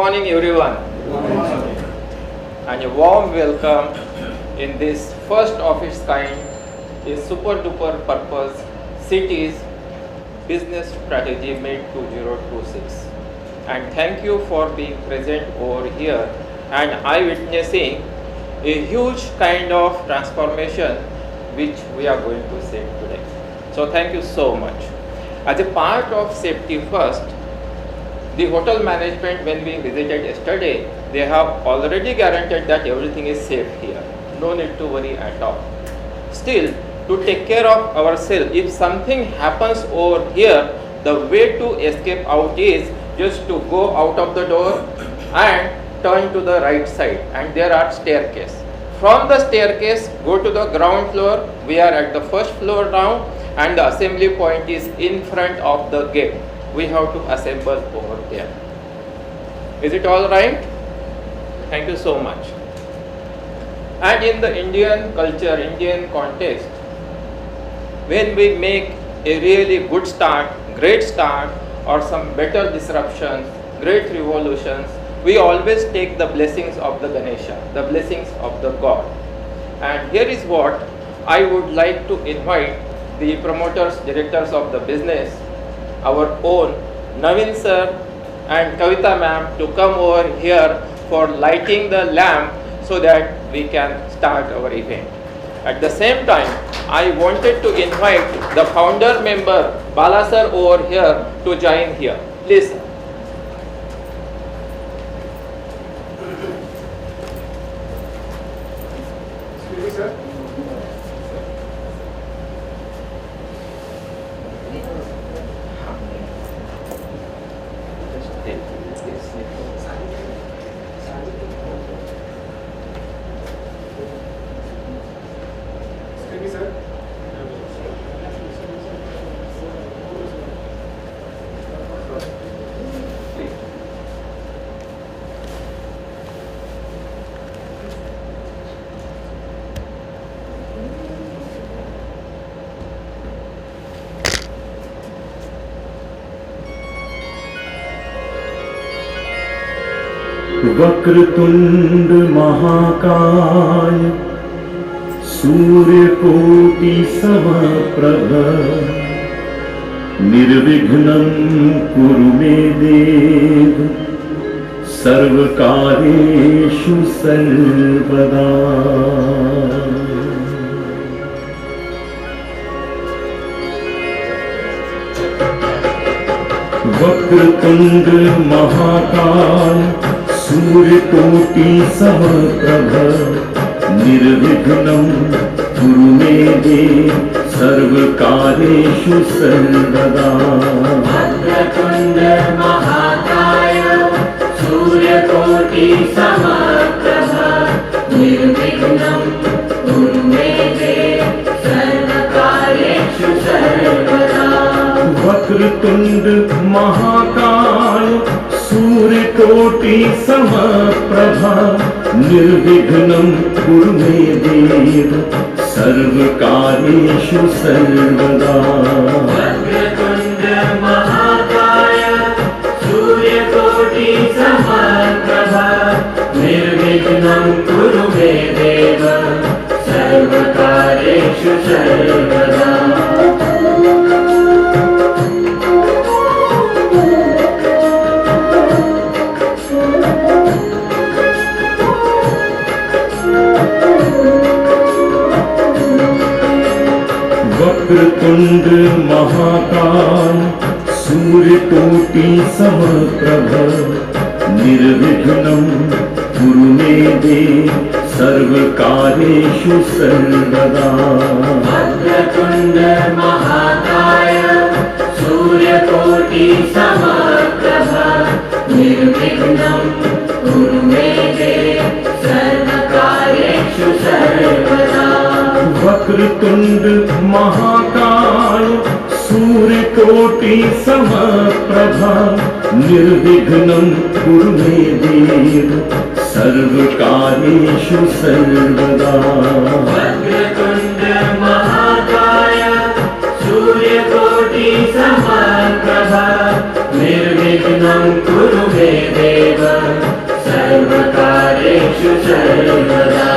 morning everyone. And a warm welcome in this first of its kind is super duper purpose cities business strategy made 2026. And thank you for being present over here and eye-witnessing a huge kind of transformation which we are going to see today. So thank you so much. As a part of safety first, the hotel management, when we visited yesterday, they have already guaranteed that everything is safe here. No need to worry at all. Still, to take care of ourselves, if something happens over here, the way to escape out is just to go out of the door and turn to the right side, and there are staircase. From the staircase, go to the ground floor. We are at the first floor now, and the assembly point is in front of the gate. We have to assemble over there. Is it all right? Thank you so much. And in the Indian culture, Indian context, when we make a really good start, great start, or some better disruptions, great revolutions, we always take the blessings of the Ganesha, the blessings of the God. And here is what I would like to invite the promoters, directors of the business, our own Navin sir and Kavita ma'am to come over here for lighting the lamp so that we can start our event. At the same time, I wanted to invite the founder member Bala sir over here to join here. Please. Excuse me, sir. Excuse me, sir. Vakratunda महाकाय सूर्यकोटि समप्रभ निर्विघ्नं कुरु मे देव सर्वकार्येषु सर्वदा। वक्रतुंड महाकाय सूर्यकोटि समप्रभ निर्विघ्नं कुरु मे देव सर्वकार्येषु सर्वदा। वक्रतुंड महाकाय सूर्यकोटि समप्रभ निर्विघ्नं कुरु मे देव सर्वकार्येषु सर्वदा। वक्रतुंड महाकाय सूर्यकोटि समप्रभा निर्विघ्नं कुरु मे देव सर्वकार्येषु सर्वदा। वक्रतुंड महाकाय सूर्यकोटि समप्रभा निर्विघ्नं कुरु मे देव सर्वकार्येषु सर्वदा। वक्रतुंड महाकाय सूर्यकोटि समप्रभ निर्विघ्नं कुरु मे देव सर्वकार्येषु सर्वदा। वक्रतुंड महाकाय सूर्यकोटि समप्रभ निर्विघ्नं कुरु मे देव सर्वकार्येषु सर्वदा। वक्रतुंड महाकाय सूर्यकोटि समप्रभा निर्विघ्नं कुरु मे देव सर्वकार्येषु सर्वदा। वक्रतुंड महाकाय सूर्यकोटि समप्रभ निर्विघ्नं निर्विघ्नं कुरु मे देव सर्वकार्येषु सर्वदा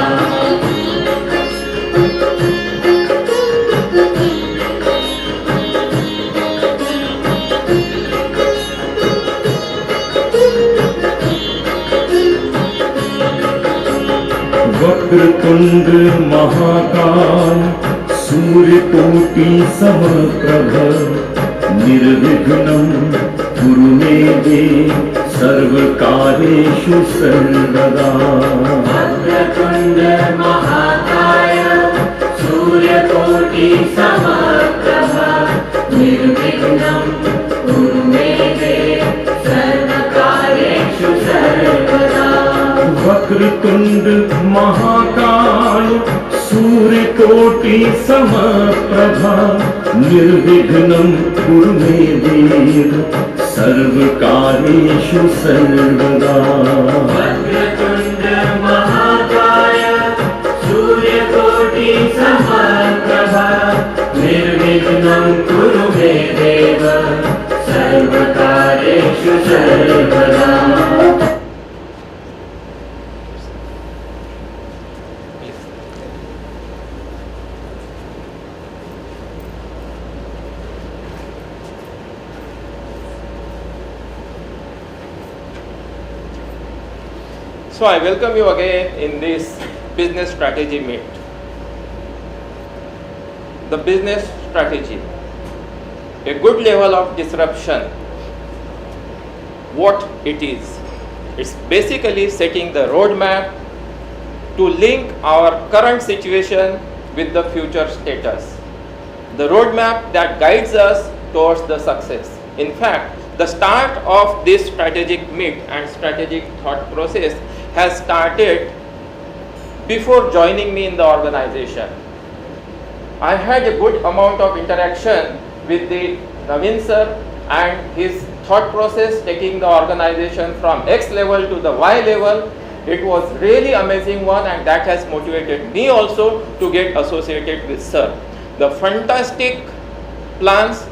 वक्रतुंड महाकाल सूर्यकोटि समप्रभ निर्विघ्नं कुरु मे देव सर्वकार्येषु सर्वदा वक्रतुण्ड महाकाय सूर्यकोटि समप्रभ निर्विघ्नं कुरु मे देव सर्वकार्येषु सर्वदा वक्रतुंड महाकाल सूर्यकोटि समप्रभा निर्विघ्नं कुरु मे देव सर्वकार्येषु सर्वदा वक्रतुण्ड महाकाय सूर्यकोटि समप्रभ निर्विघ्नं कुरु मे देव सर्वकार्येषु सर्वदा So I welcome you again in this business strategy meet. The business strategy, a good level of disruption. What it is? It's basically setting the roadmap to link our current situation with the future status. The roadmap that guides us towards the success. In fact, the start of this strategic meet and strategic thought process has started before joining me in the organization. I had a good amount of interaction with the Naveen sir and his thought process taking the organization from X level to the Y level. It was really amazing one, and that has motivated me also to get associated with sir. The fantastic plans,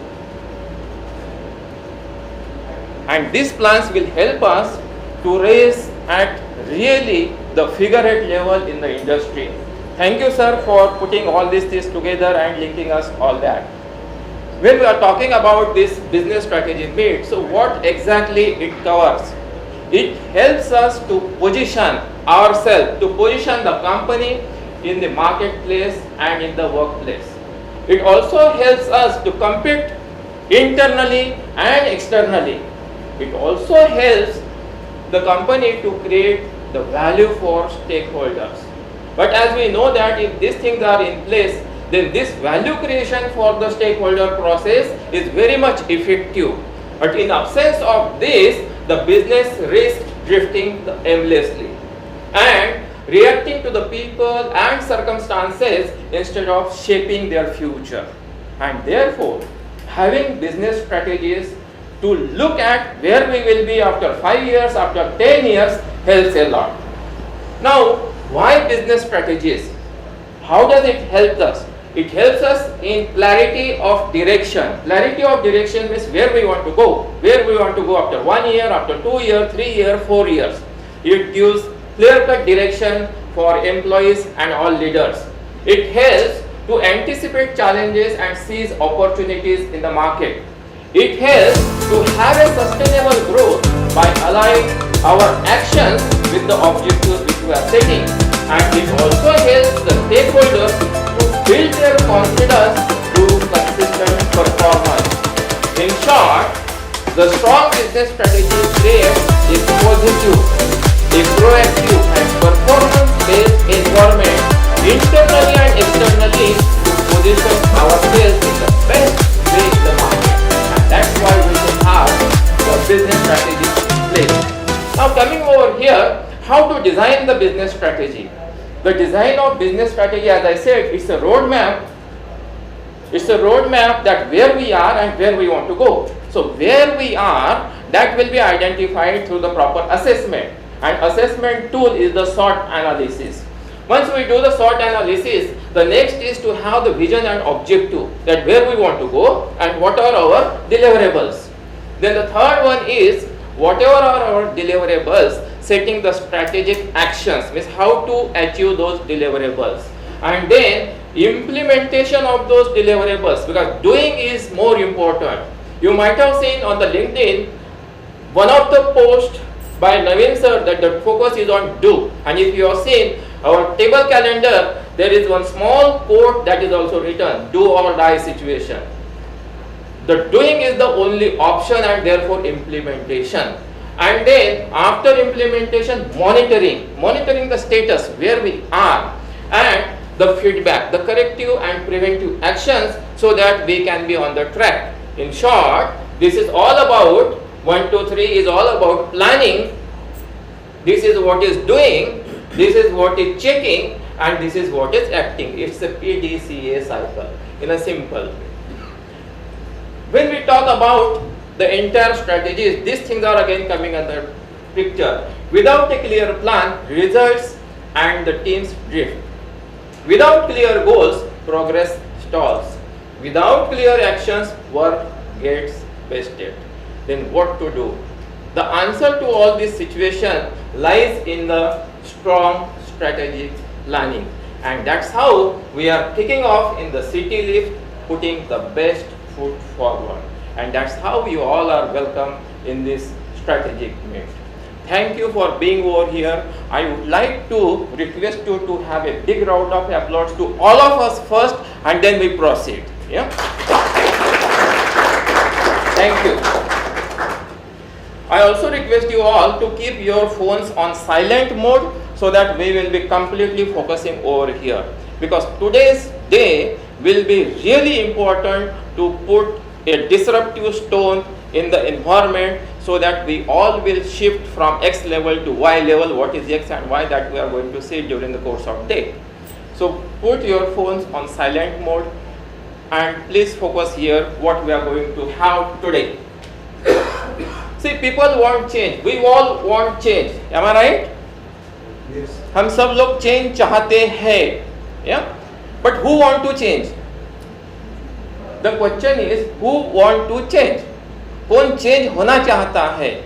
and these plans will help us to raise at really the figurehead level in the industry. Thank you sir for putting all these things together and linking us all that. When we are talking about this business strategy meet, so what exactly it covers? It helps us to position ourselves, to position the company in the marketplace and in the workplace. It also helps us to compete internally and externally. It also helps the company to create the value for stakeholders. But as we know that if these things are in place, then this value creation for the stakeholder process is very much effective. But in absence of this, the business risks drifting aimlessly and reacting to the people and circumstances instead of shaping their future. And therefore, having business strategies to look at where we will be after 5 years, after 10 years helps a lot. Now, why business strategies? How does it help us? It helps us in clarity of direction. Clarity of direction means where we want to go. Where we want to go after 1 year, after 2 years, 3 years, 4 years. It gives clear-cut direction for employees and all leaders. It helps to anticipate challenges and seize opportunities in the market. It helps to have a sustainable growth by aligning our actions with the objectives which we are setting, and it also helps the stakeholders to build their confidence through consistent performance. In short, the strong business strategy creates a positive, a proactive and performance-based environment internally and externally to position ourselves in the best way in the market. That's why we should have the business strategy in place. Now coming over here, how to design the business strategy. The design of business strategy, as I said, it's a roadmap. It's a roadmap that where we are and where we want to go. So where we are, that will be identified through the proper assessment. And assessment tool is the SWOT analysis. Once we do the SWOT analysis, the next is to have the vision and objective, that where we want to go and what are our deliverables. Then the third one is whatever are our deliverables, setting the strategic actions, means how to achieve those deliverables, and then implementation of those deliverables, because doing is more important. You might have seen on the LinkedIn one of the posts by Naveen sir that the focus is on do, and if you have seen our table calendar, there is one small quote that is also written, do or die situation. The doing is the only option and therefore implementation. And then after implementation, monitoring the status where we are, and the feedback, the corrective and preventive actions, so that we can be on the track. In short, this is all about 1, 2, 3 is all about planning. This is what is doing, this is what is checking, and this is what is acting. It's a PDCA cycle in a simple way. When we talk about the entire strategies, these things are again coming under picture. Without a clear plan, results and the teams drift. Without clear goals, progress stalls. Without clear actions, work gets wasted. Then what to do? The answer to all this situation lies in the strong strategic planning. And that's how we are kicking off in the city lift, putting the best foot forward. And that's how you all are welcome in this strategic meet. Thank you for being over here. I would like to request you to have a big round of applause to all of us first, and then we proceed. Yeah? Thank you. I also request you all to keep your phones on silent mode so that we will be completely focusing over here. Because today's day will be really important to put a disruptive stone in the environment so that we all will shift from X level to Y level. What is X and Y, that we are going to see during the course of day. So put your phones on silent mode and please focus here what we are going to have today. See, people want change. We all want change. Am I right? Yes. हम सब लोग change चाहते हैं. Yeah? But who want to change? The question is, who want to change? कौन change होना चाहता है?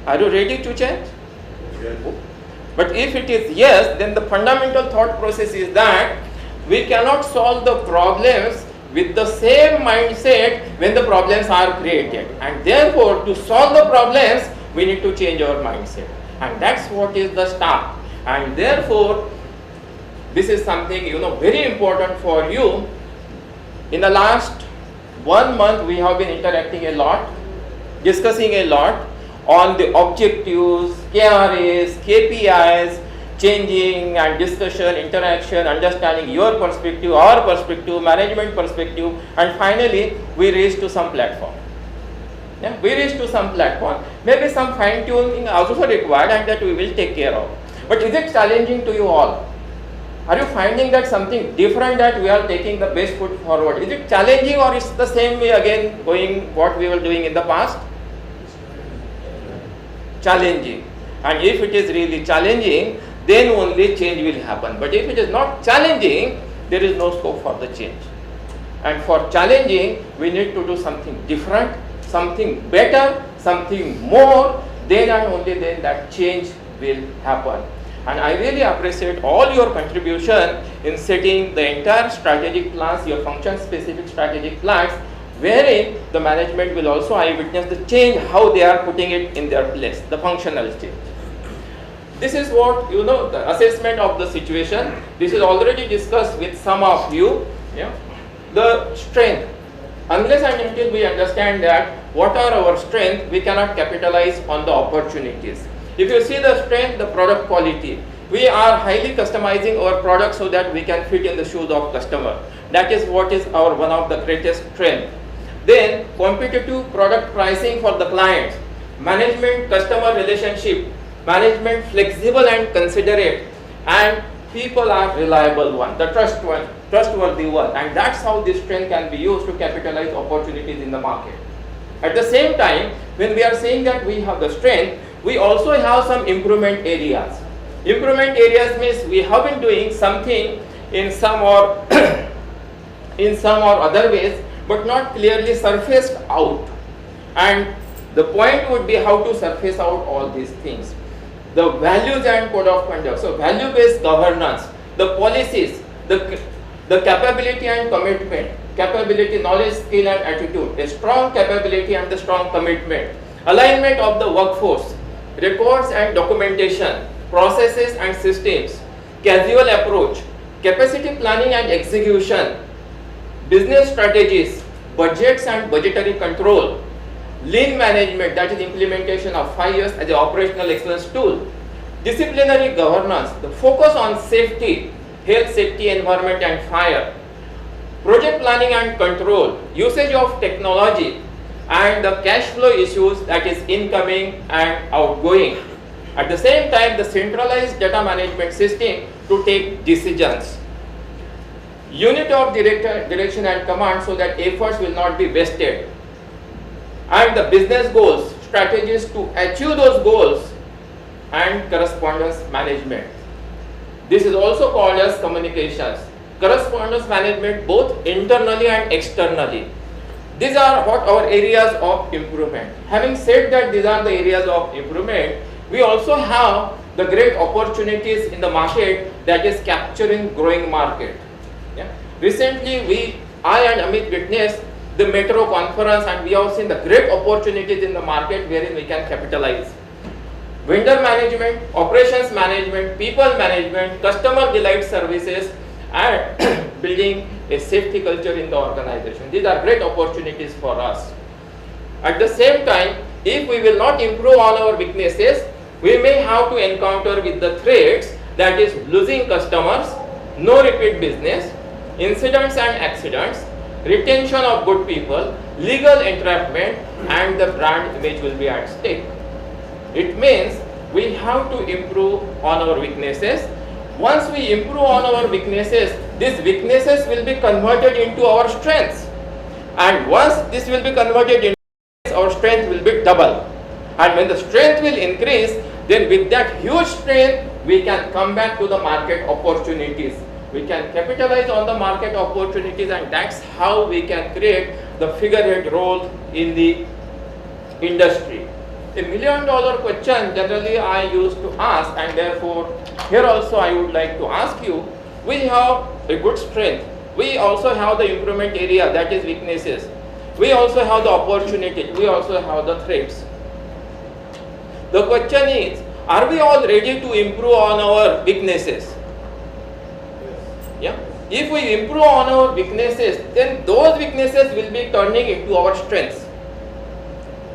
Are you ready to change? Yes. But if it is yes, then the fundamental thought process is that we cannot solve the problems with the same mindset when the problems are created. And therefore, to solve the problems, we need to change our mindset. And that's what is the start. And therefore, this is something, very important for you. In the last 1 month, we have been interacting a lot, discussing a lot on the objectives, KRAs, KPIs, changing and discussion, interaction, understanding your perspective, our perspective, management perspective, and finally we reached to some platform. Yeah, we reached to some platform. Maybe some fine tuning also required, and that we will take care of. But is it challenging to you all? Are you finding that something different, that we are taking the best foot forward? Is it challenging, or is the same way again going what we were doing in the past? Challenging. And if it is really challenging, then only change will happen. But if it is not challenging, there is no scope for the change. And for challenging, we need to do something different, something better, something more, then and only then that change will happen. And I really appreciate all your contribution in setting the entire strategic plans, your function-specific strategic plans, wherein the management will also witness the change, how they are putting it in their place, the functional change. This is what, the assessment of the situation. This is already discussed with some of you. Yeah? The strength. Unless and until we understand that what are our strengths, we cannot capitalize on the opportunities. If you see the strength, the product quality, we are highly customizing our product so that we can fit in the shoes of customer. That is what is our one of the greatest strength. Then competitive product pricing for the clients, management customer relationship, management flexible and considerate, and people are reliable one, the trustworthy one, and that's how this strength can be used to capitalize opportunities in the market. At the same time, when we are saying that we have the strength, we also have some improvement areas. Improvement areas means we have been doing something in some or other ways, but not clearly surfaced out. And the point would be how to surface out all these things. The values and code of conduct. So value-based governance, the policies, the capability and commitment, capability, knowledge, skill and attitude, a strong capability and the strong commitment, alignment of the workforce, records and documentation, processes and systems, casual approach, capacity planning and execution, business strategies, budgets and budgetary control, lean management, that is implementation of 5 years as an operational excellence tool, disciplinary governance, the focus on safety, health, safety, environment and fire, project planning and control, usage of technology and the cash flow issues, that is incoming and outgoing. At the same time, the centralized data management system to take decisions. Unit of direction and command so that efforts will not be wasted. And the business goals, strategies to achieve those goals and correspondence management. This is also called as communications. Correspondence management both internally and externally. These are what our areas of improvement. Having said that these are the areas of improvement, we also have the great opportunities in the market, that is capturing growing market. Yeah. Recently I and Amit witnessed the Metro conference and we have seen the great opportunities in the market wherein we can capitalize. Vendor management, operations management, people management, customer delight services and building a safety culture in the organization. These are great opportunities for us. At the same time, if we will not improve on our weaknesses, we may have to encounter with the threats, that is losing customers, no repeat business, incidents and accidents, retention of good people, legal entrapment and the brand image will be at stake. It means we have to improve on our weaknesses. Once we improve on our weaknesses, these weaknesses will be converted into our strengths. And once this will be converted into our strength will be double. And when the strength will increase, then with that huge strength, we can come back to the market opportunities. We can capitalize on the market opportunities and that's how we can create the figurehead role in the industry. A $1 million question generally I used to ask, and therefore here also I would like to ask you, we have a good strength, we also have the improvement area, that is weaknesses, we also have the opportunity, we also have the threats. The question is, are we all ready to improve on our weaknesses? Yeah. If we improve on our weaknesses, then those weaknesses will be turning into our strengths.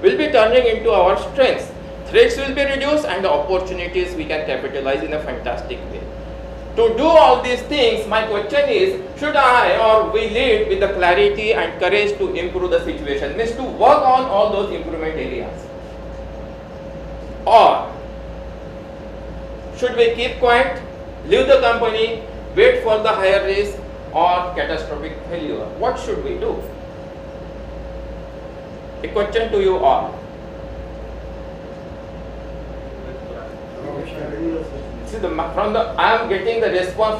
Will be turning into our strengths. Threats will be reduced and the opportunities we can capitalize in a fantastic way. To do all these things, my question is, should I or we lead with the clarity and courage to improve the situation? Means to work on all those improvement areas. Or should we keep quiet, leave the company, wait for the higher risk or catastrophic failure? What should we do? A question to you all. See, I am getting the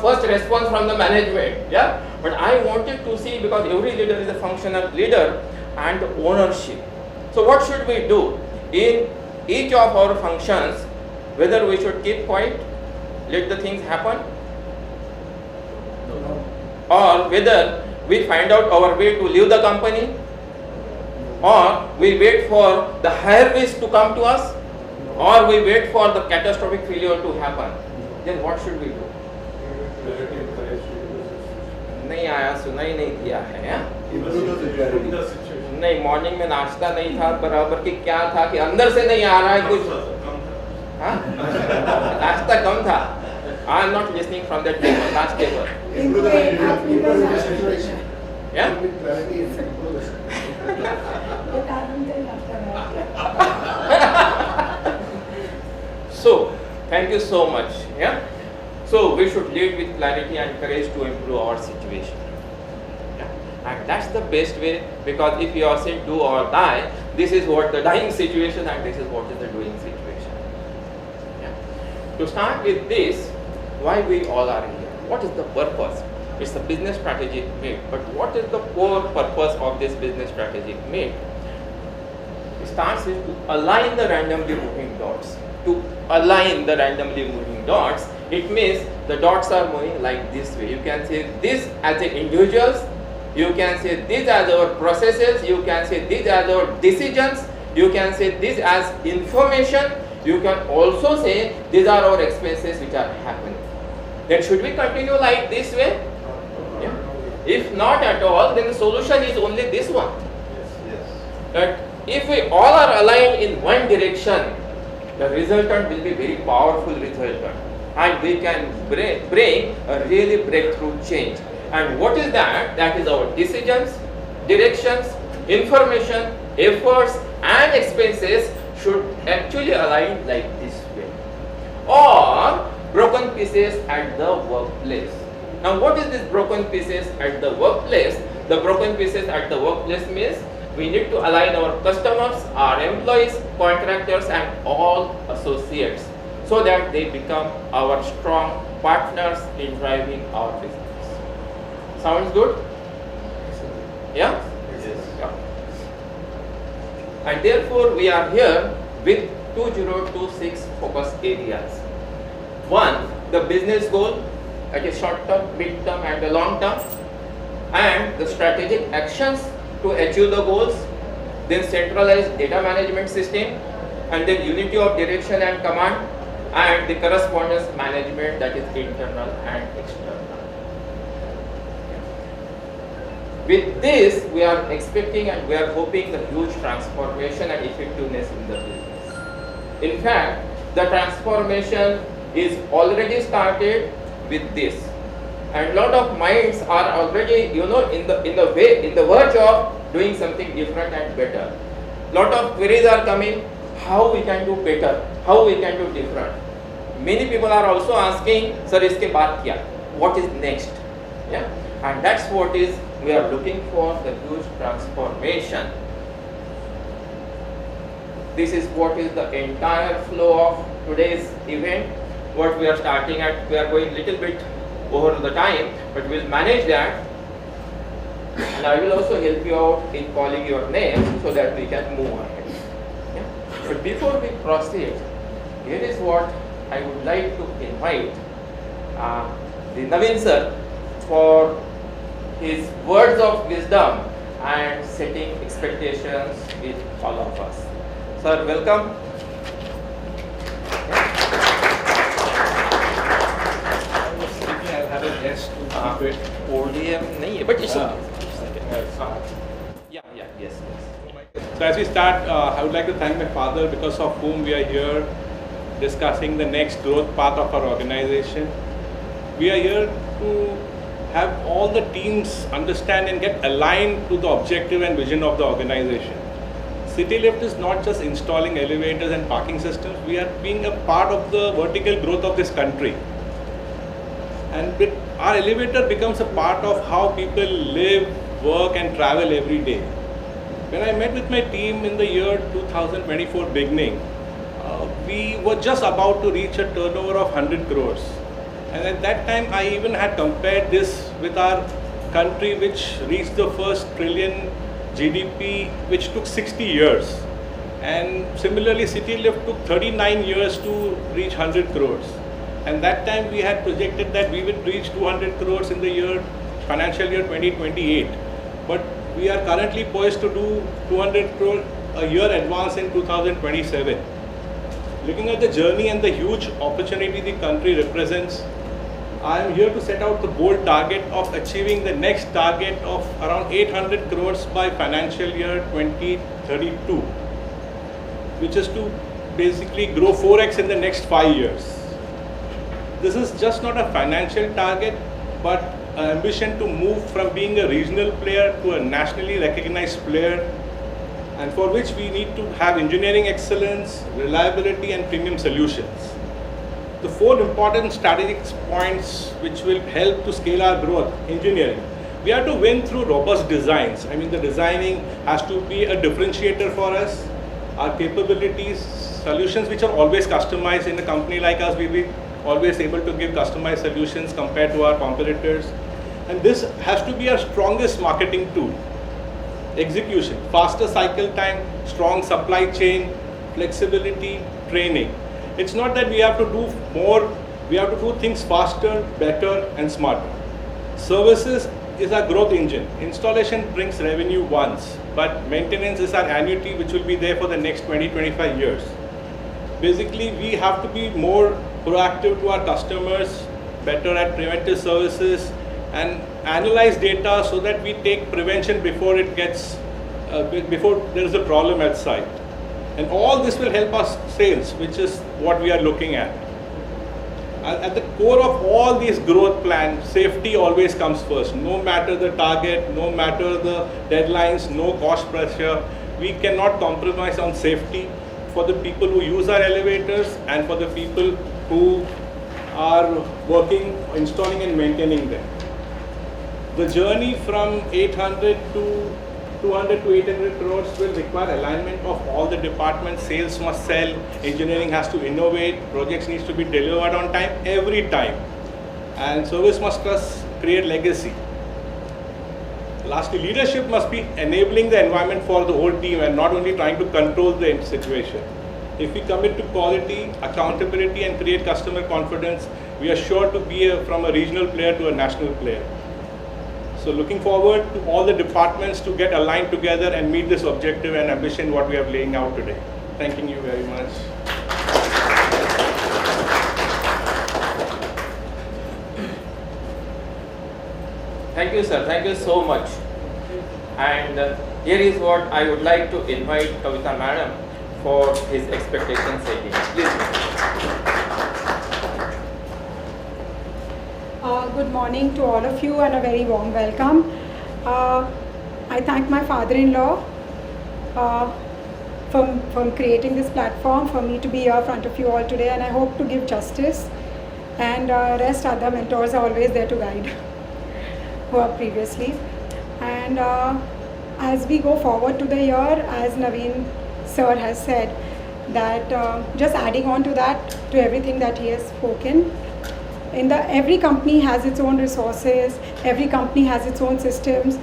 first response from the management, yeah. But I wanted to see, because every leader is a functional leader and ownership. So what should we do in each of our functions? Whether we should keep quiet, let the things happen, or whether we find out our way to leave the company, or we wait for the higher risk to come to us, or we wait for the catastrophic failure to happen. Then what should we do? नहीं आया, सुना ही नहीं दिया है। नहीं, morning में नाश्ता नहीं था बराबर, कि क्या था कि अंदर से नहीं आ रहा है कुछ, हाँ नाश्ता कम था। I am not listening from that table, last table. Yeah. So, thank you so much. Yeah. So we should lead with clarity and courage to improve our situation. Yeah. And that's the best way, because if you are saying do or die, this is what the dying situation and this is what is the doing situation. Yeah. To start with this, why we all are here? What is the purpose? It's a business strategic meet. But what is the core purpose of this business strategic meet? starts is to align the randomly moving dots. To align the randomly moving dots, it means the dots are moving like this way. You can say this as the individuals, you can say this as our processes, you can say this as our decisions, you can say this as information, you can also say these are our expenses which are happening. Then should we continue like this way? Yeah. If not at all, then the solution is only this one. Yes. That if we all are aligned in one direction, the resultant will be very powerful resultant, and we can bring a really breakthrough change. And what is that? That is our decisions, directions, information, efforts and expenses should actually align like this way. Or broken pieces at the workplace. Now what is this broken pieces at the workplace? The broken pieces at the workplace means we need to align our customers, our employees, contractors and all associates so that they become our strong partners in driving our business. Sounds good? Yeah? Yes. Yeah. And therefore we are here with 2026 focus areas. One, the business goal at a short term, mid term and the long term, and the strategic actions to achieve the goals, then centralized data management system, and then unity of direction and command, and the correspondence management, that is internal and external. With this, we are expecting and we are hoping the huge transformation and effectiveness in the business. In fact, the transformation is already started with this, and lot of minds are already, in the verge of doing something different and better. Lot of queries are coming, how we can do better, how we can do different. Many people are also asking, sir, iske baad kya? What is next? Yeah, and that's what is we are looking for, the huge transformation. This is what is the entire flow of today's event. What we are starting at, we are going little bit over the time, but we'll manage that. And I will also help you out in calling your names so that we can move ahead. Yeah? But before we proceed, here is what I would like to invite the Naveen sir for his words of wisdom and setting expectations with all of us. Sir, welcome. I'll have a guest to keep it. Podium nahi hai, but it's Ah. yes. So as we start, I would like to thank my father, because of whom we are here discussing the next growth path of our organization. We are here to have all the teams understand and get aligned to the objective and vision of the organization. CityLift is not just installing elevators and parking systems, we are being a part of the vertical growth of this country. And our elevator becomes a part of how people live, work and travel every day. When I met with my team in the year 2024 beginning, we were just about to reach a turnover of 100 crores. And at that time, I even had compared this with our country, which reached the first trillion GDP, which took 60 years. And similarly, CityLift took 39 years to reach 100 crores. And that time we had projected that we would reach 200 crores in the financial year 2028. But we are currently poised to do 200 crore a year advance in 2027. Looking at the journey and the huge opportunity the country represents, I am here to set out the bold target of achieving the next target of around 800 crores by financial year 2032, which is to basically grow 4x in the next 5 years. This is just not a financial target, but an ambition to move from being a regional player to a nationally recognized player, and for which we need to have engineering excellence, reliability and premium solutions. The 4 important strategic points which will help to scale our growth: engineering. We have to win through robust designs. I mean, the designing has to be a differentiator for us. Our capabilities, solutions which are always customized in a company like us, we'll be always able to give customized solutions compared to our competitors. And this has to be our strongest marketing tool. execution, faster cycle time, strong supply chain, flexibility, training. It's not that we have to do more, we have to do things faster, better and smarter. Services is our growth engine. Installation brings revenue once, but maintenance is our annuity which will be there for the next 20-25 years. Basically, we have to be more proactive to our customers, better at preventive services, and analyze data so that we take prevention before it gets, before there is a problem at site. And all this will help us sales, which is what we are looking at. At the core of all these growth plans, safety always comes first. No matter the target, no matter the deadlines, no cost pressure, we cannot compromise on safety for the people who use our elevators and for the people who are working, installing and maintaining them. The journey from 800 to 200 to 800 crores will require alignment of all the departments. Sales must sell, engineering has to innovate, projects needs to be delivered on time every time, and service must create legacy. Lastly, leadership must be enabling the environment for the whole team and not only trying to control the situation. If we commit to quality, accountability and create customer confidence, we are sure to be from a regional player to a national player. So looking forward to all the departments to get aligned together and meet this objective and ambition what we are laying out today. Thanking you very much. Thank you, sir. Thank you so much. And here is what I would like to invite Kavita Madam for his expectation setting. Please. Good morning to all of you and a very warm welcome. I thank my father-in-law for creating this platform for me to be here in front of you all today, and I hope to give justice, and rest other mentors are always there to guide who are previously. And as we go forward to the year, as Naveen sir has said, that just adding on to that, to everything that he has spoken, every company has its own resources, every company has its own systems,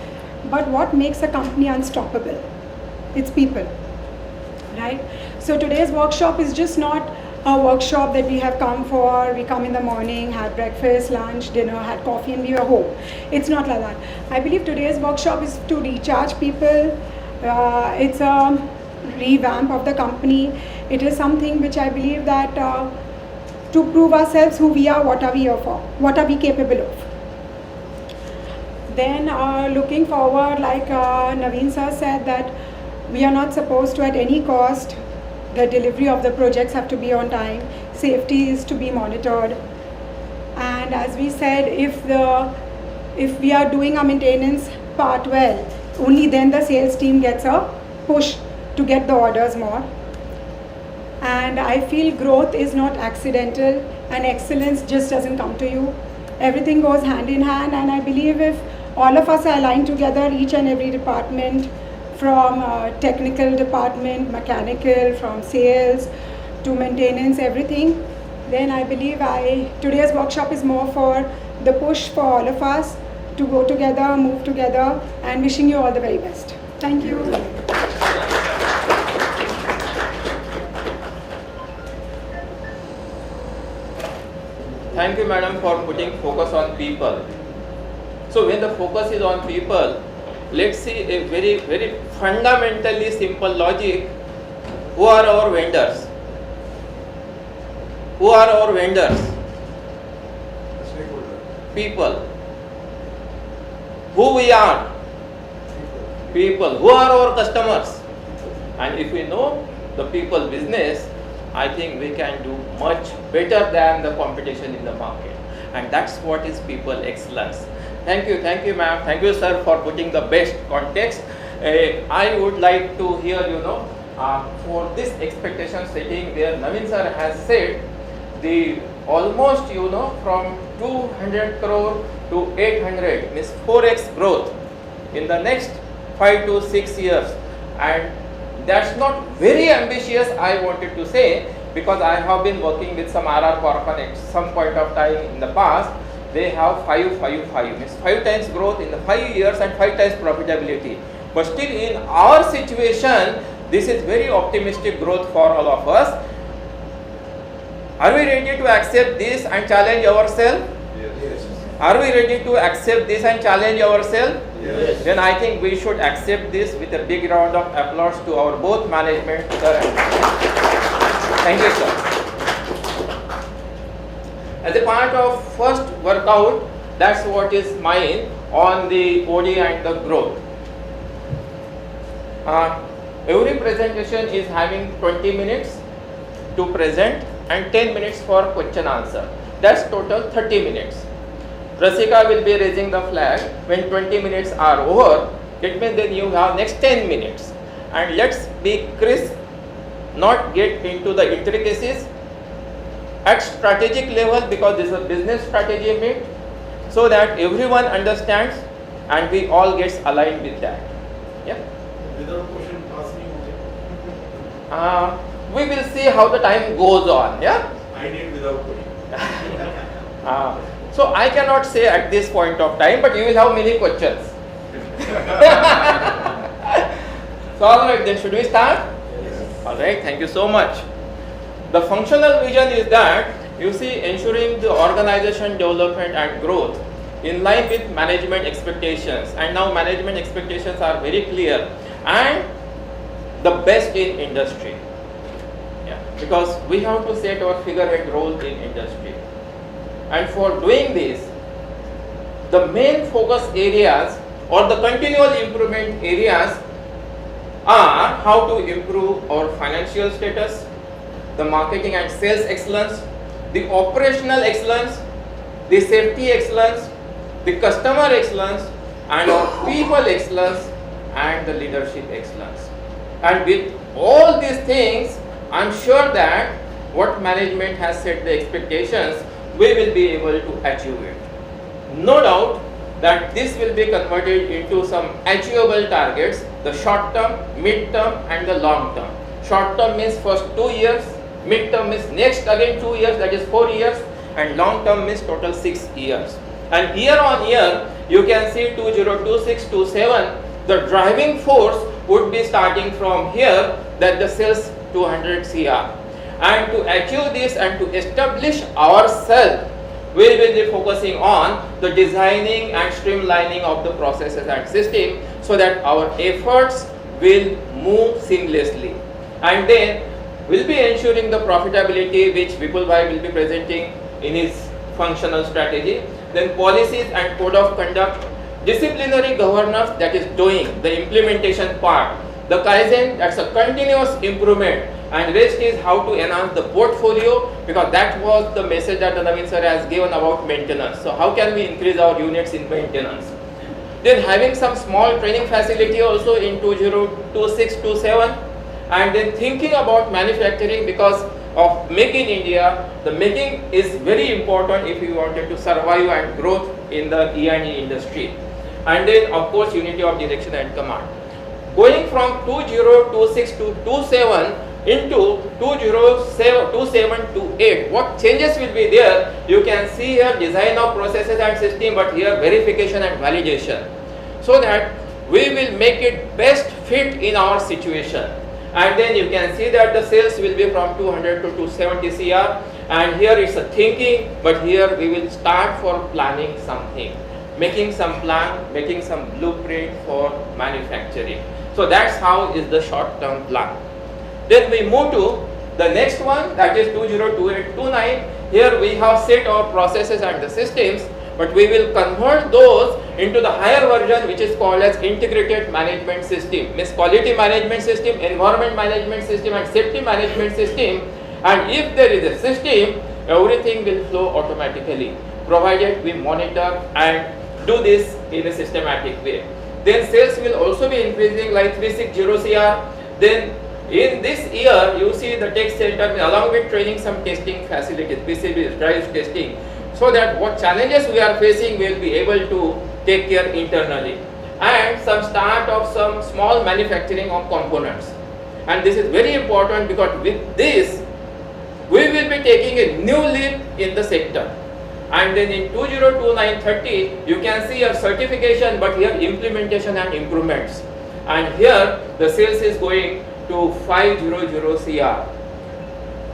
but what makes a company unstoppable? It's people, right? So today's workshop is just not a workshop that we have come for. We come in the morning, had breakfast, lunch, dinner, had coffee and we were home. It's not like that. I believe today's workshop is to recharge people. It's a revamp of the company. It is something which I believe that to prove ourselves who we are, what are we here for, what are we capable of. Then looking forward, like Naveen sir said, that we are not supposed to at any cost, the delivery of the projects have to be on time, safety is to be monitored, and as we said, if we are doing our maintenance part well, only then the sales team gets a push to get the orders more. And I feel growth is not accidental and excellence just doesn't come to you. Everything goes hand in hand, and I believe if all of us are aligned together, each and every department, from technical department, mechanical, from sales to maintenance, everything, then I believe today's workshop is more for the push for all of us to go together, move together, and wishing you all the very best. Thank you. Thank you, madam, for putting focus on people. So when the focus is on people, let's see a very, very fundamentally simple logic. Who are our vendors? Who are our vendors? People. Who we are? People. Who are our customers? And if we know the people business, I think we can do much better than the competition in the market. And that's what is people excellence. Thank you ma'am, thank you sir for putting the best context. I would like to hear, for this expectation setting where Naveen sir has said the almost, from 200 crore to 800 means 4x growth in the next 5 to 6 years. And that's not very ambitious, I wanted to say, because I have been working with some RR Corporation at some point of time in the past. They have 5, means 5 times growth in the 5 years and 5 times profitability. But still in our situation, this is very optimistic growth for all of us. Are we ready to accept this and challenge ourselves? Yes. Are we ready to accept this and challenge ourselves? Yes. Then I think we should accept this with a big round of applause to our both management, sir. Thank you, sir. As a part of first workout, that's what is mine on the OD and the growth. Every presentation is having 20 minutes to present and 10 minutes for question answer. That's total 30 minutes. Rasika will be raising the flag when 20 minutes are over. It means then you have next 10 minutes. And let's be crisp, not get into the intricacies at strategic level, because this is a business strategy meet, so that everyone understands and we all gets aligned with that. Yeah. Without question asking, We will see how the time goes on. Yeah. I need without question. So I cannot say at this point of time, but you will have many questions. So alright, then should we start? Yes. Alright, thank you so much. The functional vision is that, you see, ensuring the organization development and growth in line with management expectations. And now management expectations are very clear and the best in industry. Yeah, because we have to set our figurehead role in industry. And for doing this, the main focus areas or the continual improvement areas are how to improve our financial status, the marketing and sales excellence, the operational excellence, the safety excellence, the customer excellence, and our people excellence and the leadership excellence. And with all these things, I'm sure that what management has set the expectations, we will be able to achieve it. No doubt that this will be converted into some achievable targets, the short term, mid term and the long term. Short term means first 2 years, mid term means next again 2 years, that is 4 years, and long term means total 6 years. And year on year, you can see 2026-27, the driving force would be starting from here, that the sales 200 CR. And to achieve this and to establish ourselves, we will be focusing on the designing and streamlining of the processes and system, so that our efforts will move seamlessly. And then we'll be ensuring the profitability, which Vipul Bhai will be presenting in his functional strategy. Then policies and code of conduct, disciplinary governance, that is doing the implementation part, the Kaizen, that's a continuous improvement, and rest is how to enhance the portfolio, because that was the message that the Naveen sir has given about maintenance. So how can we increase our units in maintenance? Then having some small training facility also in 2026-27, and then thinking about manufacturing, because of Make in India, the making is very important if you wanted to survive and growth in the E&E industry. And then of course unity of direction and command. Going from 2026 to 27 into 2027 to 8, what changes will be there? You can see here design of processes and system, but here verification and validation, so that we will make it best fit in our situation. And then you can see that the sales will be from 200 to 270 CR, and here it's a thinking, but here we will start for planning something, making some plan, making some blueprint for manufacturing. So that's how is the short term plan. Then we move to the next one, that is 2028-29. Here we have set our processes and the systems, but we will convert those into the higher version, which is called as integrated management system. Means quality management system, environment management system and safety management system. And if there is a system, everything will flow automatically, provided we monitor and do this in a systematic way. Then sales will also be increasing like 360 CR. Then in this year, you see the tech center along with training some testing facilities, PCB drive testing, so that what challenges we are facing we will be able to take care internally. And some start of some small manufacturing of components. And this is very important, because with this we will be taking a new leap in the sector. And then in 2029-30, you can see a certification, but here implementation and improvements. and here the sales is going to 500 CR.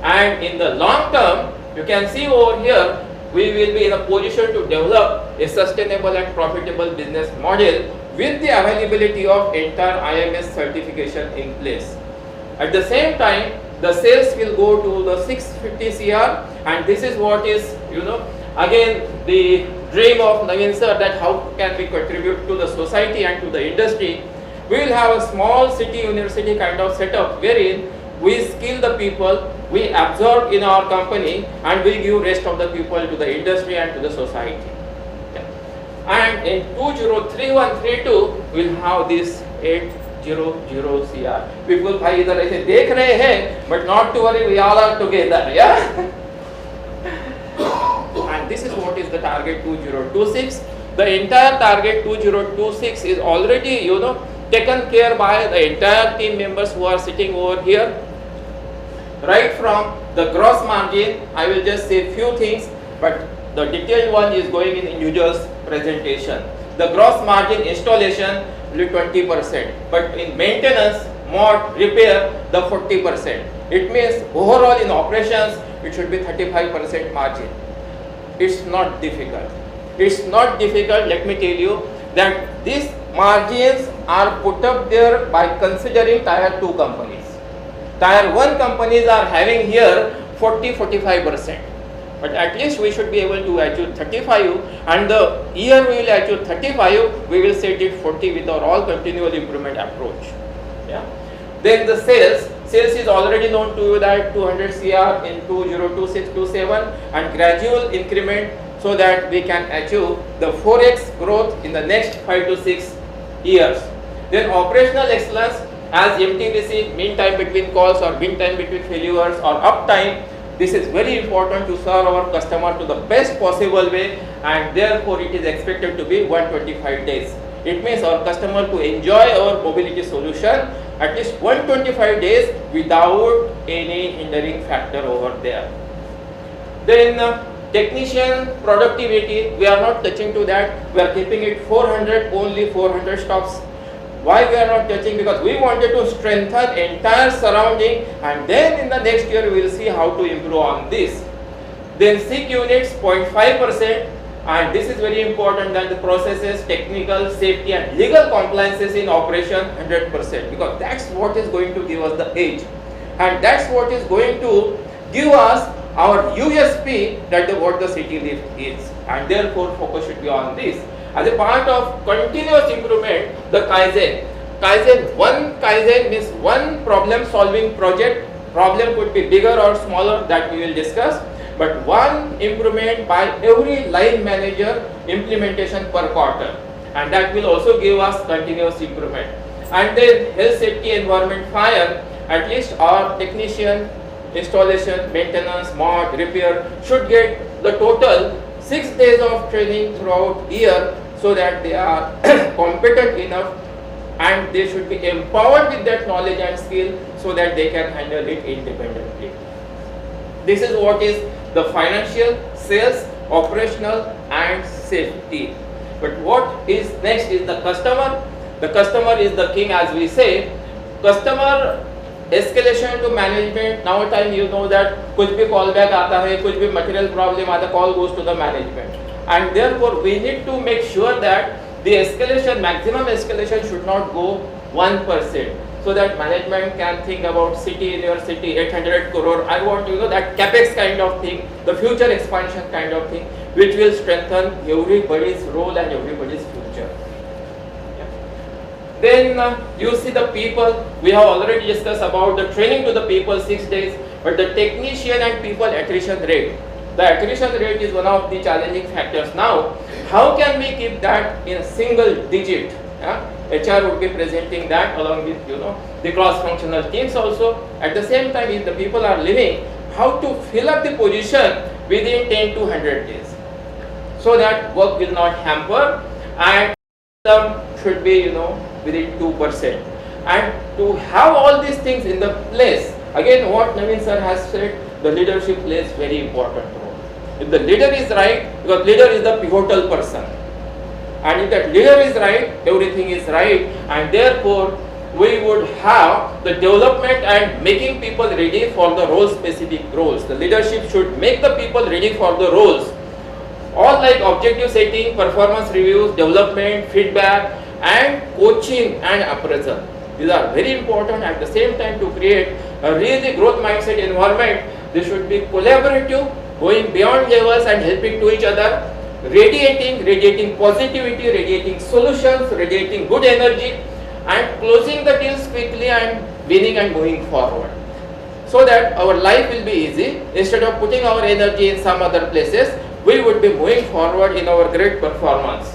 And in the long term, you can see over here, we will be in a position to develop a sustainable and profitable business model with the availability of entire IMS certification in place. At the same time, the sales will go to the 650 CR, and this is what is, again the dream of Naveen sir, that how can we contribute to the society and to the industry. We will have a small city university kind of setup wherein we skill the people, we absorb in our company, and we give rest of the people to the industry and to the society. Okay. And in 203132, we will have this 800 CR. People भाई इधर ऐसे देख रहे हैं, but not to worry, we all are together, yeah. And this is what is the target 2026. The entire target 2026 is already, taken care by the entire team members who are sitting over here. Right from the gross margin, I will just say few things, but the detailed one is going in individual's presentation. The gross margin installation will be 20%, but in maintenance, mod, repair, the 40%. It means overall in operations, it should be 35% margin. It's not difficult. It's not difficult, let me tell you, that these margins are put up there by considering tier 2 companies. Tier 1 companies are having here 40-45%. But at least we should be able to achieve 35, and the year we will achieve 35, we will set it 40 with our all continual improvement approach. Yeah. Then the sales is already known to you that 200 CR in 2026-27 and gradual increment so that we can achieve the 4x growth in the next 5 to 6 years. Then operational excellence as MTBC, mean time between calls or mean time between failures or uptime. This is very important to serve our customer to the best possible way, and therefore it is expected to be 125 days. It means our customer to enjoy our mobility solution at least 125 days without any hindering factor over there. Then technician productivity, we are not touching to that. We are keeping it 400, only 400 stops. Why we are not touching? Because we wanted to strengthen entire surrounding, and then in the next year we will see how to improve on this. Then SIG units 0.5%, and this is very important that the processes, technical, safety and legal compliances in operation 100%, because that's what is going to give us the edge, and that's what is going to give us our USP that what the city lift is, and therefore focus should be on this. As a part of continuous improvement, the one Kaizen means one problem solving project. Problem could be bigger or smaller, that we will discuss, but one improvement by every line manager implementation per quarter, and that will also give us continuous improvement. And then health, safety, environment, fire, at least our technician, installation, maintenance, mod, repair should get the total 6 days of training throughout year, so that they are competent enough and they should be empowered with that knowledge and skill so that they can handle it independently. This is what is the financial, sales, operational and safety. But what is next is the customer. The customer is the king, as we say. Customer escalation to management. Now time you know that कुछ भी call back आता है, कुछ भी material problem आता, call goes to the management. And therefore we need to make sure that the escalation, maximum escalation should not go 1%, so that management can think about city, in your city 800 crore, I want that capex kind of thing, the future expansion kind of thing, which will strengthen everybody's role and everybody's future. Then you see the people, we have already discussed about the training to the people 6 days, but the technician and people attrition rate. The attrition rate is one of the challenging factors. Now, how can we keep that in a single digit? HR would be presenting that along with the cross-functional teams also. At the same time, if the people are leaving, how to fill up the position within 10 to 100 days, so that work will not hamper and some should be within 2%. And to have all these things in the place, again what Naveen sir has said, the leadership plays very important role. If the leader is right, because leader is the pivotal person, and if that leader is right, everything is right, and therefore we would have the development and making people ready for the role specific roles. The leadership should make the people ready for the roles. All like objective setting, performance reviews, development, feedback, and coaching and appraisal. These are very important. At the same time, to create a really growth mindset environment, they should be collaborative, going beyond levels and helping to each other, radiating positivity, radiating solutions, radiating good energy, and closing the deals quickly and winning and moving forward. So that our life will be easy. Instead of putting our energy in some other places, we would be moving forward in our great performance.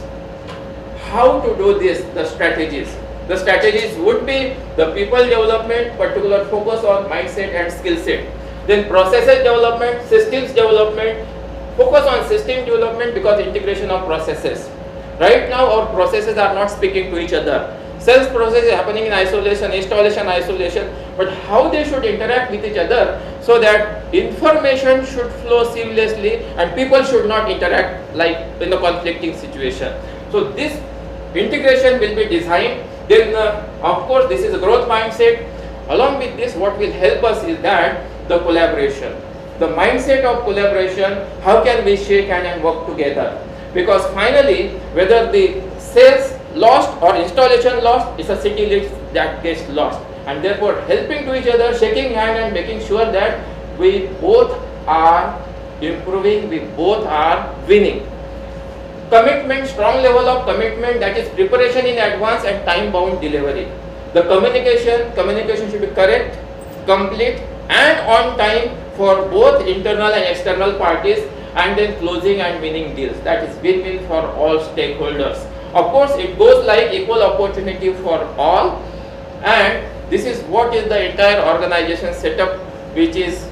How to do this? The strategies. The strategies would be the people development, particular focus on mindset and skill set. Then processes development, systems development, focus on system development because integration of processes. Right now our processes are not speaking to each other. Sales process is happening in isolation, installation isolation, but how they should interact with each other so that information should flow seamlessly and people should not interact like in a conflicting situation. So this integration will be designed. Then of course this is a growth mindset. Along with this, what will help us is that the collaboration. The mindset of collaboration, how can we shake hand and work together? Because finally, whether the sales lost or installation lost, it's a city list that gets lost. And therefore, helping to each other, shaking hand and making sure that we both are improving, we both are winning. Commitment, strong level of commitment, that is preparation in advance and time-bound delivery. The communication should be correct, complete and on time for both internal and external parties, and then closing and winning deals. That is win-win for all stakeholders. Of course, it goes like equal opportunity for all, and this is what is the entire organization setup, which is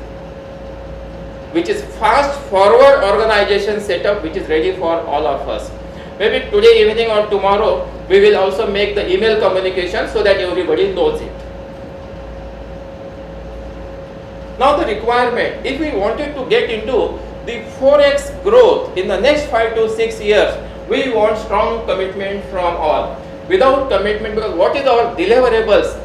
fast forward organization setup, which is ready for all of us. Maybe today evening or tomorrow we will also make the email communication so that everybody knows it. Now the requirement, if we wanted to get into the 4x growth in the next 5 to 6 years, we want strong commitment from all. Without commitment, because what is our deliverables?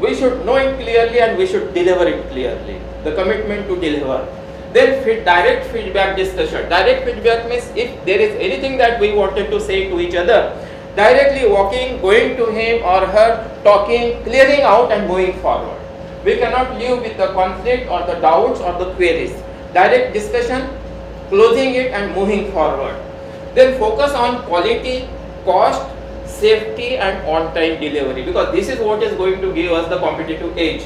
We should know it clearly and we should deliver it clearly. The commitment to deliver. Then direct feedback discussion. Direct feedback means if there is anything that we wanted to say to each other, directly walking, going to him or her, talking, clearing out and moving forward. We cannot live with the conflict or the doubts or the queries. Direct discussion, closing it and moving forward. Then focus on quality, cost, safety and on-time delivery, because this is what is going to give us the competitive edge.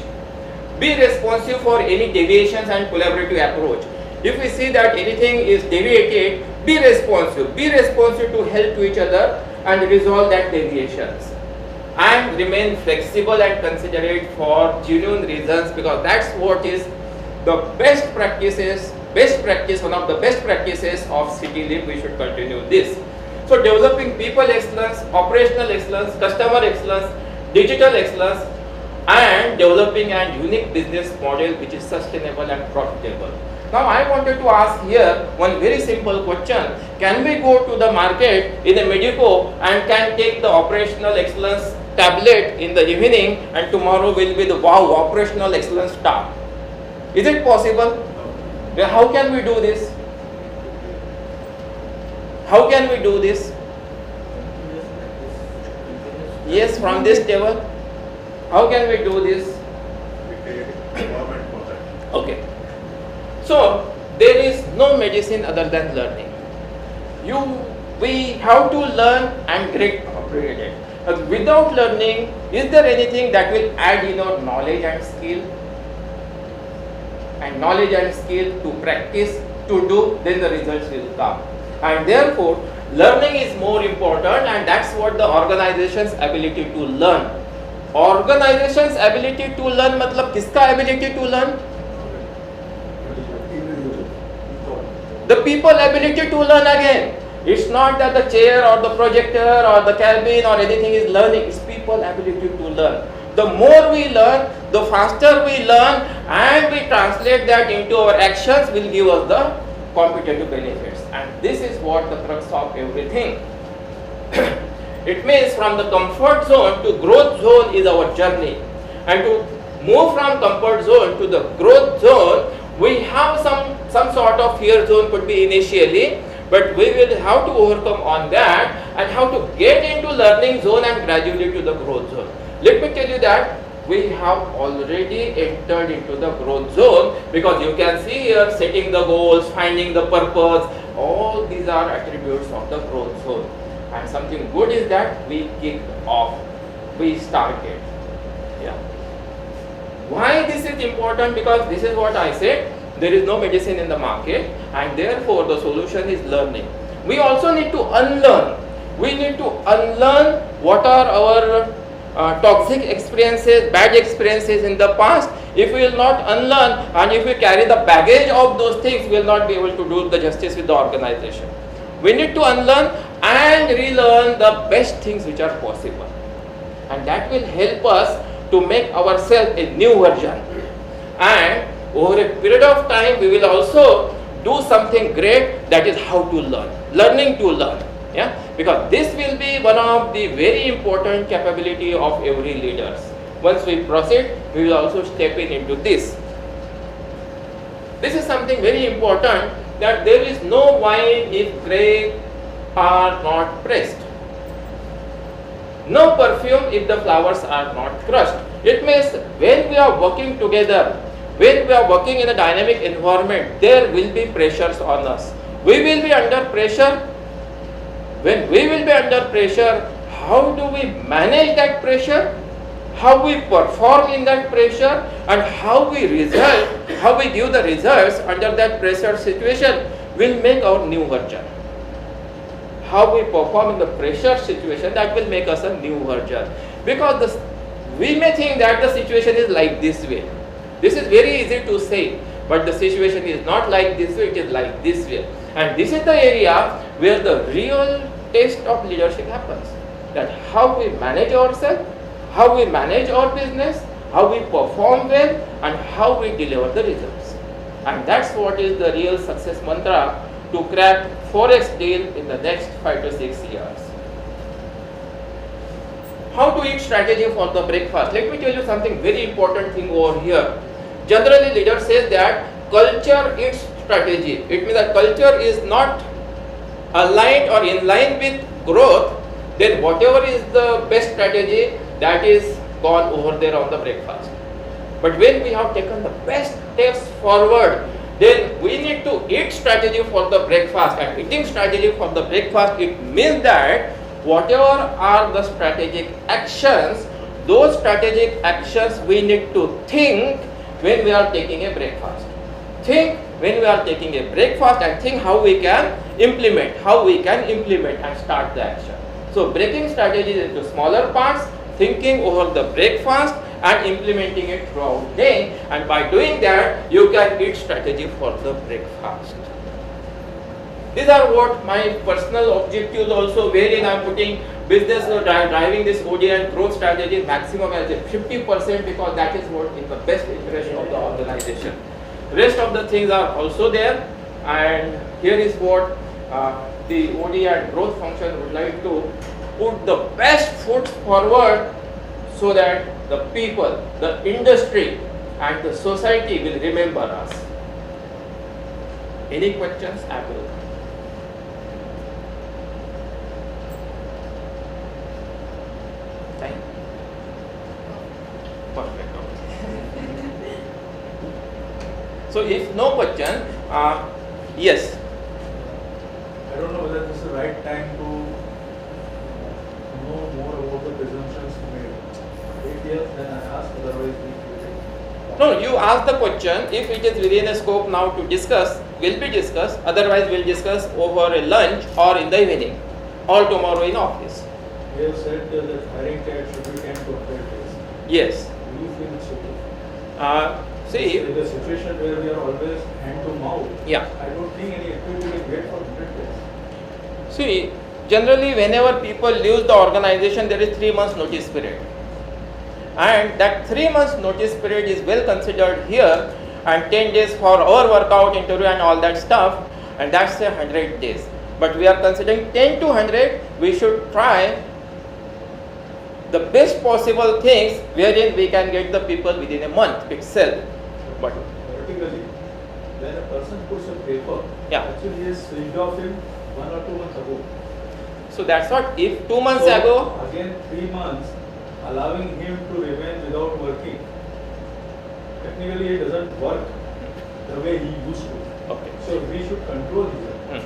Be responsive for any deviations and collaborative approach. If we see that anything is deviated, be responsive to help to each other and resolve that deviations. And remain flexible and considerate for genuine reasons, because that's what is the best practices, one of the best practices of City Leap. We should continue this. So developing people excellence, operational excellence, customer excellence, digital excellence, and developing a unique business model which is sustainable and profitable. Now I wanted to ask here one very simple question. Can we go to the market in a Medico and can take the operational excellence tablet in the evening and tomorrow will be the wow operational excellence star? Is it possible? How can we do this? How can we do this? Yes, from this table. How can we do this? Okay. So there is no medicine other than learning. We have to learn and get upgraded. Without learning, is there anything that will add in our knowledge and skill? And knowledge and skill to practice, to do, then the results will come. And therefore, learning is more important, and that's what the organization's ability to learn. Organization's ability to learn, matlab kiska ability to learn? The people ability to learn again. It's not that the chair or the projector or the cabin or anything is learning. It's people ability to learn. The more we learn, the faster we learn, and we translate that into our actions will give us the competitive benefits. And this is what the crux of everything. It means from the comfort zone to growth zone is our journey. And to move from comfort zone to the growth zone, we have some sort of fear zone could be initially, but we will have to overcome on that and how to get into learning zone and gradually to the growth zone. Let me tell you that we have already entered into the growth zone, because you can see here setting the goals, finding the purpose, all these are attributes of the growth zone. And something good is that we kicked off, we started. Yeah. Why this is important? Because this is what I said, there is no medicine in the market, and therefore the solution is learning. We also need to unlearn. We need to unlearn what are our toxic experiences, bad experiences in the past. If we will not unlearn and if we carry the baggage of those things, we will not be able to do the justice with the organization. We need to unlearn and relearn the best things which are possible. And that will help us to make ourselves a new version. And over a period of time, we will also do something great, that is how to learn. Learning to learn. Yeah? Because this will be one of the very important capability of every leader. Once we proceed, we will also step into this. This is something very important, that there is no wine if grapes are not pressed. No perfume if the flowers are not crushed. It means when we are working together, when we are working in a dynamic environment, there will be pressures on us. We will be under pressure. When we will be under pressure, how do we manage that pressure? How we perform in that pressure, and how we give the results under that pressure situation will make our new version. How we perform in the pressure situation, that will make us a new version. Because we may think that the situation is like this way. This is very easy to say, but the situation is not like this way, it is like this way. And this is the area where the real test of leadership happens. That how we manage ourselves, how we manage our business, how we perform well, and how we deliver the results. And that's what is the real success mantra to crack Forex deal in the next 5 to 6 years. How to eat strategy for the breakfast. Let me tell you something very important thing over here. Generally, leader says that culture eats strategy. It means that culture is not aligned or in line with growth, then whatever is the best strategy, that is gone over there on the breakfast. But when we have taken the best steps forward, then we need to eat strategy for the breakfast. And eating strategy for the breakfast, it means that whatever are the strategic actions, those strategic actions we need to think when we are taking a breakfast. Think when we are taking a breakfast and think how we can implement and start the action. So breaking strategies into smaller parts, thinking over the breakfast and implementing it throughout the day, and by doing that you can eat strategy for the breakfast. These are what my personal objectives also, wherein I am putting business driving this OD and growth strategy maximum as a 50%, because that is what is the best interest of the organization. Rest of the things are also there, and here is what the OD and growth function would like to put the best foot forward so that the people, the industry and the society will remember us. Any questions? I will. Thank you. Perfect. So if no question, yes. I don't know whether this is the right time to know more about the presumptions made. If yes, then I ask, otherwise we will. No, you ask the question. If it is within a scope now to discuss, will be discussed. Otherwise, we'll discuss over a lunch or in the evening, or tomorrow in office. You have said that hiring time should be 10 to 100 days. Yes. Do you feel it's okay? See. In the situation where we are always hand to mouth, Yeah. I don't think any activity will wait for 100 days. See, generally, whenever people leave the organization, there is 3 months notice period. And that 3 months notice period is well considered here, and 10 days for our workout, interview and all that stuff, and that's 100 days. But we are considering 10 to 100, we should try the best possible things wherein we can get the people within a month itself. But Particularly, when a person puts a paper, Yeah. actually he has switched off him 1 or 2 months ago. so that's what, if 2 months So, ago, again 3 months, allowing him to remain without working, technically he doesn't work the way he used to. okay. So we should control here. Hmm.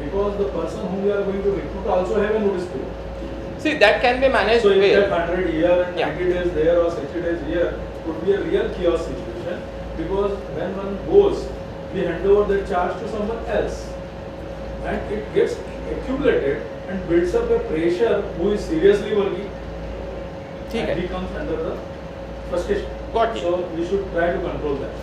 Because the person whom we are going to recruit also have a notice period. See, that can be managed So if that well. 100 here and Yeah. 90 days there or 60 days here could be a real chaos situation, because when one goes, we hand over that charge to someone else, and it gets accumulated and builds up a pressure who is seriously working, ठीक and है. he comes under the frustration. Got it. So we should try to control that.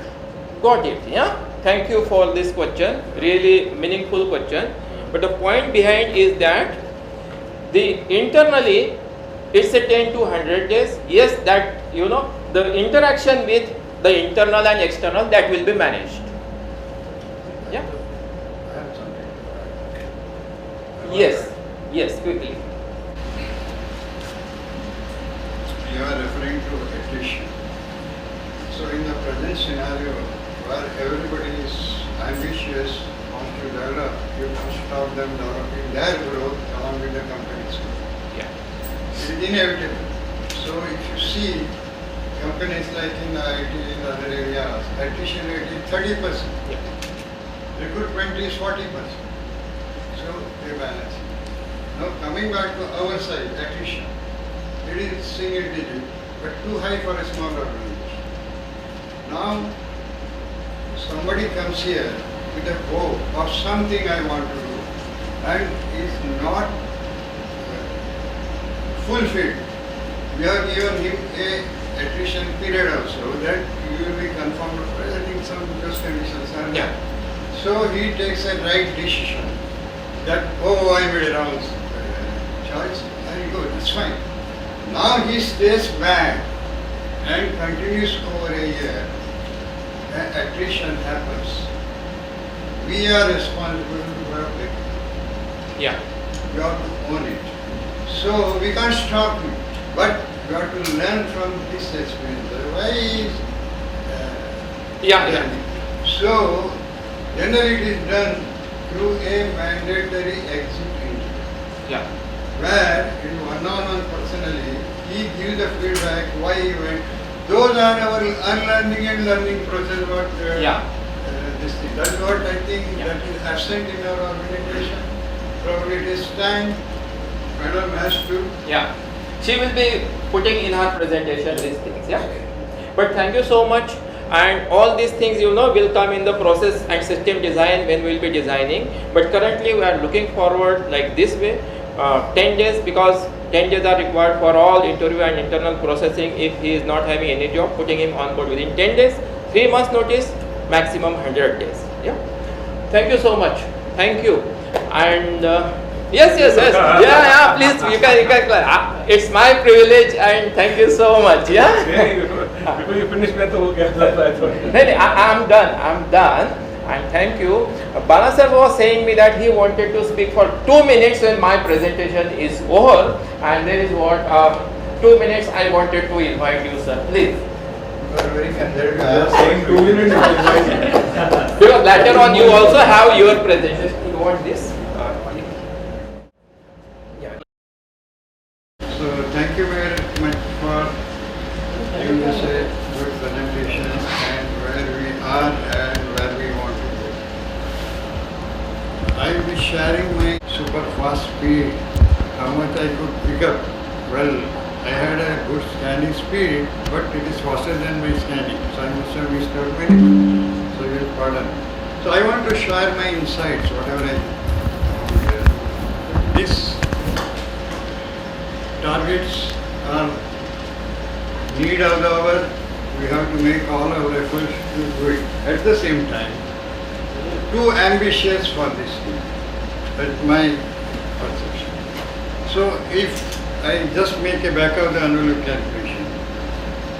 Got it, yeah? Thank you for this question, really meaningful question. But the point behind is that the internally it's a 10 to 100 days. Yes, that the interaction with the internal and external, that will be managed. Yeah? I have something to add. Yes, yes, quickly. You are referring to attrition. So in the present scenario where everybody is ambitious, wants to develop, you must stop them developing their growth along with the company's growth. Yeah. It is inevitable. So if you see companies like in IT, in other areas, attrition rate is 30%. Yeah. Recruitment is 40%. So they balance. Now coming back to our side, attrition. It is single digit, but too high for a small organization. Now somebody comes here with a hope of something I want to do and is not fulfilled. We have given him a attrition period also that you will be confirmed presenting some those conditions are met. Yeah. So he takes a right decision that, oh, I made a wrong choice, very good, that's fine. Now he stays back and continues over a year. Attrition happens. We are responsible to public. Yeah. We have to own it. So we can't stop him, but we have to learn from this experience. Otherwise, Yeah. So generally it is done through a mandatory exit interview, Yeah. where in one-on-one personally he gives the feedback why he went. Those are our unlearning and learning process. What this thing. That's what I think that is absent in our organization. Probably it is time. Madam has to. Yeah. She will be putting in her presentation these things. Yeah. But thank you so much. And all these things will come in the process and system design when we will be designing. But currently we are looking forward like this way. 10 days, because 10 days are required for all interview and internal processing. If he is not having any job, putting him on board within 10 days, 3 months notice, maximum 100 days. Yeah. Thank you so much. Thank you. And yes. Yeah. Please, you can. It's my privilege, and thank you so much. Yeah. Because you finished with the No, I'm done. And thank you. Bala sir was saying me that he wanted to speak for 2 minutes when my presentation is over, and there is 2 minutes I wanted to invite you, sir. Please. You are very conservative. I am saying 2 minutes. Because later on you also have your presentation. You want this? Yeah. So thank you very much for giving us a good presentation and where we are and where we want to go. I will be sharing my super fast speed, how much I could pick up. Well, I had a good scanning speed, but it is faster than my scanning. So I must have missed out many. So you will pardon. So I want to share my insights, whatever I this targets are need of the hour. We have to make all our efforts to do it. At the same time, too ambitious for this thing. That's my perception. So if I just make a back of the envelope calculation,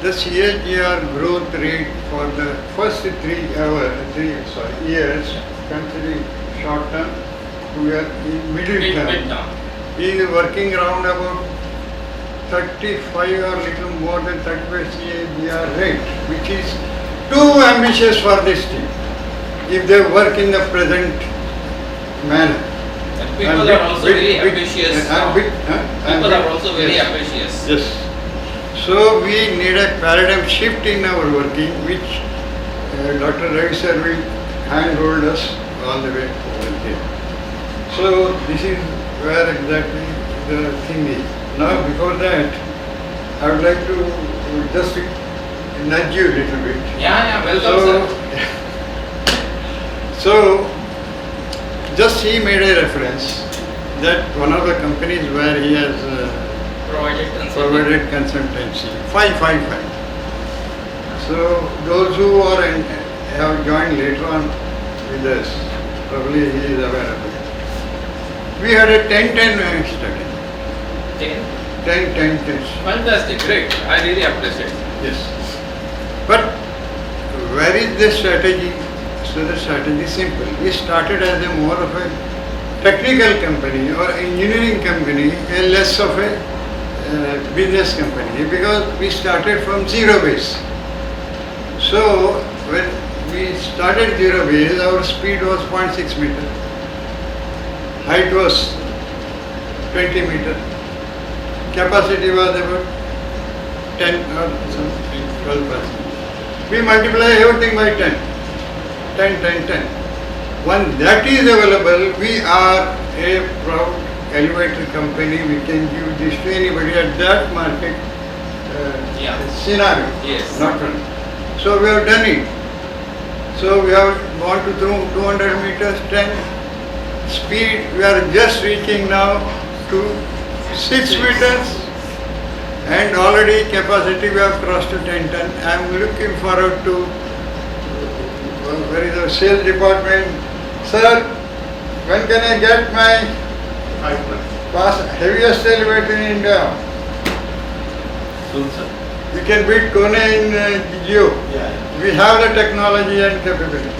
the CAGR growth rate for the first 3 years, considering short term, we are in middle term, is working around about 35 or little more than 35 CAGR rate, which is too ambitious for this team if they work in the present manner. And people are also very ambitious. People are also very ambitious. Yes. So we need a paradigm shift in our working, which Dr. Ravi sir will handhold us all the way over here. So this is where exactly the thing is. Now before that, I would like to just nudge you a little bit. Yeah, welcome, sir. So just he made a reference that one of the companies where he has provided consultancy, 555. So those who are have joined later on with us, probably he is aware of it. We had a 10-10 study. 10? 10. Fantastic, great. I really appreciate it. Yes. But where is the strategy? So the strategy is simple. We started as a more of a technical company or engineering company, and less of a business company, because we started from zero base. So when we started zero base, our speed was 0.6 meter, height was 20 meter, capacity was about 10 or something, 12%. We multiply everything by 10. 10. When that is available, we are a proud elevator company. We can give this to anybody at that market scenario. Yes. Not run. So we have done it. So we have gone to 200 meters, 10 speed. We are just reaching now to 6 meters, and already capacity we have crossed to 10 ton. I am looking forward to where is the sales department? Sir, when can I get my heaviest elevator in India? Soon, sir. We can beat Kone in Geo. Yeah. We have the technology and capability.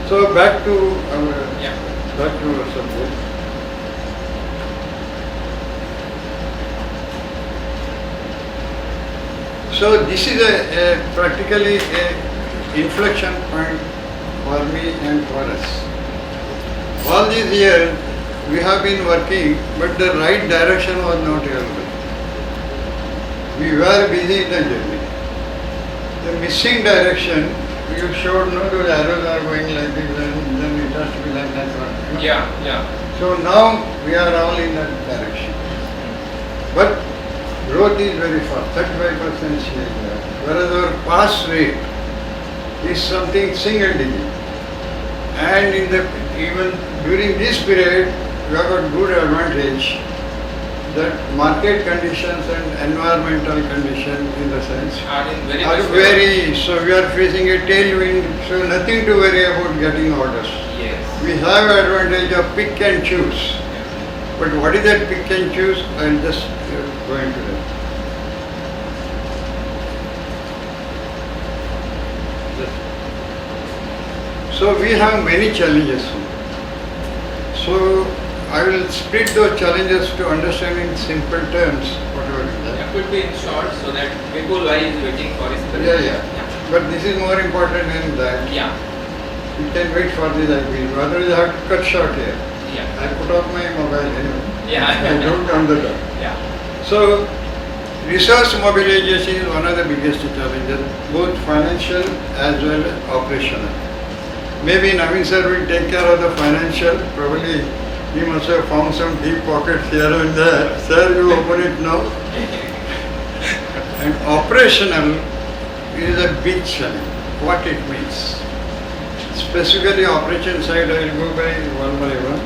So back to our subject. So this is practically a inflection point for me and for us. All these years we have been working, but the right direction was not available. We were busy in the journey. The missing direction, you showed no, those arrows are going like this, and then it has to be like that one. Yeah. So now we are all in that direction. But growth is very fast, 35% CAGR, whereas our pass rate is something single digit. And even during this period, we have got good advantage that market conditions and environmental conditions in the sense Are in very are much very, so we are facing a tailwind, so nothing to worry about getting orders. Yes. We have advantage of pick and choose. But what is that pick and choose? I'll just go into that. So we have many challenges. So I will split those challenges to understand in simple terms whatever is that. That could be in short so that people who is waiting for his Yeah. But this is more important than that. Yeah. You can wait for this agreement. Otherwise I have to cut short here. Yeah. I put off my mobile anyway. Yeah. I don't count the time. Yeah. So resource mobilization is one of the biggest challenges, both financial as well as operational. Maybe Naveen sir will take care of the financial. Probably he must have found some deep pockets here and there. Sir, you open it now. And operational is a big challenge. What it means. Specifically operation side, I will go by one.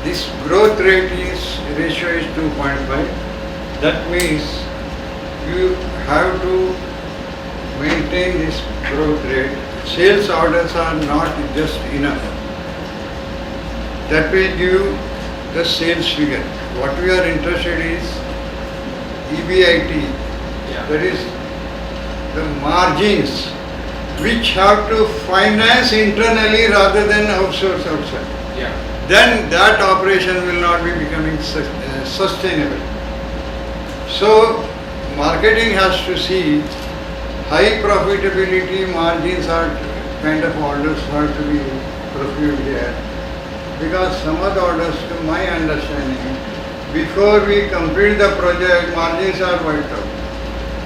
This growth rate ratio is 2.5. That means you have to maintain this growth rate. Sales orders are not just enough. That will give the sales figure. What we are interested is EBIT. Yeah. That is the margins which have to finance internally rather than outsource outside. Yeah. then that operation will not be becoming sustainable. So marketing has to see high profitability margins are kind of orders have to be procured here, because some of the orders, to my understanding, before we complete the project, margins are wiped out.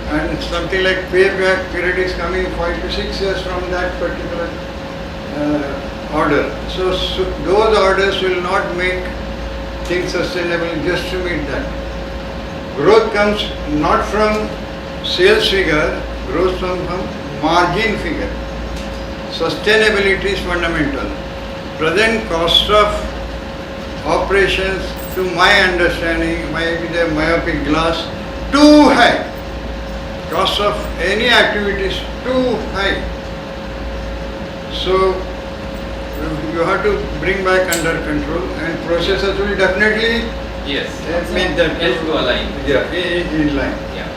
And something like payback period is coming 5 to 6 years from that particular order. So those orders will not make things sustainable just to meet that. Growth comes not from sales figure, growth comes from margin figure. Sustainability is fundamental. Present cost of operations, to my understanding, might be the myopic glass, too high. Cost of any activity is too high. So you have to bring back under control, and processes will definitely Yes. make that Help to align. Yeah, in line. Yeah.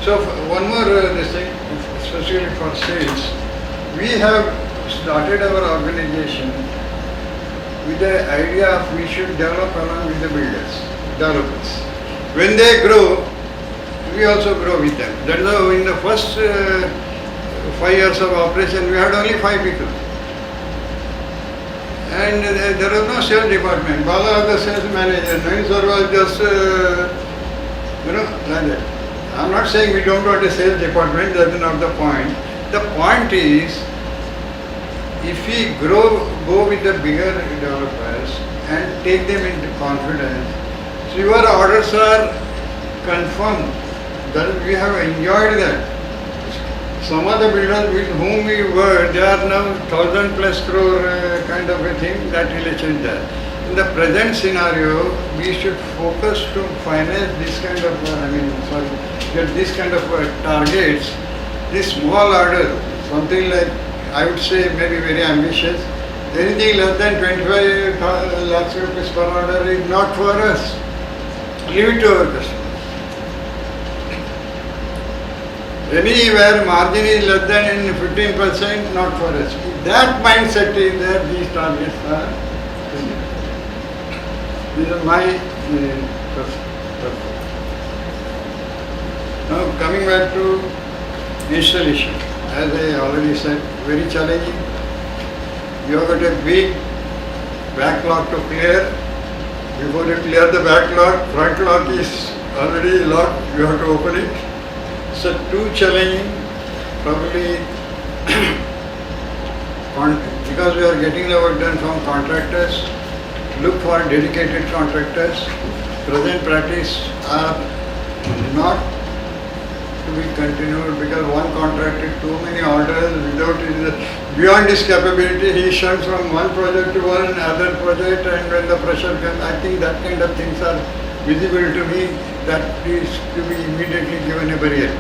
So one more this thing, especially for sales, we have started our organization with the idea of we should develop along with the builders, developers. When they grow, we also grow with them. That is how in the first 5 years of operation, we had only 5 people. And there was no sales department. Bala was the sales manager. Nain was just, like that. I'm not saying we don't want a sales department, that is not the point. The point is, if we go with the bigger developers and take them into confidence, so your orders are confirmed, that we have enjoyed that. Some of the builders with whom we were, they are now 1,000 plus crore kind of a thing, that relation there. In the present scenario, we should focus to finance this kind of, get this kind of targets, this small order, something like, I would say maybe very ambitious. Anything less than 25 lakhs rupees per order is not for us. Leave it to our customers. Anywhere margin is less than 15%, not for us. If that mindset is there, these targets are. These are my perspective. Now coming back to installation, as I already said, very challenging. You have got a big backlog to clear. Before you clear the backlog, front log is already locked, you have to open it. So too challenging, probably because we are getting the work done from contractors, look for dedicated contractors. Present practice are not to be continued because one contracted too many orders without beyond his capability. He shunts from one project to one other project, and when the pressure comes, I think that kind of things are visible to me. That is to be immediately given a barrier.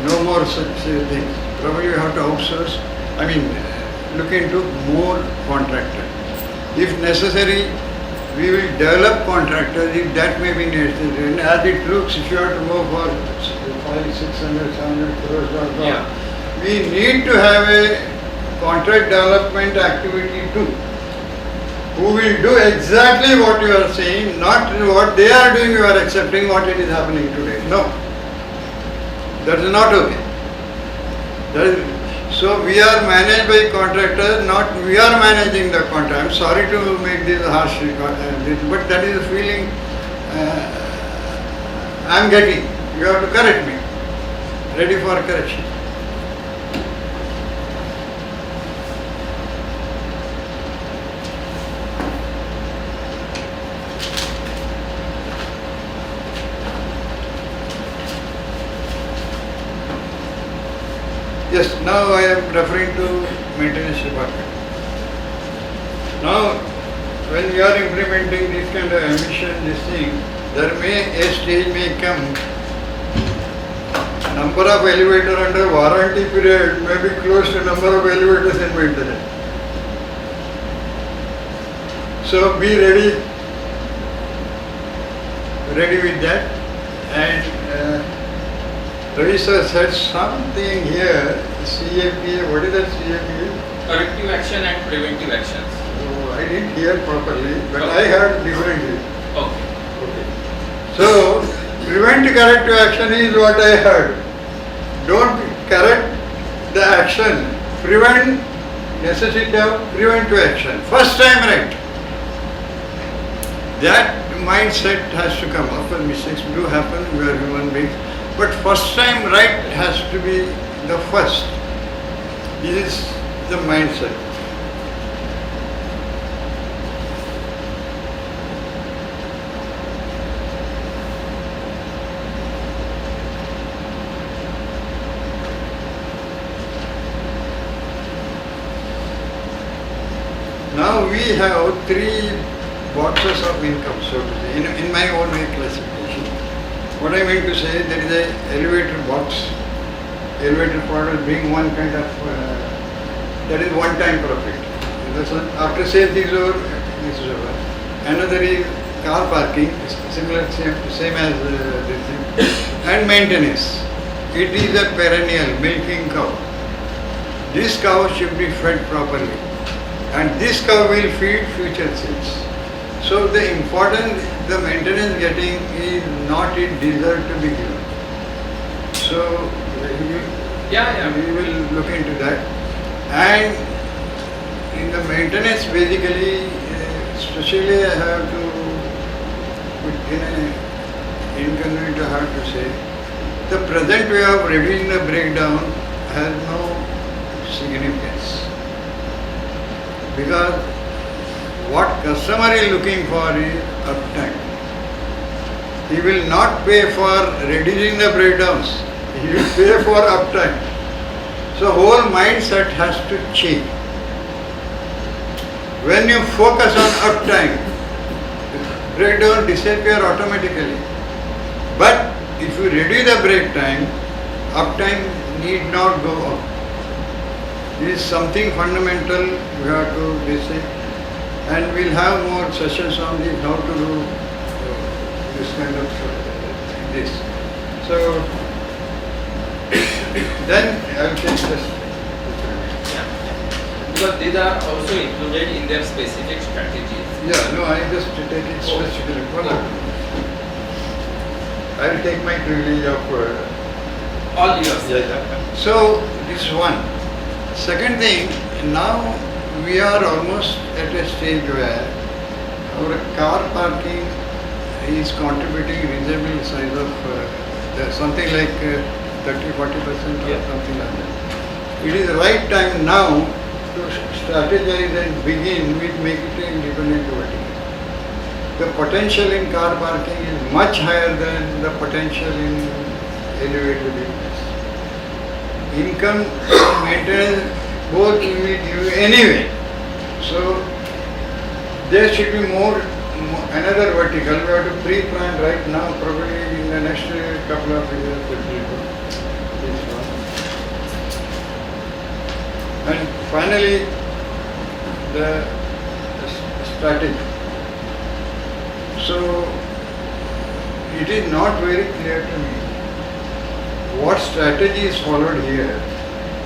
No more such things. Probably we have to outsource. Look into more contractors. If necessary, we will develop contractors if that may be necessary. And as it looks, if you have to move for 500, 600, 700 crores or so, we need to have a contract development activity too, who will do exactly what you are saying, not what they are doing, you are accepting what it is happening today. No. That is not okay. So we are managed by contractors, not we are managing the contract. I'm sorry to make this harsh, but that is the feeling I'm getting. You have to correct me. Ready for correction. Yes, now I am referring to maintenance department. Now, when we are implementing this kind of emission, this thing, there may a stage may come, number of elevator under warranty period may be close to number of elevators in maintenance. So be ready with that. And Ravi sir said something here, CAPA, what is that CAPA? Corrective action and preventive actions. Oh, I didn't hear properly, but I heard differently. Okay. So, prevent corrective action is what I heard. Don't correct the action. Prevent necessity of preventive action. First time right. That mindset has to come. Of course, mistakes do happen, we are human beings. But first time right has to be the first. This is the mindset. Now we have three boxes of income, so to say, in my own way classification. What I mean to say, there is a elevator box, elevator product being one kind of, that is one time profit. After sales is over, this is over. Another is car parking, similar, same as this thing, and maintenance. It is a perennial milking cow. This cow should be fed properly. And this cow will feed future sales. So the important, the maintenance getting is not it deserve to be given. So we will look into that. And in the maintenance basically, especially I have to put in an inconvenient I have to say, the present way of reducing the breakdown has no significance. Because what customer is looking for is uptime. He will not pay for reducing the breakdowns. He will pay for uptime. So whole mindset has to change. When you focus on uptime, breakdown disappear automatically. But if you reduce the break time, uptime need not go up. This is something fundamental we have to basic, and we'll have more sessions on this, how to do this kind of this. So then I will take this. Because these are also included in their specific strategies. Yeah, no, I just take it specifically. I will take my privilege of all yours. So this is one. Second thing, now we are almost at a stage where our car parking is contributing reasonable size of something like 30-40% or something like that. It is the right time now to strategize and begin with make it an independent vertical. The potential in car parking is much higher than the potential in elevator business. Income and maintenance both we will give anyway. So there should be more another vertical. We have to pre-plan right now, probably in the next couple of years. This one. And finally, the strategy. So it is not very clear to me what strategy is followed here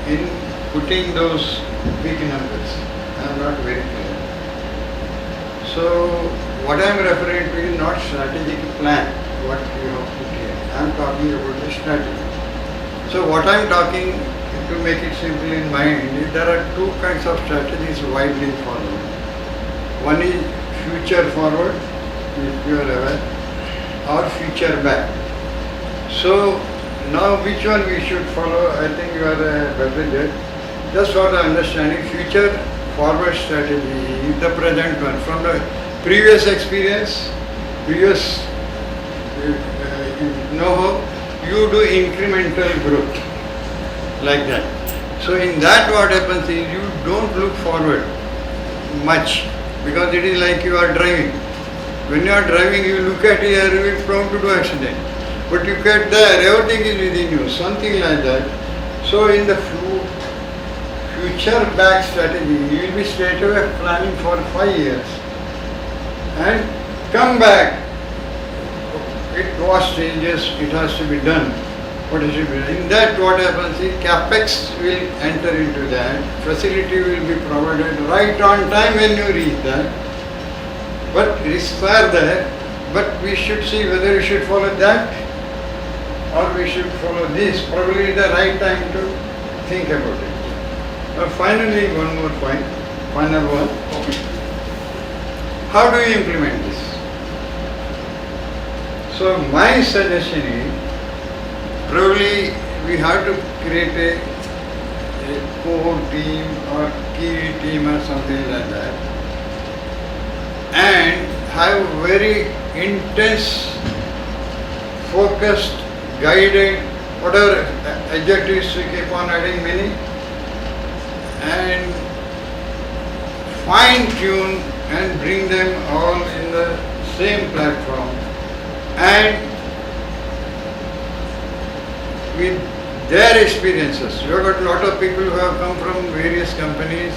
in putting those big numbers. I am not very clear. So what I am referring to is not strategic plan, what you have put here. I am talking about the strategy. So what I am talking, to make it simple in mind, is there are two kinds of strategies widely followed. One is future forward, if you are aware, or future back. So now which one we should follow? I think you are a better judge. Just for the understanding, future forward strategy is the present one. From the previous experience, previous know-how, you do incremental growth like that. So in that what happens is you don't look forward much because it is like you are driving. When you are driving, you look at here, you will be prone to do accident. But you get there, everything is within you, something like that. So in the future back strategy, you will be straight away planning for 5 years. and come back. It was changes, it has to be done. What is it? In that, what happens is capex will enter into that, facility will be provided right on time when you reach that. But risks are there, but we should see whether we should follow that or we should follow this. Probably the right time to think about it. Finally, one more point, final one. How do you implement this? So my suggestion is, probably we have to create a core team or key team or something like that, and have very intense, focused, guided, whatever adjectives we keep on adding many, and fine tune and bring them all in the same platform, and with their experiences. You have got a lot of people who have come from various companies.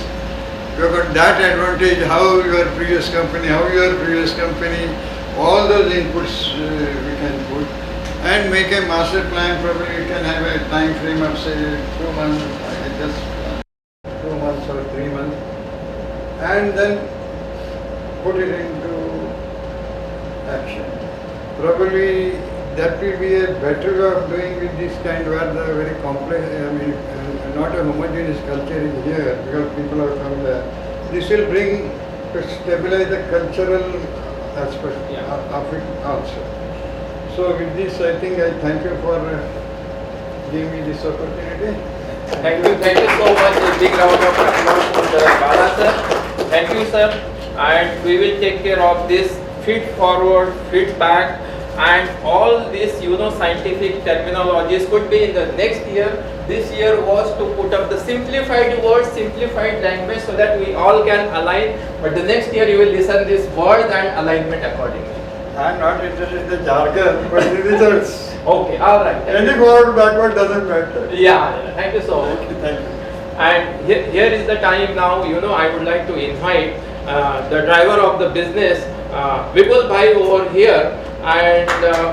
You have got that advantage, how your previous company, all those inputs we can put and make a master plan. Probably you can have a time frame of say 2 months, just 2 months or 3 months, and then put it into action. Probably that will be a better way of doing with this kind where the very complex, not a homogeneous culture is here because people have come there. This will bring to stabilize the cultural aspect of it also. So with this, I think I thank you for giving me this opportunity. Thank you so much. A big round of applause to Bala sir. Thank you, sir. And we will take care of this feed forward, feedback, and all these scientific terminologies could be in the next year. This year was to put up the simplified words, simplified language so that we all can align, but the next year you will listen these words and alignment accordingly. I am not interested in the jargon, but the results. Okay, alright. Any forward, backward doesn't matter. Yeah, thank you so much. Okay, thank you. And here is the time now, I would like to invite the driver of the business, Vipul Bhai over here, and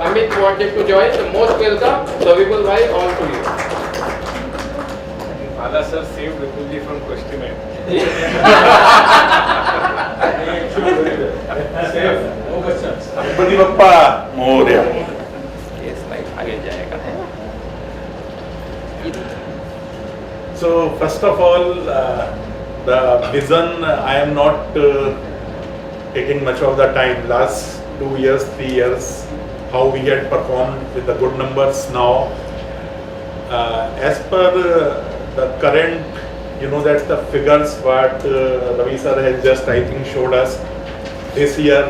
Amit wanted to join. So most welcome. So Vipul Bhai, all to you. Bala sir saved Vipulji from questioning. No questions. Ganpati Bappa Morya. ये slide आगे जाएगा. So first of all, the vision, I am not taking much of the time. Last 2 years, 3 years, how we had performed with the good numbers now. As per the current, that's the figures what Ravi sir has just I think showed us. This year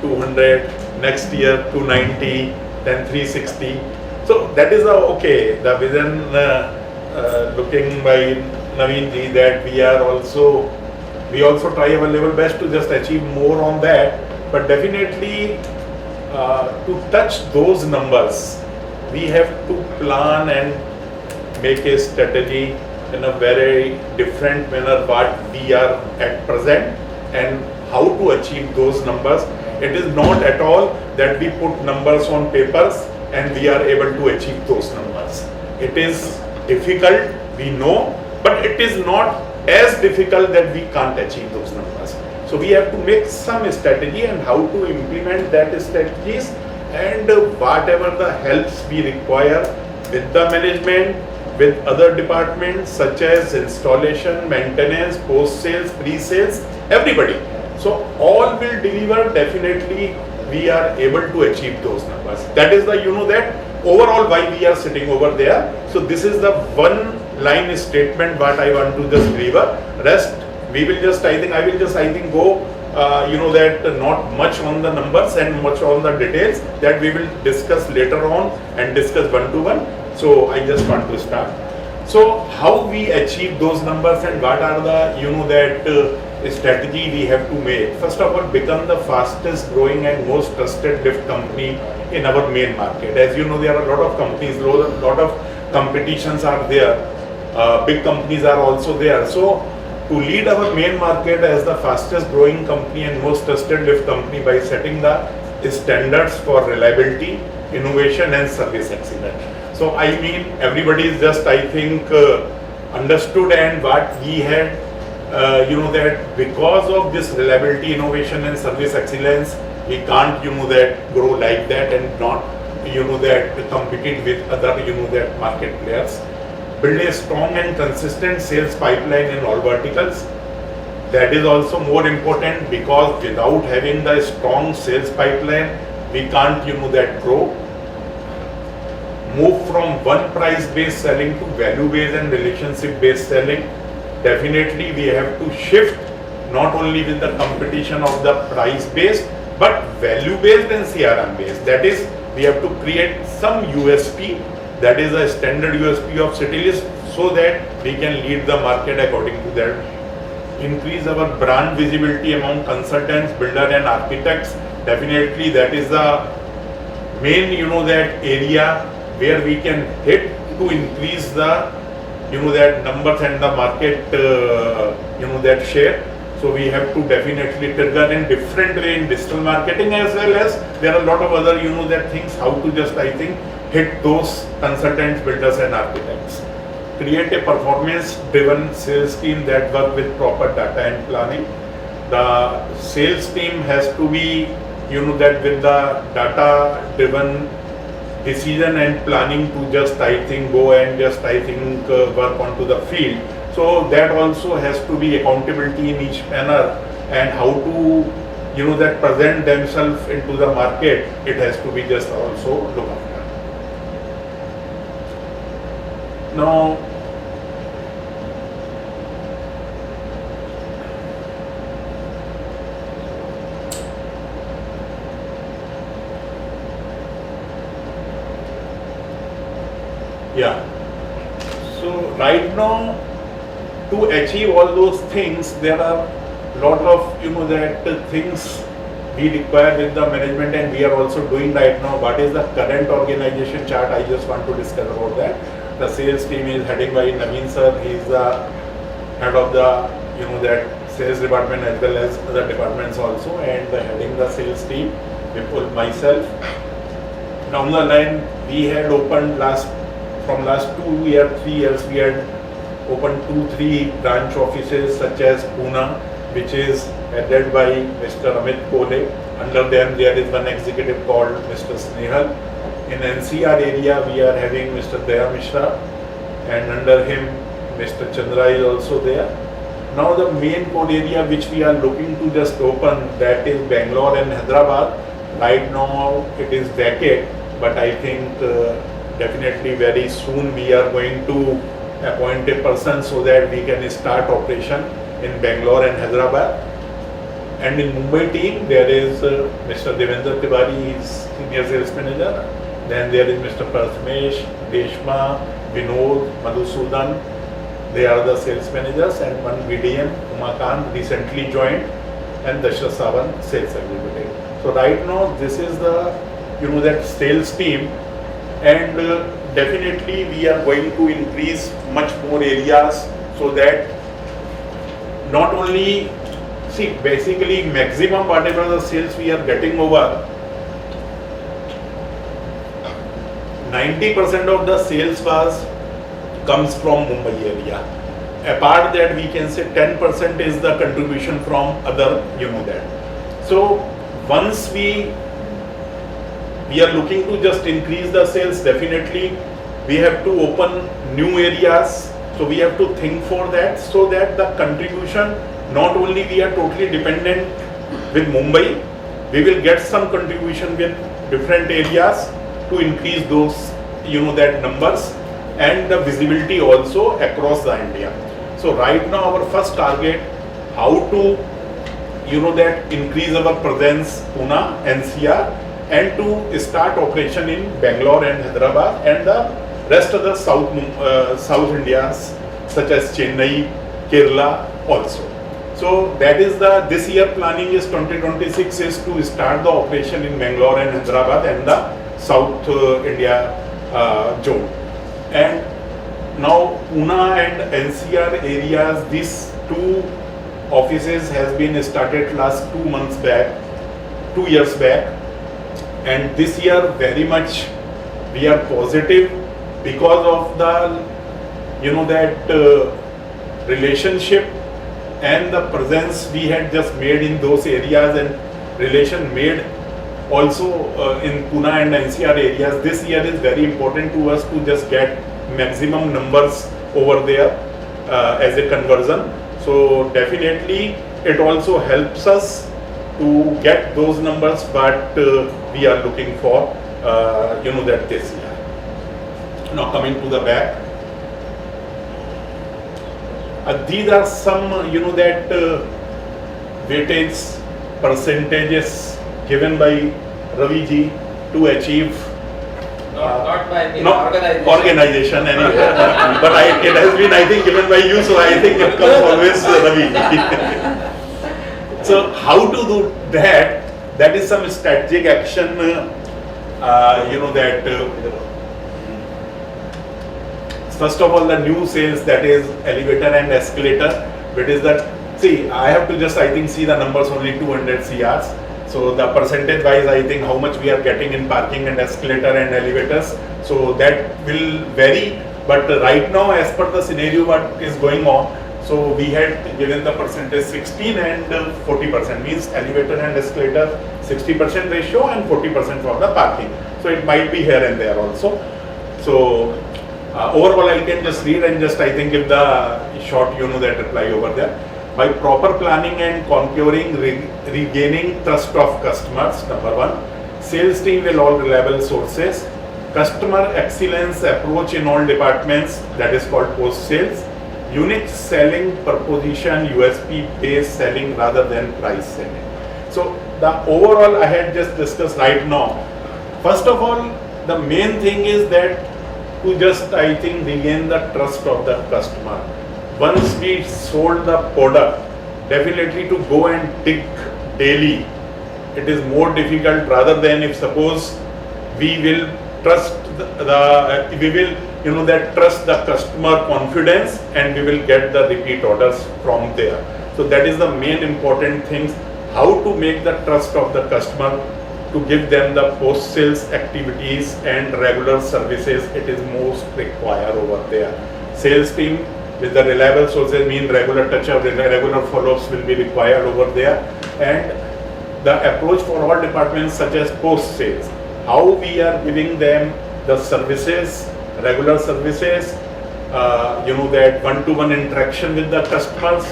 200, next year 290, then 360. So that is okay. The vision looking by Naveen ji that we also try our level best to just achieve more on that. But definitely to touch those numbers, we have to plan and make a strategy in a very different manner what we are at present and how to achieve those numbers. It is not at all that we put numbers on papers and we are able to achieve those numbers. It is difficult, we know, but it is not as difficult that we can't achieve those numbers. So we have to make some strategy and how to implement that strategies, and whatever the helps we require with the management, with other departments such as installation, maintenance, post-sales, pre-sales, everybody. So all will deliver, definitely we are able to achieve those numbers. That is the, that overall why we are sitting over there. So this is the one line statement what I want to just deliver. Rest we will just, I think go, that not much on the numbers and much on the details that we will discuss later on and discuss one to one. So I just want to start. So how we achieve those numbers and what are the, strategy we have to make. First of all, become the fastest growing and most trusted lift company in our main market. As you know, there are a lot of companies, a lot of competitions are there. Big companies are also there. So to lead our main market as the fastest growing company and most trusted lift company by setting the standards for reliability, innovation and service excellence. So I mean everybody is just I think understood, and what we had that because of this reliability, innovation and service excellence, we can't that grow like that and not that compete with other that market players. Build a strong and consistent sales pipeline in all verticals. That is also more important, because without having the strong sales pipeline, we can't that grow. Move from one price based selling to value based and relationship based selling. Definitely we have to shift not only with the competition of the price based, but value based and CRM based. That is, we have to create some USP, that is a standard USP of Citylist, so that we can lead the market according to that. Increase our brand visibility among consultants, builder and architects. Definitely that is the main that area where we can hit to increase the that numbers and the market that share. So we have to definitely trigger in different way in digital marketing, as well as there are a lot of other that things how to just I think hit those consultants, builders and architects. Create a performance driven sales team that work with proper data and planning. The sales team has to be that with the data driven decision and planning to just I think go and just I think work onto the field. So that also has to be accountability in each manner, and how to that present themselves into the market, it has to be just also look after. Now yeah, so right now to achieve all those things, there are lot of that things we require with the management, and we are also doing right now. What is the current organization chart? I just want to discuss about that. The sales team is heading by Naveen sir. He is the head of the that sales department as well as other departments also, and heading the sales team, Vipul, myself. Down the line, we had opened from last 2 years, 3 years, we had opened 2-3 branch offices, such as Pune, which is headed by Mr. Amit Kole. Under them there is one executive called Mr. Snehal. In NCR area we are having Mr. Daya Mishra, and under him Mr. Chandra is also there. Now the main code area which we are looking to just open, that is Bangalore and Hyderabad. Right now it is vacant, but I think definitely very soon we are going to appoint a person so that we can start operation in Bangalore and Hyderabad. And in Mumbai team there is Mr. Devendra Tiwari, he is senior sales manager. Then there is Mr. Prathmesh, Deshma, Vinod, Madhusudan. They are the sales managers, and one BDM, Umakant, recently joined, and Dashrath Sawant, sales executive. So right now this is the that sales team, and definitely we are going to increase much more areas, so that not only basically maximum whatever the sales we are getting over, 90% of the sales comes from Mumbai area. Apart that, we can say 10% is the contribution from other that. So once we are looking to just increase the sales, definitely we have to open new areas. So we have to think for that, so that the contribution, not only we are totally dependent with Mumbai, we will get some contribution with different areas to increase those that numbers and the visibility also across the India. So right now our first target, how to that increase our presence Pune, NCR, and to start operation in Bangalore and Hyderabad and the rest of the South Indias such as Chennai, Kerala also. So that is this year planning is 2026 is to start the operation in Bangalore and Hyderabad and the South India zone. And now Pune and NCR areas, this 2 offices has been started last 2 months back, 2 years back, and this year very much we are positive because of the relationship and the presence we had just made in those areas and relation made also in Pune and NCR areas. This year is very important to us to just get maximum numbers over there as a conversion. So definitely it also helps us to get those numbers, but we are looking for that this year. Now coming to the back, these are some weightage percentages given by Ravi ji to achieve. Not by me, Not organization. anyway. But it has been, I think, given by you, so I think it comes always Ravi. So how to do that? That is some strategic action. First of all, the new sales, that is elevator and escalator. It is that. See, I have to just, I think, see the numbers only 200 CRs. So the percentage wise, I think how much we are getting in parking and escalator and elevators. So that will vary. But right now, as per the scenario what is going on, so we had given the percentage 16 and 40%, means elevator and escalator 60% ratio and 40% for the parking. So it might be here and there also. So overall, I can just read and just, I think, give the short that reply over there. By proper planning and conquering, regaining trust of customers, number 1. Sales team will all reliable sources. Customer excellence approach in all departments, that is called post sales. Unique selling proposition, USP based selling rather than price selling. So the overall I had just discussed right now. First of all, the main thing is that to just, I think, regain the trust of the customer. Once we sold the product, definitely to go and dig daily, it is more difficult rather than if suppose we will trust trust the customer confidence and we will get the repeat orders from there. So that is the main important things, how to make the trust of the customer, to give them the post sales activities and regular services. It is most required over there. Sales team with the reliable sources mean regular touch-up, regular follow-ups will be required over there. And the approach for all departments such as post sales, how we are giving them the services, regular services, that one-to-one interaction with the customers,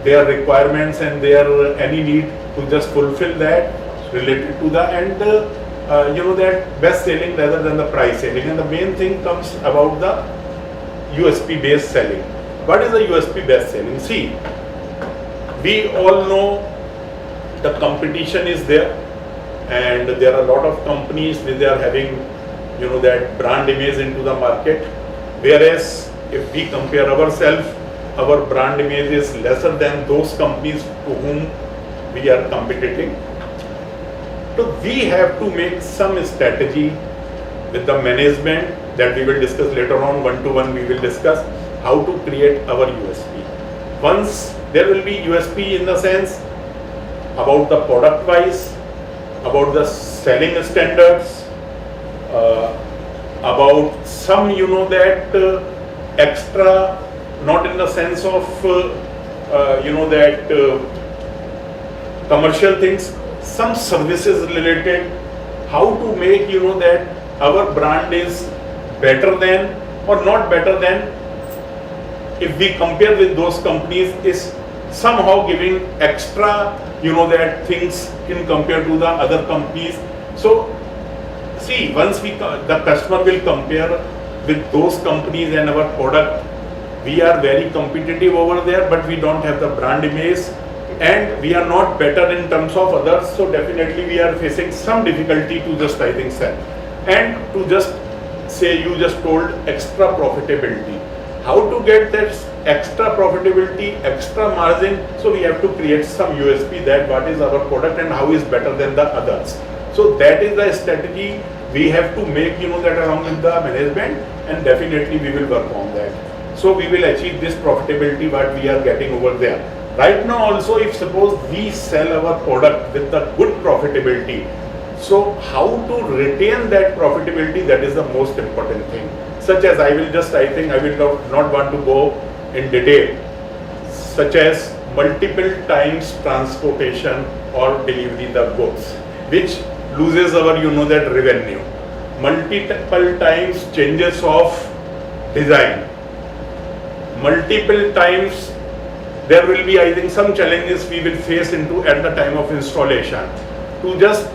their requirements and their any need to just fulfill that related to the, and that best selling rather than the price selling. And the main thing comes about the USP based selling. What is the USP based selling? See, we all know the competition is there, and there are a lot of companies which are having that brand image into the market, whereas if we compare ourselves, our brand image is lesser than those companies to whom we are competing. So we have to make some strategy with the management, that we will discuss later on, one-to-one we will discuss how to create our USP. Once there will be USP in the sense about the product wise, about the selling standards, about some that extra, not in the sense of commercial things, some services related, how to make that our brand is better than or not better than if we compare with those companies, is somehow giving extra that things in compared to the other companies. So see, once the customer will compare with those companies and our product, we are very competitive over there, but we don't have the brand image and we are not better in terms of others. So definitely we are facing some difficulty to just, I think, sell. And to just say, you just told extra profitability. How to get that extra profitability, extra margin? So we have to create some USP, that what is our product and how is better than the others. So that is the strategy we have to make, that along with the management, and definitely we will work on that. So we will achieve this profitability what we are getting over there. Right now also, if suppose we sell our product with a good profitability, so how to retain that profitability, that is the most important thing. Such as I think I will not want to go in detail, such as multiple times transportation or delivery the goods, which loses our that revenue. Multiple times changes of design. Multiple times there will be, I think, some challenges we will face into at the time of installation. To just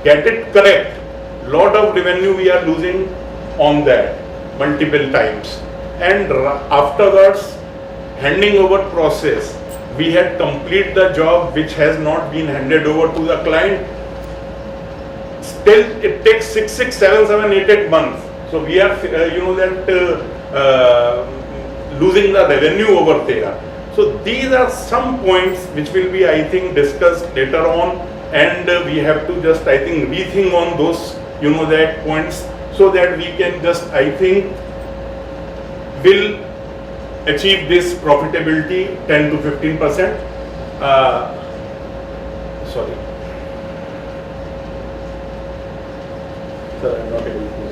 get it correct, lot of revenue we are losing on that multiple times. And afterwards, handing over process, we had complete the job which has not been handed over to the client. Still, it takes 6, 7, 8 months. So we are, losing the revenue over there. So these are some points which will be, I think, discussed later on, and we have to just, I think, rethink on those, that points, so that we can just, I think, will achieve this profitability 10 to 15%. Sorry. Sir, I'm not able to.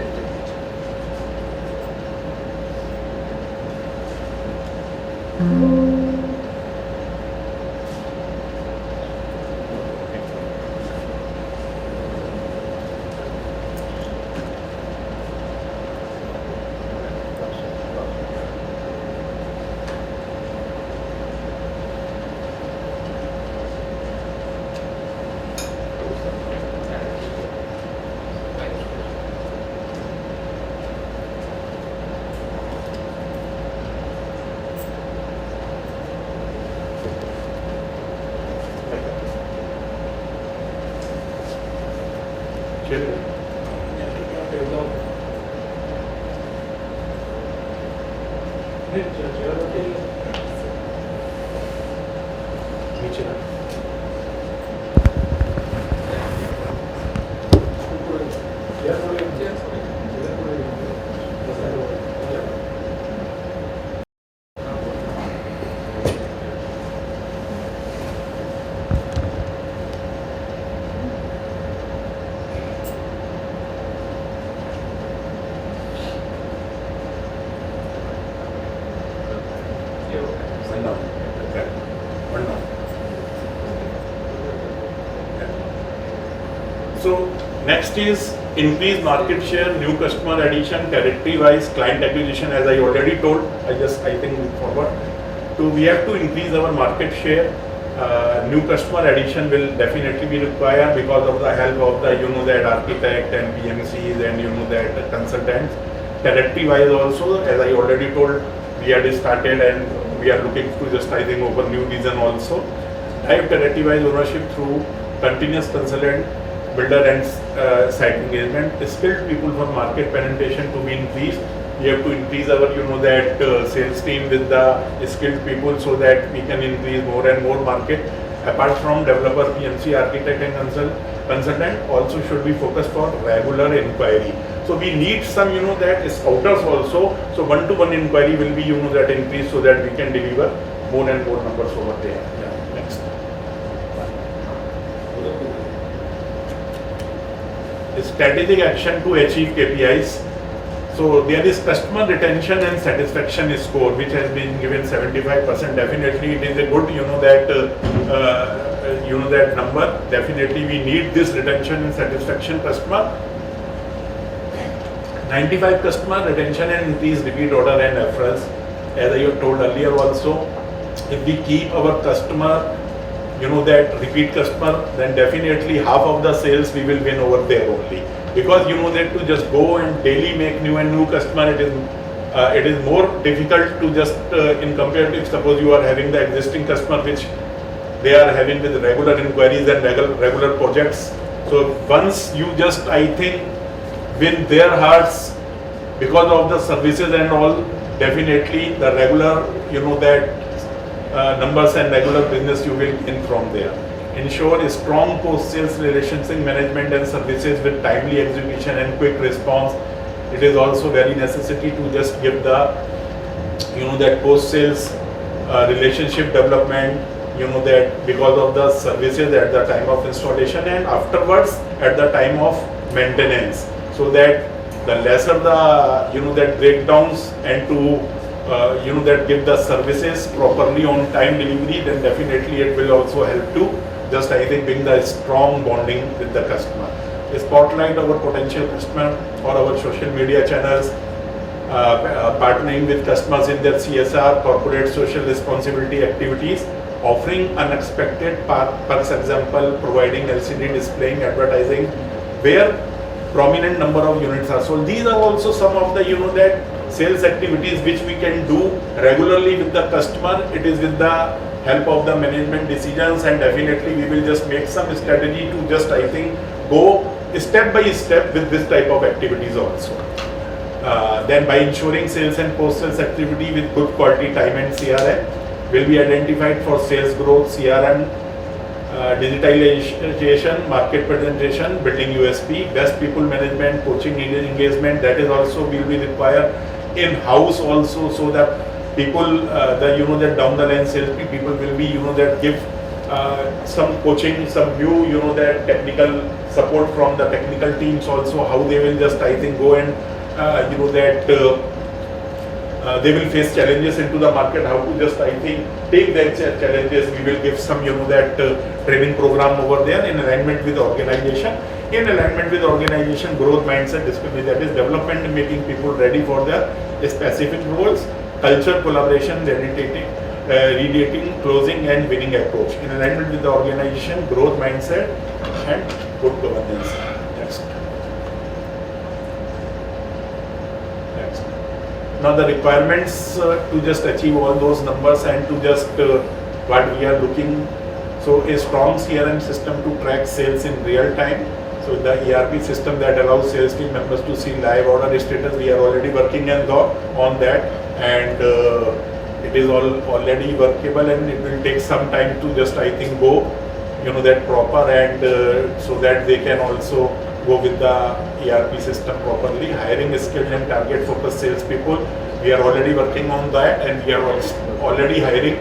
So next is increase market share, new customer addition, territory wise, client acquisition. As I already told, I think we forward. So we have to increase our market share. New customer addition will definitely be required because of the help of the that architect and PMCs and that consultants. Territory wise also, as I already told, we had started and we are looking to just, I think, open new region also. Drive territory wise ownership through continuous consultant, builder and site engagement. Skilled people for market penetration to be increased. We have to increase our that sales team with the skilled people so that we can increase more and more market. Apart from developer, PMC, architect and consultant, also should be focused for regular inquiry. So we need some that scouters also. So one-to-one inquiry will be that increase so that we can deliver more and more numbers over there. Yeah. Next. Strategic action to achieve KPIs. So there is customer retention and satisfaction score, which has been given 75%. Definitely it is a good that number. Definitely we need this retention and satisfaction customer. 95 customer retention and increase repeat order and referrals. As I have told earlier also, if we keep our customer that repeat customer, then definitely half of the sales we will win over there only. Because that to just go and daily make new customer, it is more difficult to just in comparative. Suppose you are having the existing customer which they are having with regular inquiries and regular projects. So once you just, I think, win their hearts because of the services and all, definitely the regular that numbers and regular business you will gain from there. Ensure a strong post-sales relationship management and services with timely execution and quick response. It is also very necessity to just give the that post sales relationship development, that because of the services at the time of installation and afterwards at the time of maintenance, so that the lesser the that breakdowns and to that give the services properly on time delivery, then definitely it will also help to just I think bring the strong bonding with the customer. Spotlight our potential customer or our social media channels, partnering with customers in their CSR, corporate social responsibility activities, offering unexpected perks, example, providing LCD displaying advertising where prominent number of units are sold. These are also some of the that sales activities which we can do regularly with the customer. It is with the help of the management decisions, and definitely we will just make some strategy to just I think go step by step with this type of activities also. Then by ensuring sales and post-sales activity with good quality time and CRM will be identified for sales growth, CRM, digitalization, market presentation, building USP, best people management, coaching engagement, that is also will be required in-house also, so that people, that down the line sales people will be, that give some coaching, some view, that technical support from the technical teams also, how they will just I think go and they will face challenges into the market, how to just I think take that challenges. We will give some that training program over there in alignment with the organization. In alignment with the organization, growth mindset discipline, that is development, making people ready for their specific roles, culture, collaboration, redating, closing and winning approach. In alignment with the organization, growth mindset and good governance. Next. Now the requirements to just achieve all those numbers and to just what we are looking, so a strong CRM system to track sales in real time. So the ERP system that allows sales team members to see live order status, we are already working on that, and it is already workable, and it will take some time to just I think go that proper, and so that they can also go with the ERP system properly. Hiring skilled and target focused salespeople, we are already working on that, and we are already hiring.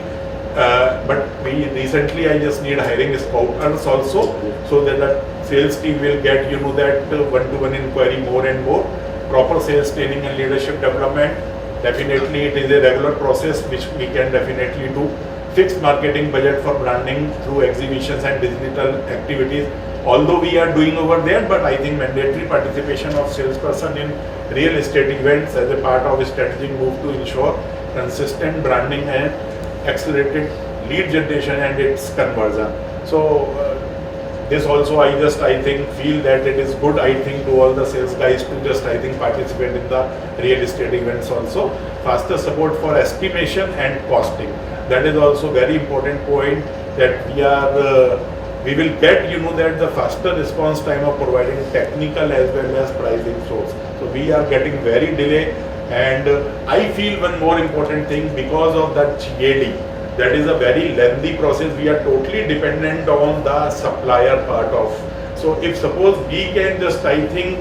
But we recently I just need hiring scouters also, so that the sales team will get that one-to-one inquiry more and more. Proper sales training and leadership development, definitely it is a regular process which we can definitely do. Fixed marketing budget for branding through exhibitions and digital activities, although we are doing over there, but I think mandatory participation of salesperson in real estate events as a part of a strategic move to ensure consistent branding and accelerated lead generation and its conversion. So this also I think feel that it is good I think to all the sales guys to just I think participate in the real estate events also. Faster support for estimation and costing, that is also very important point, that we will get that the faster response time of providing technical as well as pricing source. So we are getting very delay, and I feel one more important thing, because of that GAD, that is a very lengthy process. We are totally dependent on the supplier part of. So if suppose we can just I think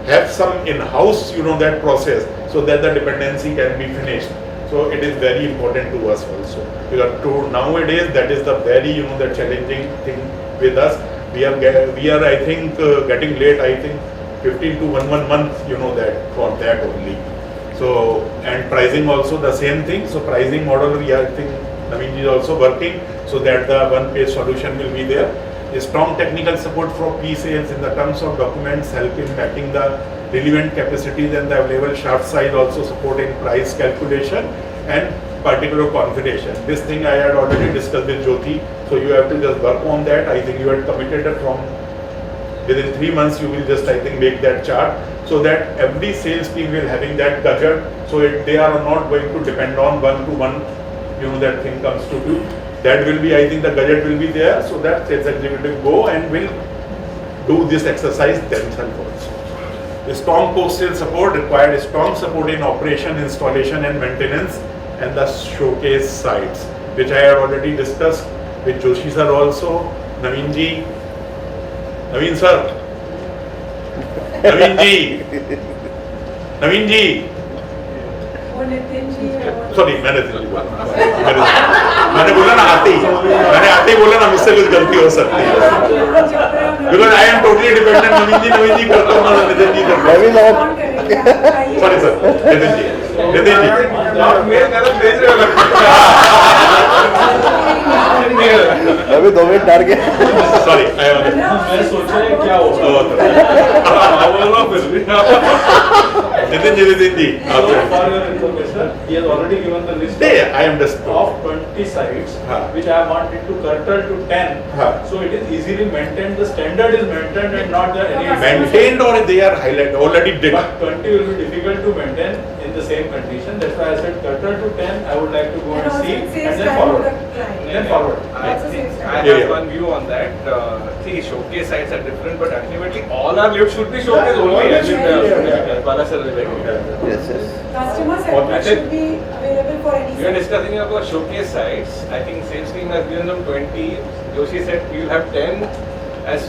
have some in-house that process, so that the dependency can be finished. So it is very important to us also, because to nowadays that is the very the challenging thing with us. We are I think getting late, I think 15 to 1 month that for that only. So and pricing also the same thing. So pricing model we are, I think Naveen is also working, so that the one-page solution will be there. A strong technical support for P-sales in the terms of documents, help in mapping the relevant capacities and the available shaft size, also supporting price calculation and particular configuration. This thing I had already discussed with Jyoti, so you have to just work on that. I think you had committed from within 3 months you will just I think make that chart, so that every sales team will having that gadget, so they are not going to depend on one-to-one that thing comes to do. That will be I think the gadget will be there, so that sales executive go and will do this exercise themselves also. The strong post-sale support required strong support in operation, installation and maintenance, and the showcase sites, which I had already discussed with Joshi sir also, Naveen ji, Naveen sir, Naveen ji, वो नितिन जी है और sorry मैंने दिल्ली बोला मैंने बोला ना आते ही बोला ना मुझसे कुछ गलती हो सकती है because I am totally dependent Naveen ji करता हूँ ना नितिन जी करता हूँ सॉरी सर नितिन जी अभी 2 मिनट डाल के सॉरी मैं सोचा क्या हो Nitin ji So, for your information, he has already given the list I understand. of 20 sites, which I wanted to curtail to 10. So it is easily maintained. The standard is maintained and not the any. maintained or they are highlighted already did. But 20 will be difficult to maintain in the same condition. That's why I said curtail to 10. I would like to go and see and then forward. Then forward. I have one view on that. See, showcase sites are different, but ultimately all our lifts should be showcase only. Bala sir will yes customer service should be available for any we are discussing about showcase sites. I think sales team has given them 20. Joshi said we will have 10 as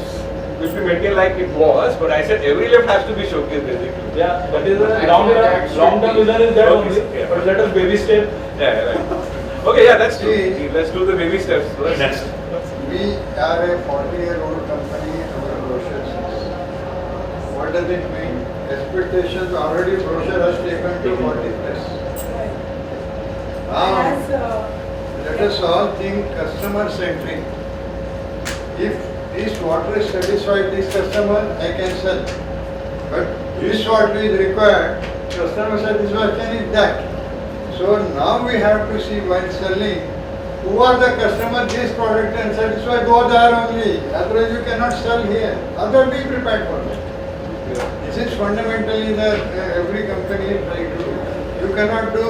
will be maintained like it was, but I said every lift has to be showcased basically. Yeah, that is a long term vision is that only. But let us baby step. Yeah, right. Okay, yeah, that's true. Let's do the baby steps first. Next. We are a 40-year-old company, our brochures. What does it mean? Expectations already brochure has taken to 40 plus. As, Let us all think customer centric. If this water is satisfied this customer, I can sell. But this water is required, customer satisfaction is that. So now we have to see while selling, who are the customer this product and satisfy those are only. Otherwise you cannot sell here. Other be prepared for that. This is fundamentally that every company is trying to do. You cannot do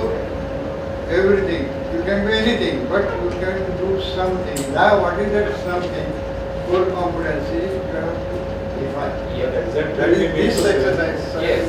everything. You can do anything, but you can do something. Now what is that something? Core competency you have to define. Yeah, exactly. That is this exercise. Yes.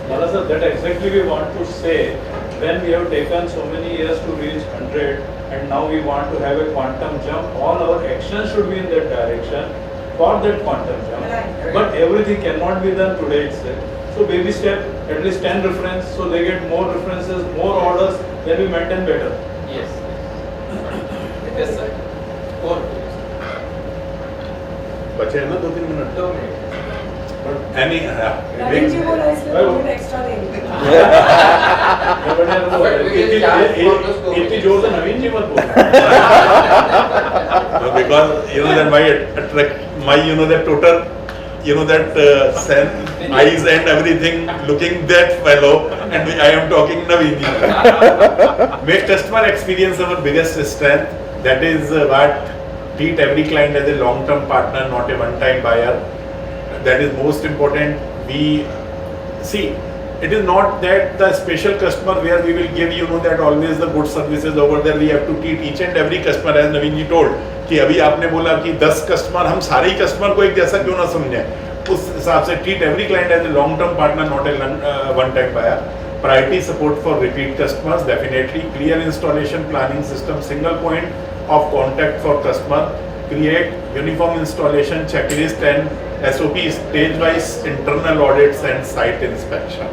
Bala sir, that exactly we want to say. When we have taken so many years to reach 100 and now we want to have a quantum jump, all our actions should be in that direction for that quantum jump. Right. But everything cannot be done today itself. So baby step, at least 10 reference, so they get more references, more orders, then we maintain better. Yes. Yes, sir. 4 बचे हैं ना 2-3 minute 2 minutes. any नवीन जी बोला इसलिए 2 minute extra देंगे इतनी जोर से नवीन जी मत बोलो because that my attract my that total that eyes and everything looking that fellow and I am talking Naveen ji. Make customer experience our biggest strength. That is what treat every client as a long-term partner, not a one-time buyer. That is most important. We see it is not that the special customer where we will give that always the good services over there. We have to treat each and every customer as Naveen ji told कि अभी आपने बोला कि 10 customer हम सारे ही customer को एक जैसा क्यों ना समझें. उस हिसाब से treat every client as a long term partner, not a one time buyer. Priority support for repeat customers, definitely. Clear installation planning system, single point of contact for customer. Create uniform installation checklist and SOP, stage-wise internal audits and site inspection.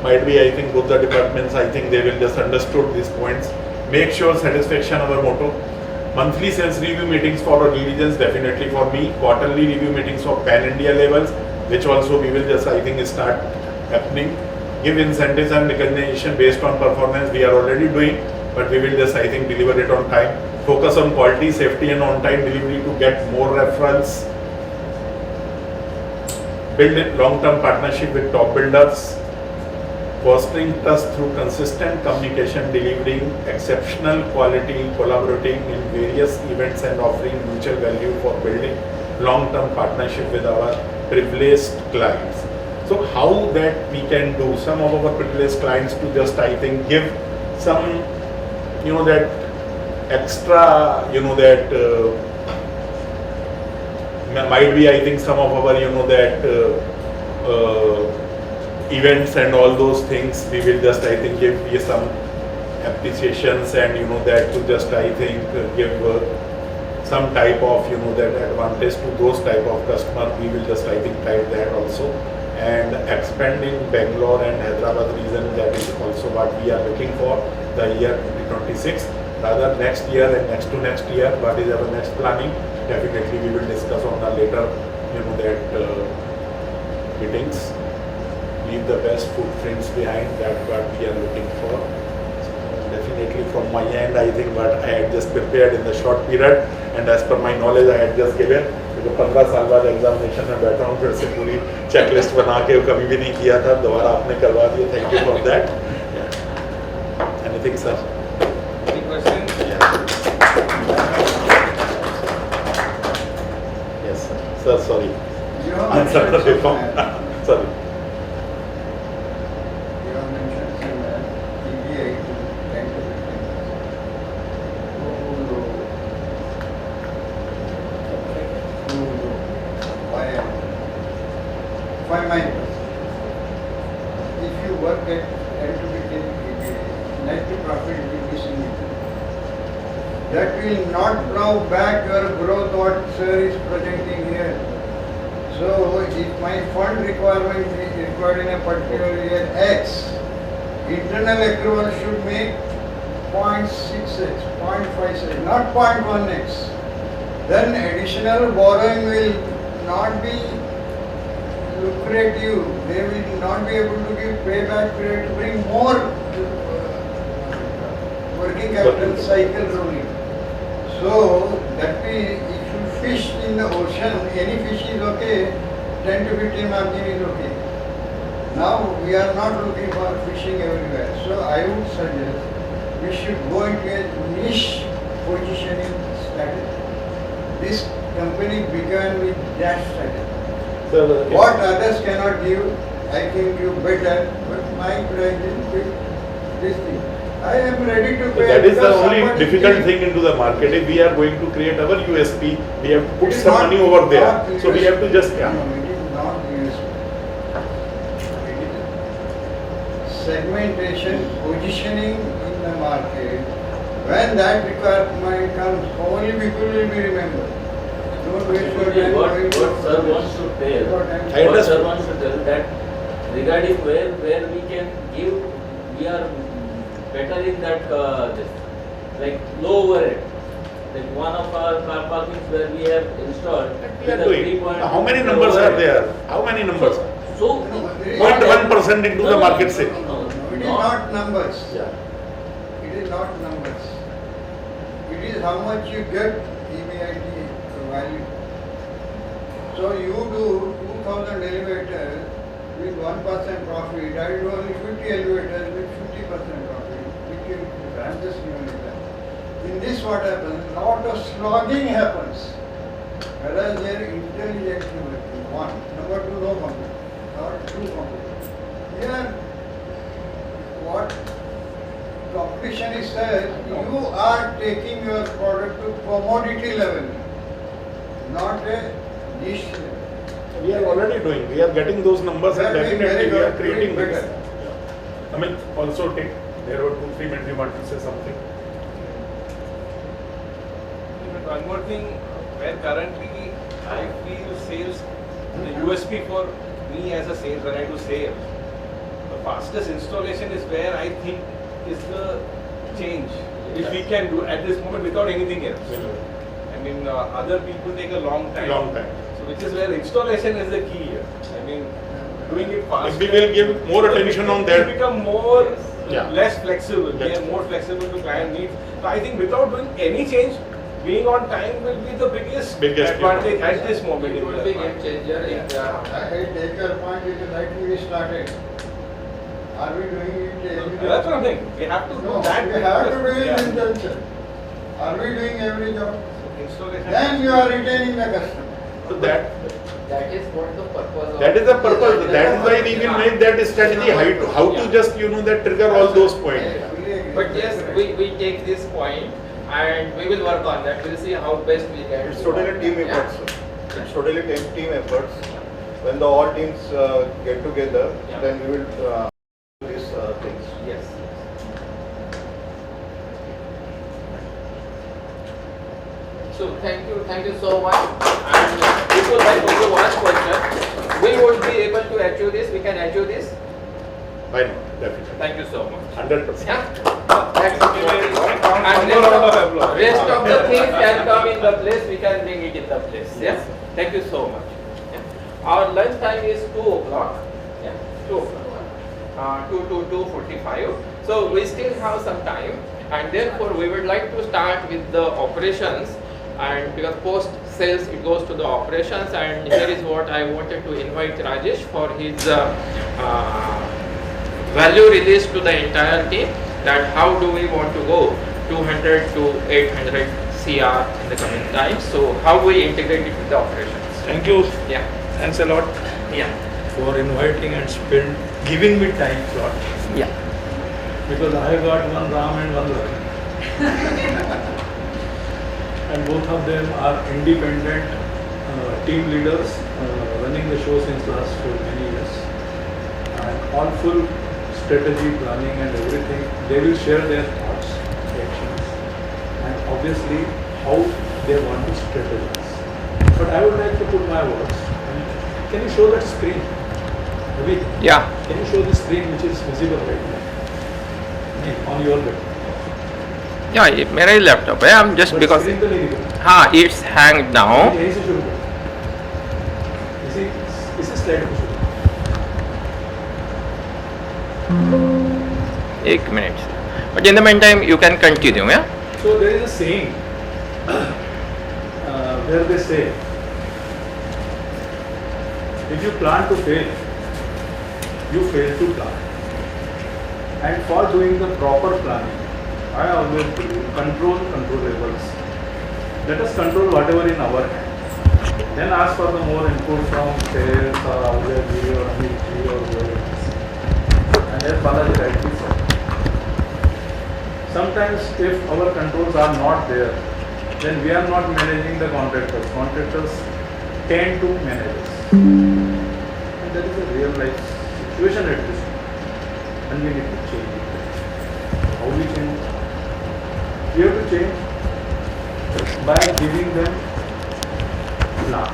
Might be, I think, both the departments, I think they will just understood these points. Make sure satisfaction our motto. Monthly sales review meetings for our divisions, definitely for me. Quarterly review meetings for pan-India levels, which also we will just, I think, start happening. Give incentives and recognition based on performance. We are already doing, but we will just, I think, deliver it on time. Focus on quality, safety and on-time delivery to get more referrals. Build a long-term partnership with top builders. Fostering trust through consistent communication, delivering exceptional quality, collaborating in various events and offering mutual value for building long-term partnership with our privileged clients. So how that we can do, some of our privileged clients to just, I think, give some, that extra, that might be, I think, some of our, events and all those things, we will just, I think, give you some appreciations and, that to just, I think, give some type of, that advantage to those type of customers. We will just, I think, type that also. and expanding Bangalore and Hyderabad region. That is also what we are looking for the year 2026. Rather next year and next to next year, what is our next planning? Definitely we will discuss on the later, that meetings. Leave the best footprints behind. That what we are looking for. Definitely from my end, I think what I had just prepared in the short period and as per my knowledge I had just given. तो 15 साल बाद examination में बैठा हूँ, फिर से पूरी checklist बना के कभी भी नहीं किया था, दोबारा आपने करवा दिया. Thank you for that. Anything sir? Any questions? Yes sir. Sir, sorry. You have Answer the mentioned reform. some, Sorry. you have mentioned some EBI to 10 to 15%. Why mine? If you work at 10 to 15 EBI, net profit will be significant. That will not plow back your growth what sir is projecting here. So if my fund requirement is required in a particular year X, internal accrual should make 0.6x, 0.5x, not 0.1x. Then additional borrowing will not be lucrative. They will not be able to give payback period to bring more working capital cycle rolling. So that means if you fish in the ocean, any fish is okay, 10 to 15 margin is okay. Now we are not looking for fishing everywhere. So I would suggest we should go into a niche positioning strategy. This company began with that strategy. Sir, What others cannot give, I can give better, but my price is with this thing. I am ready to pay. that is the because only somebody difficult thinks- thing into the market. If we are going to create our USP, we have to put It is some not- money over there. not So we have to just No, it is not USP. It is segmentation, positioning in the market. When that requirement comes, only people will be remembered. Don't waste your time going to. What sir wants to tell, Your time. I what sir understand. wants to tell that regarding where we can give, we are better in that this, like low overhead. Like one of our car parkings where we have installed. We are with a doing. 3.2 How many numbers are overhead. there? How many numbers? So, No, there is- 0.1% into the market no, share. no, No, it is no. not numbers. Yeah. It is not numbers. It is how much you get EBIT value. So you do 2000 elevators with 1% profit. I do only 50 elevators with 50% profit. Which is, I'm just giving it that. In this what happens? Lot of slogging happens. Whereas they are intelligently working. One. Number two, no competition. Not two competition. Here, what competition is said, you are taking your product to commodity level, not a niche level. We are already doing. We are getting those numbers and We are doing definitely very we are good, creating doing this. better. Amit, also take. There were 2-3 minutes you want to say something. One more thing, where currently I feel sales, the USP for me as a sales, when I do sales, the fastest installation is where I think is the change, which we can do at this moment without anything else. I mean, other people take a long time. Long time. So which is where installation is the key here. I mean, doing it fast. If we will give more attention on that. We become more, Yeah. less flexible. We Yes. are more flexible to client needs. So I think without doing any change, being on time will be the biggest advantage at this moment. It will be game changer if they are on time. I take your point, it is rightly we started. Are we doing it every day? That's what I'm saying. We have to do No, that. we have to do it Yeah. in junction. Are we doing every job? Installation. Then you are retaining the customer. So that That is what the purpose of. that is the purpose. That is why we will make that strategy. How to just that trigger all those points. But yes, we take this point and we will work on that. We'll see how best we can. It's do totally that. team Yeah. efforts. It's totally team efforts. When the all teams get together, Yeah. then we will do these things. Yes. So thank you so much. And before I also one question. we would be able to achieve this. We can achieve this. Why not? Definitely. Thank you so much. 100%. Yeah. That's what it is. And rest of the things can come in the place. We can bring it in the place. Yes. Thank you so much. Yeah. Our lunch time is 2 o'clock. Yeah. 2 o'clock. 2 to 2:45. So we still have some time, and therefore we would like to start with the operations. And because post sales it goes to the operations, and here is what I wanted to invite Rajesh for his value release to the entire team, that how do we want to go 200 to 800 CR in the coming time. So how we integrate it with the operations. Thank you. Yeah. Thanks a lot Yeah. for inviting and giving me time slot. Yeah. Because I got one Ram and one Lakshman. And both of them are independent team leaders running the show since last many years. And all full strategy, planning and everything. They will share their thoughts, actions, and obviously how they want to strategize. But I would like to put my words. Can you show that screen? Ravi, Yeah. can you show the screen which is visible right now on your laptop? Yeah, ये मेरा ही laptop है. I'm just But because screen तो नहीं दिख रहा. हाँ it's hanged now. यहीं से शुरू करो. इसी स्लाइड को शुरू करो. एक minute. But in the meantime you can continue. Yeah. So there is a saying where they say, if you plan to fail, you fail to plan. And for doing the proper planning, I always believe control controllables. Let us control whatever in our hand. Then ask for the more input from sales or Aujay or Amit or whoever it is. And as Balaji rightly said, sometimes if our controls are not there, then we are not managing the contractors. Contractors tend to manage us. And that is a real life situation at this point. And we need to change it. How we change it? We have to change by giving them plan.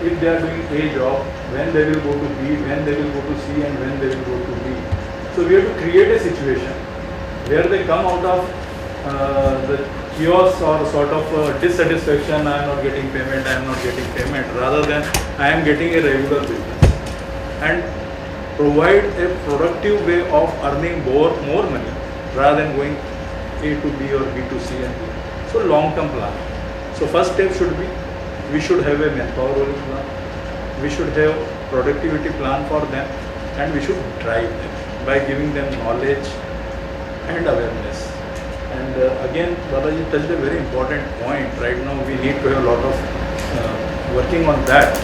If they are doing A job, when they will go to B, when they will go to C, and when they will go to D. So we have to create a situation where they come out of the chaos or sort of dissatisfaction. I am not getting payment, I am not getting payment, rather than I am getting a regular business, and provide a productive way of earning more money rather than going A to B or B to C and D. So long-term plan. So first step should be, we should have a manpower rolling plan, we should have productivity plan for them, and we should drive them by giving them knowledge and awareness. And again, Balaji touched a very important point. Right now we need to have a lot of working on that.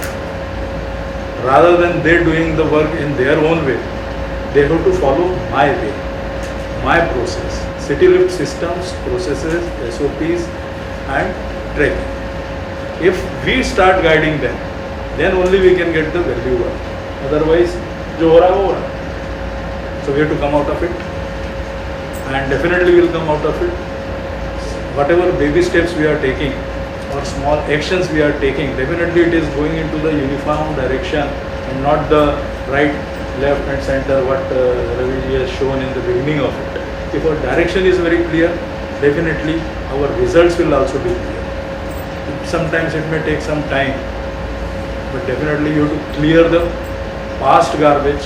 Rather than they doing the work in their own way, they have to follow my way, my process. City lift systems, processes, SOPs and tracking. If we start guiding them, then only we can get the value work. Otherwise, jo ho raha wo ho raha. So we have to come out of it, and definitely we will come out of it. Whatever baby steps we are taking or small actions we are taking, definitely it is going into the uniform direction and not the right, left and center what Ravi has shown in the beginning of it. If our direction is very clear, definitely our results will also be clear. Sometimes it may take some time, but definitely you have to clear the past garbage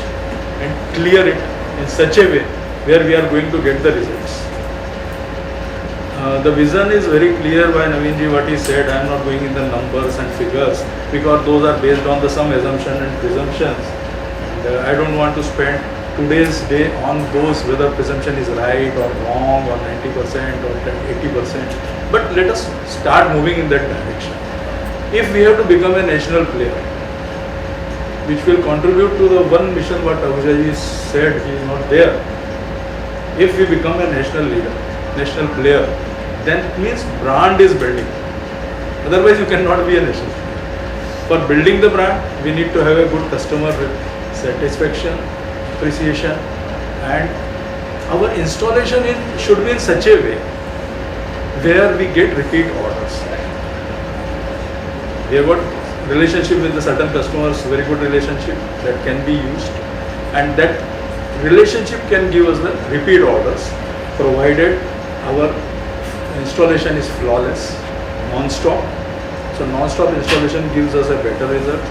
and clear it in such a way where we are going to get the results. The vision is very clear by Naveenji what he said. I am not going in the numbers and figures because those are based on the some assumption and presumptions. And I don't want to spend today's day on those whether presumption is right or wrong or 90% or 80%. But let us start moving in that direction. If we have to become a national player, which will contribute to the one mission what Ahujaji said, he is not there. If we become a national leader, national player, then it means brand is building. Otherwise you cannot be a national player. For building the brand, we need to have a good customer satisfaction, appreciation, and our installation should be in such a way where we get repeat orders. We have got relationship with the certain customers, very good relationship that can be used, and that relationship can give us the repeat orders, provided our installation is flawless, non-stop. So non-stop installation gives us a better result,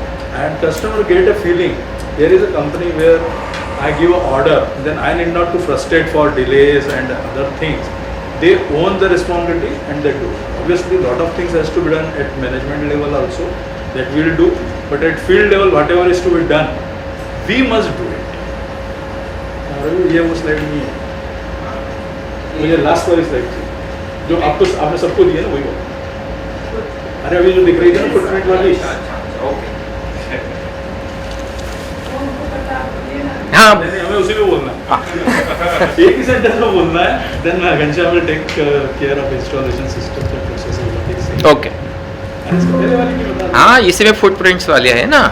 and customer get a feeling there is a company where I give an order, then I need not to frustrate for delays and other things. They own the responsibility and they do. Obviously, a lot of things has to be done at management level also, that we will do. But at field level, whatever is to be done, we must do it. ये वो slide नहीं है, मुझे last वाली slide थी जो आपको आपने सबको दिया ना, वही वो। अरे अभी जो दिख रही थी ना फुटप्रिंट वाली, हाँ हमें उसी में बोलना है। एक ही सेंटेंस में बोलना है, then Ghanshyam will take care of installation system and processes। Okay, and इसके पहले वाली नहीं बता। हाँ इसी में फुटप्रिंट्स वाले है ना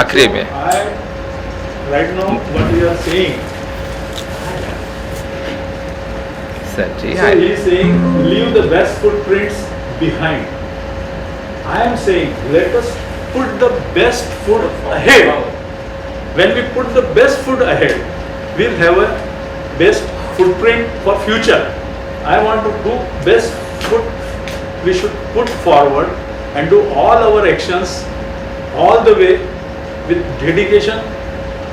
आखिरी में। Right now what we are saying, sir ji so he is saying leave the best footprints behind. I am saying let us put the best foot ahead. When we put the best foot ahead, we'll have a best footprint for future. I want to do best foot. We should put forward and do all our actions all the way with dedication,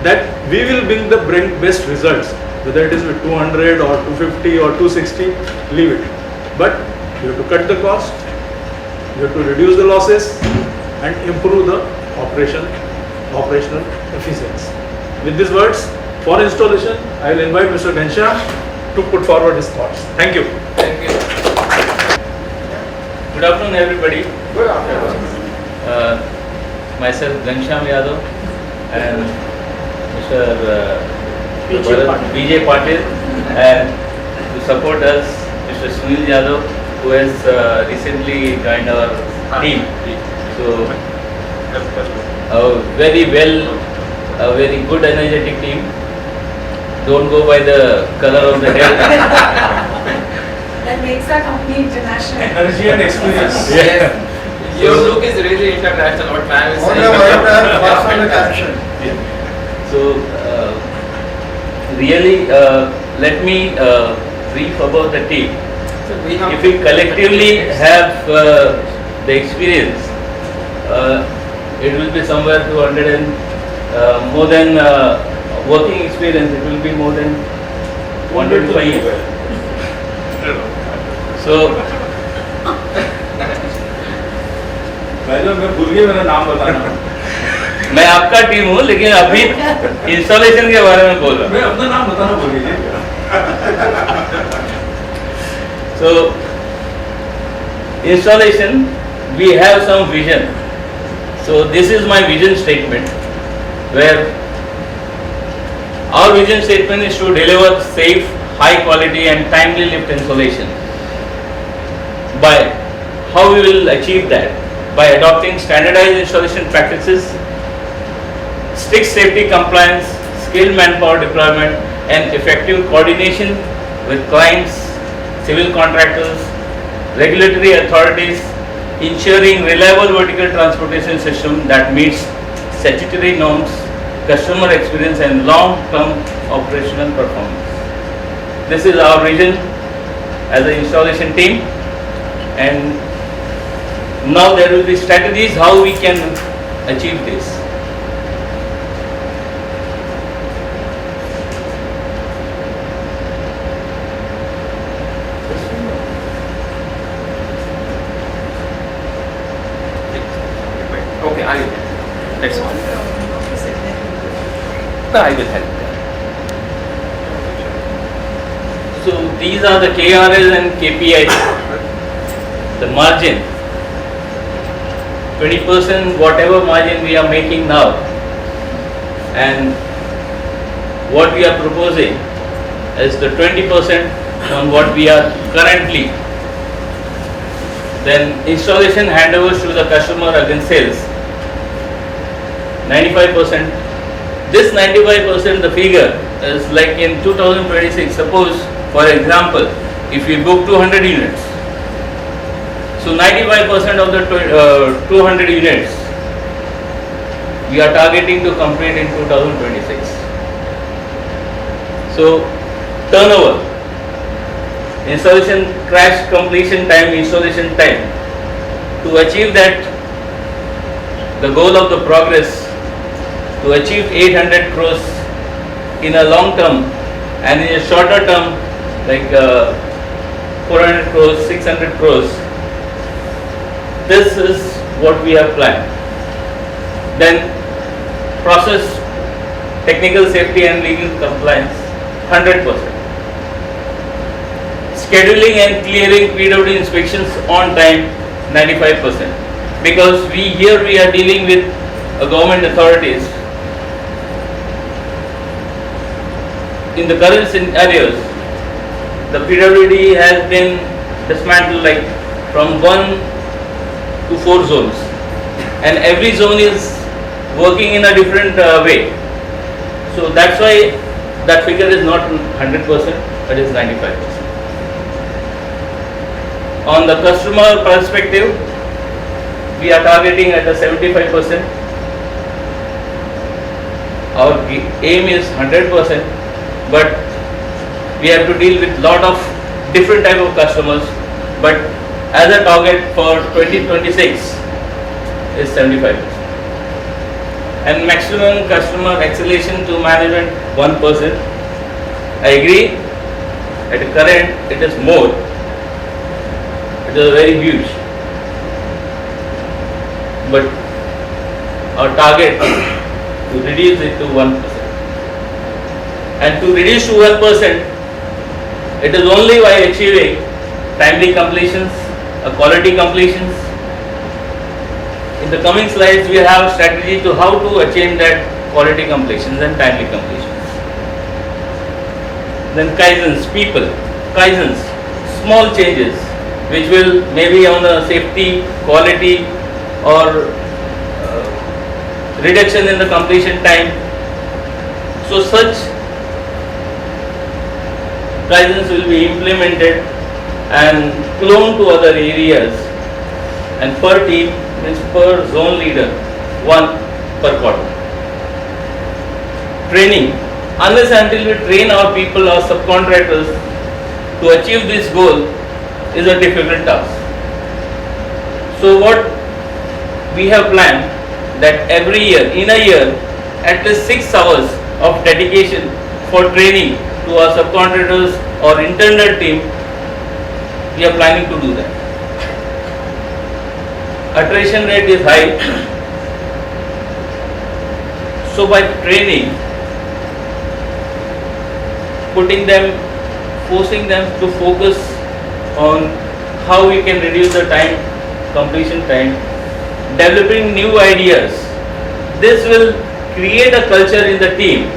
that we will bring best results. Whether it is with 200 or 250 or 260, leave it. But you have to cut the cost, you have to reduce the losses and improve the operational efficiency. With these words, for installation, I will invite Mr. Ghanshyam to put forward his thoughts. Thank you. Thank you. Good afternoon, everybody. Good afternoon. Myself, Ghanshyam Yadav, and Mr. BJ Patil, and to support us, Mr. Sunil Yadav, who has recently joined our team. So, a very good, energetic team. Don't go by the color of the hair. That makes our company international. Energy and experience. Yes. Your look is really international, what ma'am is saying. So, really, let me brief about the team. So we have If we collectively have the experience, it will be somewhere 200 and more than working experience, it will be more than 125 years. So, मैं भूल गया मेरा नाम बताना। मैं आपका team हूँ, लेकिन अभी इंस्टॉलेशन के बारे में बोल रहा हूँ। मैं अपना नाम बताना भूल गया। So, installation, we have some vision. So, this is my vision statement, where our vision statement is to deliver safe, high quality and timely lift installation. By how we will achieve that? By adopting standardized installation practices, strict safety compliance, skilled manpower deployment and effective coordination with clients, civil contractors, regulatory authorities, ensuring reliable vertical transportation system that meets statutory norms, customer experience and long-term operational performance. This is our vision as an installation team, and now there will be strategies how we can achieve this. okay, I will. Let's go. No, I will help. So these are the KRS and KPIs. The margin, 20% whatever margin we are making now, and what we are proposing is the 20% on what we are currently. Then installation handovers to the customer against sales, 95%. This 95%, the figure is like in 2026, suppose for example, if we book 200 units, so 95% of the 200 units we are targeting to complete in 2026. So, turnover, installation crash completion time, installation time. To achieve that, the goal of the progress, to achieve 800 crores in a long term and in a shorter term, like 400 crores, 600 crores. This is what we have planned. Then process, technical safety and legal compliance, 100%. Scheduling and clearing PWD inspections on time, 95%. Because we are dealing with government authorities. In the current scenarios, the PWD has been dismantled like from 1 to 4 zones, and every zone is working in a different way. So that's why that figure is not 100%, it is 95%. On the customer perspective, we are targeting at a 75%. Our aim is 100%, but we have to deal with lot of different type of customers. But as a target for 2026 is 75%. And maximum customer acceleration to management 1%. I agree. At the current it is more. It is very huge. But our target to reduce it to 1%. And to reduce to 1%, it is only by achieving timely completions, quality completions. In the coming slides, we have a strategy to how to achieve that quality completions and timely completions. Then Kaizens, people, Kaizens, small changes which will maybe on the safety, quality or reduction in the completion time. So such Kaizens will be implemented and cloned to other areas, and per team means per zone leader, 1 per quarter. Training, unless until we train our people or subcontractors to achieve this goal is a difficult task. So what we have planned that every year, in a year, at least 6 hours of dedication for training to our subcontractors or internal team, we are planning to do that. Attrition rate is high. So by training, putting them, forcing them to focus on how we can reduce the time, completion time, developing new ideas. This will create a culture in the team.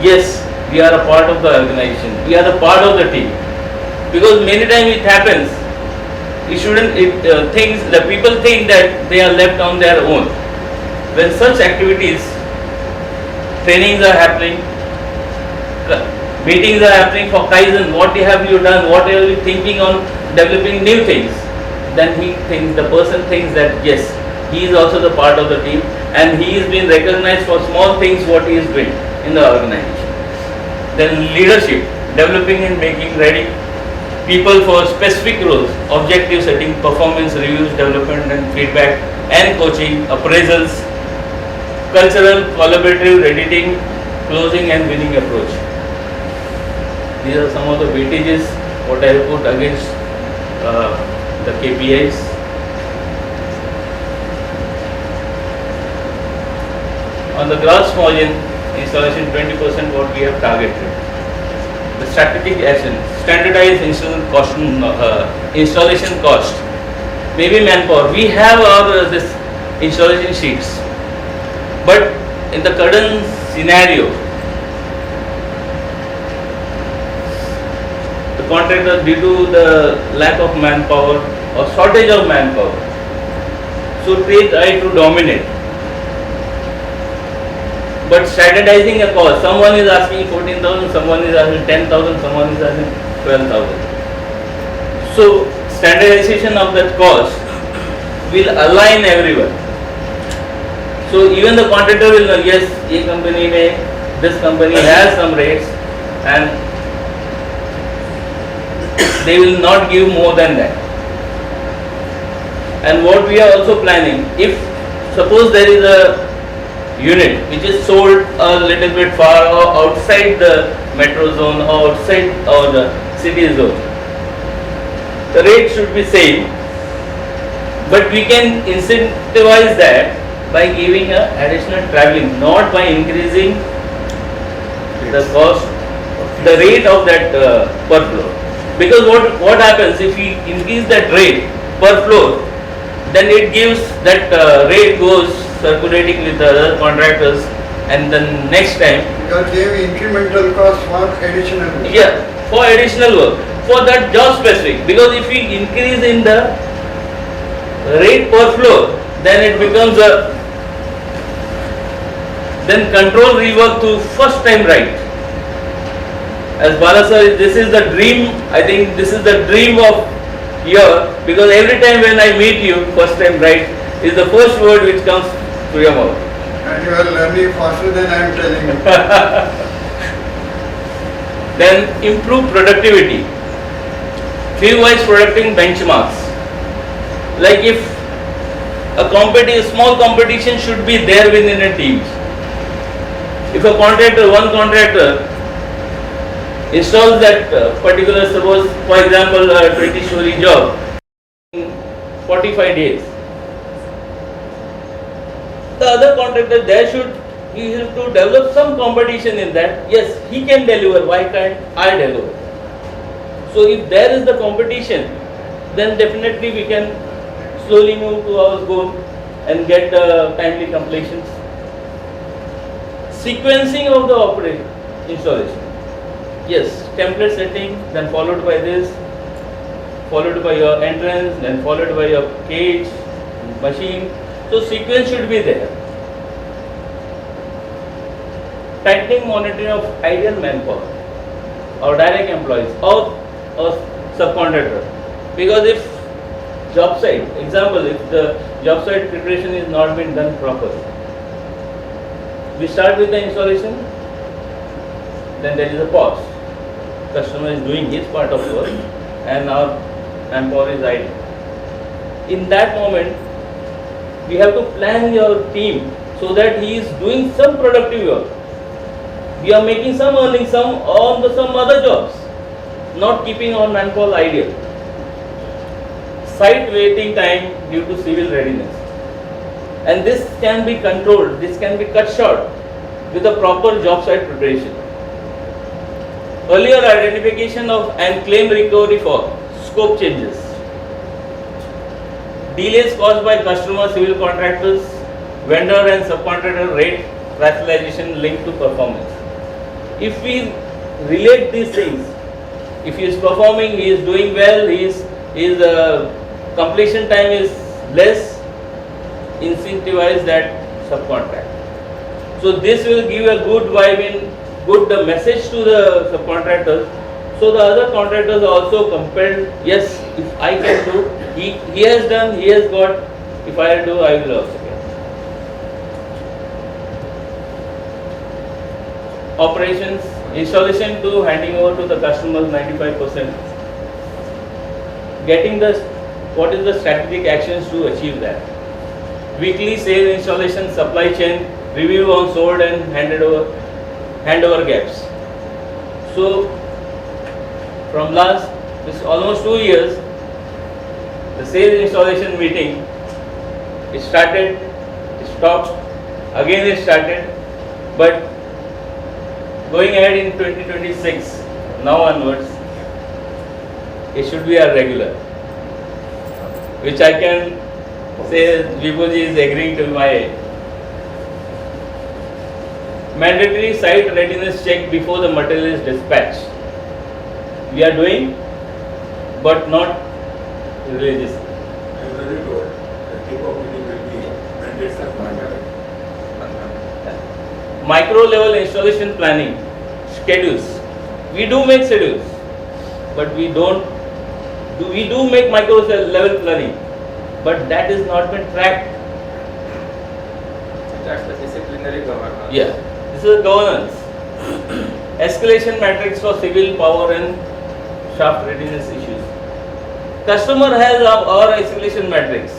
Yes, we are a part of the organization. We are a part of the team. Because many times it happens, the people think that they are left on their own. When such activities, trainings are happening, meetings are happening for Kaizen, what have you done, what are you thinking on developing new things, then the person thinks that yes, he is also the part of the team and he is being recognized for small things what he is doing in the organization. Then leadership, developing and making ready people for specific roles, objective setting, performance reviews, development and feedback and coaching, appraisals, cultural, collaborative, editing, closing and winning approach. These are some of the weightages what I have put against the KPIs. On the gross margin, installation 20% what we have targeted. The strategic action, standardized installation cost, maybe manpower. We have our this installation sheets, but in the current scenario, the contractor, due to the lack of manpower or shortage of manpower, so they try to dominate. But standardizing a cost, someone is asking 14,000, someone is asking 10,000, someone is asking 12,000. So standardization of that cost will align everyone. So even the contractor will know, yes, this company has some rates, and they will not give more than that. And what we are also planning, if suppose there is a unit which is sold a little bit far or outside the metro zone or outside or the city zone, the rate should be same, but we can incentivize that by giving a additional traveling, not by increasing the cost, the rate of that per floor. Because what happens if we increase that rate per floor, then it gives that rate goes circulating with the other contractors, and then next time You are giving incremental cost for additional work. yeah, for additional work, for that job specific. Because if we increase in the rate per floor, then it becomes a then control rework to first time right. As Bala sir, this is the dream. I think this is the dream of year, because every time when I meet you, first time right is the first word which comes to your mouth. And you are learning faster than I am telling you. Then improve productivity. Fee-wise producting benchmarks. Like if a small competition should be there within a team. If a contractor, one contractor installs that particular, suppose for example a 20-story job in 45 days, the other contractor he has to develop some competition in that. Yes, he can deliver, why can't I deliver? So if there is the competition, then definitely we can slowly move to our goal and get the timely completions. Sequencing of the installation. Yes, template setting, then followed by this, followed by your entrance, then followed by your cage, machine. So sequence should be there. Tightening monitoring of ideal manpower or direct employees or subcontractor. Because if job site, example, if the job site preparation is not been done properly, we start with the installation, then there is a pause. Customer is doing his part of work and our manpower is idle. In that moment, we have to plan your team so that he is doing some productive work. We are making some earning, some on some other jobs, not keeping our manpower idle. Site waiting time due to civil readiness. And this can be controlled, this can be cut short with a proper job site preparation. Earlier identification of and claim recovery for scope changes. Delays caused by customer, civil contractors, vendor and subcontractor rate rationalization linked to performance. If we relate these things, if he is performing, he is doing well, his completion time is less, incentivize that subcontract. So this will give a good vibe good message to the subcontractors. So the other contractors are also compelled, yes, if I can do, he has done, he has got, if I do, I will also get. Operations, installation to handing over to the customers 95%. Getting what is the strategic actions to achieve that? Weekly sale installation, supply chain, review on sold and handover gaps. So from this almost 2 years, the sales installation meeting, it started, it stopped, again it started, but going ahead in 2026, now onwards, it should be a regular, which I can say Vibhuji is agreeing to my mandatory site readiness check before the material is dispatched. We are doing, but not religiously. I already told that kickoff meeting will be mandatory. Micro level installation planning schedules. We do make schedules, but we do make micro level planning, but that is not been tracked. That's the disciplinary governance. Yeah, this is a governance. Escalation matrix for civil power and shaft readiness issues. Customer has our escalation matrix.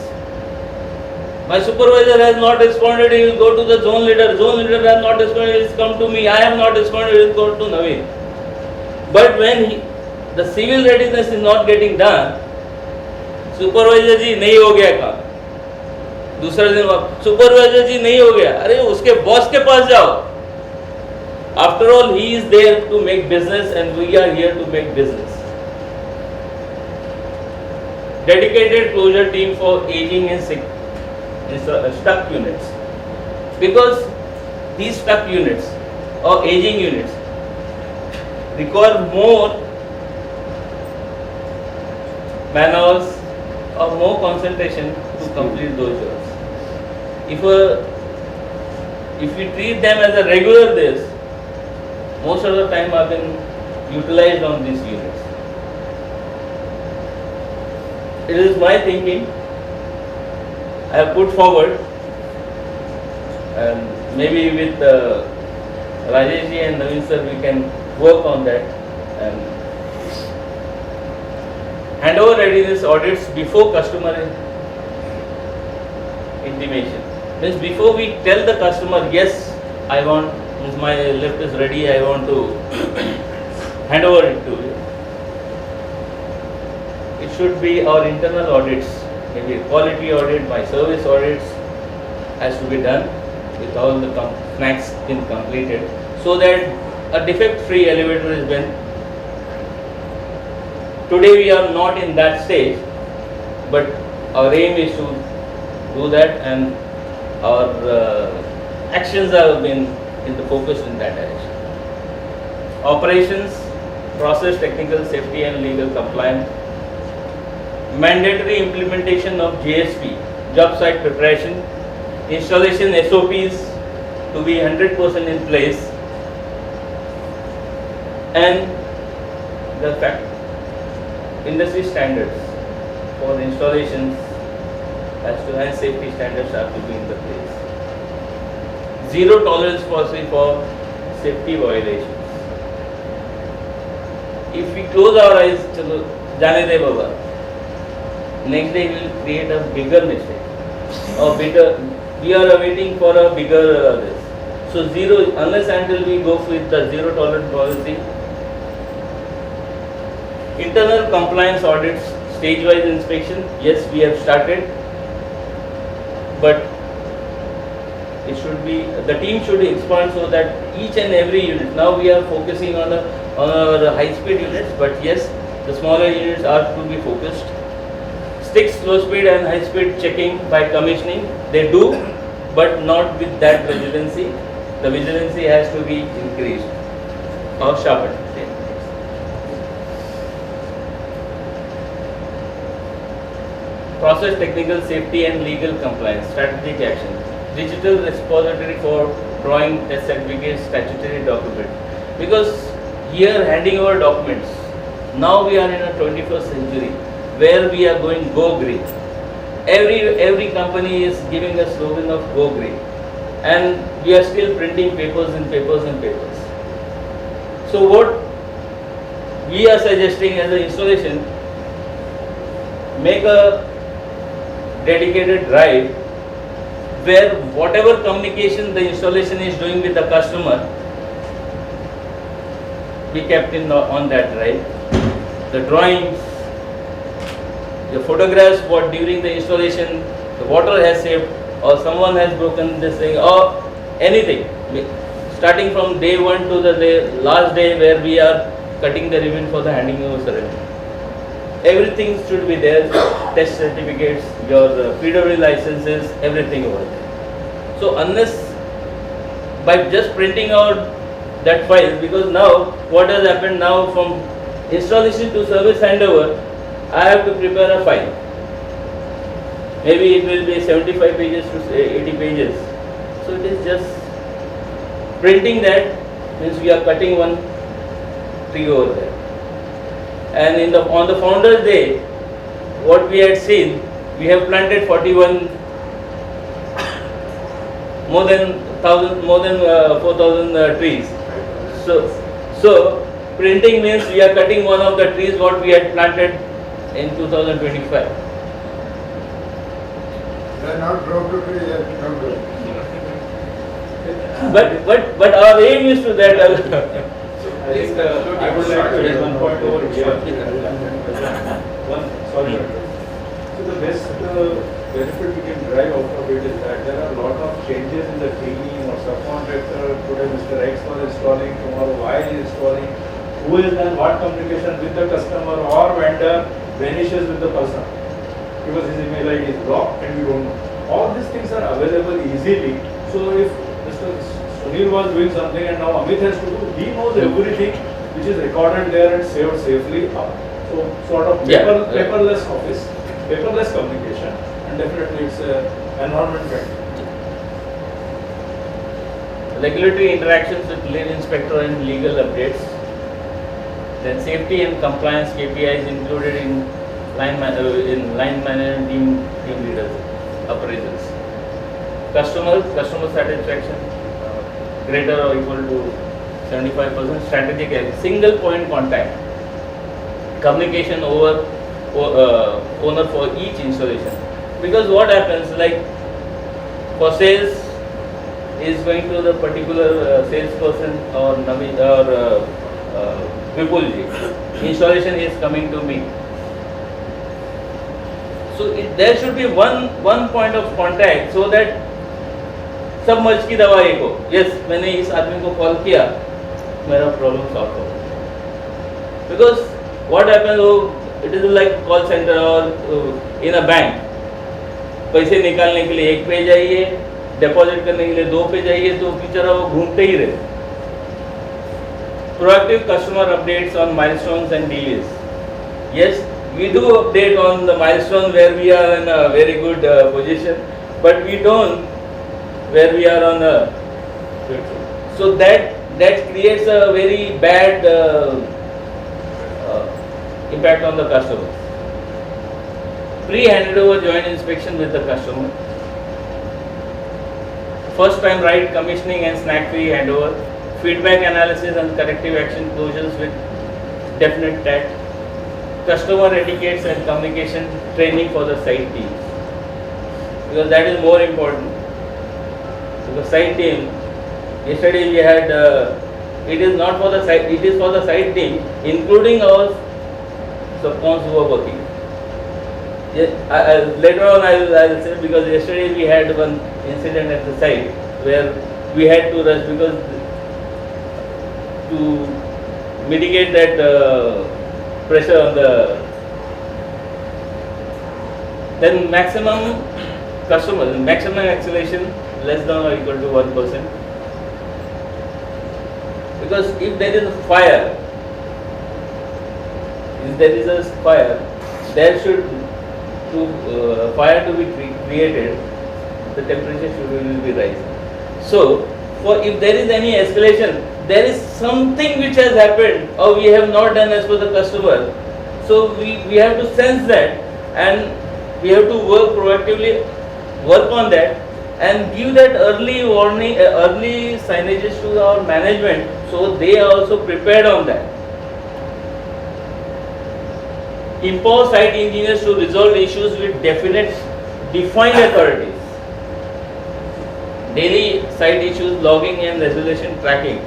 My supervisor has not responded, he will go to the zone leader. Zone leader has not responded, he will come to me. I have not responded, he will go to Naveen. But when the civil readiness is not getting done, supervisor ji नहीं हो गया काम, दूसरा दिन supervisor ji नहीं हो गया, अरे उसके बॉस के पास जाओ. After all, he is there to make business and we are here to make business. Dedicated closure team for aging and sick stuck units, because these stuck units or aging units require more man-hours or more concentration to complete those jobs. If we treat them as a regular this, most of the time have been utilized on these units. It is my thinking, I have put forward, and maybe with Rajesh ji and Naveen sir we can work on that, and handover readiness audits before customer intimation. Means before we tell the customer, yes, I want, my lift is ready, I want to hand over it to you. It should be our internal audits, maybe quality audit, my service audits has to be done with all the snacks been completed, so that a defect-free elevator is been. Today we are not in that stage, but our aim is to do that, and our actions have been in the focus in that direction. Operations, process, technical safety and legal compliance. Mandatory implementation of GSP, job site preparation, installation SOPs to be 100% in place, and the fact industry standards for installations as to and safety standards have to be in the place. Zero tolerance policy for safety violations. If we close our eyes, chalo, jaane de baba, next day we will create a bigger mistake or bigger, we are waiting for a bigger this. So zero, unless until we go with the zero tolerance policy. Internal compliance audits, stage-wise inspection, yes, we have started, but it should be, the team should expand so that each and every unit, now we are focusing on our high-speed units, but yes, the smaller units are to be focused. Stick slow-speed and high-speed checking by commissioning, they do, but not with that vigilancy. The vigilancy has to be increased or sharpened. Process, technical safety and legal compliance, strategic action, digital repository for drawing test certificates, statutory document. Because here handing over documents, now we are in a 21st century where we are going go green. Every company is giving a slogan of go green, and we are still printing papers and papers and papers. So what we are suggesting as an installation, make a dedicated drive where whatever communication the installation is doing with the customer be kept in on that drive. The drawings, the photographs what during the installation the water has saved or someone has broken this thing or anything, starting from day 1 to the last day where we are cutting the ribbon for the handing over ceremony. Everything should be there, test certificates, your PW licenses, everything over there. So unless by just printing out that file, because now what has happened now from installation to service handover, I have to prepare a file. Maybe it will be 75 pages to 80 pages. So it is just printing that means we are cutting one tree over there. And on the Founders Day, what we had seen, we have planted 41 more than 4,000 trees. So printing means we are cutting one of the trees what we had planted in 2025. They are not broke to tree yet. Not good. But our aim is to that. I think I would like to add one point over here. Sorry. So the best benefit we can derive out of it is that there are a lot of changes in the team or subcontractor. Today Mr. X was installing, tomorrow Y is installing. Who is then what communication with the customer or vendor vanishes with the person because his email ID is blocked and we don't know. All these things are available easily. So if Mr. Sunil was doing something and now Amit has to do, he knows everything which is recorded there and saved safely up. So sort of paperless office, paperless communication, and definitely it's environment friendly. Regulatory interactions with lead inspector and legal updates. Then safety and compliance KPIs included in line manager and team leaders appraisals. Customer satisfaction greater or equal to 75%. Strategic single point contact. Communication over owner for each installation. Because what happens, like for sales is going to the particular salesperson or Vipulji. Installation is coming to me. So there should be one point of contact so that सब मर्ज की दवा एक हो. Yes, मैंने इस आदमी को call किया, मेरा प्रॉब्लम सॉल्व हो. Because what happens, it is like call center or in a bank. पैसे निकालने के लिए एक पे जाइए, डिपॉजिट करने के लिए 2 पे जाइए, तो बेचारा वो घूमते ही रहे. Proactive customer updates on milestones and delays. Yes, we do update on the milestone where we are in a very good position, but we don't where we are on a. So that creates a very bad impact on the customer. Pre-handover joint inspection with the customer. First time right commissioning and snack free handover. Feedback analysis and corrective action closures with definite tact. Customer etiquettes and communication training for the site teams. Because that is more important. The site team, yesterday we had, it is not for the site, it is for the site team, including our subcons who are working. Yes, later on I will say, because yesterday we had one incident at the site where we had to rush because to mitigate that pressure on the, then maximum acceleration less than or equal to 1%. Because if there is a fire, there should fire to be created, the temperature will be rising. So, if there is any escalation, there is something which has happened or we have not done as per the customer. So we have to sense that and we have to work on that and give that early warning, early signages to our management so they are also prepared on that. Empower site engineers to resolve issues with definite, defined authorities. Daily site issues, logging and resolution tracking.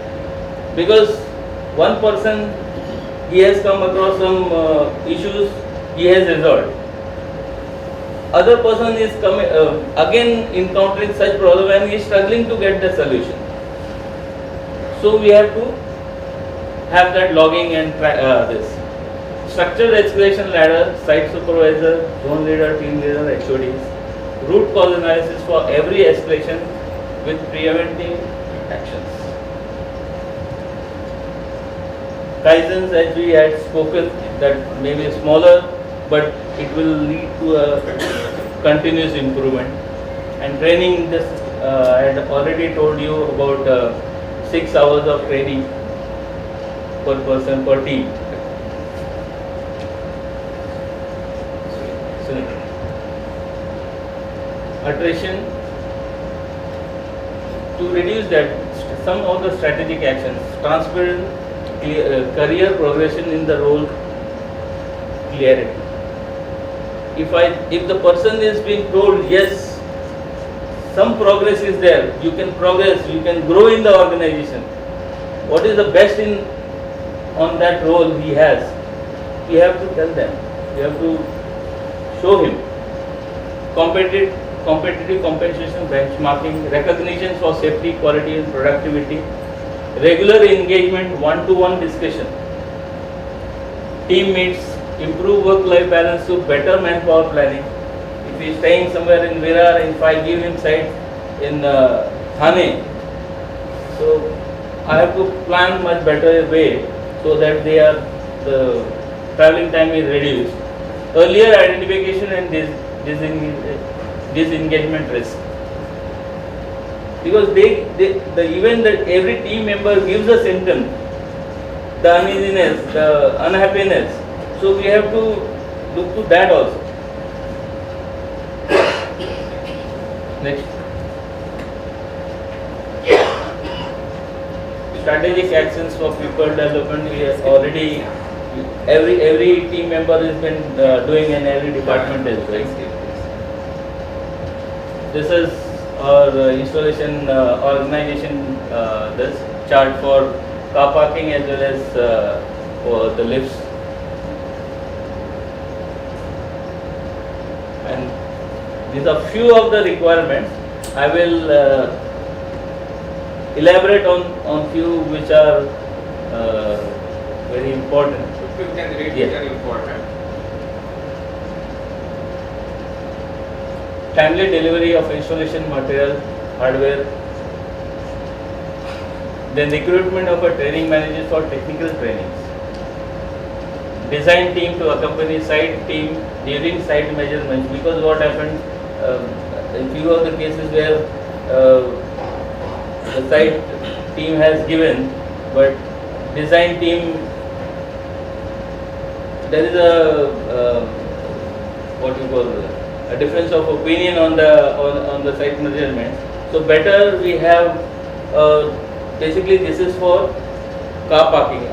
Because one person, he has come across some issues, he has resolved. Other person is again encountering such problem and he is struggling to get the solution. So we have to have that logging and this. Structured escalation ladder, site supervisor, zone leader, team leader, HODs. Root cause analysis for every escalation with preventive actions. Kaizens, as we had spoken, that may be smaller, but it will lead to a continuous improvement. And training, this I had already told you about 6 hours of training per person, per team. Attrition, to reduce that, some of the strategic actions, transparent career progression in the role, clarity. If the person is being told yes, some progress is there, you can progress, you can grow in the organization. What is the best in on that role he has? We have to tell them. We have to show him. Competitive compensation benchmarking, recognition for safety, quality and productivity, regular engagement, one-to-one discussion, team meets, improve work-life balance through better manpower planning. If he is staying somewhere in Virar, if I give him site in Thane, so I have to plan much better way so that the traveling time is reduced. Earlier identification and disengagement risk. Because even that every team member gives a symptom, the uneasiness, the unhappiness. So we have to look to that also. Next. Strategic actions for people development. We have already every team member has been doing in every department is doing. This is our installation organization. This chart for car parking as well as for the lifts. And these are few of the requirements. I will elaborate on few which are very important. If you can read, Yes. very important. Timely delivery of installation material, hardware. Then recruitment of a training manager for technical trainings. Design team to accompany site team during site measurements, because what happened in few of the cases where the site team has given, but design team, there is a what you call a difference of opinion on the site measurement. So better we have basically this is for car parking.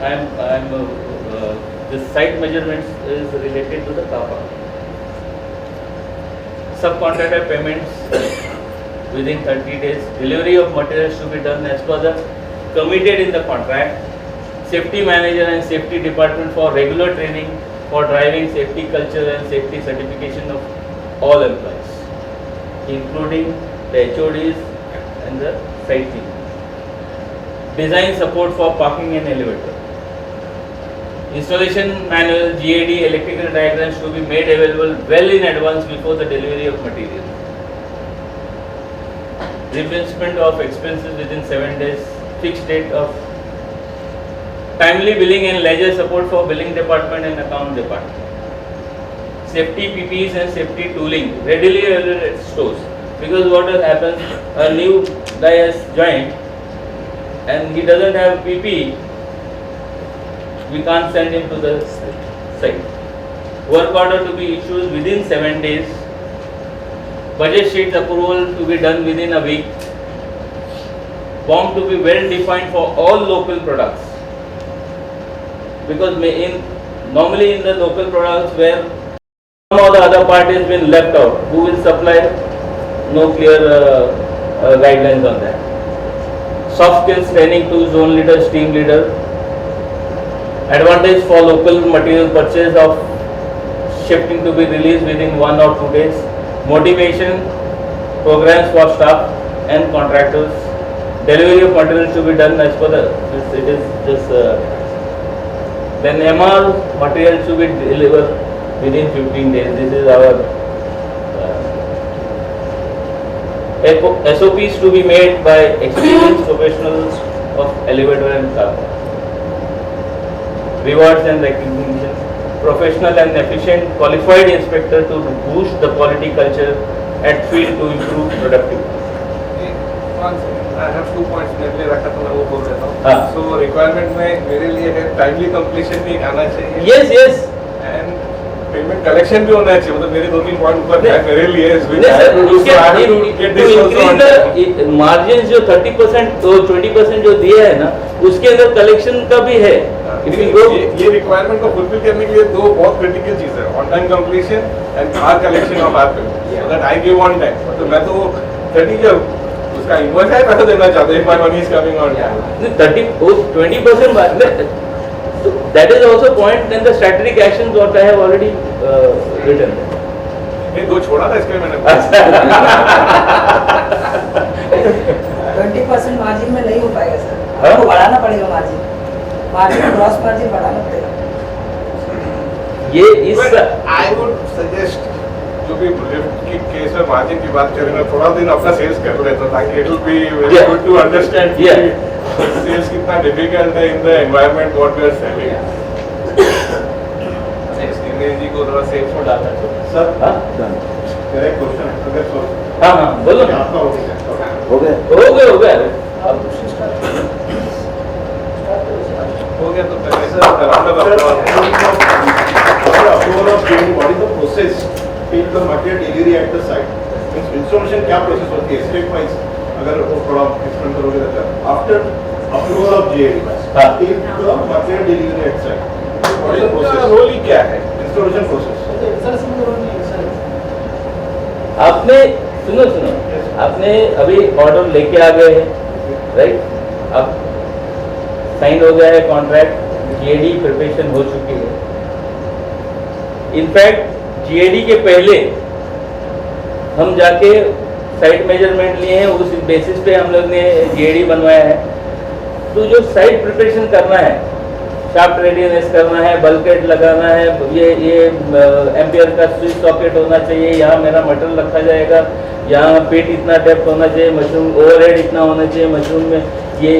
This site measurements is related to the car parking. Subcontractor payments within 30 days. Delivery of materials to be done as per the committed in the contract. Safety manager and safety department for regular training for driving safety culture and safety certification of all employees, including the HODs and the site team. Design support for parking and elevator. Installation manual, GAD, electrical diagrams to be made available well in advance before the delivery of material. Reimbursement of expenses within 7 days, fixed date of timely billing and ledger support for billing department and account department. Safety PPEs and safety tooling readily available at stores. Because what has happened, a new guy has joined and he doesn't have PPE, we can't send him to the site. Work order to be issued within 7 days. Budget sheet approval to be done within a week. BOM to be well defined for all local products. Because normally in the local products where some or the other part has been left out, who will supply? No clear guidelines on that. Soft skills training to zone leaders, team leader. Advantage for local material purchase of shifting to be released within 1 or 2 days. Motivation programs for staff and contractors. Delivery of materials to be done as per then MR materials to be delivered within 15 days. This is our SOPs to be made by experienced professionals of elevator and car. Rewards and recognition. Professional and efficient qualified inspector to boost the quality culture at field to improve productivity. I have 2 points मेरे लिए रखा था मैं वो बोल देता हूँ. हाँ. So requirement में मेरे लिए है timely completion भी एक आना चाहिए. Yes, yes. And payment collection भी होना चाहिए, मतलब मेरे 2-3 पॉइंट ऊपर है मेरे लिए, मार्जिन जो 30% तो 20% जो दिया है ना, उसके अंदर कलेक्शन का भी है। ये रिक्वायरमेंट को फुलफिल करने के लिए दो बहुत क्रिटिकल चीज है, on time completion and our collection of our payment, so that I give on time. तो मैं तो 30 का उसका इनवॉइस है पैसा देना चाहता हूं, if my money is coming on time. 20% that is also point in the strategic actions what I have already written. नहीं, दो छोड़ा था इसके मैंने 20% मार्जिन में नहीं हो पाएगा सर, हाँ? आपको बढ़ाना पड़ेगा मार्जिन ग्रॉस मार्जिन बढ़ाना पड़ेगा। ये इस आई वुड सजेस्ट जो भी लिफ्ट की केस में मार्जिन की बात करें ना, थोड़ा दिन अपना सेल्स कर लेता ताकि it will be very good to understand sales कितना डिफिकल्ट है in the environment what we are selling. जी को थोड़ा सेल्स में डालना चाहिए सर। हाँ मेरा एक क्वेश्चन है, अगर सो हाँ बोलो ना। आपका हो गया हो गया हो गया तो पहले से round up approval of building, what is the process till the material delivery at the site? Means installation क्या process होती है step wise, अगर वो थोड़ा explain करोगे तो after approval of GAD till the material delivery at site, what is the process? Role ही क्या है Installation process. आपने सुनो आपने अभी ऑर्डर लेके आ गए हैं, राइट? अब साइन हो गया है कॉन्ट्रैक्ट, जीएडी प्रिपरेशन हो चुकी है। इनफैक्ट जीएडी के पहले हम जाके साइट मेजरमेंट लिए हैं, उस बेसिस पे हम लोग ने जीएडी बनवाया है। तो जो साइट प्रिपरेशन करना है, शाफ्ट रेडियस करना है, बल्केट लगाना है, ये एम्पियर का स्विच सॉकेट होना चाहिए, यहाँ मेरा मटेरियल रखा जाएगा, यहाँ पेट इतना डेप्थ होना चाहिए, मशरूम ओवरहेड इतना होना चाहिए, मशरूम में ये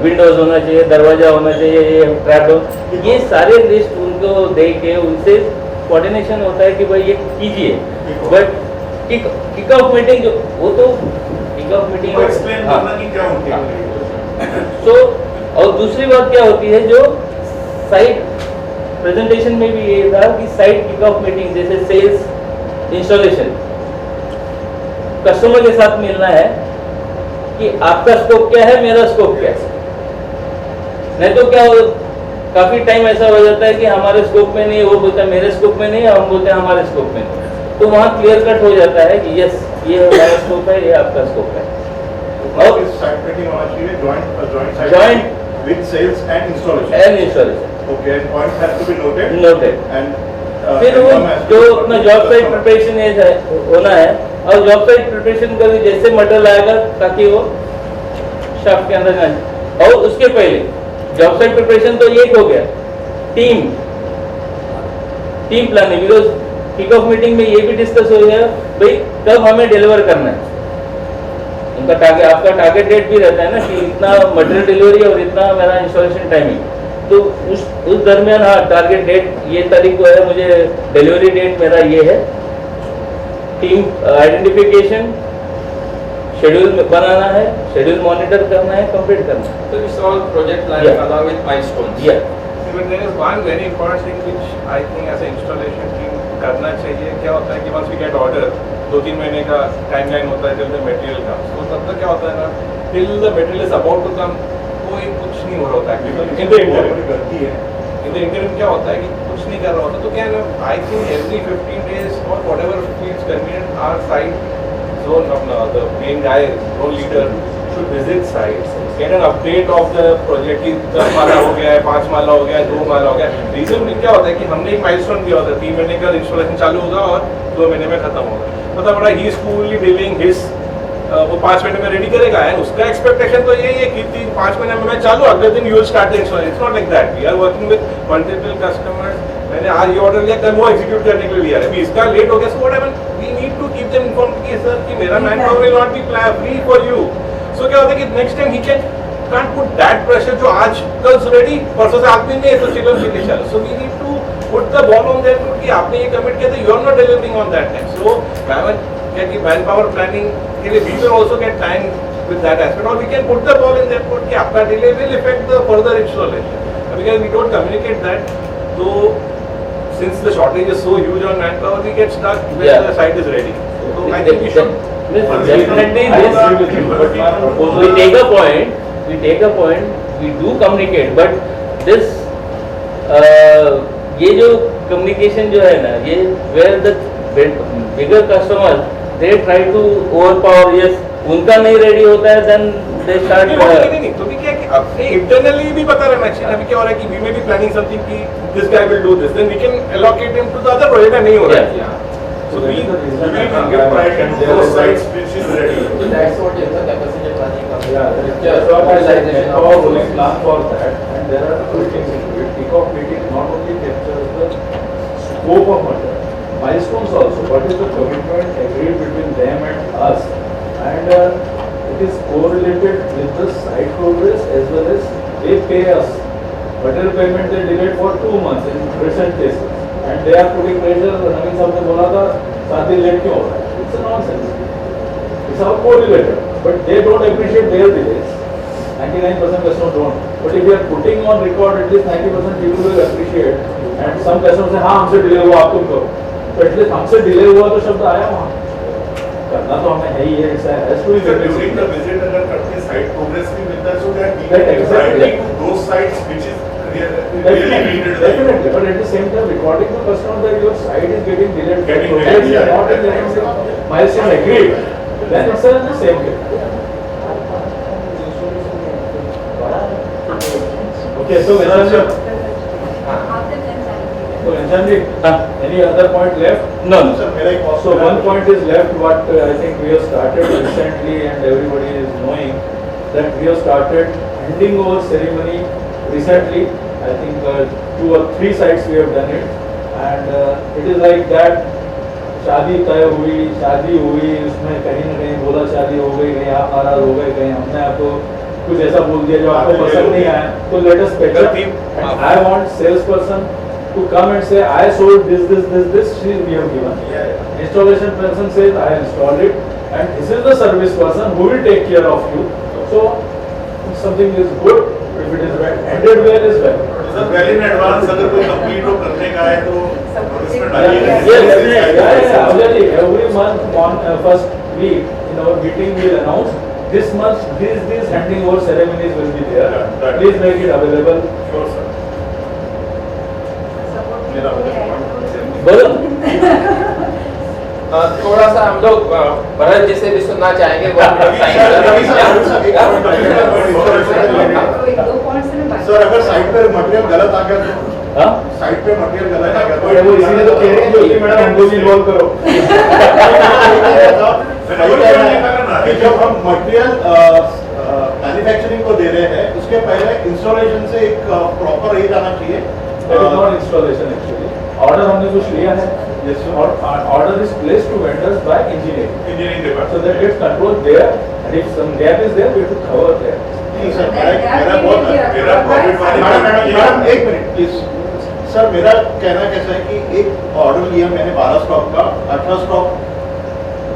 विंडोज होना चाहिए, दरवाजा होना चाहिए, ये ट्रैप डोर, ये सारे लिस्ट उनको दे के उनसे कोऑर्डिनेशन होता है कि भाई ये कीजिए। बट किक ऑफ मीटिंग जो वो तो किक ऑफ मीटिंग एक्सप्लेन करना कि क्या होती है। सो और दूसरी बात क्या होती है, जो साइट प्रेजेंटेशन में भी ये था कि साइट किक ऑफ मीटिंग जैसे सेल्स इंस्टॉलेशन कस्टमर के साथ मिलना है कि आपका स्कोप क्या है, मेरा स्कोप क्या है। नहीं तो क्या हो, काफी टाइम ऐसा हो जाता है कि हमारे स्कोप में नहीं है, वो बोलता है मेरे स्कोप में नहीं है, हम बोलते हैं हमारे स्कोप में नहीं, तो वहाँ क्लियर कट हो जाता है कि यस ये हमारा स्कोप है, ये आपका स्कोप है। और इस साइट मीटिंग होना चाहिए joint with sales and installation. Okay, and points have to be noted. And फिर वो जो अपना जॉब साइट प्रिपरेशन है होना है, और जॉब साइट प्रिपरेशन का भी जैसे मटेरियल आएगा ताकि वो शाफ्ट के अंदर जाए। और उसके पहले जॉब साइट प्रिपरेशन तो ये हो गया, team planning, because kick off meeting में ये भी डिस्कस हो गया भाई कब हमें डिलीवर करना है। उनका टारगेट, आपका टारगेट डेट भी रहता है ना कि इतना मटेरियल डिलीवरी और इतना मेरा इंस्टॉलेशन टाइमिंग, तो उस दरमियान हाँ टारगेट डेट ये तारीख को है, मुझे डिलीवरी डेट मेरा ये है। टीम आइडेंटिफिकेशन, शेड्यूल बनाना है, शेड्यूल मॉनिटर करना है, कंप्लीट करना है। So it's all project line along with milestones. Yeah. But there is one very important thing which I think as an installation team करना चाहिए। क्या होता है कि once we get order, 2-3 महीने का टाइमलाइन होता है till the material comes, तो तब तक क्या होता है ना, till the material is about to come, कोई कुछ नहीं हो रहा होता है। In the interim क्या होता है कि कुछ नहीं कर रहा होता, तो क्या है ना, I think every 15 days or whatever feels convenient, our site zone the main guy, zone leader should visit sites, get an update of the project कि 10 माला हो गया है, 5 माला हो गया है, 2 माला हो गया है। रीजन क्या होता है कि हमने एक माइलस्टोन दिया होता है, 3 महीने का इंस्टॉलेशन चालू होगा और 2 महीने में खत्म होगा, मतलब बड़ा ही स्कूली डीलिंग हिस वो 5 महीने में रेडी करेगा है, उसका एक्सपेक्टेशन तो यही है कि 5 महीने में मैं चालू, अगले दिन you will start the installation. It's not like that, we are working with multiple customers. मैंने आज ये ऑर्डर लिया, कल वो एग्जीक्यूट करने के लिए लिया है, अभी इसका लेट हो गया, so what happened, we need to keep them informed कि सर कि मेरा man power will not be free for you. So क्या होता है कि नेक्स्ट टाइम ही can't put that pressure जो आज कल रेडी, परसों से आदमी नहीं है तो चलो चलो। So we need to put the ball on their foot कि आपने ये कमिट किया था, you are not delivering on that time. So क्या कि मैन पावर प्लानिंग के लिए we will also get time with that aspect, और we can put the ball in their foot कि आपका delay will effect the further installation, because we don't communicate that. तो since the shortage is so huge on manpower, we get stuck when Yeah. the site is ready. So I think we should. Definitely we take a point, we do communicate, but this ये जो communication जो है ना, ये where the bigger customers they try to overpower, yes, उनका नहीं ready होता है, then they start. नहीं, तो भी क्या है कि अपने internally भी पता रहना चाहिए। अभी क्या हो रहा है कि we may be planning something कि this guy will do this, then we can allocate him to the other project नहीं हो रहा है। So we can give priority to those sites which is ready. So that's what is the capacity planning of Our rolling plan for that, and there are two things into it. Kickoff meeting not only captures the scope of matter, milestones also. What is the commitment agreed between them and us, and it is correlated with the site progress as well as they pay us. Material payment they delayed for 2 months in recent cases, and they are putting pressure. Naveen साहब ने बोला था 7 दिन late क्यों हो रहा है? It's a nonsense. It's all correlated, but they don't appreciate their delays. 99% customers don't. But if we are putting on record, at least 90% people will appreciate. And some customers say, हाँ हमसे delay हुआ, आप तुम करो. तो at least हमसे delay हुआ तो शब्द आया वहाँ. करना तो हमें है ही है, ऐसा है. During the visit अगर करके site progress भी मिलता है, so that we That can exactly. priority to those sites which is really Definitely, needed. definitely. But at the same time, recording to customer that your site is getting delayed. Getting Progress delayed, is not in line with milestone agreed. Then it's the same way. Okay, so any other point left? No. Sir, मेरा एक और So one point is left, what I think we have started recently and everybody is knowing that we have started handing over ceremony recently. I think 2 or 3 sites we have done it, and it is like that. शादी तय हुई, शादी हुई, उसमें कहीं ना कहीं बोला शादी हो गई, कहीं आप नाराज हो गए, कहीं हमने आपको कुछ ऐसा बोल दिया जो आपको पसंद नहीं आया, तो let us patch up. And I want salesperson to come and say I sold this, we have given. Installation person says I installed it, and this is the service person who will take care of you. So if something is good, if it is well, ended well is well. Sir, well in advance अगर कोई complete हो करने का है तो इसमें डालिए. Every month on first week in our meeting we will announce this month these handing over ceremonies will be there. Please make it available. Sure, sir. बोलो. थोड़ा सा हम लोग भरत जी से भी सुनना चाहेंगे. सर अगर साइट पे मटेरियल गलत आ गया तो साइट पे मटेरियल गलत आ गया तो वो इसीलिए तो कह रही है ज्योति मैडम हमको भी इन्वॉल्व करो. कि जब हम मटेरियल मैन्युफैक्चरिंग को दे रहे हैं उसके पहले इंस्टॉलेशन से एक प्रॉपर रही जाना चाहिए. नॉट इंस्टॉलेशन एक्चुअली ऑर्डर हमने कुछ लिया है. Yes, sir. Order is placed to vendors by engineering. Engineering department. So that gets controlled there, and if some gap is there, we have to cover there. नहीं sir मेरा madam एक minute please. Sir मेरा कहना कैसा है कि एक order लिया मैंने 12 स्टॉक का, 18 स्टॉक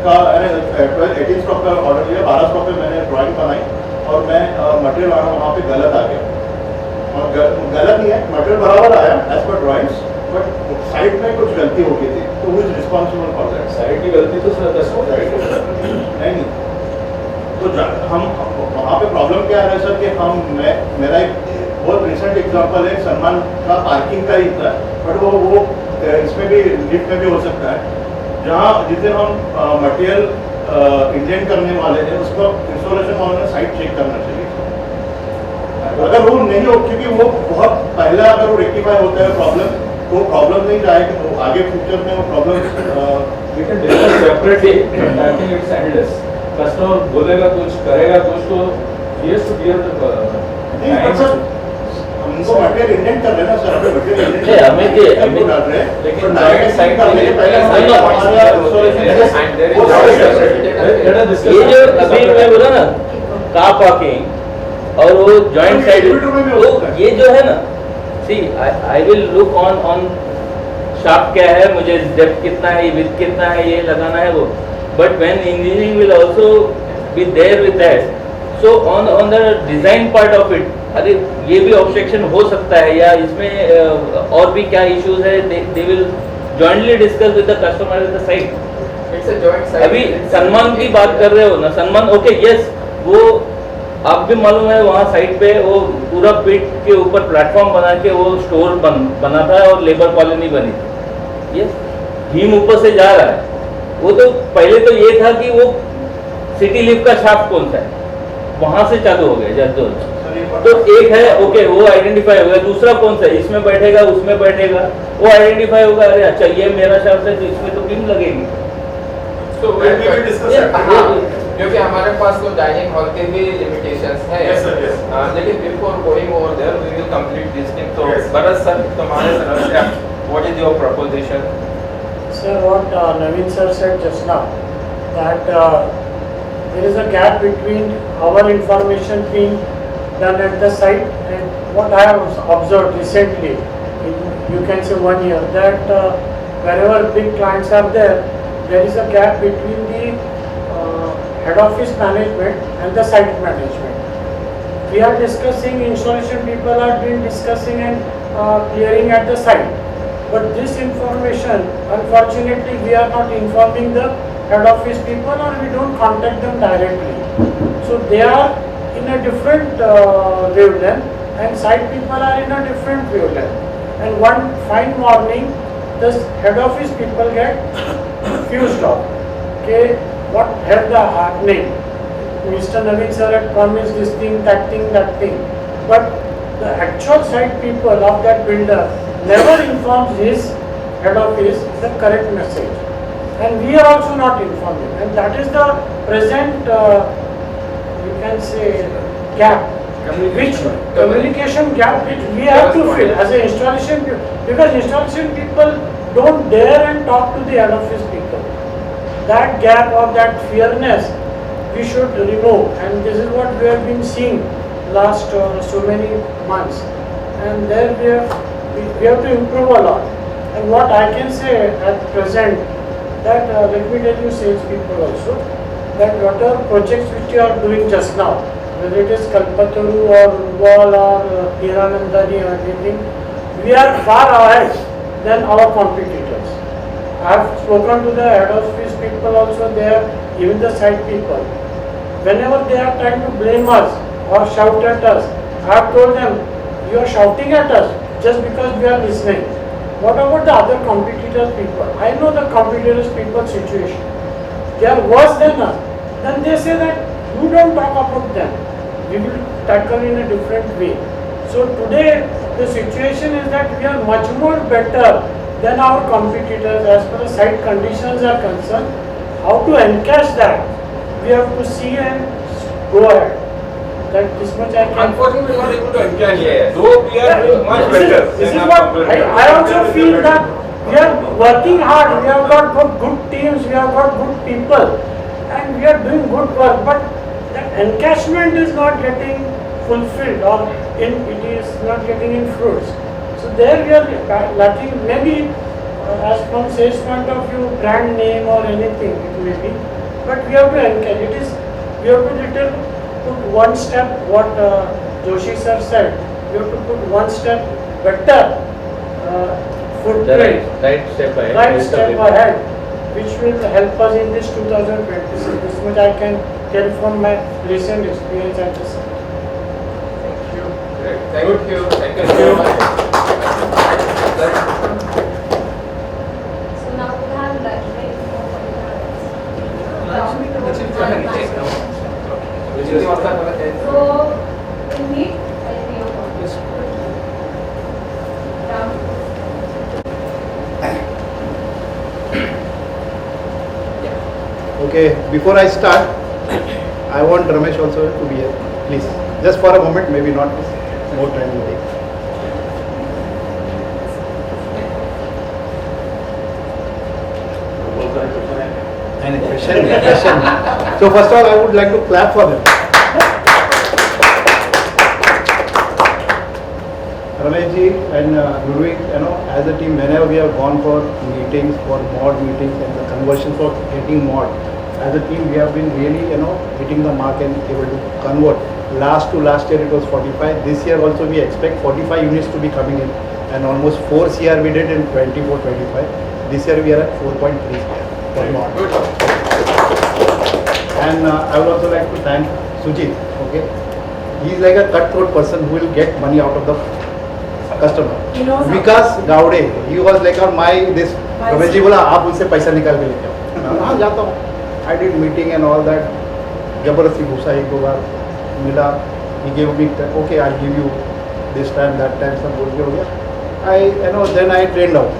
का 18 स्टॉक का ऑर्डर लिया, 12 स्टॉक में मैंने ड्राइंग बनाई और मैं मटेरियल आना वहाँ पे गलत आ गया. और गलत नहीं है, मटेरियल बराबर आया as per drawings, but site में कुछ गलती हो गई थी. तो who is responsible for that? Site की गलती तो सर कस्टमर नहीं. तो हम वहाँ पे प्रॉब्लम क्या आ रहा है सर कि मेरा एक बहुत रिसेंट एग्जांपल है सलमान का पार्किंग का ही था, बट वो इसमें भी लिफ्ट में भी हो सकता है. जहाँ जिस दिन हम मटेरियल इंटेंड करने वाले हैं उसको इंस्टॉलेशन वालों ने साइट चेक करना चाहिए. अगर वो नहीं हो, क्योंकि वो बहुत पहले अगर वो रेक्टिफाई होता है प्रॉब्लम, तो प्रॉब्लम नहीं जाएगी, तो आगे फ्यूचर में वो problem we can discuss separately. I think it's endless. Customer बोलेगा कुछ, करेगा कुछ, तो he has to bear the नहीं पर सर हमको मटेरियल इंडेंट कर रहे हैं ना सर, हमें मटेरियल इंडेंट हमें डाल रहे हैं, लेकिन पर डायरेक्ट साइट करने के पहले ये जो अभी मैं बोला ना कार पार्किंग और वो जॉइंट साइड, तो ये जो है ना, see I will look on shaft क्या है, मुझे डेप्थ कितना है, विड्थ कितना है, ये लगाना है वो. But when engineering will also be there with that, so on the design part of it, अरे ये भी ऑब्जेक्शन हो सकता है या इसमें और भी क्या इश्यूज है, they will jointly discuss with the customer at the site. It's a joint site. अभी सन्मान की बात कर रहे हो ना, सन्मान ओके यस, वो आप भी मालूम है वहाँ साइट पे वो पूरा पिट के ऊपर प्लेटफॉर्म बना के वो स्टोर बना था और लेबर कॉलोनी बनी थी। यस, भीम ऊपर से जा रहा है, वो तो पहले तो ये था कि वो सिटी लिफ्ट का शाफ्ट कौन सा है, वहां से चालू हो गया जद्दोजहद। तो एक है ओके वो आइडेंटिफाई हो गया, दूसरा कौन सा है, इसमें बैठेगा उसमें बैठेगा, वो आइडेंटिफाई होगा, अरे अच्छा ये मेरा शाफ्ट है तो इसमें तो बीम लगेगी। तो क्योंकि हमारे पास तो डाइनिंग हॉल के भी लिमिटेशंस है। लेकिन before going over there we will complete this thing. तो भरत सर तुम्हारे तरफ से what is your proposition? Sir, what Naveen sir said just now, that there is a gap between our information being done at the site and what I have observed recently, you can say 1 year, that wherever big clients are there, there is a gap between the head office management and the site management. We are discussing, installation people are been discussing and clearing at the site. But this information, unfortunately, we are not informing the head office people or we don't contact them directly. So they are in a different wavelength and site people are in a different wavelength. And one fine morning, the head office people get fused off. Okay, what had the happening? Mr. Naveen sir had promised this thing, that thing, that thing. But the actual site people of that builder never informs his head office the correct message, and we are also not informing, and that is the present you can say gap, which communication gap which we have to fill as a installation because installation people don't dare and talk to the head office people. That gap or that fearness we should remove, and this is what we have been seeing last so many months, and there we have to improve a lot. And what I can say at present, that let me tell you sales people also, that whatever projects which you are doing just now, whether it is Kalpataru or Wall or Hiranandani or anything, we are far ahead than our competitors. I have spoken to the head office people also there, even the site people. Whenever they are trying to blame us or shout at us, I have told them, you are shouting at us just because we are listening. What about the other competitors people? I know the competitors people's situation. They are worse than us. Then they say that you don't talk about them. We will tackle in a different way. So today the situation is that we are much more better than our competitors as far as site conditions are concerned. How to encash that? We have to see and go ahead. That this much I can. Unfortunately, we are not able to encash it. Though we are doing much better. This is what I also feel that we are working hard. We have got good teams. We have got good people, and we are doing good work. But that encashment is not getting fulfilled, or it is not getting in fruits. So there we are lacking. Maybe as from sales point of view, brand name or anything it may be. But we have to encash. It is we have to little. Put one step, what Joshi sir said, you have to put one step better footprint, right step ahead, which will help us in this 2026. This much I can tell from my recent experience at the site. Thank you. Great. Thank you. Thank you so much. So now we have lunch break for 45 minutes. So we meet by 3 o'clock. Okay, before I start, I want Ramesh also to be here, please. Just for a moment, maybe not more time will take. Question. So first of all, I would like to clap for them. Ramesh ji and Ludwig, as a team, whenever we have gone for meetings, for mod meetings and the conversion for getting mod, as a team, we have been really, hitting the mark and able to convert. Last year it was 45. This year also we expect 45 units to be coming in, and almost 4 CR we did in 24-25. This year we are at 4.3 CR per mod. And I would also like to thank Sujit. Okay, he is like a cutthroat person who will get money out of the customer. Vikas Gaude, he was like on my this. Ramesh ji बोला आप उनसे पैसा निकाल के लेके आओ. हाँ जाता हूँ. I did meeting and all that. जबरदस्ती घुसा एक दो बार मिला. He gave me okay I'll give you this time that time सब बोल के हो गया. Then I trained out.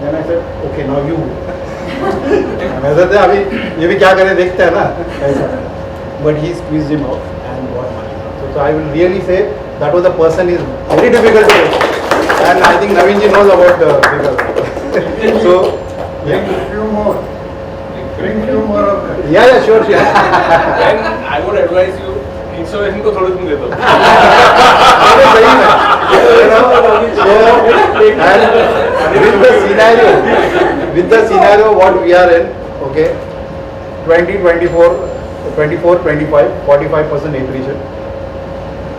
Then I said okay now you. मैं सोचते अभी ये भी क्या करें देखते हैं ना ऐसा. But he squeezed him out and got money. So I will really say that was the person is very difficult to get. And I think Naveen ji knows about the figure. So yeah. Bring few more of them. Yeah, sure. Then I would advise you, installation को थोड़े तुम दे दो. सही है. And with the scenario what we are in, okay, 2024, 25, 45% attrition.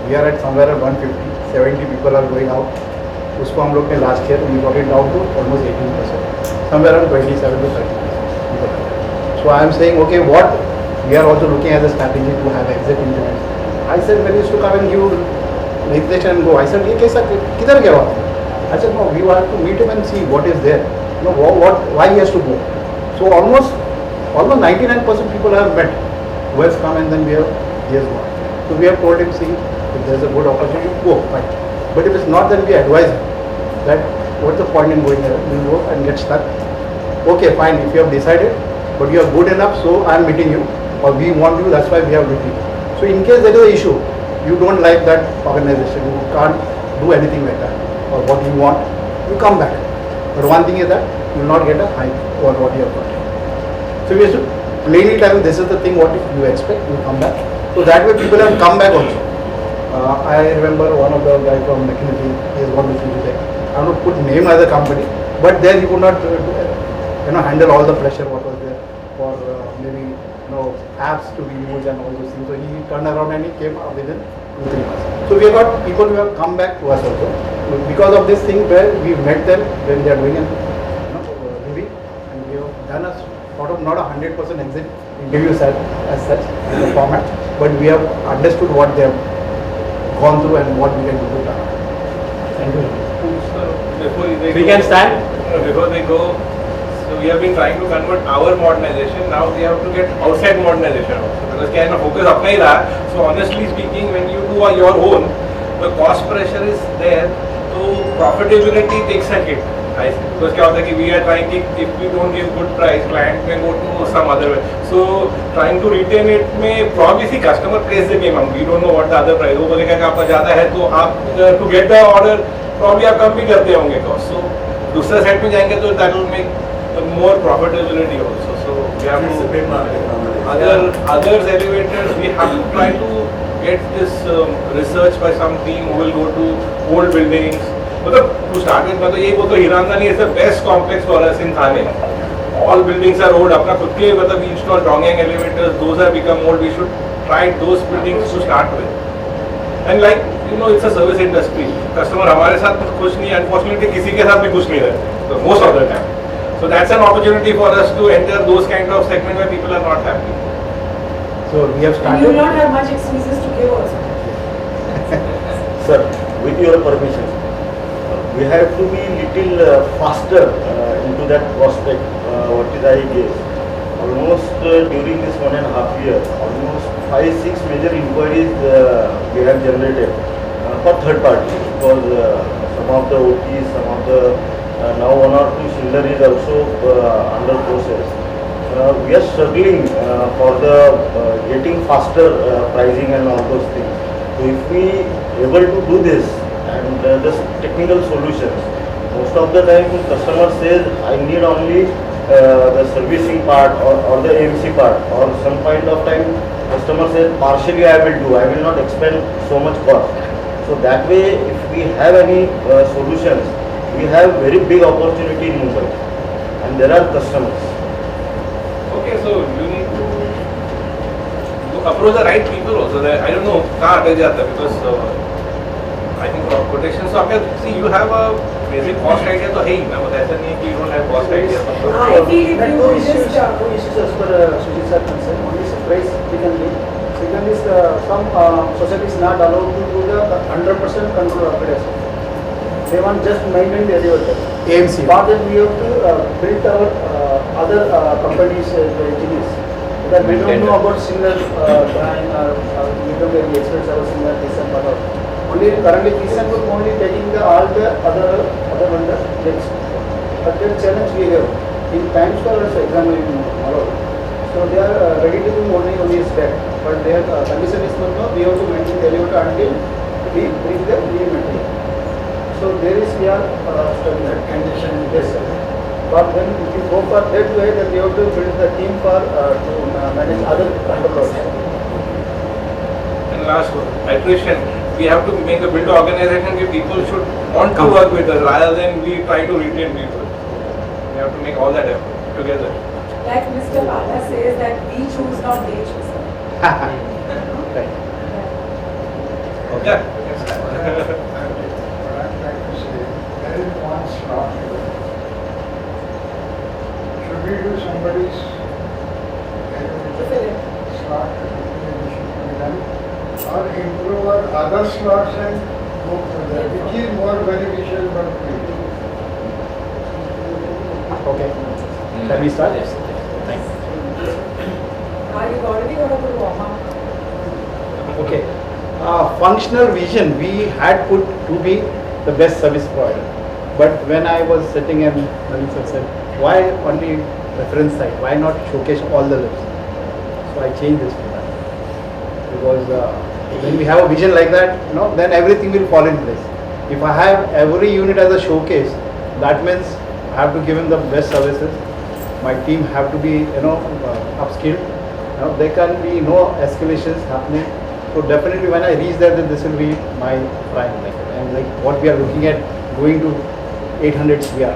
We are at somewhere at 150, 70 people are going out. उसको हम लोग ने last year we got it down to almost 18%, somewhere around 27 to 30%. So I am saying, okay, what we are also looking at a strategy to have exit internet. I said when he used to come and give registration and go, I said ये कैसा किधर गया वहाँ? I said no, we have to meet him and see what is there. Why he has to go. So almost 99% people have met who has come and then he has gone. So we have told him, see, if there is a good opportunity, go, fine. But if it's not, then we advise him that what's the point in going there? You go and get stuck. Okay, fine, if you have decided, but you are good enough, so I am meeting you, or we want you, that's why we have meeting. So in case there is an issue, you don't like that organization, you can't do anything like that, or what you want, you come back. But one thing is that you will not get a hike over what you have got. So we have to plainly tell you this is the thing what you expect, you come back. So that way people have come back also. I remember one of the guys from McKinsey, he is one of the I don't put name as a company, but there he could not handle all the pressure what was there for maybe apps to be used and all those things. So he turned around and he came up within 2-3 months. So we have got people who have come back to us also because of this thing where we met them when they are doing an review, and we have done a sort of not 100% exit interview as such in the format, but we have understood what they have gone through and what we can do to them. Thank you. We can stand before they go. So we have been trying to convert our modernization. Now we have to get outside modernization also, because क्या है ना focus अपना ही रहा. So honestly speaking, when you do your own, the cost pressure is there. So profitability takes a hit. Because क्या होता है कि we are trying कि if we don't give good price, client may go to some other way. So trying to retain it में probably see customer plays the game. We don't know what the other price. वो बोलेगा कि आपका ज़्यादा है तो आप to get the order probably आप कम भी करते होंगे cost. So दूसरा साइड में जाएंगे तो that will make more profitability also. So we have to others elevators we have to try to get this research by some team who will go to old buildings. मतलब to start with मतलब ये वो तो Hiranandani is the best complex for us in Thane. All buildings are old. अपना खुद के मतलब we install Dongyang elevators. Those have become old. We should try those buildings to start with. And like it's a service industry. Customer हमारे साथ खुश नहीं, unfortunately किसी के साथ भी खुश नहीं रहते. So most of the time. So that's an opportunity for us to enter those kind of segment where people are not happy. So we have started. And you will not have much excuses to give also. Sir, with your permission, we have to be little faster into that prospect. What is I gave? Almost during this 1.5 years, almost 5-6 major inquiries we have generated for third party, because some of the OTs, some of the now 1 or 2 Schindler is also under process. We are struggling for the getting faster pricing and all those things. So if we able to do this and the technical solutions, most of the time customer says I need only the servicing part or the AMC part, or some point of time customer says partially I will do, I will not expend so much cost. So that way if we have any solutions, we have very big opportunity in Mumbai and there are customers. Okay, so you need to approach the right people also. That I don't know कहाँ अटक जाता है because I think quotation. So अगर see you have a basic cost idea तो है ही ना, मतलब ऐसा नहीं है कि you don't have cost idea. I feel if you just two issues as per Sujit sir concerned. One is price we can give. Second is some societies not allowed to do the 100% control upgrade. They want just maintain the elevator. AMC. For that we have to build our other companies, the engineers. That we don't know about similar brand or we don't have the experts about similar design but only currently design will only taking the all the other vendors. But that challenge we have in times for example in Malur. So they are ready to do only a step, but their condition is not we have to maintain the elevator until we bring the new material. So there is we are studying that condition. Yes, sir. But when if you go for that way, then you have to build the team for to manage other controllers. And last one, iteration. We have to make a build organization where people should want to work with us rather than we try to retain people. We have to make all that effort together. Like Mr. Bala says that we choose, not they choose. Right. Yeah. There is one slot. Should we do somebody's slot? Should be done? Or improve our other slots and go for that, which is more beneficial for people. Okay. Shall we start? Yes. You've already got a good warm up. Okay. Functional vision we had put to be the best service provider. But when I was sitting and Naveen sir said, why only reference site? Why not showcase all the lifts? So I changed this to that. Because when we have a vision like that, then everything will fall in place. If I have every unit as a showcase, that means I have to give them the best services. My team have to be, upskilled. There can be no escalations happening. So definitely when I reach there, then this will be my prime. And like what we are looking at, going to 800 CR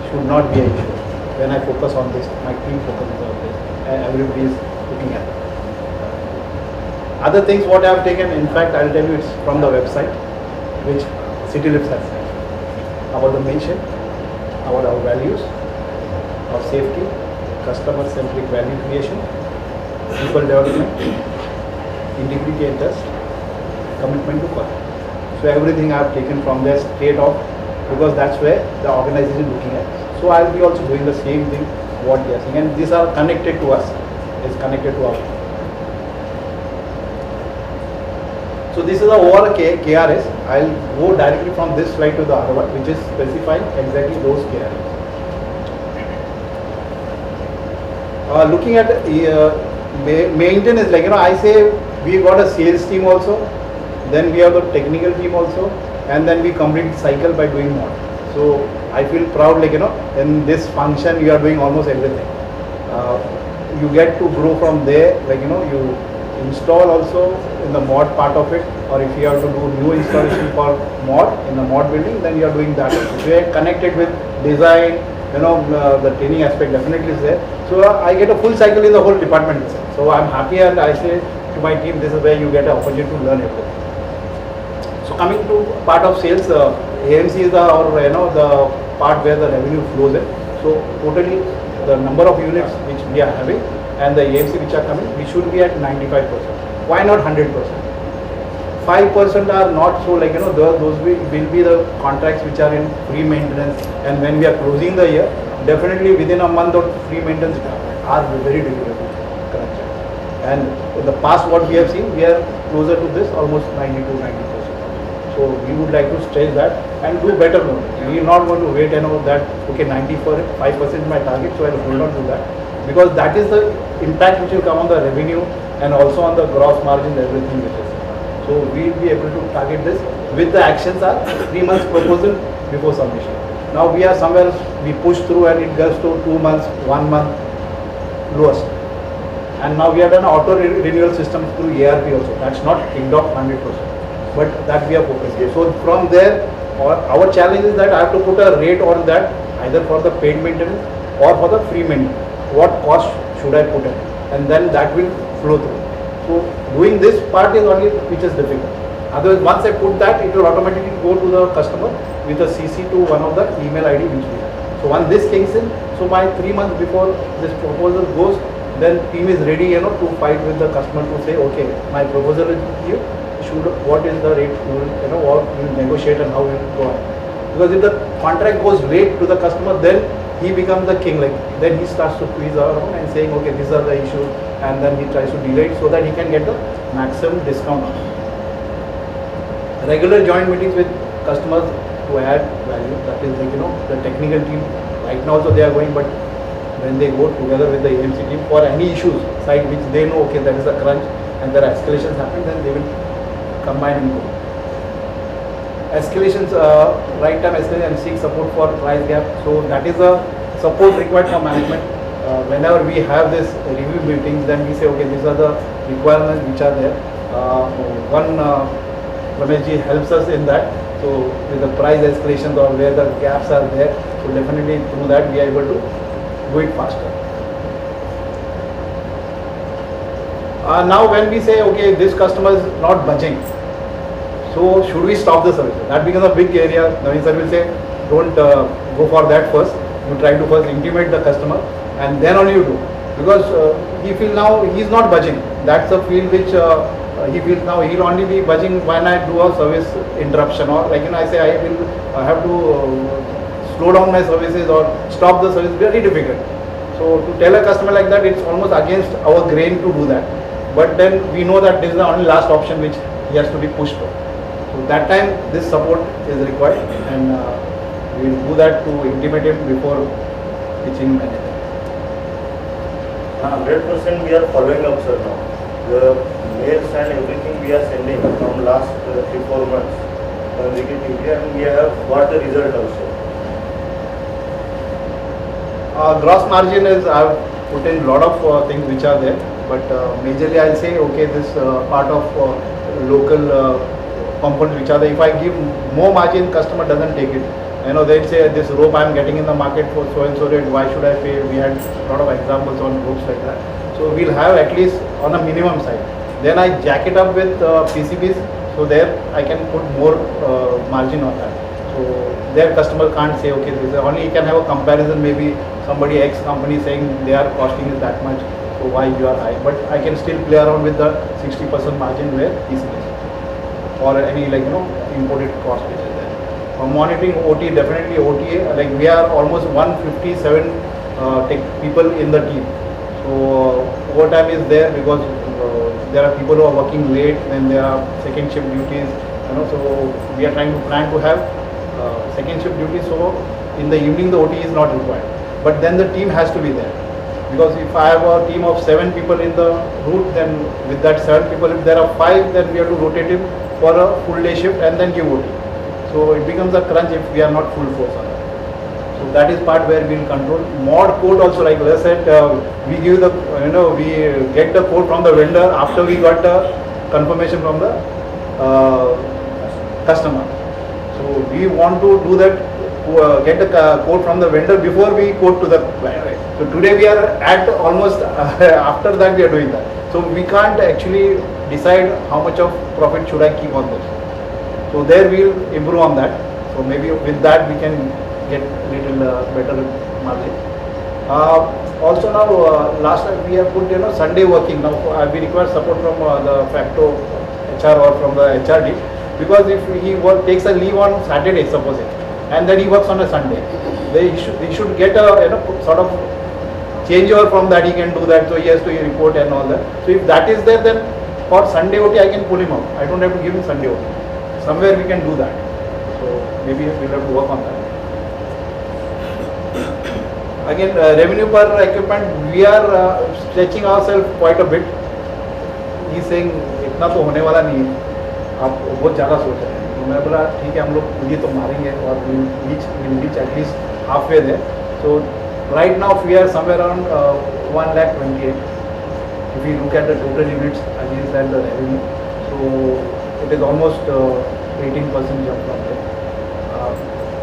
should not be an issue. When I focus on this, my team focuses on this, and everybody is looking at it. Other things what I have taken, in fact, I will tell you it's from the website, which City Lifts has said. About the mission, about our values, our safety, customer-centric value creation, people development, integrity and trust, commitment to quality. So everything I have taken from there straight off, because that's where the organization is looking at. So I will be also doing the same thing what they are saying, and these are connected to us, is connected to our. So this is the overall KRS. I'll go directly from this slide to the other one, which is specifying exactly those KRS. Looking at maintenance, I say we got a sales team also, then we have the technical team also, and then we complete cycle by doing more. So I feel proud, in this function you are doing almost everything. You get to grow from there, you install also in the mod part of it, or if you have to do new installation for mod in the mod building, then you are doing that also. So you are connected with design, the training aspect definitely is there. So I get a full cycle in the whole department itself. So I'm happy, and I say to my team, this is where you get an opportunity to learn everything. So coming to part of sales, AMC is the part where the revenue flows in. So totally the number of units which we are having and the AMC which are coming, we should be at 95%. Why not 100%? 5% are not so those will be the contracts which are in free maintenance, and when we are closing the year, definitely within a month of free maintenance are very difficult to correct. And in the past what we have seen, we are closer to this almost 90%. So we would like to stretch that and do better more. We are not going to wait that okay 95% is my target, so I will hold on to that, because that is the impact which will come on the revenue and also on the gross margin, everything which is. So we will be able to target this with the actions are 3 months proposal before submission. Now we are somewhere, we push through and it goes to 2 months, 1 month lowest. And now we have done auto renewal system through ARP also. That's not kicked off 100%, but that we are focusing. So from there, our challenge is that I have to put a rate on that, either for the paid maintenance or for the free maintenance. What cost should I put in? And then that will flow through. So doing this part is only which is difficult. Otherwise, once I put that, it will automatically go to the customer with a CC to one of the email ID which we have. So once this kicks in, so by 3 months before this proposal goes, then team is ready, to fight with the customer to say, okay, my proposal is here. What is the rate? What we will negotiate and how we will go on. Because if the contract goes late to the customer, then he becomes the king. Like then he starts to squeeze around and saying, okay, these are the issues, and then he tries to delay it so that he can get the maximum discount on it. Regular joint meetings with customers to add value. That is like the technical team. Right now also they are going, but when they go together with the AMC team for any issues side which they know, okay, that is a crunch and there are escalations happen, then they will combine and go. Escalations, right time escalation and seek support for price gap. So that is a support required from management. Whenever we have this review meetings, then we say, okay, these are the requirements which are there. Rameshji helps us in that. So with the price escalations or where the gaps are there, so definitely through that we are able to do it faster. Now when we say, okay, this customer is not budging, so should we stop the service? That becomes a big area. Naveen sir will say, don't go for that first. You try to first intimate the customer and then only you do. Because he feels now he is not budging. That's a field which he feels now he'll only be budging when I do a service interruption, or like I say I have to slow down my services or stop the service. Very difficult. So to tell a customer like that, it's almost against our grain to do that. But then we know that this is the only last option which he has to be pushed for. So that time this support is required, and we will do that to intimate him before pitching anything. 100% we are following up, sir, now. The mails and everything we are sending from last 3-4 months consecutively, and we have got the result also. Gross margin is, I have put in a lot of things which are there, but majorly I will say, okay, this part of local components which are there. If I give more margin, customer doesn't take it. They'll say this rope I am getting in the market for so and so rate, why should I pay? We had a lot of examples on ropes like that. So we'll have at least on a minimum side. Then I jack it up with PCBs, so there I can put more margin on that. So their customer can't say, okay, this is only you can have a comparison, maybe somebody X company saying their costing is that much, so why you are high. But I can still play around with the 60% margin where PCBs or any imported cost which is there. Monitoring OT, definitely OTA, like we are almost 157 tech people in the team. So overtime is there because there are people who are working late, then there are second shift duties, so we are trying to plan to have second shift duties, so in the evening the OT is not required. But then the team has to be there. Because if I have a team of 7 people in the route, then with that 7 people, if there are 5, then we have to rotate him for a full day shift and then give OT. So it becomes a crunch if we are not full force on that. So that is part where we will control. Mod code also, like I said, we give the, we get the code from the vendor after we got the confirmation from the customer. So we want to do that, get the code from the vendor before we code to the client. So today we are at almost after that we are doing that. So we can't actually decide how much of profit should I keep on this. So there we will improve on that. So maybe with that we can get little better margin. Also now last time we have put Sunday working. Now we require support from the Facto HR or from the HRD, because if he takes a leave on Saturday, suppose it, and then he works on a Sunday, he should get a sort of changeover from that. He can do that, so he has to report and all that. So if that is there, then for Sunday OT I can pull him out. I don't have to give him Sunday OT. Somewhere we can do that. So maybe we'll have to work on that. Again, revenue per equipment, we are stretching ourselves quite a bit. He's saying इतना तो होने वाला नहीं है, आप बहुत ज़्यादा सोच रहे हैं. तो मैं बोला ठीक है, हम लोग खुद ही तो मारेंगे और we'll reach at least halfway there. So right now we are somewhere around 1,28,000. If we look at the total units against that the revenue, so it is almost 18% jump from there.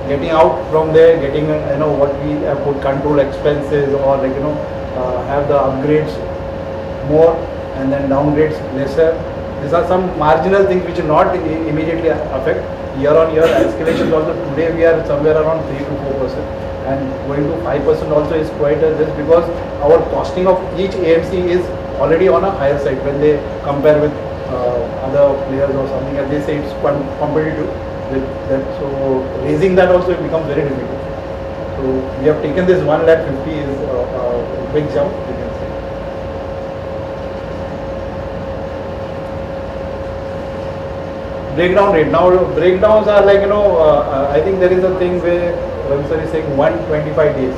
Getting out from there, getting what we have put control expenses or have the upgrades more. and then downgrades lesser. These are some marginal things which will not immediately affect. Year on year escalations also today we are somewhere around 3 to 4%, and going to 5% also is quite a risk because our costing of each AMC is already on a higher side when they compare with other players or something, and they say it's competitive with that. So raising that also becomes very difficult. So we have taken this 1,50,000 is a big jump, you can say. Breakdown rate. Now breakdowns are like, I think there is a thing where Ravi sir is saying 125 days.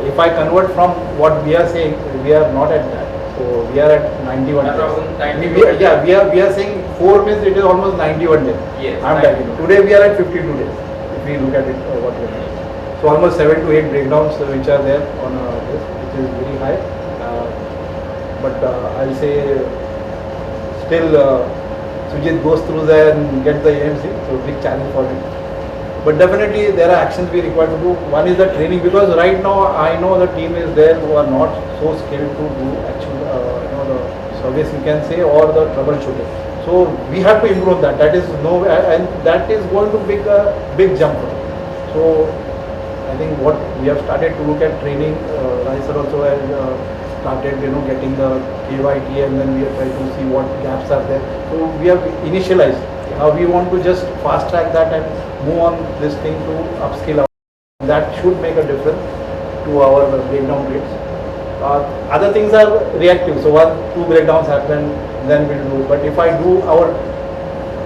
If I convert from what we are saying, we are not at that. So we are at 91 days. We are saying 4 means it is almost 91 days. Yes. I am telling you. Today we are at 52 days. If we look at it, what we are doing. So almost 7 to 8 breakdowns which are there on this, which is very high. But I'll say still Sujit goes through there and get the AMC. So big challenge for him. But definitely there are actions we require to do. One is the training, because right now I know the team is there who are not so skilled to do actual the service, you can say, or the troubleshooting. So we have to improve that. That is and that is going to be a big jump. So I think what we have started to look at training, Rai sir also has started getting the KYT, and then we have tried to see what gaps are there. So we have initialized. Now we want to just fast track that and move on this thing to upskill. That should make a difference to our breakdown rates. Other things are reactive. So 1-2 breakdowns happen, then we'll do. But if I do our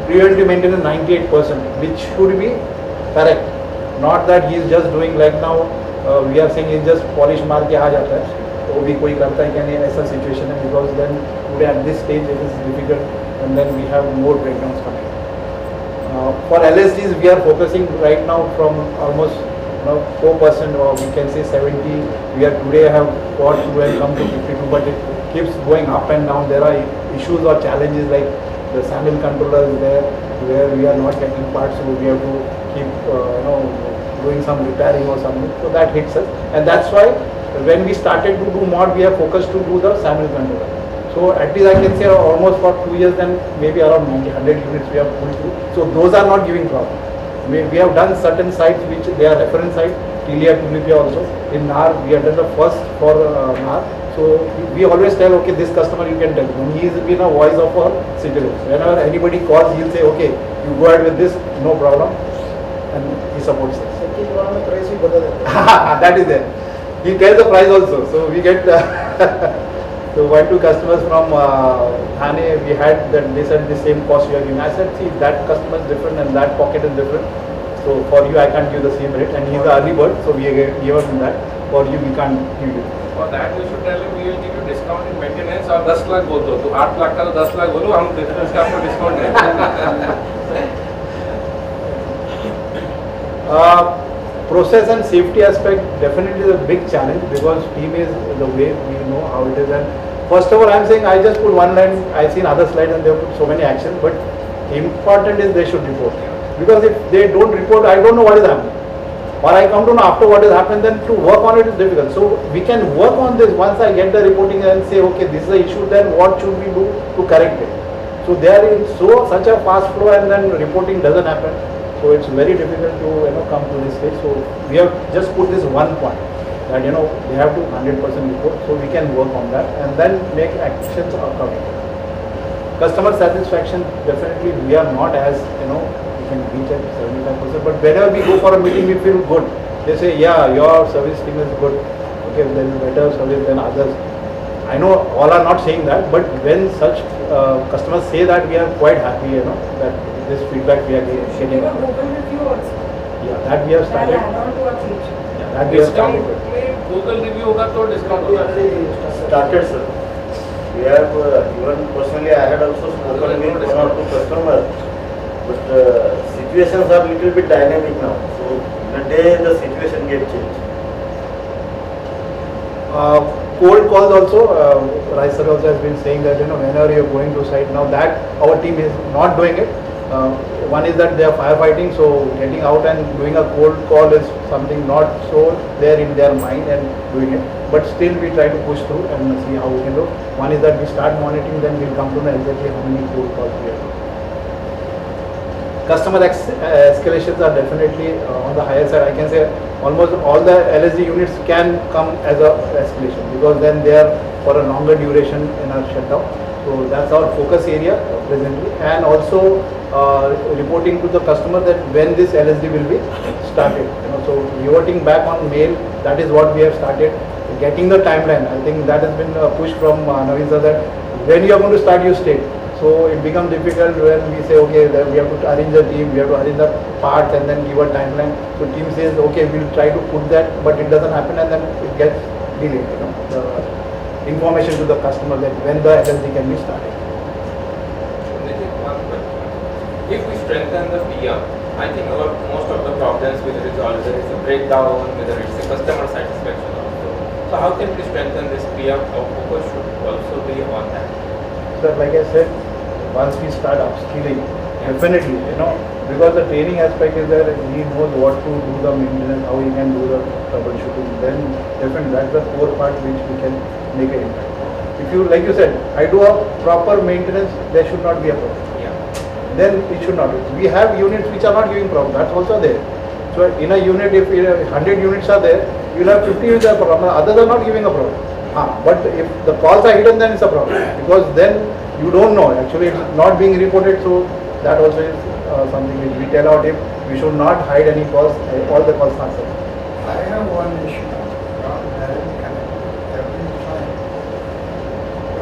preventive maintenance 98%, which should be correct. Not that he is just doing like now, we are saying he's just polish मार के आ जाता है, तो भी कोई करता है क्या नहीं, ऐसा situation है, because then today at this stage it is difficult, and then we have more breakdowns coming. For LSDs we are focusing right now from almost 4%, or we can say 70. We are today have got through and come to 52, but it keeps going up and down. There are issues or challenges like the SAML controller is there where we are not getting parts, so we have to keep doing some repairing or something, so that hits us. And that's why when we started to do mod, we have focused to do the SAML controller. So at least I can say almost for 2 years, then maybe around 100 units we have pulled through. So those are not giving problem. We have done certain sites which they are reference sites, Tilia, Tulipia also. In NAR, we have done the first for NAR. So we always tell, okay, this customer you can tell. And he has been a voice of our citizens. Whenever anybody calls, he'll say, okay, you go ahead with this, no problem. And he supports us. That is there. He tells the price also. So we get so 1-2 customers from Thane, we had that they said the same cost you are giving. I said, see, that customer is different and that pocket is different. So for you I can't give the same rate, and he's the early bird, so we give him that. For you we can't give you. For that we should tell him we will give you discount in maintenance और 10 लाख बोल दो, तो 8 लाख का तो 10 लाख बोलो, हम इसका आपको डिस्काउंट देंगे. Process and safety aspect definitely is a big challenge, because team is the way we know how it is. And first of all, I am saying I just put one line. I seen other slides and they have put so many actions, but important is they should report, because if they don't report, I don't know what is happening, or I come to know after what has happened. Then to work on it is difficult. So we can work on this once I get the reporting and say, okay, this is the issue. Then what should we do to correct it? So they are in such a fast flow, and then reporting doesn't happen. So it's very difficult to come to this stage. So we have just put this one point that they have to 100% report. So we can work on that and then make actions accordingly. Customer satisfaction, definitely we are not as we can reach at 75%. But whenever we go for a meeting, we feel good. They say, yeah, your service team is good. Okay, there is better service than others. I know all are not saying that, but when such customers say that, we are quite happy. That this feedback we are getting. Google review also. Yeah, that we have started. Yeah, that we have started. Google review होगा तो discount होगा. Started, sir. We have even personally I had also spoken with 1 or 2 customers, but situations are little bit dynamic now. So in a day the situation gets changed. Cold calls also, Rai sir also has been saying that whenever you are going to site, now that our team is not doing it. One is that they are firefighting, so getting out and doing a cold call is something not so there in their mind and doing it. but still we try to push through and see how we can do. One is that we start monitoring, then we'll come to know exactly how many cold calls we have. Customer escalations are definitely on the higher side. I can say almost all the LSD units can come as a escalation because then they are for a longer duration in our shutdown. So that's our focus area presently, and also reporting to the customer that when this LSD will be started. So reverting back on mail, that is what we have started. Getting the timeline, I think that has been a push from Naveen sir that when you are going to start your state. So it becomes difficult when we say, okay, then we have to arrange the team, we have to arrange the parts and then give a timeline. So team says, okay, we'll try to put that, but it doesn't happen and then it gets delayed. The information to the customer that when the LSD can be started. If we strengthen the PM, I think most of the problems will resolve, whether it's a breakdown, whether it's a customer satisfaction also. So how can we strengthen this PM? Our focus should also be on that. Sir, like I said, once we start upskilling, definitely, because the training aspect is there, he knows what to do the maintenance, how he can do the troubleshooting, then definitely that's the core part which we can make an impact. If you, like you said, I do a proper maintenance, there should not be a problem. Then it should not be. We have units which are not giving problem, that's also there. So in a unit, if 100 units are there, you will have 50 units are problem, others are not giving a problem. But if the calls are hidden, then it's a problem, because then you don't know, actually it's not being reported, so that also is something which we tell our team, we should not hide any calls, all the calls are answered. I have one issue, every time,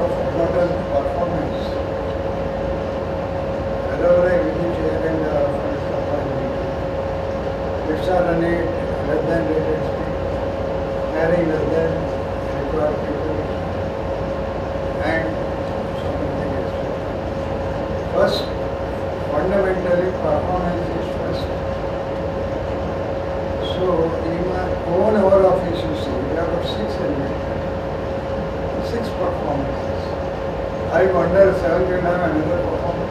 of modern performance. Whenever I visit here and lifts are running less than rated speed, carrying less than required people, and something else. First, fundamentally, performance is first. So, in my own our office, you see, we have got 6 elements, 6 performances. I wonder 7 will have another performance.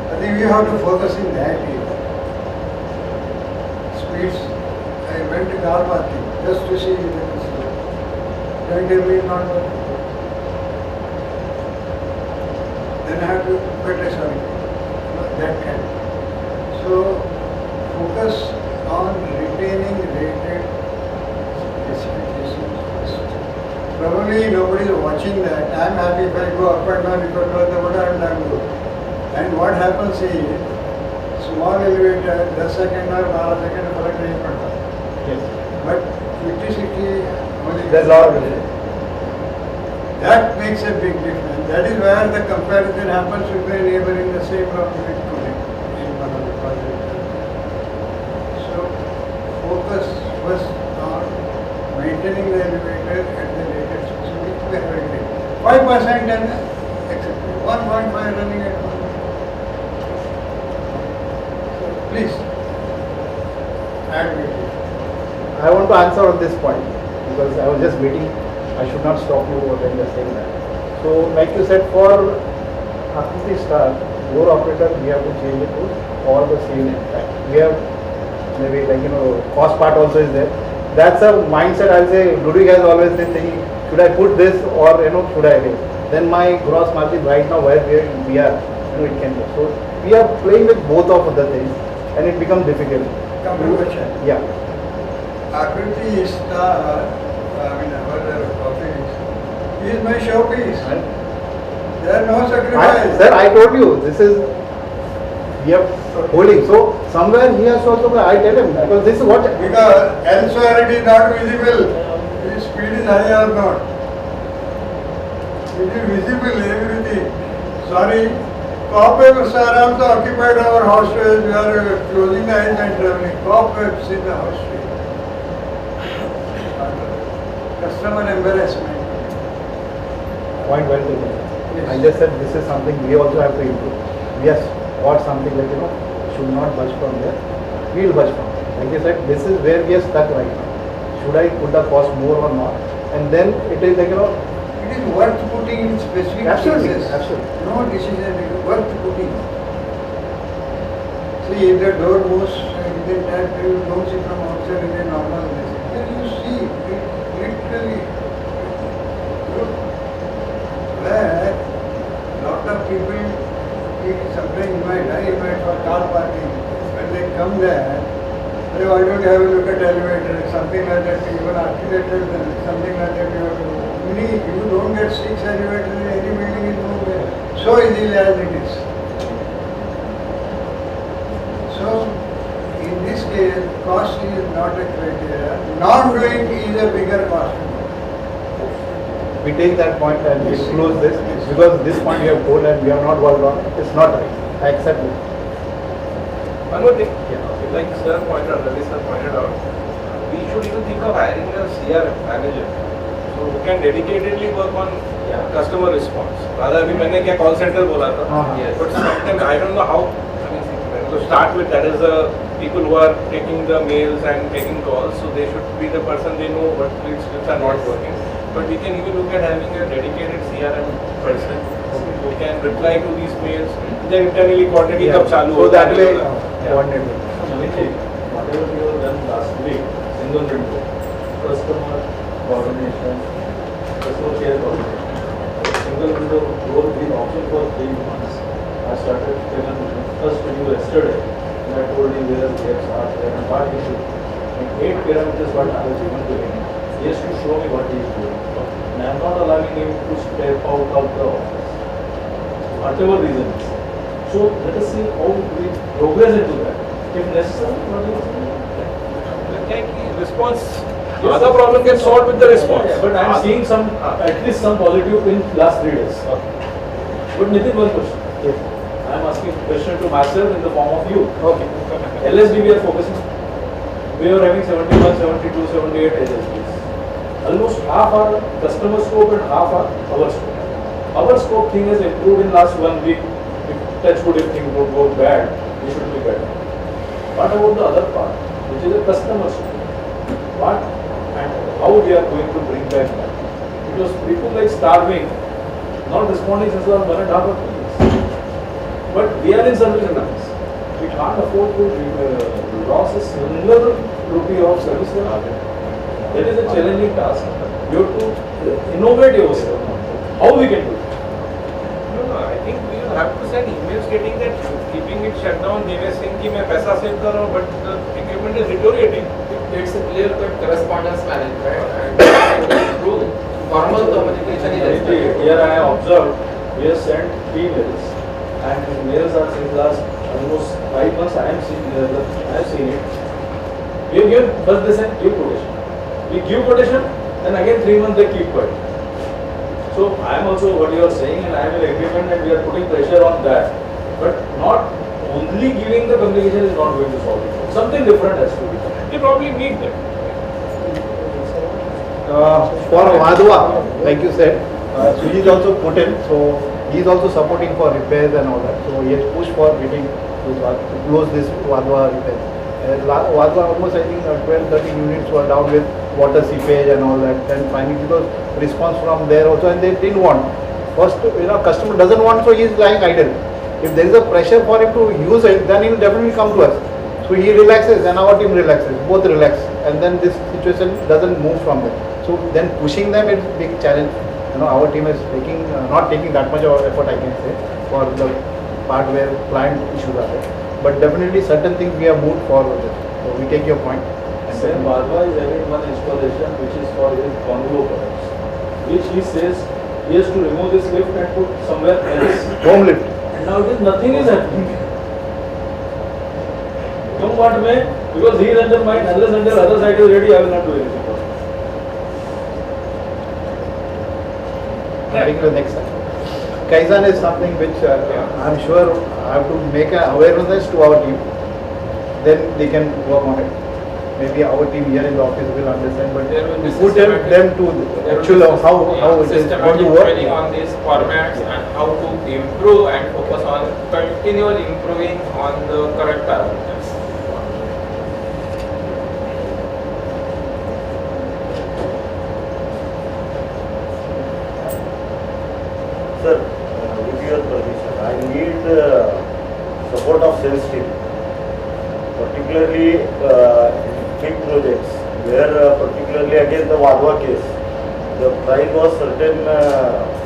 I think we have to focus in that area. Speeds, I went to car parking just to see if it is slow. Don't tell me not working. Then I have to better sorry. That kind. So focus on retaining rated specifications first. Probably nobody is watching that. I am happy if I go up and down, if I go the water and down go. And what happens is, small elevator, 10 seconds or 12 seconds फर्क नहीं पड़ता. Yes. But 50-60 only. There's a lot of That makes a big difference. That is where the comparison happens with the neighboring the same document today in one of the projects. So focus first on maintaining the elevator at the rated specific 5% and acceptable. 1.5 running at 1. Please, add me. I want to answer on this point because I was just waiting. I should not stop you when you are saying that. So, like you said, for after the start, door operator, we have to change it to all the same impact. We have maybe cost part also is there. That's a mindset. I'll say Ludwig has always been thinking, should I put this or should I erase? Then my gross margin right now where we are, it can go. So we are playing with both of the things, and it becomes difficult. Come to question. Yeah. Akriti is our office. He is my showpiece. There are no sacrifice. Sir, I told you, this is, we are holding. So somewhere he has to also go. I tell him, because this is what. Because elsewhere it is not visible. The speed is high or not. It is visible, everything. Sorry, cobwebs are also occupied our hostel. We are closing the eyes and traveling. Cobwebs in the hostel. Customer embarrassment. Point well taken. Yes. I just said this is something we also have to improve. Yes, or something like should not budge from there. We will budge from there. Like I said, this is where we are stuck right now. Should I put the cost more or not? And then it is it is worth putting in specific cases. Absolutely. No decision, it is worth putting. See, if the door moves within that, you don't see from outside in a normal basis. Then you see, it there, lot of people sometimes you might invite for car parking. When they come there, they why don't you have a look at elevator, something like that, even architecture, something like that you have to do. You don't get 6 elevators in any building in nowhere. So easily as it is. So, in this case, cost is not a criteria. Not doing is a bigger cost. We take that point and we close this because this point we have told and we have not worked on. It's not right. I accept it. One more thing, like sir pointed out, Ravi sir pointed out, we should even think of hiring a CRM manager, so who can dedicatedly work on customer response. Rather, अभी मैंने क्या call center बोला था, but sometimes I don't know how. I mean, to start with, that is the people who are taking the mails and taking calls, so they should be the person they know what scripts are not working. But we can even look at having a dedicated CRM person who can reply to these mails. Then internally quantity कब चालू So that way, Whatever we have done last week, single window, customer coordination, customer care coordination, single window role been option for 3 months. I started telling first to you yesterday, and I told you where the gaps are there and what he should. And 8 parameters what I was given to him. He has to show me what he is doing. And I am not allowing him to step out of the office. Whatever reason is. So let us see how we progress into that. If necessary, what do you think? Response. Other problem gets solved with the response. Yeah, but I am seeing some, at least some positive in last 3 days. But Nitin, one question. Yes. I am asking a question to myself in the form of you. Okay. LSD we are focusing. We are having 71, 72, 78 LSDs. Almost half are customer scope and half are our scope. Our scope thing has improved in last 1 week. If touch wood, if things don't go bad, we should be better. What about the other part, which is a customer scope? What and how we are going to bring back that? Because people like starving, not responding since last 1.5 or 2 years. But we are in service lines. We can't afford to lose a single rupee of service level. That is a challenging task. You have to innovate yourself. How we can do it? No, I think we will have to send emails stating that keeping it shut down, they were saying कि मैं पैसा save कर रहा हूँ, but the equipment is deteriorating. It's a clear-cut correspondence management and through formal communication is expected. Here I have observed, we have sent 3 mails and the mails are since last almost 5 months I have seen it. We have given, first they send give quotation. We give quotation, then again 3 months they keep quiet. So I am also what you are saying and I am in agreement and we are putting pressure on that. But not only giving the communication is not going to solve it. Something different has to be done. They probably need them. For Vadua, like you said, Suji is also put in, so he is also supporting for repairs and all that. So he has pushed for getting to close this Vadua repairs. Vadua almost I think 12-13 units were down with water seepage and all that. And finally because response from there also and they didn't want. First, customer doesn't want, so he is lying idle. If there is a pressure for him to use it, then he will definitely come to us. So he relaxes and our team relaxes, both relax, and then this situation doesn't move from there. So then pushing them is a big challenge. Our team is not taking that much of effort, I can say, for the part where client issues are there. But definitely certain things we have moved forward. So we take your point. And then Vadua is having one installation which is for his bungalow products, which he says he has to remove this lift and put somewhere else. Home lift. And now it is nothing is happening. Come what may, because he is under mine, unless until other side is ready, I will not do anything for him. Moving to the next slide. Kaizen is something which I am sure I have to make an awareness to our team. Then they can work on it. Maybe our team here in the office will understand, but we put them to actual how it is going to work. Training on these formats and how to improve and focus on continually improving on the current parameters. Sir, with your permission, I need support of sales team, particularly big projects, where particularly again the Vadua case, the price was certain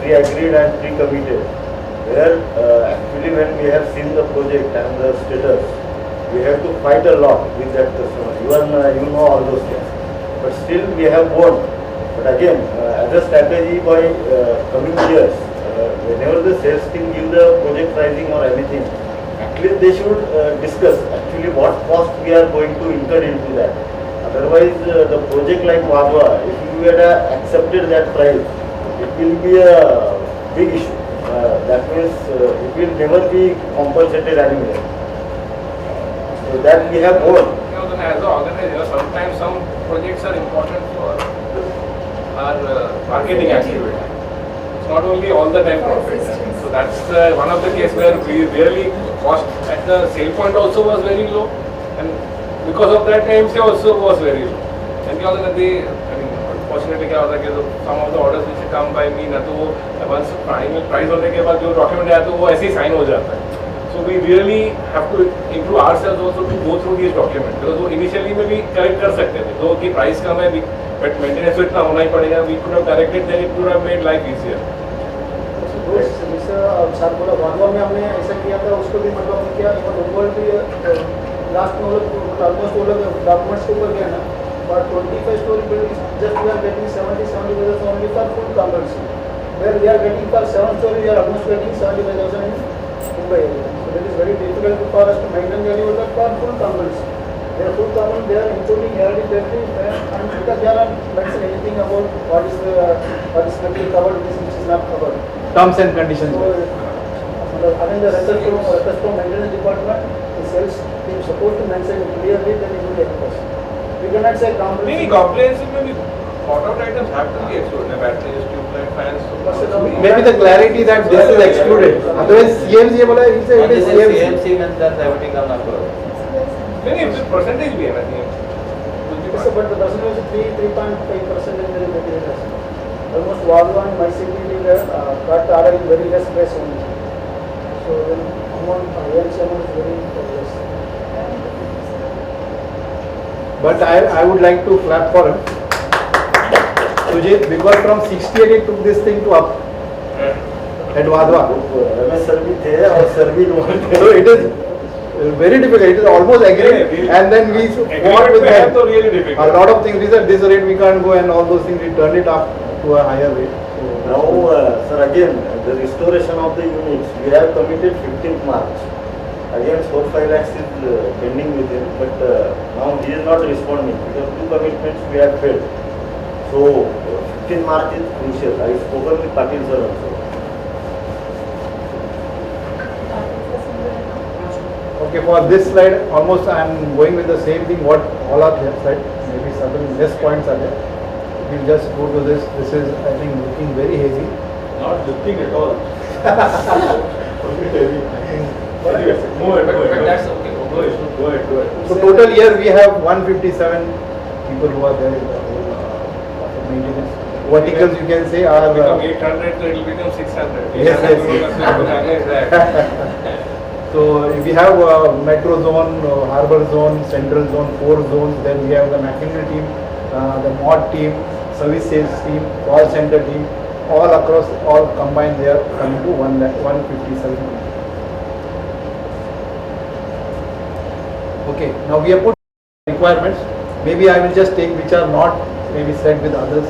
pre-agreed and pre-committed. Where actually when we have seen the project and the status, we have to fight a lot with that customer. Even you know all those things. But still we have won. But again, as a strategy by coming years, whenever the sales team give the project pricing or anything, at least they should discuss actually what cost we are going to incur into that. Otherwise, the project like Wadwa, if you had accepted that price, it will be a big issue. That means it will never be compensated anywhere. So that we have won. As an organizer, sometimes some projects are important for our marketing activity. It's not only all the time profit. So that's one of the cases where we really cost at the sale point also was very low, and because of that MC also was very low. And because of the, unfortunately क्या होता है कि some of the orders which come by me ना तो वो once final price होने के बाद जो document आया तो वो ऐसे ही sign हो जाता है. So we really have to improve ourselves also to go through these documents because वो initially में भी correct कर सकते थे. तो कि price कम है but maintenance तो इतना होना ही पड़ेगा. We could have corrected then it would have made life easier. Sir बोला वादवा में हमने ऐसा किया था उसको भी मतलब हमने किया ओवरऑल भी लास्ट में ऑलमोस्ट वो लोग डॉक्यूमेंट्स के ऊपर गया ना but 25 story building just we are getting 70,000 only for full compulsory where we are getting for 7 story we are almost getting 75,000 in Mumbai area. So that is very difficult for us to maintain the level for full compulsory. They are full compulsory, they are including hereditary and because they are not mentioning anything about what is material covered, which is not covered. Terms and conditions. So, again the records from maintenance department, the sales team is supposed to mention clearly that it will help us. We cannot say comprehensive. Many comprehensive maybe bought out items have to be excluded. Batteries, tubelight, fans. Maybe the clarity that this is excluded. Otherwise, CMC बोला he said it is CMC. CMC means that everything comes after. Many percentage भी है ना CMC. But the percentage is 3.5% in the material. Almost Wadwa and my city cut are in very less price only. So then amount AMC amount is very less. But I would like to clap for him. Sujit, because from 68 it took this thing to up at Wadwa. So it is very difficult. It is almost agreed, and then we fought with them. A lot of things. We said this rate we can't go, and all those things. We turned it up to a higher rate. So now, sir, again the restoration of the units we have committed 15th March. Again 4-5 lakhs is pending with him, but now he is not responding because 2 commitments we have failed. So 15th March is crucial. I spoken with Patil sir also. okay, for this slide, almost I am going with the same thing. What all are there slide? Maybe certain less points are there. We'll just go to this. This is, I think, looking very hazy. Not looking at all. But that's okay. Go ahead. So total year we have 157 people who are there in the whole maintenance. Verticals you can say are become 800, so it will become 600. Yes. So if we have metro zone, harbour zone, central zone, 4 zones, then we have the machinery team, the mod team, service sales team, call center team, all across, all combined they are coming to 157 people. Okay, now we have put requirements. Maybe I will just take which are not maybe said with others.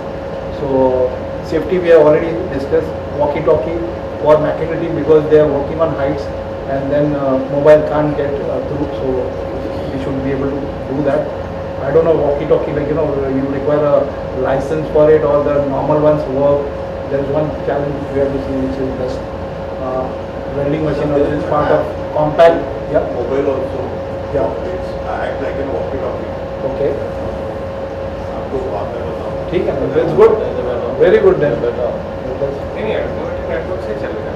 So safety we have already discussed. Walkie-talkie for machinery team because they are working on heights and then mobile can't get through. So we should be able to do that. I don't know walkie-talkie, like you require a license for it or the normal ones work. There is one challenge we have to see which is just welding machine which is part of compact. Yeah. Mobile also. Yeah. It's act like a walkie-talkie. Okay. आपको बाद में बताऊँ. ठीक है, that's good. Very good then. नहीं network से चलेगा.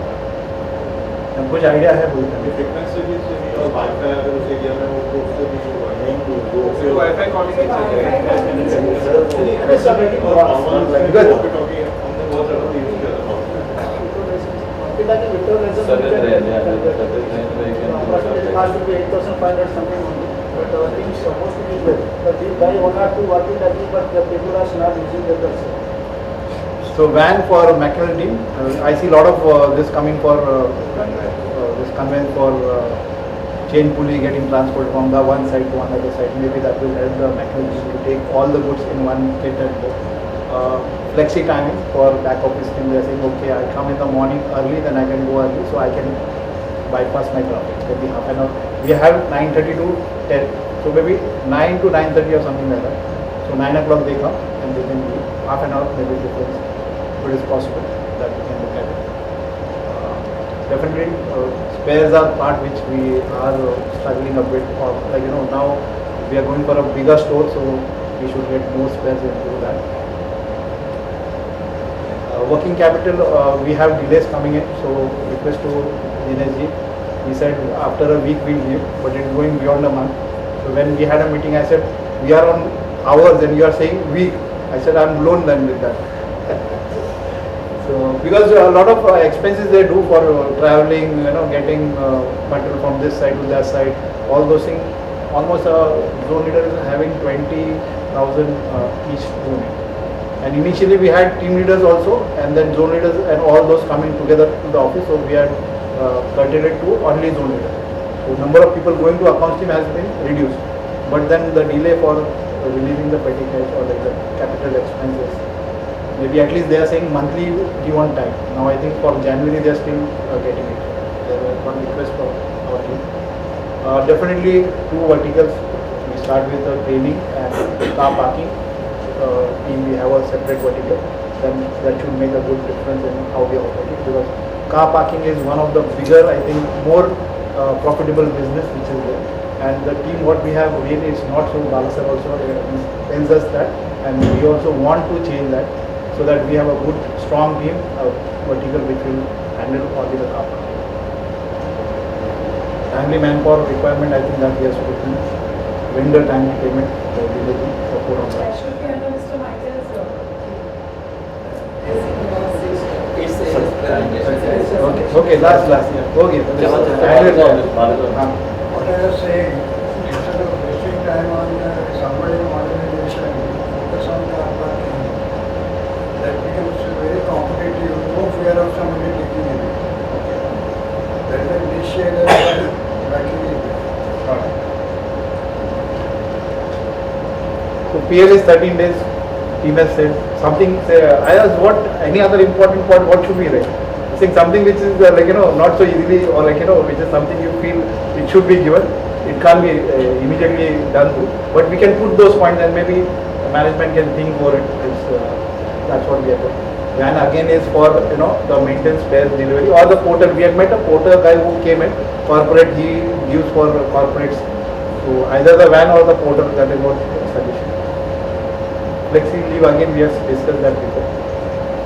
अब कुछ आइडिया है बोलते हैं. फ्रीक्वेंसी भी चाहिए और वाईफाई अगर उस एरिया में हो तो उससे भी नहीं तो वाईफाई कॉलिंग ही चाहिए. because walkie-talkie हमने बहुत ज़्यादा यूज़ किया था. It will be 8,500 something only. But I think it's supposed to be good. But we buy 1 or 2 walkie-talkie, but the people are not using that also. So van for Mackerel team, I see a lot of this coming for this conveyance for chain pulley getting transport from the one side to another side. Maybe that will help the Mackerel team to take all the goods in one kit and go. Flexi timing for back office team. They are saying, okay, I come in the morning early, then I can go early, so I can bypass my traffic. Maybe half an hour. We have 9:30 to 10, so maybe 9 to 9:30 or something like that. So 9 o'clock they come and they can leave. Half an hour maybe difference. It is possible that we can look at it. Definitely, spares are part which we are struggling a bit. Or like now we are going for a bigger store, so we should get more spares into that. Working capital, we have delays coming in, so request to Dinesh ji. He said after a week we'll give, but it's going beyond a month. So when we had a meeting, I said we are on hours and you are saying week. I said I'm blown then with that. So because a lot of expenses they do for traveling, getting material from this side to that side, all those things. Almost a zone leader is having 20,000 each unit. And initially we had team leaders also, and then zone leaders and all those coming together to the office. So we had curtailed to only zone leaders. So number of people going to accounts team has been reduced. But then the delay for releasing the petty cash or like the capital expenses, maybe at least they are saying monthly due on time. Now I think for January they are still getting it. There was one request for our team. Definitely two verticals. We start with the training and car parking. Team we have a separate vertical, then that should make a good difference in how we operate it, because car parking is one of the bigger, I think, more profitable business which is there. And the team what we have really is not so. Balasar also tells us that, and we also want to change that so that we have a good strong team, a vertical which will handle all the car parking. Timely manpower requirement, I think that we are speaking. Vendor timely payment, support on that. Okay, last, yeah. Okay. What I was saying, instead of wasting time on somebody modernization, focus on car parking. That becomes very competitive, no fear of somebody taking it. That is a niche area actually. So PL is 13 days. Team has said something. I asked what any other important point. What should we write? Saying something which is not so easily, or which is something you feel it should be given. It can't be immediately done through, but we can put those points and maybe management can think for it. That's what we are doing. Van again is for the maintenance spares delivery or the porter. We had met a porter guy who came in corporate. He gives for corporates. So either the van or the porter. That is what solution. Flexi leave again we have discussed that before.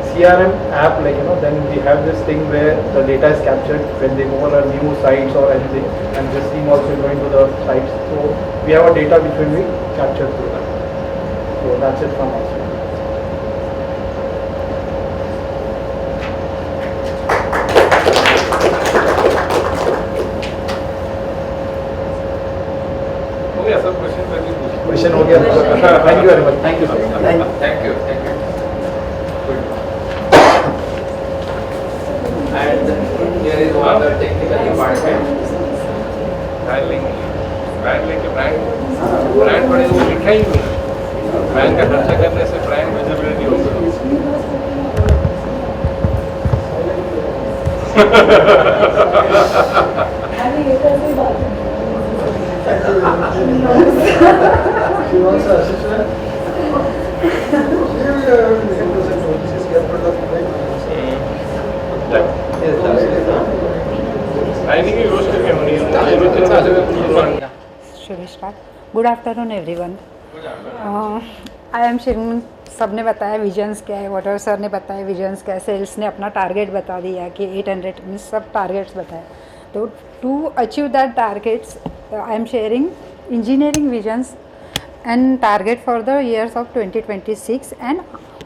CRM app, then we have this thing where the data is captured when they go on a new sites or anything, and this team also going to the sites. So we have a data which will be captured through that. So that's it from us. Okay, sir, question हो गया. Thank you very much. Thank you, sir. Thank you. Good. And here is one other technical department. Brand लेंगे brand बड़े वो लिखा ही नहीं. Brand का खर्चा करने से brand visibility She wants an assistant. Should we start? Good afternoon everyone. I am Shirmun. सबने बताया विजन्स क्या है, वॉटर सर ने बताया विजन्स क्या है, सेल्स ने अपना टारगेट बता दिया कि 800 मीन्स सब टारगेट्स बताए. तो to achieve that targets I am sharing engineering visions and target for the years of 2026 and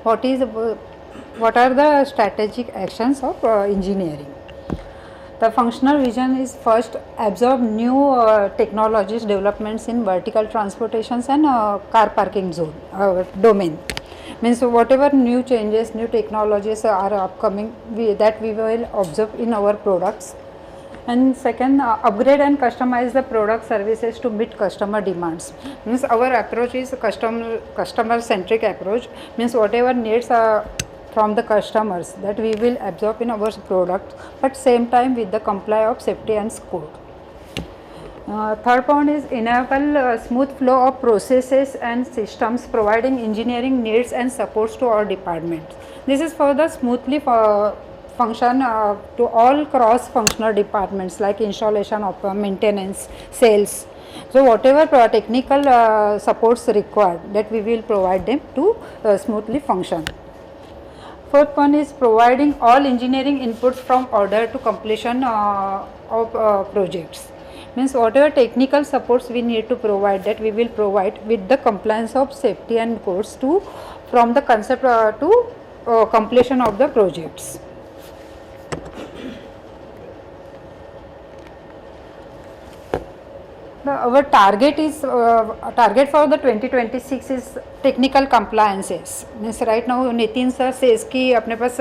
what are the strategic actions of engineering. The functional vision is first absorb new technologies developments in vertical transportations and car parking zone domain. means whatever new changes, new technologies are upcoming, that we will observe in our products. And second, upgrade and customize the product services to meet customer demands. Means our approach is customer centric approach, means whatever needs are from the customers, that we will absorb in our product, but same time with the comply of safety and code. Third point is enable smooth flow of processes and systems, providing engineering needs and supports to our departments. This is for the smoothly function to all cross functional departments like installation, maintenance, sales. So whatever technical supports required, that we will provide them to smoothly function. Fourth one is providing all engineering inputs from order to completion of projects. Means whatever technical supports we need to provide, that we will provide with the compliance of safety and codes to from the concept to completion of the projects. Our target is target for the 2026 is technical compliances. Means right now Nitin sir says कि अपने पास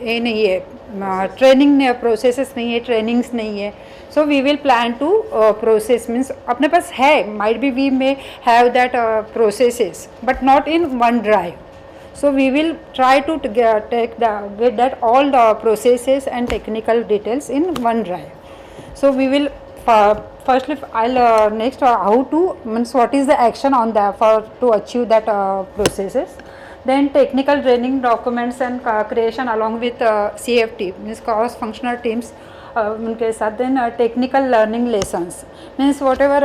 ये नहीं है, training processes नहीं है, trainings नहीं है. So we will plan to process, means अपने पास है, might be we may have that processes but not in one drive. So we will try to get that all the processes and technical details in one drive. So we will firstly I'll next how to, means what is the action on that for to achieve that processes. Then technical training documents and creation along with CFT, means cross functional teams उनके साथ. Then technical learning lessons, means whatever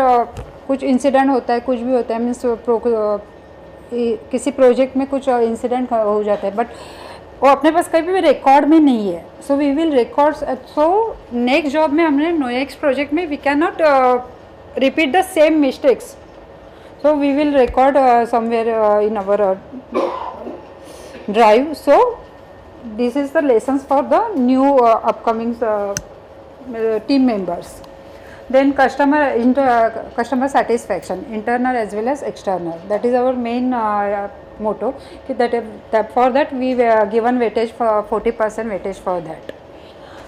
कुछ incident होता है, कुछ भी होता है, means किसी प्रोजेक्ट में कुछ इंसिडेंट हो जाता है, बट वो अपने पास कभी भी रिकॉर्ड में नहीं है. So we will record. So next job में हमने नेक्स्ट प्रोजेक्ट में we can not repeat the same mistakes. So we will record somewhere in our drive. So this is the lessons for the new upcoming team members. Then customer satisfaction, internal as well as external. That is our main motto. That for that we were given weightage for 40% weightage for that.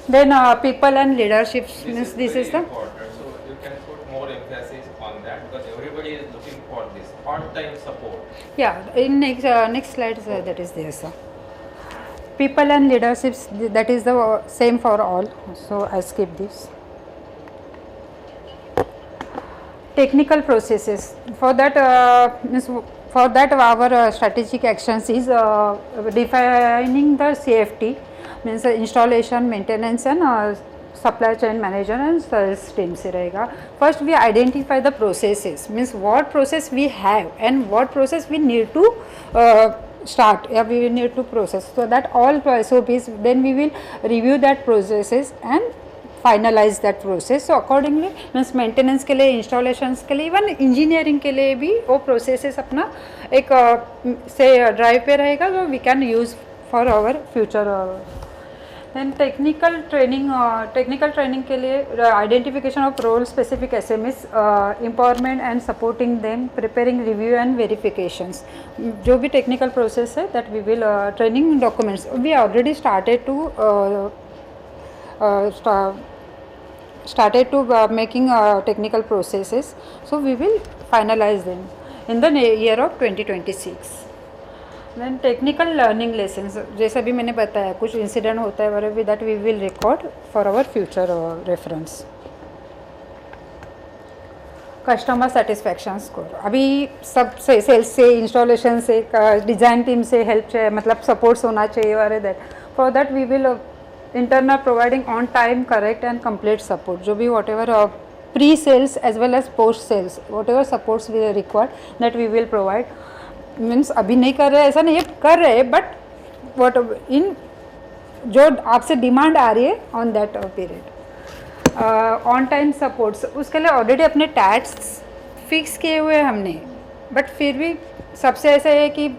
Then people and leadership, means this is the important. So you can put more emphasis on that because everybody is looking for this on-time support. Yeah, in next slide that is there, sir. People and leaderships, that is the same for all. So I skip this. Technical processes. For that, our strategic actions is defining the CFT, means installation, maintenance, and supply chain manager and sales team se rahega. First we identify the processes, means what process we have and what process we need to start, we need to process. So that all SOPs, then we will review that processes and finalize that process. So accordingly, means maintenance के लिए, installations के लिए, even engineering के लिए भी वो processes अपना एक से drive पे रहेगा, so we can use for our future. Then technical training के लिए identification of role specific SMEs, empowerment and supporting them, preparing review and verifications. जो भी technical process है, that we will training documents. We already started to making technical processes. So we will finalize them in the year of 2026. Then technical learning lessons, जैसा भी मैंने बताया, कुछ incident होता है whatever that we will record for our future reference. Customer satisfaction score, अभी सब से सेल्स से, इंस्टॉलेशन से, डिज़ाइन टीम से हेल्प चाहिए, मतलब सपोर्ट्स होना चाहिए और that. For that we will internal providing on time correct and complete support. जो भी whatever pre sales as well as post sales, whatever supports we required, that we will provide. Means अभी नहीं कर रहे, ऐसा नहीं है, कर रहे, बट वॉट इन जो आपसे डिमांड आ रही है on that period. On time supports, उसके लिए ऑलरेडी अपने टैक्स फिक्स किए हुए हमने, बट फिर भी सबसे ऐसा है कि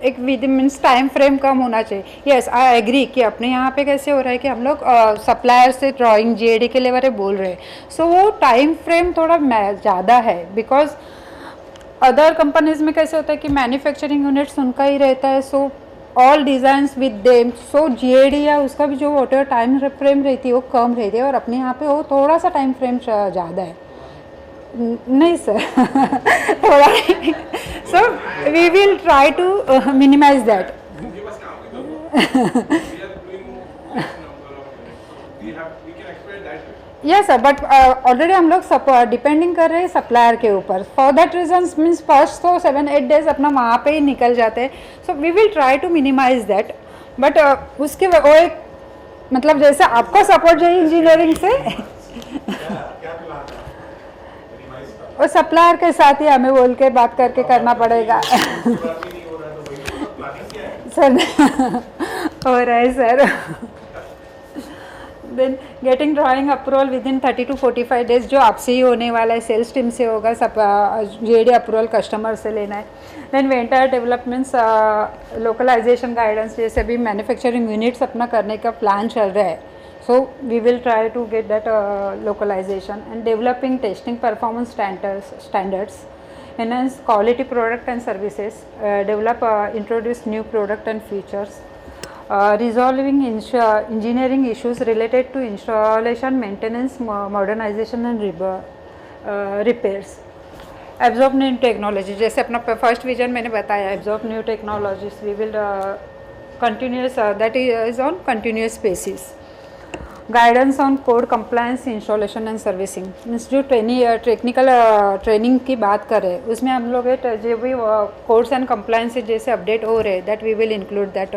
एक विद मीन्स टाइम फ्रेम कम होना चाहिए. येस आई एग्री कि अपने यहाँ पे कैसे हो रहा है कि हम लोग सप्लायर से ड्राइंग GAD के लेवल बोल रहे हैं. सो वो टाइम फ्रेम थोड़ा ज़्यादा है, बिकॉज अदर कंपनीज में कैसे होता है कि मैन्युफैक्चरिंग यूनिट्स उनका ही रहता है, so all designs with them, so GAD या उसका भी जो वॉटर टाइम फ्रेम रहती है वो कम रहती है, और अपने यहाँ पे वो थोड़ा सा टाइम फ्रेम ज़्यादा है। नहीं सर थोड़ा so we will try to minimize that. Yes sir, but already हम लोग डिपेंडिंग कर रहे हैं सप्लायर के ऊपर। For that reasons means first तो 7-8 डेज अपना वहाँ पे ही निकल जाते हैं, so we will try to minimize that. But उसके वो एक मतलब जैसे आपको सपोर्ट चाहिए इंजीनियरिंग से और सप्लायर के साथ ही हमें बोल के बात करके करना पड़ेगा सर हो रहा है sir. Then getting drawing approval within 30 to 45 days, जो आपसे ही होने वाला है, सेल्स टीम से होगा, सब जीएडी अप्रूवल कस्टमर से लेना है। Then vendor developments localization guidance, जैसे अभी मैन्युफैक्चरिंग यूनिट्स अपना करने का प्लान चल रहा है, so we will try to get that localization. And developing testing performance standards, enhance quality product and services, develop introduce new product and features, resolving engineering issues related to installation, maintenance, modernization and repairs, absorb new technology, जैसे अपना first vision मैंने बताया, absorb new technologies, we will continuous that is on continuous basis, guidance on code compliance, installation and servicing, means जो technical training की बात कर रहे हैं उसमें हम लोग जो भी कोड्स एंड कंप्लायंस जैसे अपडेट हो रहे हैं, that we will include that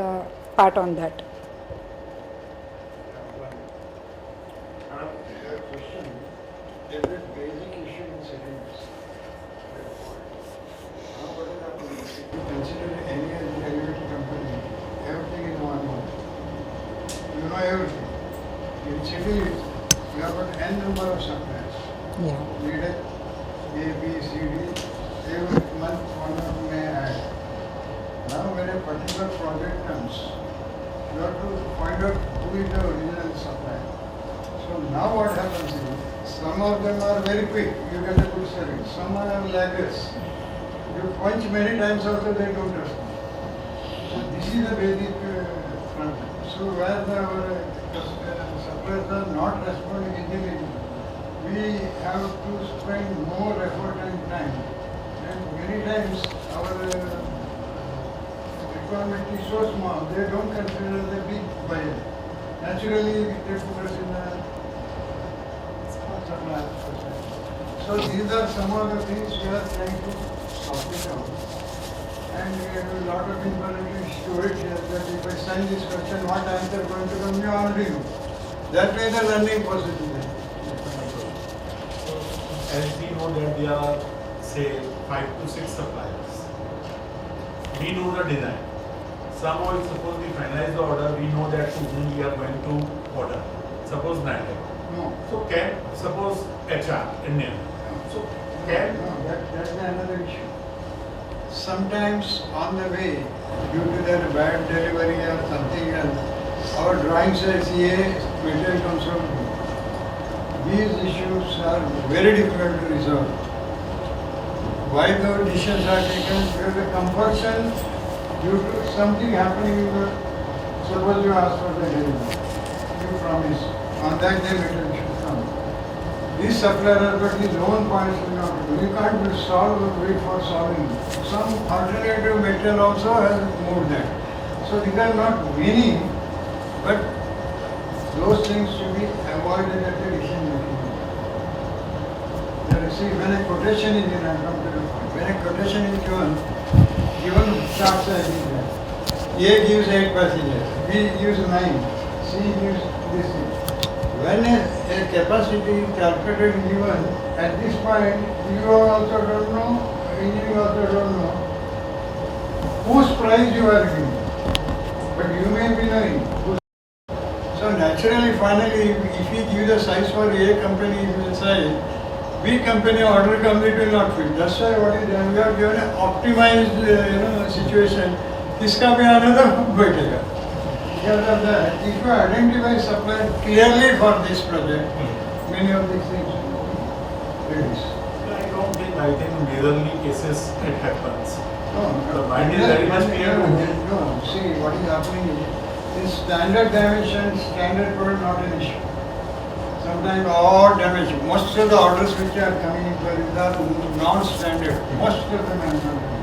part on that. In civil, you have got n number of suppliers. Yeah. Leader A, B, C, D. Every month one of them may add. Now when a particular project comes, you have to find out who is the original supplier. So now what happens is, some of them are very quick, you get a good service. Some are laggers. You punch many times also, they don't respond. So this is the basic problem. So where our suppliers are not responding easily, we have to spend more effort and time. And many times our requirement is so small, they don't consider the big buyer. Naturally, they put us in a small supplier perspective. So these are some of the things we are trying to sort it out. And we have a lot of information storage here that if I sign this question, what answer going to come, you already know. That way the learning process is there. As we know that there are, say, 5 to 6 suppliers. We know the design. Somehow, suppose we finalize the order, we know that to whom we are going to order. Suppose branded. No. So can, suppose HR, Indian. So can. No, that's another issue. Sometimes on the way, due to that bad delivery or something else, our drawing says A, material comes from B. These issues are very difficult to resolve. Why the decisions are taken? Because the compulsion due to something happening in the, suppose you ask for the delivery, you promise, on that day material should come. These suppliers have got his own points to not do. You can't solve or wait for solving. Some alternative material also has moved that. So these are not many, but those things should be avoided at the decision making. See, when a quotation is in, I come to the point. When a quotation is given chart size is there. A gives 8 passengers, B gives 9, C gives this. When a capacity is calculated and given, at this point, you also don't know, engineer also don't know whose price you are giving. But you may be knowing. So naturally, finally, if we give the size for A company, it will say, B company order comes, it will not fit. That's why what is done, we have given an optimized situation. Kiska bhi another baithega. Because of that, if you identify supply clearly for this project, many of these things reduce. I know don't think, I think majorly cases it happens. No, The mind is very much clear to no, see, what is happening is, in standard dimensions, standard product not an issue. Sometimes all damage, most of the orders which are coming in are non-standard, most of them are non-standard.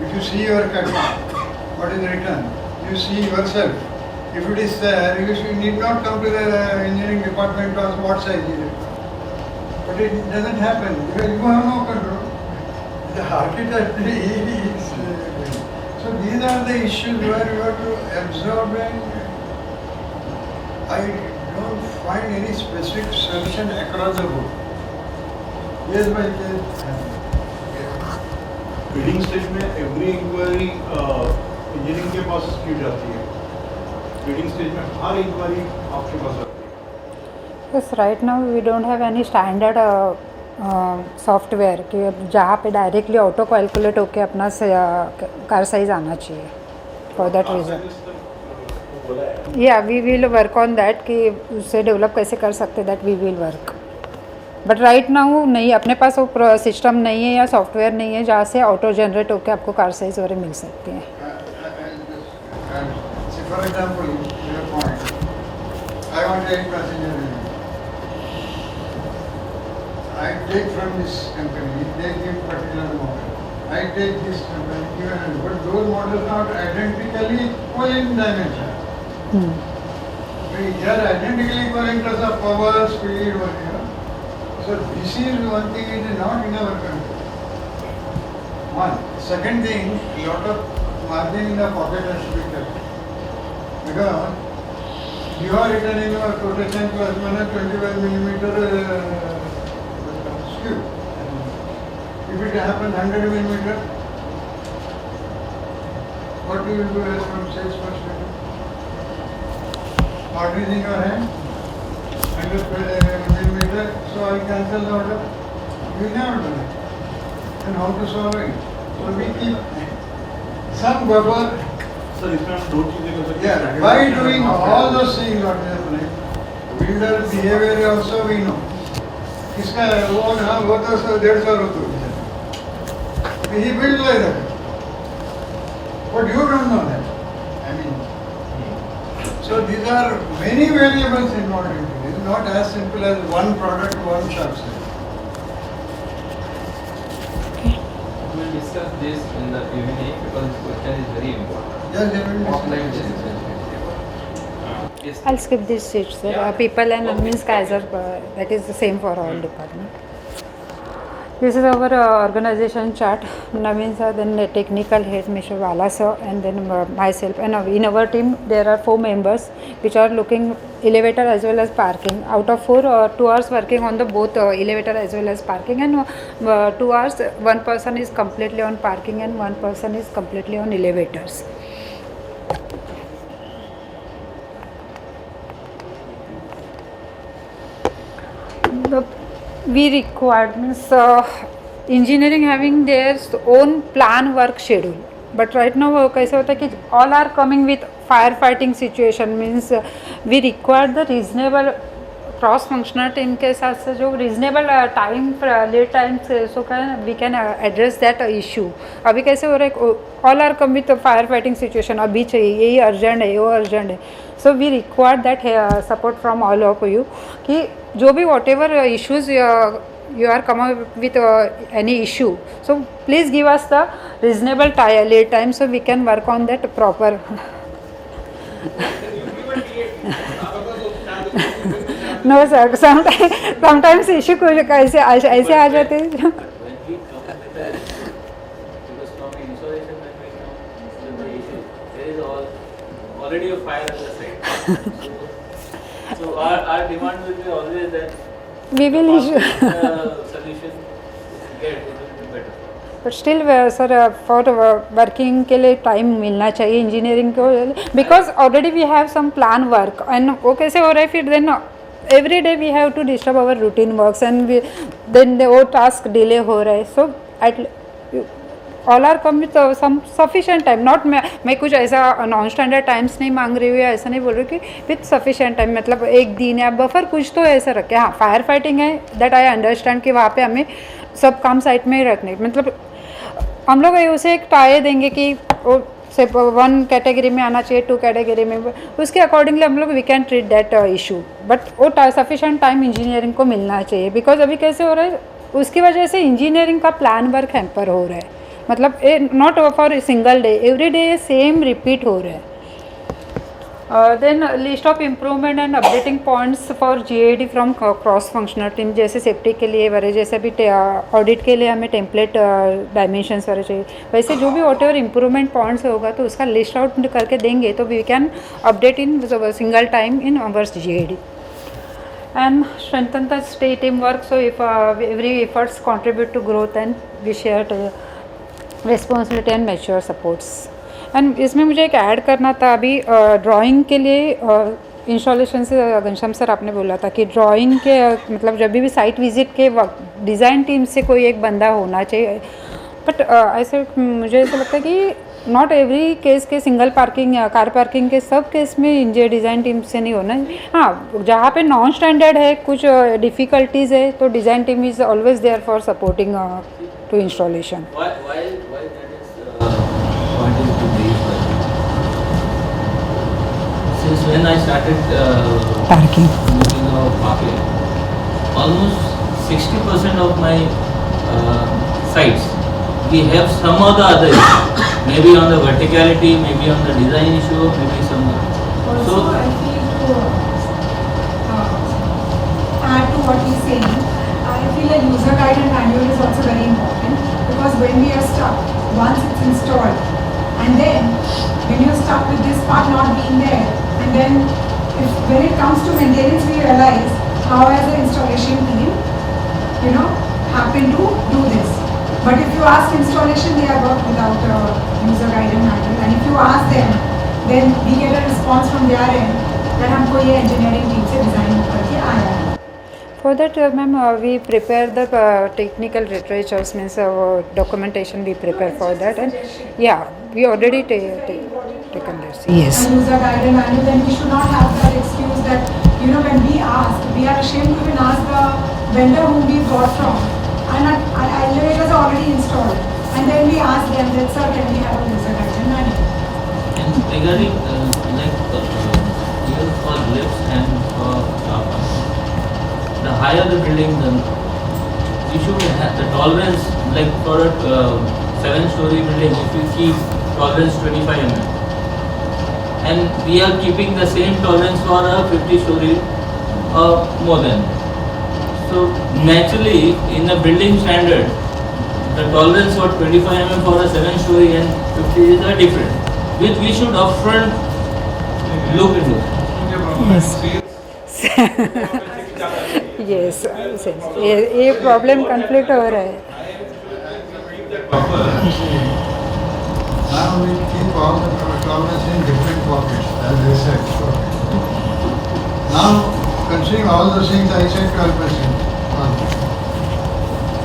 If you see your catalog, what is written, you see yourself. If it is there, you need not come to the engineering department to ask what size is it. But it doesn't happen because you have no control. The architect is. So these are the issues where you have to absorb, and I don't find any specific solution across the board. Yes, by case. Bidding stage में every inquiry engineering के पास की जाती है. Bidding stage में हर inquiry आपके पास आती है. Yes, right now we don't have any standard software कि जहाँ पे डायरेक्टली ऑटो कैलकुलेट होके अपना कार साइज आना चाहिए. फॉर दैट रीज़न या we will work on that कि उससे डेवलप कैसे कर सकते, that we will work. But right now नहीं, अपने पास वो सिस्टम नहीं है या सॉफ्टवेयर नहीं है जहाँ से ऑटो जनरेट होकर आपको कार साइज वगैरह मिल सकती है. For example, your point, I want 8 passenger vehicle. I take from this company, they give particular model. I take this company, given, but those models are not identically equal in dimension. They are identically equal in terms of power, speed, whatever. So this is one thing which is not in our country. One. Second thing, lot of margin in the pocket has to be kept. Because you are written in your quotation class 25 millimeter skew. If it happens 100 millimeter, what you will do as from sales perspective? Order is in your hand, 100 millimeter, so I cancel the order. You never do it. Then how to solve it? So we keep some buffer. Sir इसमें हम दो चीजें कर सकते हैं. Yeah, by doing all those things what is happening, builder behavior also we know. किसका वो हाँ वो तो 150 रुपये. He built like that. But you don't know that. I mean, so these are many variables involved in it. It's not as simple as one product, one shop sale. We'll discuss this in the evening because this question is very important. Yes, they will Offline discuss. Yes. I'll skip this sheet, sir. Yeah. People and admins Kaiser, that is the same for all department. This is our organization chart. Naveen sir, then the technical head Mr. Wala sir, and then myself. And in our team there are 4 members which are looking elevator as well as parking. Out of 4, 2 hours working on the both elevator as well as parking, and 2 hours one person is completely on parking and one person is completely on elevators. We required means engineering having their own plan work schedule, but right now कैसे होता है कि all are coming with firefighting situation, means we require the reasonable cross functional team के साथ से जो reasonable time late time से so can we can address that issue. अभी कैसे हो रहा है, all are come with fire fighting situation, अभी चाहिए, यही अर्जेंट है, वो अर्जेंट है. So we require that support from all of you कि जो भी whatever issues you are come up with any issue, so please give us the reasonable lead time so we can work on that proper. No sir, sometimes issue ऐसे आ जाते हैं. Already a fire at the site. So our demand will be always that we will issue solution get it will be better. But still sir for working के लिए time मिलना चाहिए engineering को, because already we have some plan work and वो कैसे हो रहा है फिर then every day we have to disturb our routine works and then वो task delay हो रहा है. So at all are come with some sufficient time, not मैं कुछ ऐसा नॉन स्टैंडर्ड टाइम्स नहीं मांग रही हूँ या ऐसा नहीं बोल रही कि विथ सफिशिएंट टाइम, मतलब एक दिन या बफर कुछ तो ऐसा रखे. हाँ फायर फाइटिंग है दैट आई अंडरस्टैंड कि वहाँ पे हमें सब काम साइट में ही रखने, मतलब हम लोग उसे एक टायर देंगे कि वो से 1 कैटेगरी में आना चाहिए, 2 कैटेगरी में, उसके अकॉर्डिंगली हम लोग we can treat that issue, but वो सफिशेंट टाइम इंजीनियरिंग को मिलना चाहिए, बिकॉज अभी कैसे हो रहा है उसकी वजह से इंजीनियरिंग का प्लान वर्क हैम्पर हो रहा है, मतलब not for single day, every day same repeat हो रहा है. Then list of improvement and updating points for GAD from cross functional team, जैसे सेफ्टी के लिए वरे, जैसे अभी ऑडिट के लिए हमें टेम्पलेट डायमेंशंस वरे चाहिए, वैसे जो भी वॉट एवर इम्प्रूवमेंट पॉइंट्स होगा तो उसका लिस्ट आउट करके देंगे तो we can update in single time in ours GAD. And strengthen the state teamwork, so if every efforts contribute to growth and we share responsibility and mature supports. And इसमें मुझे एक add करना था, अभी drawing के लिए installation से Ghanshyam sir आपने बोला था कि ड्राइंग के मतलब जब भी साइट विजिट के वक्त डिज़ाइन टीम से कोई एक बंदा होना चाहिए, बट ऐसे मुझे ऐसा लगता है कि नॉट एवरी केस के सिंगल पार्किंग या कार पार्किंग के सब केस में इंजीनियर डिज़ाइन टीम से नहीं होना. हाँ, जहाँ पे नॉन स्टैंडर्ड है, कुछ डिफ़िकल्टीज़ है, तो design team is always there for supporting to installation. Since when I started looking at parking, almost 60% of my sites, we have some or the other issue. Maybe on the verticality, maybe on the design issue, maybe some. Also, I feel to add to what he's saying, I feel a user guide and manual is also very important, because when we are stuck, once it's installed, and then when you're stuck with this part not being there, and then when it comes to maintenance, we realize how as an installation team, happen to do this. But if you ask installation, they are worked without a user guide and manual. And if you ask them, then we get a response from their end that हमको ये engineering team से design करके आया है. For that, ma'am, we prepare the technical literatures, means documentation we prepare for that, and yeah, we already taken this. Yes. And user guide and manual, then we should not have that excuse that, when we ask, we are ashamed to even ask the vendor whom we bought from, and our elevators are already installed, and then we ask them that, sir, can we have a user guide and manual? And regarding even for lifts and for the higher the building, we should have the tolerance, like for a 7-story building, if we keep tolerance 25 mm, and we are keeping the same tolerance for a 50-story or more than. So naturally, in a building standard, the tolerance for 25 mm for a 7-story and 50 is different, which we should upfront look into. Yes. ये problem conflict हो रहा है. Now we keep all the tolerance in different pockets, as I said. Now, considering all the things, I said 12%.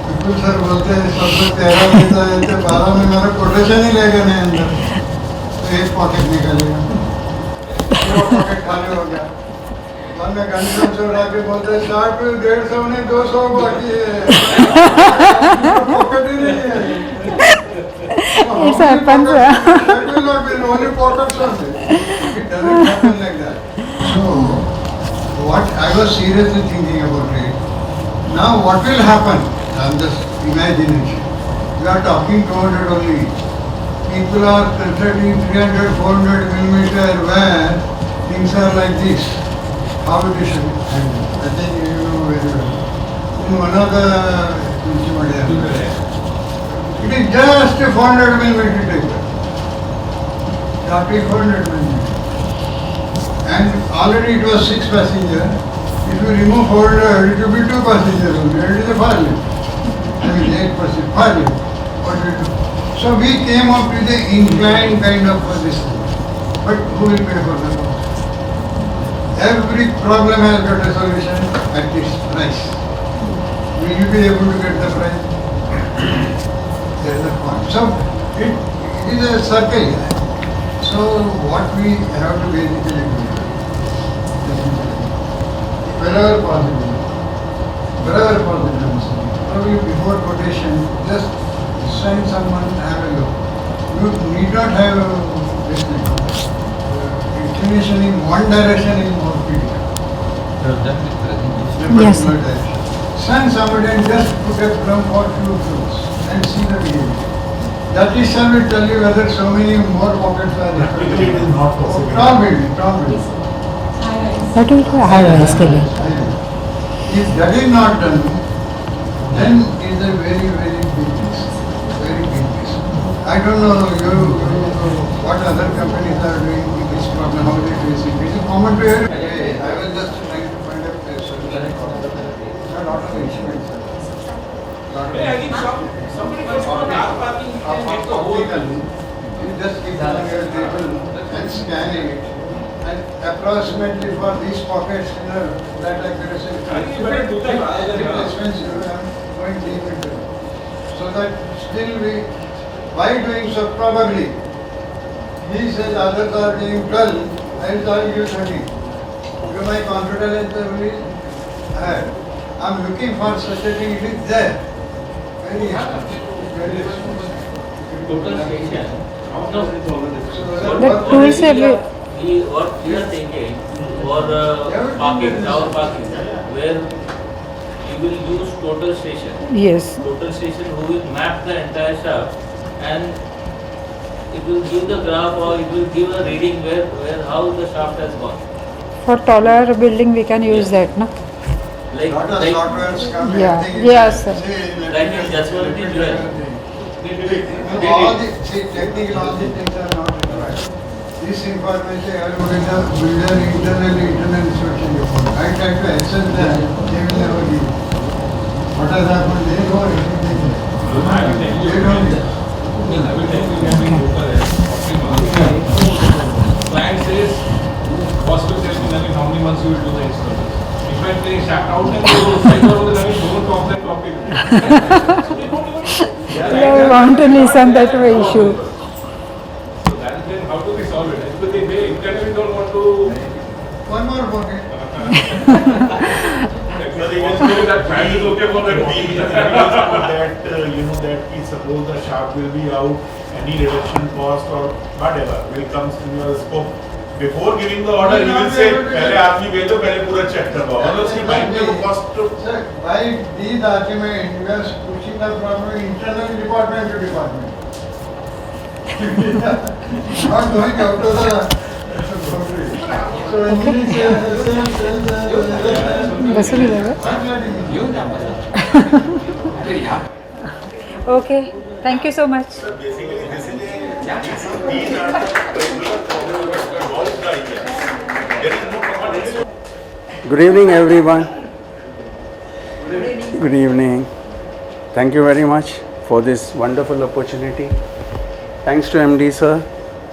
People sir बोलते हैं सब लोग 13 देता है, तो 12 में मेरा कोटेशन ही लेगा नहीं अंदर, तो एक पॉकेट निकलेगा, पूरा पॉकेट खाली हो गया. बाद में घंटे से उड़ा के बोलते हैं 60 150 नहीं 200 बाकी है, पॉकेट ही नहीं है. It happens. That will not be only pockets only. It doesn't happen like that. So, what I was seriously thinking about it. Now, what will happen? I'm just imagining. We are talking 200 only. People are constructing 300, 400 millimeter where things are like this. How it is handled? I think you know very well. In one of the it is just a 400 millimeter taper. That is 400 millimeter. And already it was 6 passenger. If you remove 400, it will be 2 passenger only. And it is a 5 lift. I mean 8%, 5 lift. What we do? So we came up with an inclined kind of position. But who will pay for the cost? Every problem has got a solution at this price. Will you be able to get the price? That is the point. So it is a circle. So what we have to basically do, wherever possible, probably before quotation, just send someone have a look. You need not have inclination in one direction is more critical. Yes. Send somebody and just put a plum for few fruits and see the behavior. That itself will tell you whether so many more pockets are there. Practically it is not possible. Tall building, tall building. That will be high rise के लिए. If that is not done, then it is a very, very big risk. Very big risk. I don't know what other companies are doing with this problem, how they face it. Is it common to everyone? I was just trying to find a solution. Not an issue. You just keep on your table and scanning it. And approximately for these pockets, that accuracy is expensive. I'm going deep into it. So that still by doing so, probably, he says others are doing 12, I will give 30. Because my confidence level is high. I'm looking for such a thing, it is there. Very expensive. Very expensive. Total station. The tools have What we are thinking for parking, tower parking, where you will use total station. Yes. Total station who will map the entire shaft and it will give the graph or it will give a reading where how the shaft has gone. For taller building we can use that, no? Like softwares come. Yeah. Yes, sir. Like in Jaswanti Jewel. All the technical, all the things are not required. This information everybody the builder internal inspection report. I try to access that, they will never give. What has happened, they know everything. They don't. Client says, hospital says, how many months you will do the installation? If I play shaft out and go side over the line, don't talk that topic. They want to listen that issue. So that is then how do we solve it? Because they internally don't want to. One more pocket. That fan is okay for that. That suppose the shaft will be out, any reduction cost or whatever will comes in your scope. Before giving the order, you will say, पहले आदमी भेजो, पहले पूरा check करवाओ, और उसके बाद में वो cost to. Sir, by these arguments, we are pushing the problem internal department to department. Not going out to the boundary. So engineering वैसे भी लगा. Okay, thank you so much. Good evening, everyone. Good evening. Thank you very much for this wonderful opportunity. Thanks to MD sir.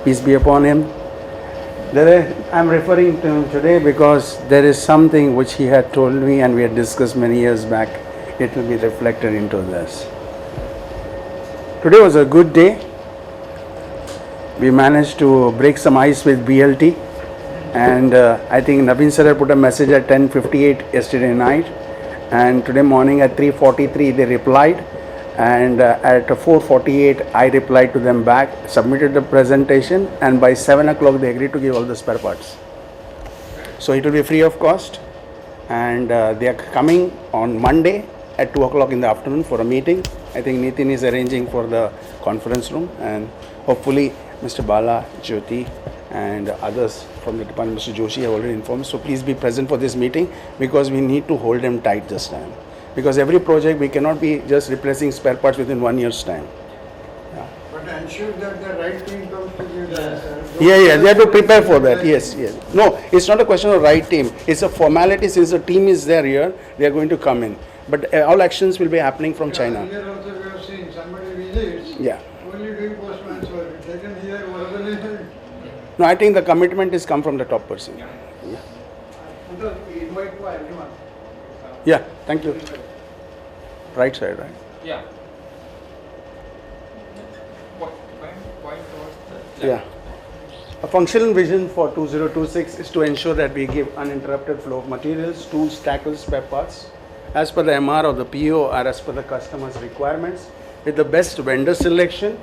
Peace be upon him. I'm referring to him today because there is something which he had told me and we had discussed many years back. It will be reflected into this. Today was a good day. We managed to break some ice with BLT. And I think Naveen sir had put a message at 10:58 yesterday night, and today morning at 3:43 they replied, and at 4:48 I replied to them back, submitted the presentation, and by 7 o'clock they agreed to give all the spare parts. So it will be free of cost, and they are coming on Monday at 2 o'clock in the afternoon for a meeting. I think Nitin is arranging for the conference room, and hopefully Mr. Bala, Jyoti, and others from the department, Mr. Joshi, have already informed. So please be present for this meeting because we need to hold them tight this time. Because every project we cannot be just replacing spare parts within 1 year's time. But ensure that the right team comes to give the answer. Yeah, they have to prepare for that. Yes. No, it's not a question of right team. It's a formality. Since the team is there here, they are going to come in. But all actions will be happening from China. Earlier also we have seen somebody visits. Yeah. Only doing postman's work. They can hear verbally. No, I think the commitment is come from the top person. Yeah. Invite to everyone. Yeah, thank you. Right side, right? Yeah. Yeah. A functional vision for 2026 is to ensure that we give uninterrupted flow of materials, tools, tackles, spare parts, as per the MR or the PO or as per the customer's requirements, with the best vendor selection,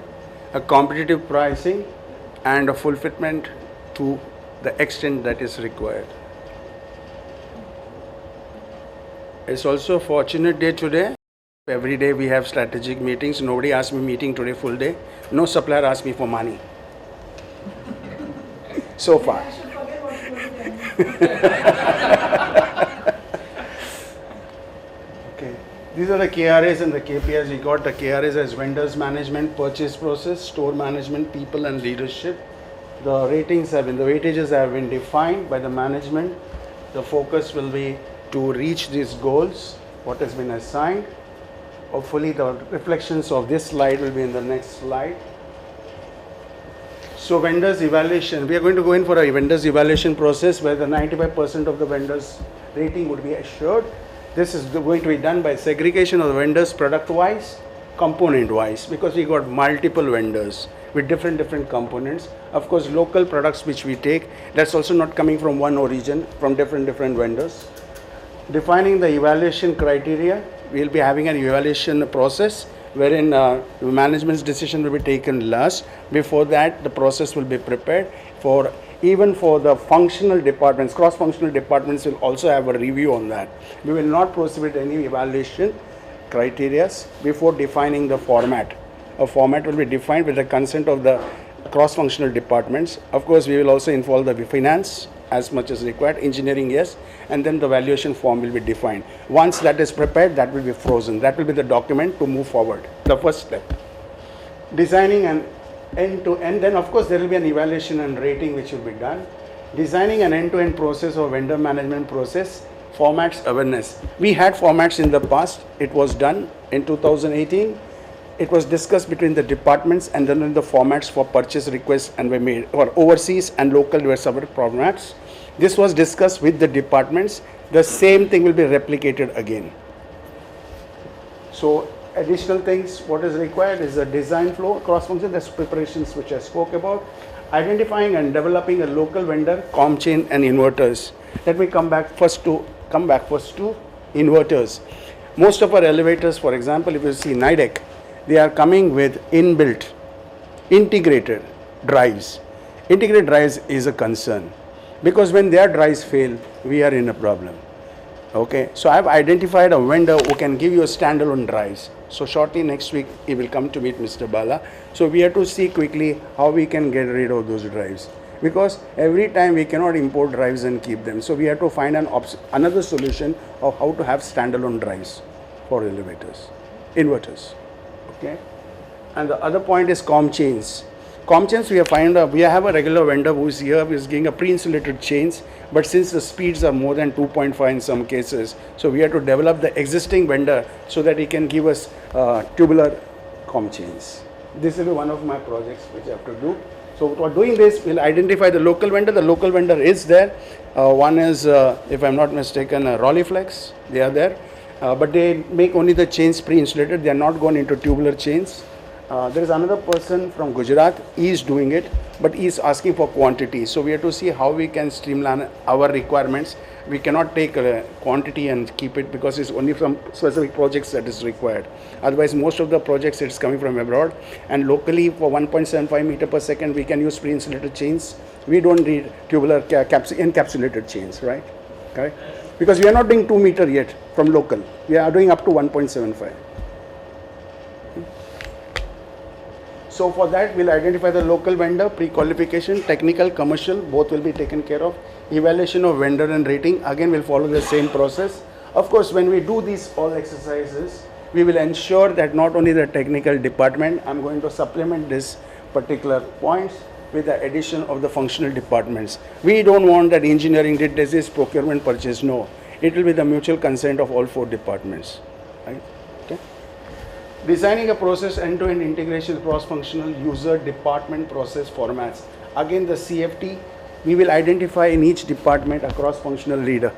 a competitive pricing, and a fulfillment to the extent that is required. It's also a fortunate day today. Every day we have strategic meetings. Nobody asked me meeting today full day. No supplier asked me for money. So far. Okay. These are the KRAs and the KPIs. We got the KRAs as vendors management, purchase process, store management, people and leadership. The ratings have been, the weightages have been defined by the management. The focus will be to reach these goals, what has been assigned. Hopefully the reflections of this slide will be in the next slide. So vendors evaluation, we are going to go in for a vendors evaluation process where the 95% of the vendors rating would be assured. This is going to be done by segregation of the vendors product wise, component wise, because we got multiple vendors with different components. Of course, local products which we take, that's also not coming from one origin, from different vendors. Defining the evaluation criteria, we will be having an evaluation process wherein management's decision will be taken last. Before that, the process will be prepared for even for the functional departments. Cross-functional departments will also have a review on that. We will not proceed with any evaluation criteria before defining the format. A format will be defined with the consent of the cross-functional departments. Of course, we will also involve the finance as much as required, engineering, yes, and then the valuation form will be defined. Once that is prepared, that will be frozen. That will be the document to move forward. The first step. Designing an end-to-end, then of course there will be an evaluation and rating which will be done. Designing an end-to-end process or vendor management process, formats awareness. We had formats in the past. It was done in 2018. It was discussed between the departments and then the formats for purchase requests and were made, or overseas and local were separate formats. This was discussed with the departments. The same thing will be replicated again. So additional things, what is required is a design flow, cross-function, that's preparations which I spoke about. Identifying and developing a local vendor, comm chain and inverters. Let me come back first to inverters. Most of our elevators, for example, if you see NIDEC, they are coming with inbuilt, integrated drives. Integrated drives is a concern because when their drives fail, we are in a problem. Okay, so I have identified a vendor who can give you a standalone drives. So shortly next week, he will come to meet Mr. Bala. So we have to see quickly how we can get rid of those drives, because every time we cannot import drives and keep them. So we have to find another solution of how to have standalone drives for elevators, inverters. Okay, and the other point is comm chains. Comm chains, we have a regular vendor who is here, who is giving a pre-insulated chains, but since the speeds are more than 2.5 in some cases, so we have to develop the existing vendor so that he can give us tubular comm chains. This will be one of my projects which I have to do. So for doing this, we'll identify the local vendor. The local vendor is there. One is, if I'm not mistaken, Rolleiflex. They are there. But they make only the chains pre-insulated. They are not gone into tubular chains. There is another person from Gujarat. He is doing it, but he is asking for quantity. So we have to see how we can streamline our requirements. We cannot take quantity and keep it because it's only from specific projects that is required. Otherwise, most of the projects it's coming from abroad. And locally, for 1.75 meter per second, we can use pre-insulated chains. We don't need tubular encapsulated chains, right? Correct? Because we are not doing 2 meter yet from local. We are doing up to 1.75. So for that, we'll identify the local vendor, pre-qualification, technical, commercial, both will be taken care of. Evaluation of vendor and rating, again we'll follow the same process. Of course, when we do these all exercises, we will ensure that not only the technical department, I'm going to supplement this particular points with the addition of the functional departments. We don't want that engineering did this, procurement, purchase, no. It will be the mutual consent of all 4 departments, right? Okay. Designing a process end-to-end integration cross-functional user department process formats. Again, the CFT, we will identify in each department a cross-functional leader.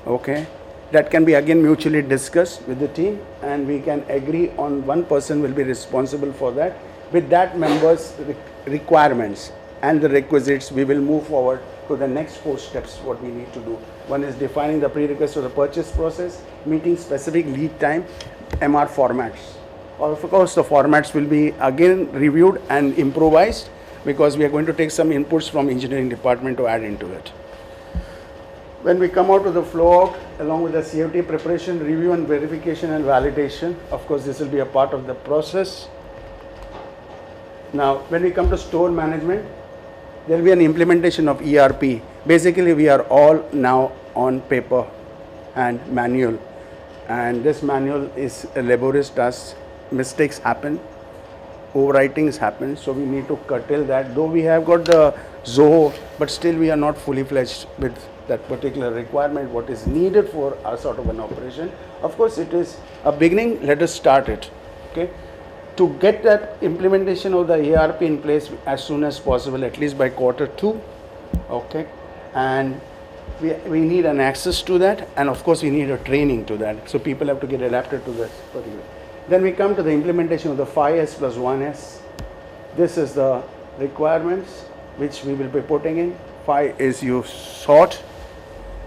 Okay, that can be again mutually discussed with the team, and we can agree on one person will be responsible for that. With that members' requirements and the requisites, we will move forward to the next 4 steps what we need to do. One is defining the prerequisites of the purchase process, meeting specific lead time, MR formats. Of course, the formats will be again reviewed and improvised because we are going to take some inputs from engineering department to add into it. When we come out to the flow out, along with the CFT preparation, review and verification and validation, of course this will be a part of the process. Now, when we come to store management, there will be an implementation of ERP. Basically, we are all now on paper and manual, and this manual is a laborious task. Mistakes happen, overwritings happen, so we need to curtail that. Though we have got the Zoho, but still we are not fully fledged with that particular requirement, what is needed for our sort of an operation. Of course, it is a beginning, let us start it. Okay. To get that implementation of the ERP in place as soon as possible, at least by Q2, okay, and we need an access to that, and of course we need a training to that, so people have to get adapted to this particular. Then we come to the implementation of the 5S plus 1S. This is the requirements which we will be putting in. 5 is you sort,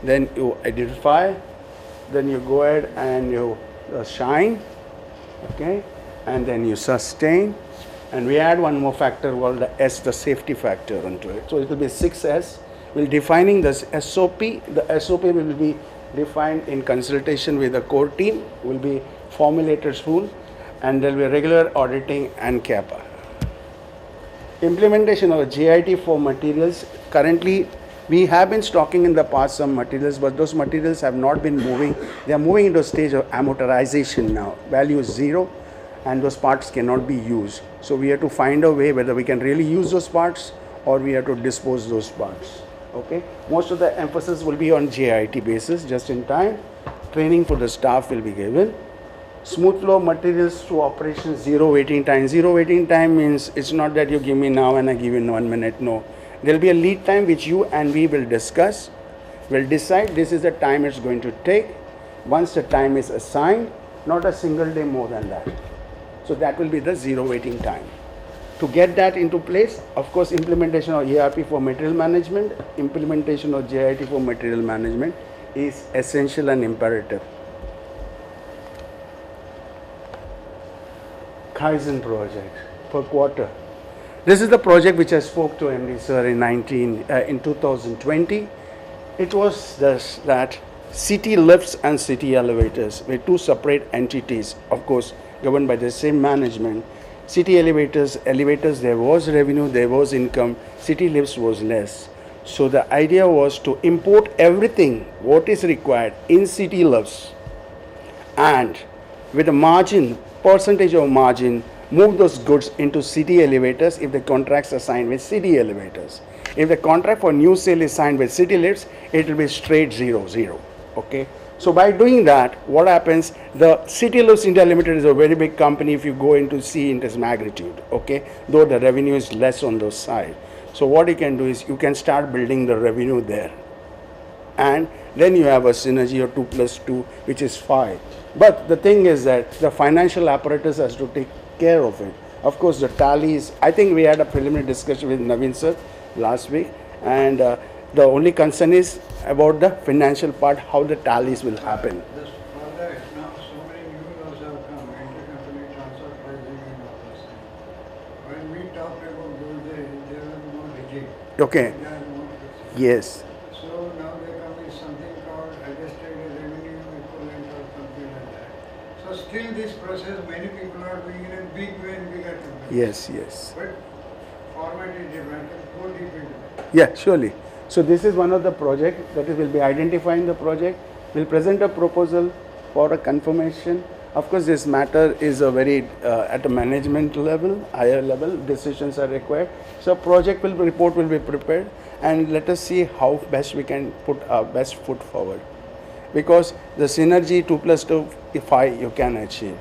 then you identify, then you go ahead and you shine, okay, and then you sustain, and we add one more factor called the S, the safety factor onto it. So it will be 6S. We'll defining the SOP. The SOP will be defined in consultation with the core team, will be formulated soon, and there will be regular auditing and CAPA. Implementation of JIT for materials. Currently, we have been stocking in the past some materials, but those materials have not been moving. They are moving into a stage of amortization now. Value is 0, and those parts cannot be used. So we have to find a way whether we can really use those parts or we have to dispose those parts. Okay. Most of the emphasis will be on JIT basis, just in time. Training for the staff will be given. Smooth flow of materials to operations, 0 waiting time. 0 waiting time means it's not that you give me now and I give in 1 minute. No. There will be a lead time which you and we will discuss. We'll decide this is the time it's going to take. Once the time is assigned, not a single day more than that. So that will be the 0 waiting time. To get that into place, of course, implementation of ERP for material management, implementation of JIT for material management is essential and imperative. Kaizen project per quarter. This is the project which I spoke to MD sir in 2020. It was that city lifts and city elevators were 2 separate entities, of course, governed by the same management. City elevators, there was revenue, there was income. City lifts was less. So the idea was to import everything what is required in city lifts, and with a margin, percentage of margin, move those goods into city elevators if the contracts are signed with city elevators. If the contract for new sale is signed with city lifts, it will be straight 0-0. Okay. So by doing that, what happens? The City Lifts India Limited is a very big company if you go into see in its magnitude. Okay. Though the revenue is less on those side. So what you can do is you can start building the revenue there, and then you have a synergy of 2 plus 2, which is 5. But the thing is that the financial apparatus has to take care of it. Of course, the tallies, I think we had a preliminary discussion with Naveen sir last week, and the only concern is about the financial part, how the tallies will happen. Now so many new laws have come, intercompany transfer pricing and all those things. When we talked about those days, they were more rigid. Okay. They are more flexible. Yes. So now they come with something called adjusted revenue equivalent or something like that. So still this process, many people are doing in a big way and bigger companies. Yes, yes. But format is different. Go deep into that. Yeah, surely. So this is one of the project that is, will be identifying the project. We'll present a proposal for a confirmation. Of course, this matter is a very at a management level, higher level, decisions are required. So project report will be prepared, and let us see how best we can put our best foot forward. Because the synergy 2 plus 2, 5 you can achieve.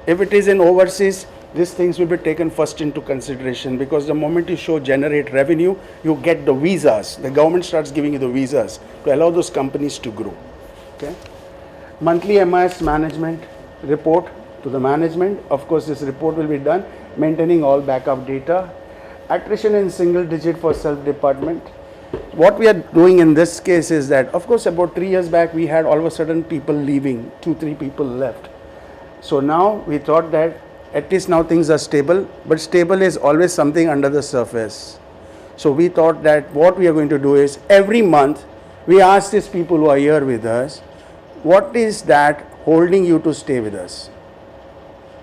If it is in overseas, these things will be taken first into consideration, because the moment you show generate revenue, you get the visas. The government starts giving you the visas to allow those companies to grow. Okay. Monthly MIS management report to the management. Of course, this report will be done, maintaining all backup data. Attrition in single digit for self department. What we are doing in this case is that, of course, about 3 years back, we had all of a sudden people leaving, 2-3 people left. So now we thought that at least now things are stable, but stable is always something under the surface. So we thought that what we are going to do is every month we ask these people who are here with us, what is that holding you to stay with us?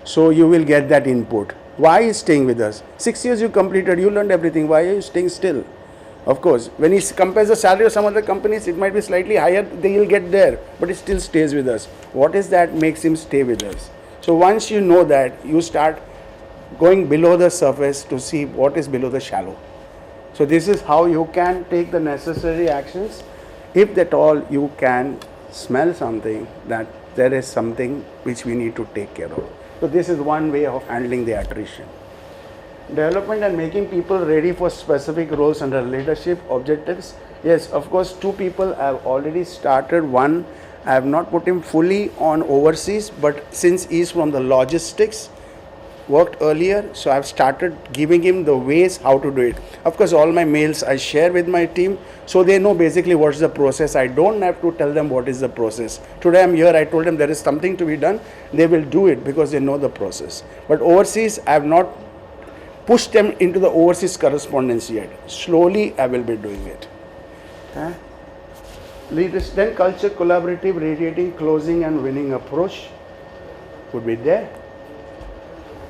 So you will get that input. Why is staying with us? 6 years you completed, you learned everything. Why are you staying still? Of course, when he compares the salary of some other companies, it might be slightly higher, they will get there, but it still stays with us. What is that makes him stay with us? So once you know that, you start going below the surface to see what is below the shallow. So this is how you can take the necessary actions. If at all you can smell something that there is something which we need to take care of. So this is one way of handling the attrition. Development and making people ready for specific roles under leadership objectives. Yes, of course, 2 people have already started. One, I have not put him fully on overseas, but since he is from the logistics, worked earlier, so I've started giving him the ways how to do it. Of course, all my mails I share with my team, so they know basically what's the process. I don't have to tell them what is the process. Today I'm here, I told them there is something to be done. They will do it because they know the process. But overseas, I have not pushed them into the overseas correspondence yet. Slowly, I will be doing it. Okay. Leaders, then culture, collaborative, radiating, closing and winning approach would be there.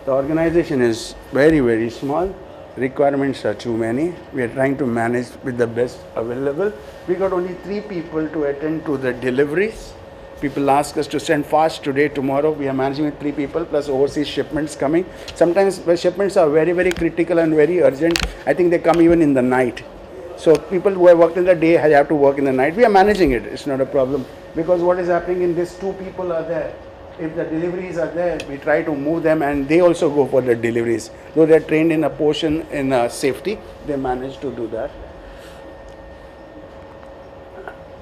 The organization is very, very small. Requirements are too many. We are trying to manage with the best available. We got only 3 people to attend to the deliveries. People ask us to send fast today, tomorrow. We are managing with 3 people plus overseas shipments coming. Sometimes the shipments are very, very critical and very urgent. I think they come even in the night. So people who have worked in the day have to work in the night. We are managing it. It's not a problem. Because what is happening in this, 2 people are there. If the deliveries are there, we try to move them and they also go for the deliveries. Though they are trained in a portion in safety, they manage to do that.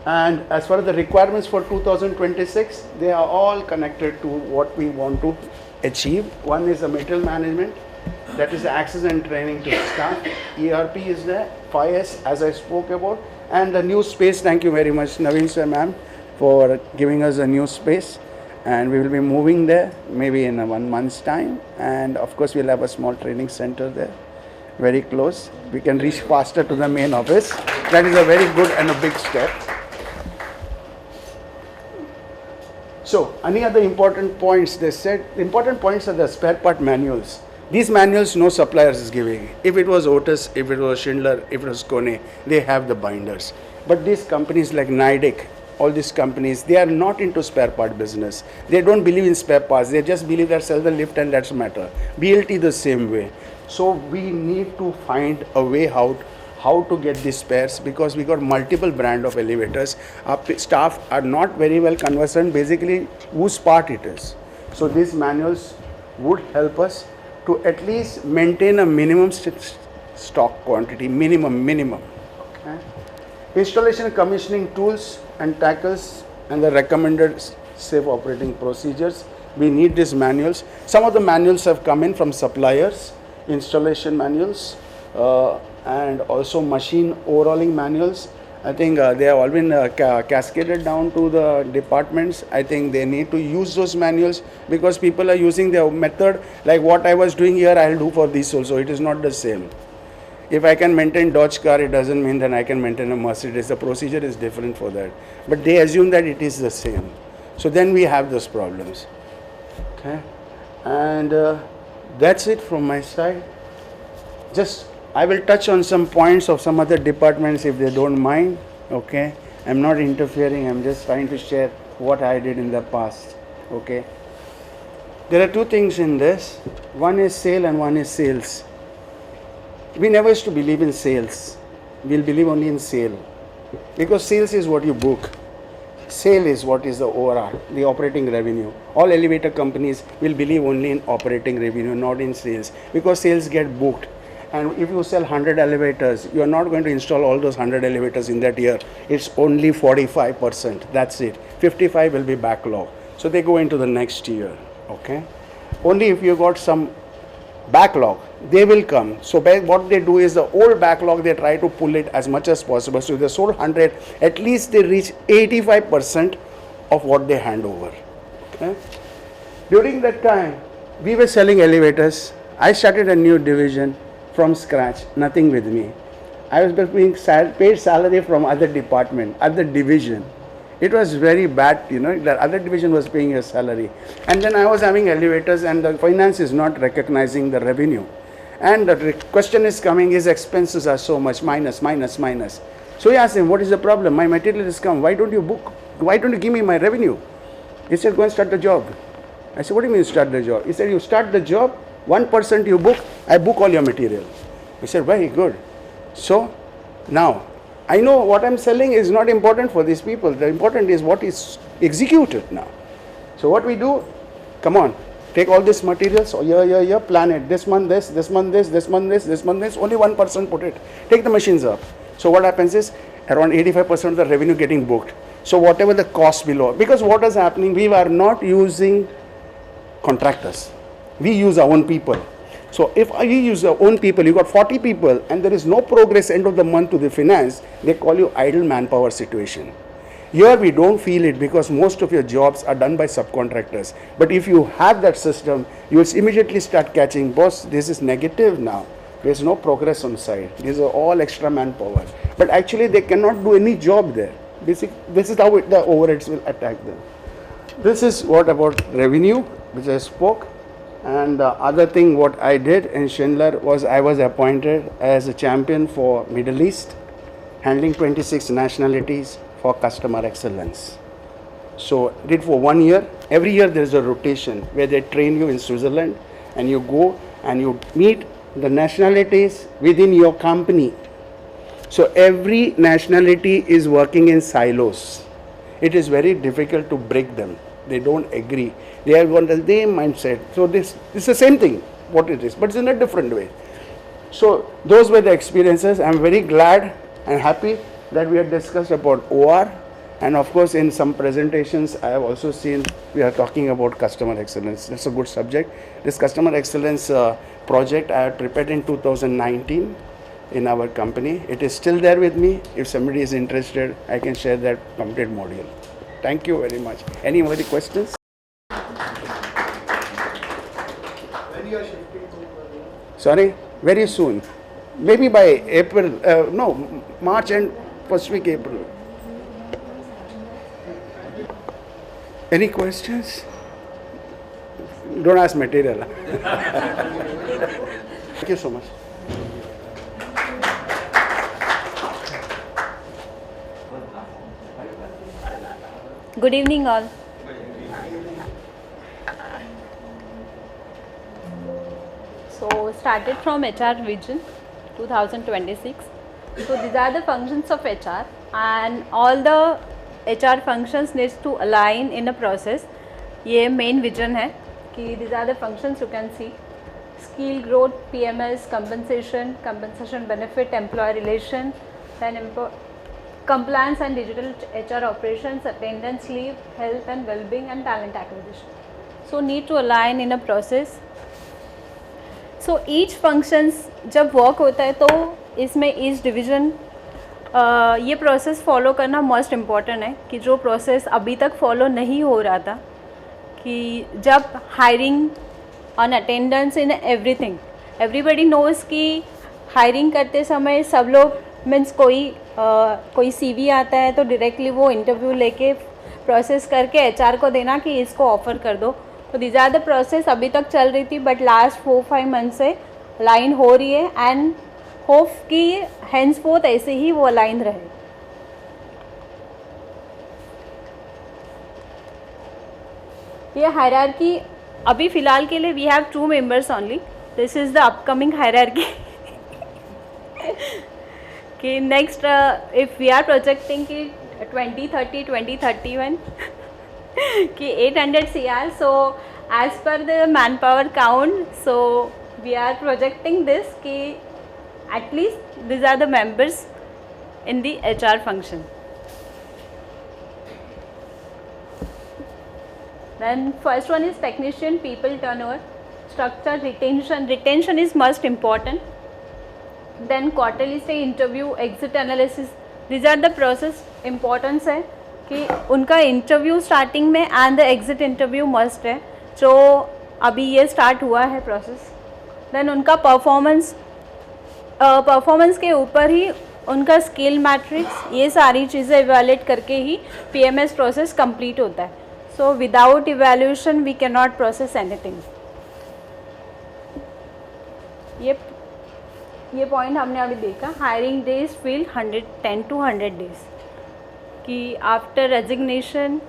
And as far as the requirements for 2026, they are all connected to what we want to achieve. One is the material management, that is the access and training to staff. ERP is there, 5S as I spoke about, and the new space. Thank you very much, Naveen sir, ma'am, for giving us a new space. And we will be moving there maybe in 1 month's time. And of course, we'll have a small training center there, very close. We can reach faster to the main office. That is a very good and a big step. So, any other important points? They said the important points are the spare part manuals. These manuals no suppliers is giving. If it was Otis, if it was Schindler, if it was Kone, they have the binders. But these companies like Nidec, all these companies, they are not into spare part business. They don't believe in spare parts. They just believe that sell the lift and that's a matter. BLT the same way. So we need to find a way out how to get these spares, because we got multiple brand of elevators. Our staff are not very well conversant basically whose part it is. So these manuals would help us to at least maintain a minimum stock quantity, minimum. Okay. Installation and commissioning tools and tackles and the recommended safe operating procedures. We need these manuals. Some of the manuals have come in from suppliers, installation manuals, and also machine overhauling manuals. I think they have all been cascaded down to the departments. I think they need to use those manuals because people are using their method. Like what I was doing here, I'll do for this also. It is not the same. If I can maintain Dodge car, it doesn't mean that I can maintain a Mercedes. The procedure is different for that. But they assume that it is the same. So then we have those problems. Okay. And that's it from my side. Just I will touch on some points of some other departments if they don't mind. Okay. I'm not interfering. I'm just trying to share what I did in the past. Okay. There are 2 things in this. One is sale and one is sales. We never used to believe in sales. We'll believe only in sale. Because sales is what you book. Sale is what is the ORR, the operating revenue. All elevator companies will believe only in operating revenue, not in sales. Because sales get booked. And if you sell 100 elevators, you are not going to install all those 100 elevators in that year. It's only 45%. That's it. 55 will be backlog. So they go into the next year. Okay. Only if you got some backlog, they will come. So what they do is the old backlog, they try to pull it as much as possible. So if they sold 100, at least they reach 85% of what they hand over. Okay? During that time, we were selling elevators. I started a new division from scratch, nothing with me. I was being paid salary from other department, other division. It was very bad, the other division was paying a salary. And then I was having elevators and the finance is not recognizing the revenue. And the question is coming, his expenses are so much, minus. So he asked him, what is the problem? My material is come, why don't you book? Why don't you give me my revenue? He said, go and start the job. I said, what do you mean start the job? He said, you start the job, 1% you book, I book all your material. He said, very good. So now, I know what I'm selling is not important for these people. The important is what is executed now. So what we do, come on, take all these materials, plan it. This month this month this, only 1% put it. Take the machines up. So what happens is, around 85% of the revenue getting booked. So whatever the cost below, because what is happening, we are not using contractors. We use our own people. So if you use your own people, you got 40 people and there is no progress end of the month to the finance, they call you idle manpower situation. Here we don't feel it because most of your jobs are done by subcontractors. But if you have that system, you will immediately start catching, boss, this is negative now. There is no progress on site. These are all extra manpower. But actually they cannot do any job there. This is how the overheads will attack them. This is what about revenue, which I spoke. And the other thing what I did in Schindler was I was appointed as a champion for Middle East, handling 26 nationalities for customer excellence. So did for 1 year. Every year there is a rotation where they train you in Switzerland and you go and you meet the nationalities within your company. So every nationality is working in silos. It is very difficult to break them. They don't agree. They have one the same mindset. So this is the same thing, what it is, but it's in a different way. So those were the experiences. I'm very glad and happy that we have discussed about OR. And of course, in some presentations, I have also seen we are talking about customer excellence. That's a good subject. This customer excellence project I had prepared in 2019 in our company. It is still there with me. If somebody is interested, I can share that complete module. Thank you very much. Any other questions? When you are shifting to? Sorry? Very soon. Maybe by April, March and first week April. Any questions? Don't ask material. Thank you so much. Good evening all. So started from HR Vision 2026. So these are the functions of HR and all the HR functions needs to align in a process. ये main vision है कि these are the functions you can see. Skill growth, PMS, compensation benefit, employee relation, then compliance and digital HR operations, attendance, leave, health and well-being and talent acquisition. So need to align in a process. So each functions जब work होता है तो इसमें each division ये process follow करना most important है कि जो process अभी तक follow नहीं हो रहा था कि जब hiring on attendance in everything everybody knows कि hiring करते समय सब लोग मीन्स कोई CV आता है तो डायरेक्टली वो इंटरव्यू लेके प्रोसेस करके HR को देना कि इसको ऑफ़र कर दो. तो दीज आर द प्रोसेस अभी तक चल रही थी बट लास्ट 4-5 मंथ से अलाइन हो रही है एंड होप कि हैंड्स फोर्थ ऐसे ही वो अलाइन रहे. ये हायरार्की अभी फ़िलहाल के लिए we have 2 members only. This is the upcoming hierarchy कि next if we are projecting कि 2030-2031 कि 800 CR. So as per the man power count so we are projecting this कि at least this are the members in the HR function. Then first one is technician people turnover. structure, retention is most important. Then quarterly stay interview, exit analysis, these are the process. Importance है कि उनका interview starting में and the exit interview must है, जो अभी ये start हुआ है प्रोसेस. देन उनका परफॉर्मेंस के ऊपर ही उनका स्किल मैट्रिक्स, ये सारी चीज़ें इवैल्यूएट करके ही पीएमएस प्रोसेस कंप्लीट होता है. So without evaluation we can not process anything. ये पॉइंट हमने अभी देखा. Hiring days feel 110 to 100 days कि आफ्टर रेजिग्नेशन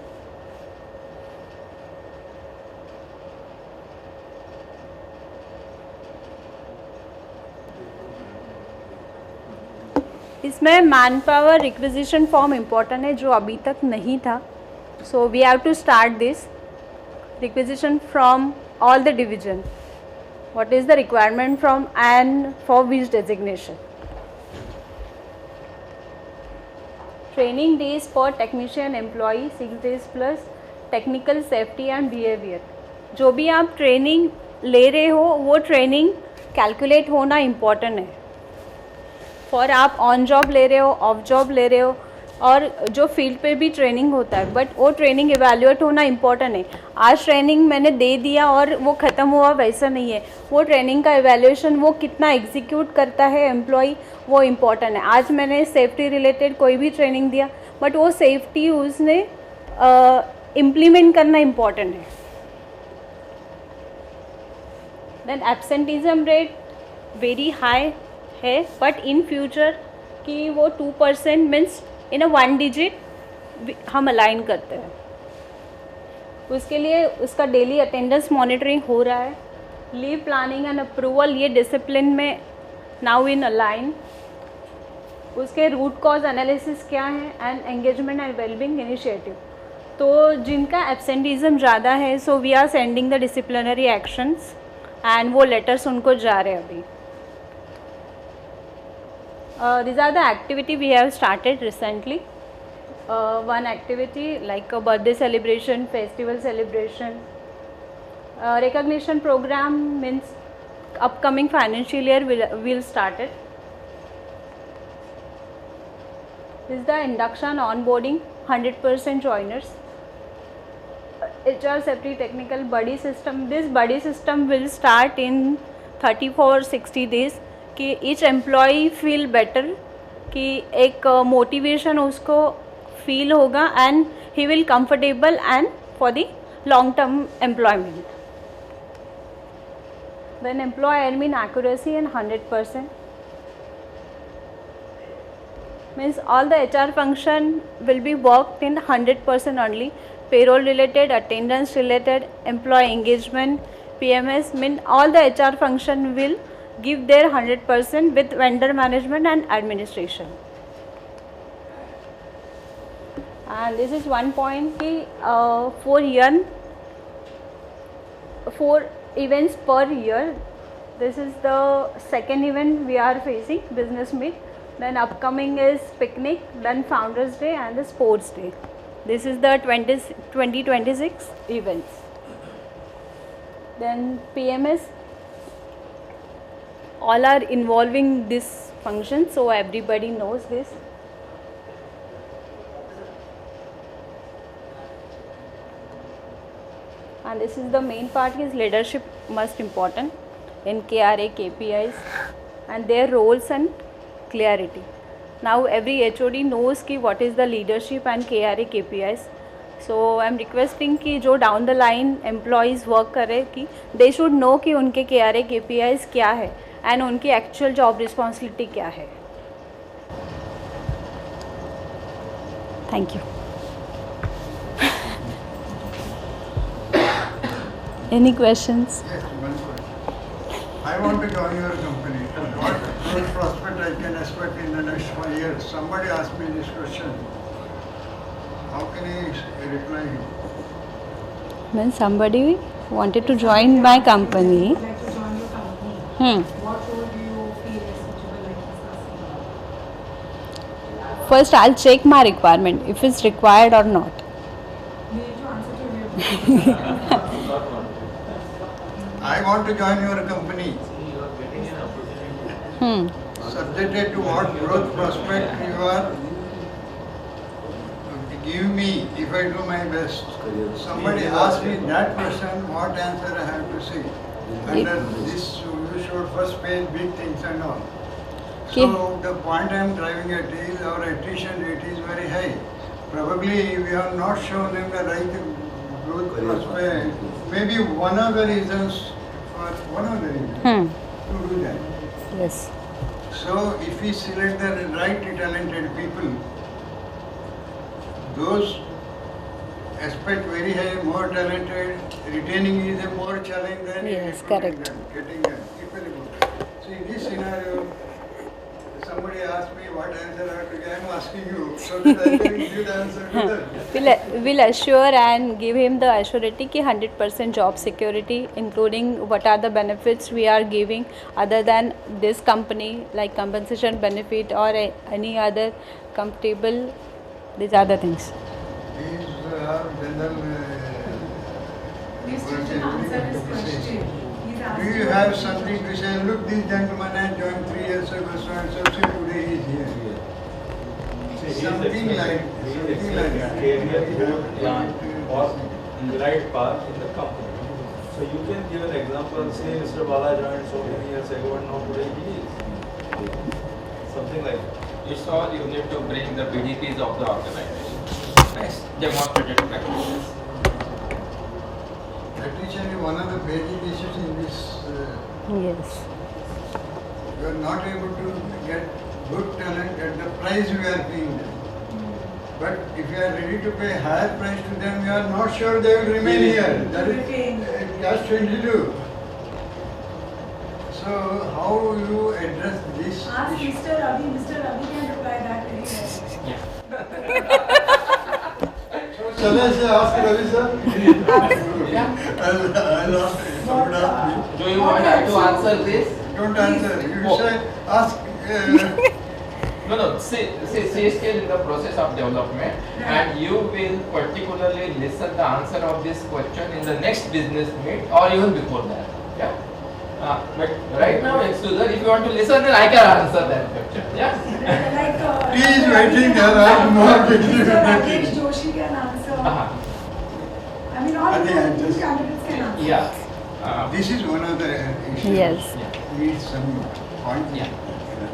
इसमें manpower requisition form important है जो अभी तक नहीं था. So we have to start this requisition from all the division. What is the requirement from and for which designation? Training days per technician employee 6 days plus technical safety and behavior. जो भी आप training ले रहे हो वो training calculate होना important है. For आप ऑन जॉब ले रहे हो, ऑफ जॉब ले रहे हो, और जो फील्ड पे भी ट्रेनिंग होता है, बट वो ट्रेनिंग इवैल्यूएट होना इम्पॉर्टेंट है. आज ट्रेनिंग मैंने दे दिया और वो ख़त्म हुआ वैसा नहीं है. वो ट्रेनिंग का इवैल्यूएशन, वो कितना एग्जीक्यूट करता है एम्प्लॉय, वो इम्पॉर्टेंट है. आज मैंने सेफ्टी रिलेटेड कोई भी ट्रेनिंग दिया, बट वो सेफ्टी उसने इम्प्लीमेंट करना इम्पॉर्टेंट है. Then absenteeism rate very high है, बट इन फ्यूचर कि वो 2% मीन्स इन अ 1 डिजिट हम अलाइन करते हैं. उसके लिए उसका डेली अटेंडेंस मॉनिटरिंग हो रहा है. लीव प्लानिंग एंड अप्रूवल, ये डिसिप्लिन में नाउ इन अलाइन. उसके रूट कॉज एनालिसिस क्या है and engagement and wellbeing initiative. तो जिनका एब्सेंटिज्म ज़्यादा है, so we are sending the disciplinary actions and वो लेटर्स उनको जा रहे हैं अभी. These are the activity we have started recently. One activity like a birthday celebration, festival celebration. Recognition program means upcoming financial year will start it. This is the induction onboarding, 100% joiners. HR safety technical buddy system. This buddy system will start in 30-60 days. कि each employee feel better, कि एक motivation उसको feel होगा and he will comfortable and for the long term employment. Then employ admin accuracy and 100% means all the HR function will be worked in 100% only. Payroll related, attendance related, employee engagement, PMS, mean all the HR function will give their 100% with vendor management and administration. And this is one point कि 4 events per year. This is the second event we are facing, business meet. Then upcoming is picnic, then Founders Day and the Sports Day. This is the 2026 events. Then PMS, all are involving this function, so everybody knows this. And this is the main part, is leadership most important in KRA KPIs and their roles and clarity. Now every HOD knows ki what is the leadership and KRA KPIs. So I am requesting कि जो down the line employees work करे कि they should know कि उनके KRA KPIs क्या है and उनकी actual job responsibility क्या है. Thank you. Any questions? Yes, one question. I want to join your company. What growth prospect I can expect in the next 5 years? Somebody asked me this question. How can I reply him? When somebody wanted to join my company. Like to join your company. What role do you feel is suitable like this? First I'll check my requirement if it's required or not. You need to answer to you. I want to join your company. Subjected to what growth prospect you are give me if I do my best. Somebody asked me that question, what answer I have to say? Under this, you should first pay big things and all. So the point I am driving at is our attrition rate is very high. Probably we have not shown them the right growth prospect. Maybe one of the reasons to do that. Yes. So if we select the right talented people, those aspect very high, more talented, retaining is a more challenge than getting them. Equally good. So in this scenario, somebody asked me what answer I have to give, I am asking you, so that I can give the answer to them. We'll assure and give him the assurity ki 100% job security, including what are the benefits we are giving other than this company, like compensation benefit or any other comfortable. These are the things. These are general do you have something to say? Look, this gentleman has joined 3 years ago, so and so, today he is here. Something like that. Or right path in the company. So you can give an example and say Mr. Bala joined so many years ago and now today he is. Something like that. It's all you need to bring the PDPs of the organization. Next, demonstrated practices. Attrition is one of the basic issues in this. Yes. You are not able to get good talent at the price we are paying them. But if you are ready to pay higher price to them, you are not sure they will remain here. That is just 22. So how you address this Ask issue? Mr. Ravi. Mr. Ravi can reply that very well. Shall I say ask Ravi sir? I'll ask somebody else. Do you want to answer this? Don't answer. You say ask. No. See, she is still in the process of development, and you will particularly listen the answer of this question in the next business meet or even before that. Yeah. But right now, excuse her, if you want to listen, then I can answer that question. Yeah. He is waiting there. I am not waiting. Rakesh Joshi can answer. I mean, all the candidates can answer. Yeah. This is one of the issues. Yes. Needs some point. Yeah.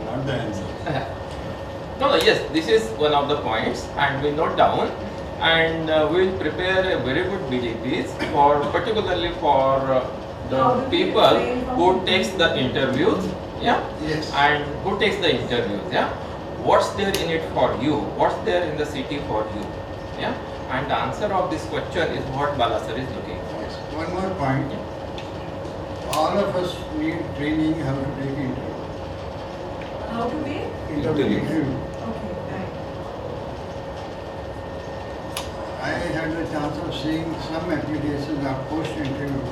Not the answer. No, yes, this is one of the points, and we note down, and we will prepare a very good BDPs for particularly for the people who takes the interviews, yeah, yes, and who takes the interviews, yeah. What's there in it for you? What's there in the city for you, yeah? And the answer of this question is what Balasar is looking for. Yes. One more point. Yeah. All of us need training how to take interview. How to make? Interview. Okay, right. I had the chance of seeing some applications of post-interview.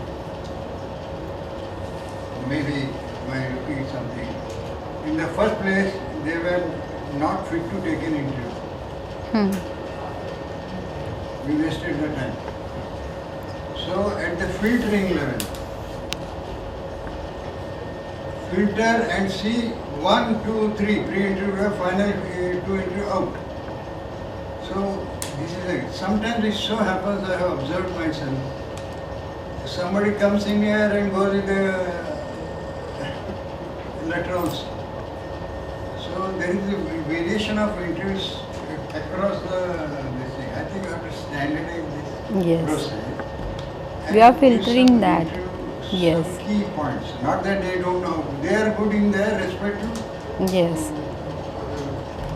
Maybe by repeat something. In the first place, they were not fit to take an interview. We wasted the time. So at the filtering level, filter and see 1, 2, 3 pre-interview, final 2 interview out. So this is it. Sometimes it so happens, I have observed myself, somebody comes in here and goes with the laterals. So there is a variation of interviews across this thing. I think you have to standardize this process. We are filtering that. Yes. Key points. Not that they don't know. They are good in their respective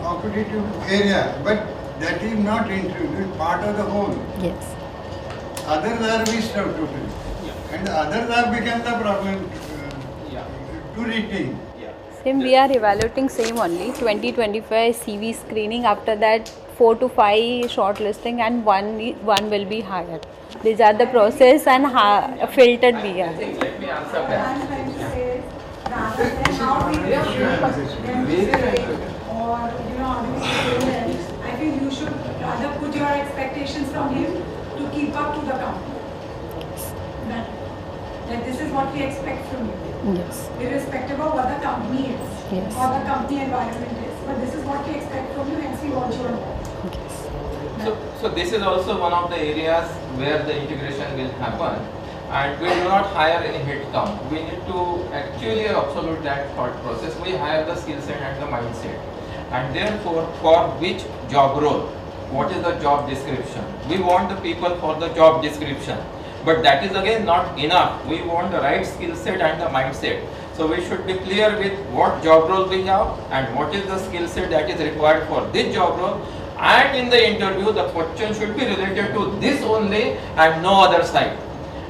competitive area, but that is not interview. It's part of the whole. Yes. Others are missed out totally. And the others have become the problem to retain. Same, we are evaluating same only 20-25 CV screening. After that 4 to 5 shortlisting and one will be hired. These are the process and filtered we are. Let me answer that. I feel you should rather put your expectations from him to keep up to the company. That this is what we expect from you. Yes. Irrespective of what the company is Yes. or the company environment is. But this is what we expect from you, hence we want you on board. So this is also one of the areas where the integration will happen, and we do not hire any head count. We need to actually absolute that thought process. We hire the skill set and the mindset, and therefore for which job role, what is the job description? We want the people for the job description, but that is again not enough. We want the right skill set and the mindset. So we should be clear with what job role we have and what is the skill set that is required for this job role. And in the interview, the question should be related to this only and no other side.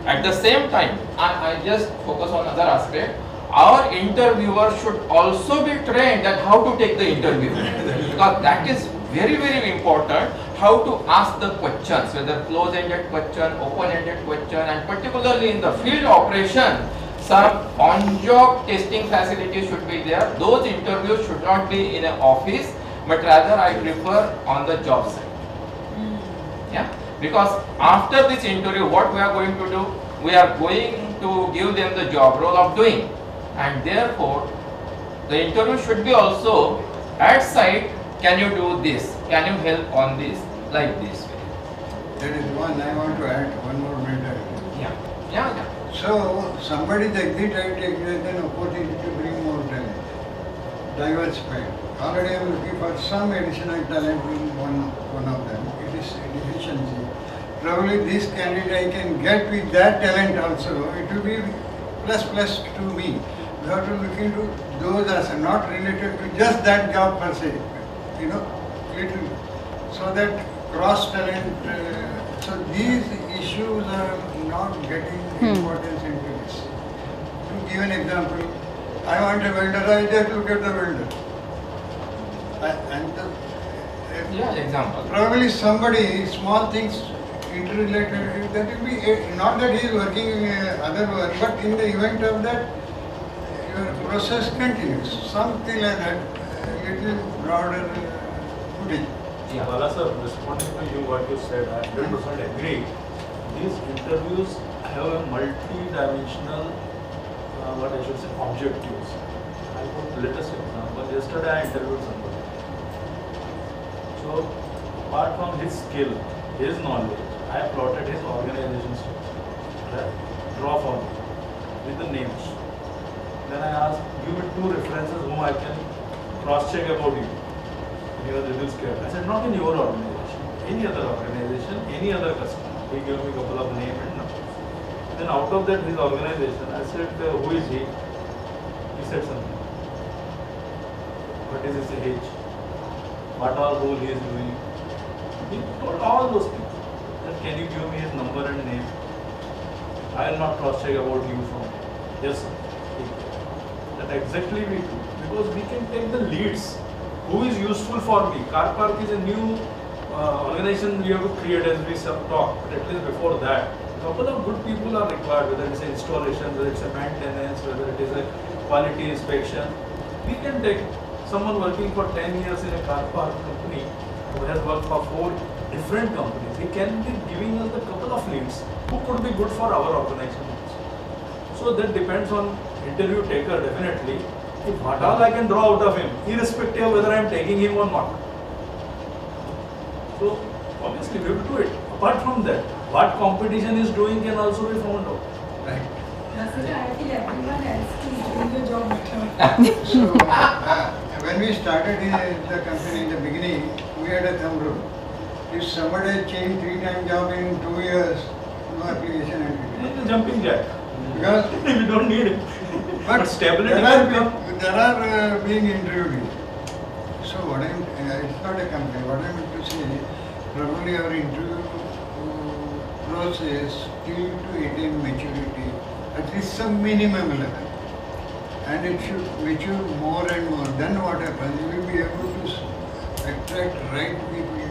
At the same time, I just focus on other aspect. Our interviewer should also be trained at how to take the interview, because that is very, very important. How to ask the questions, whether close-ended question, open-ended question, and particularly in the field operation, some on-job testing facilities should be there. Those interviews should not be in an office, but rather I prefer on the job site. Yeah, because after this interview, what we are going to do? We are going to give them the job role of doing, and therefore the interview should be also at site. Can you do this? Can you help on this? Like this way. There is one I want to add, one more minute. Yeah. So somebody is exit, I take an opportunity to bring more talent, diversified. Already I am looking for some additional talent in one of them. It is efficiency. Probably this candidate I can get with that talent also. It will be plus to me. We have to look into those as not related to just that job per se. Little, so that cross talent. So these issues are not getting importance into this. To give an example, I want a welder. I just look at the welder. Example. Probably somebody, small things interrelated, that will be, not that he is working other work, but in the event of that, your process continues. Something like that, little broader footage. Bala sir, responding to you what you said, I 100% agree. These interviews have a multi-dimensional, what I should say, objectives. I put latest example. Yesterday I interviewed somebody. So apart from his skill, his knowledge, I plotted his organization structure. Right? Draw for me with the names. Then I asked, give me 2 references whom I can cross-check about you. He was a little scared. I said, not in your organization, any other organization, any other customer. He gave me a couple of names and numbers. Then out of that, his organization, I said, who is he? He said something. What is his age? What all role he is doing? He told all those things. Then can you give me his number and name? I will not cross-check about you from him. Yes, sir. That exactly we do. Because we can take the leads. Who is useful for me? Car park is a new organization we have to create as we talk, but at least before that, a couple of good people are required, whether it's an installation, whether it's a maintenance, whether it is a quality inspection. We can take someone working for 10 years in a car park company who has worked for 4 different companies. He can be giving us a couple of leads who could be good for our organization. So that depends on interview taker definitely. What all I can draw out of him, irrespective of whether I am taking him or not. So obviously we have to do it. Apart from that, what competition is doing can also be found out. Right. I feel everyone else is doing the job better. So when we started in the company in the beginning, we had a thumb rule. If somebody changed 3 times job in 2 years, no application entry. It's a jumping jack. Because we don't need it. But stability there are being interviewed. So what it's not a complaint. What I am to say, probably our interview process till to attain maturity, at least some minimum level, and it should mature more and more. Then what happens? You will be able to attract right people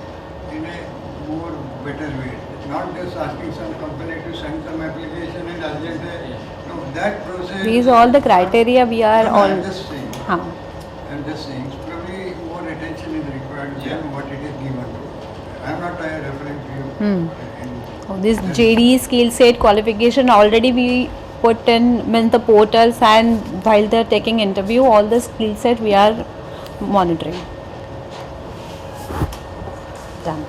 in a more better way. Not just asking some company to send some application and urgent. No, that process. These all the criteria we are all. I'm just saying. I'm just saying. Probably more attention is required than what it is given. I'm not referring to you. Oh, this JD skill set qualification already we put in means the portals, and while they're taking interview, all the skill set we are monitoring. Done.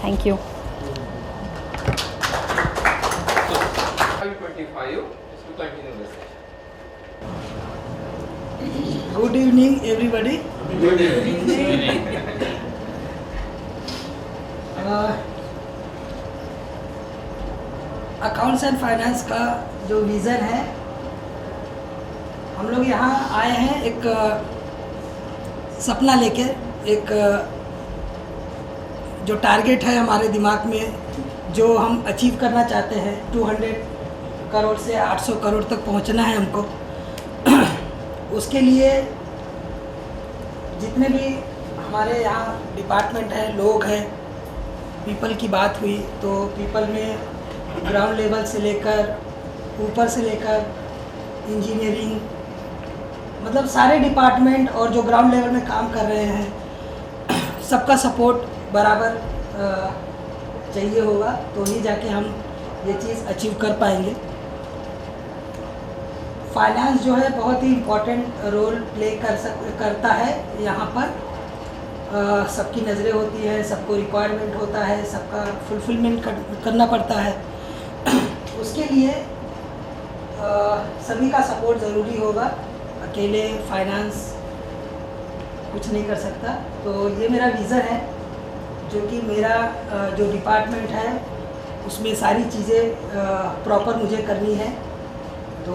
Thank you. 5:25 is to continue the session. Good evening, everybody. Good evening. Accounts and finance का जो vision है, हम लोग यहाँ आए हैं एक सपना लेके, एक जो टारगेट है हमारे दिमाग में, जो हम अचीव करना चाहते हैं। 200 करोड़ से 800 करोड़ तक पहुँचना है हमको। उसके लिए जितने भी हमारे यहाँ डिपार्टमेंट हैं, लोग हैं, पीपल की बात हुई तो पीपल में ग्राउंड लेवल से लेकर ऊपर से लेकर इंजीनियरिंग, मतलब सारे डिपार्टमेंट और जो ग्राउंड लेवल में काम कर रहे हैं, सबका सपोर्ट बराबर चाहिए होगा, तो ही जाके हम ये चीज़ अचीव कर पाएंगे। फाइनेंस जो है बहुत ही इम्पोर्टेंट रोल प्ले करता है यहाँ पर। सबकी नज़रें होती हैं, सबको रिक्वायरमेंट होता है, सबका फुलफिलमेंट करना पड़ता है। उसके लिए सभी का सपोर्ट ज़रूरी होगा, अकेले फाइनेंस कुछ नहीं कर सकता। तो ये मेरा विज़न है, जो कि मेरा जो डिपार्टमेंट है उसमें सारी चीज़ें प्रॉपर मुझे करनी है। तो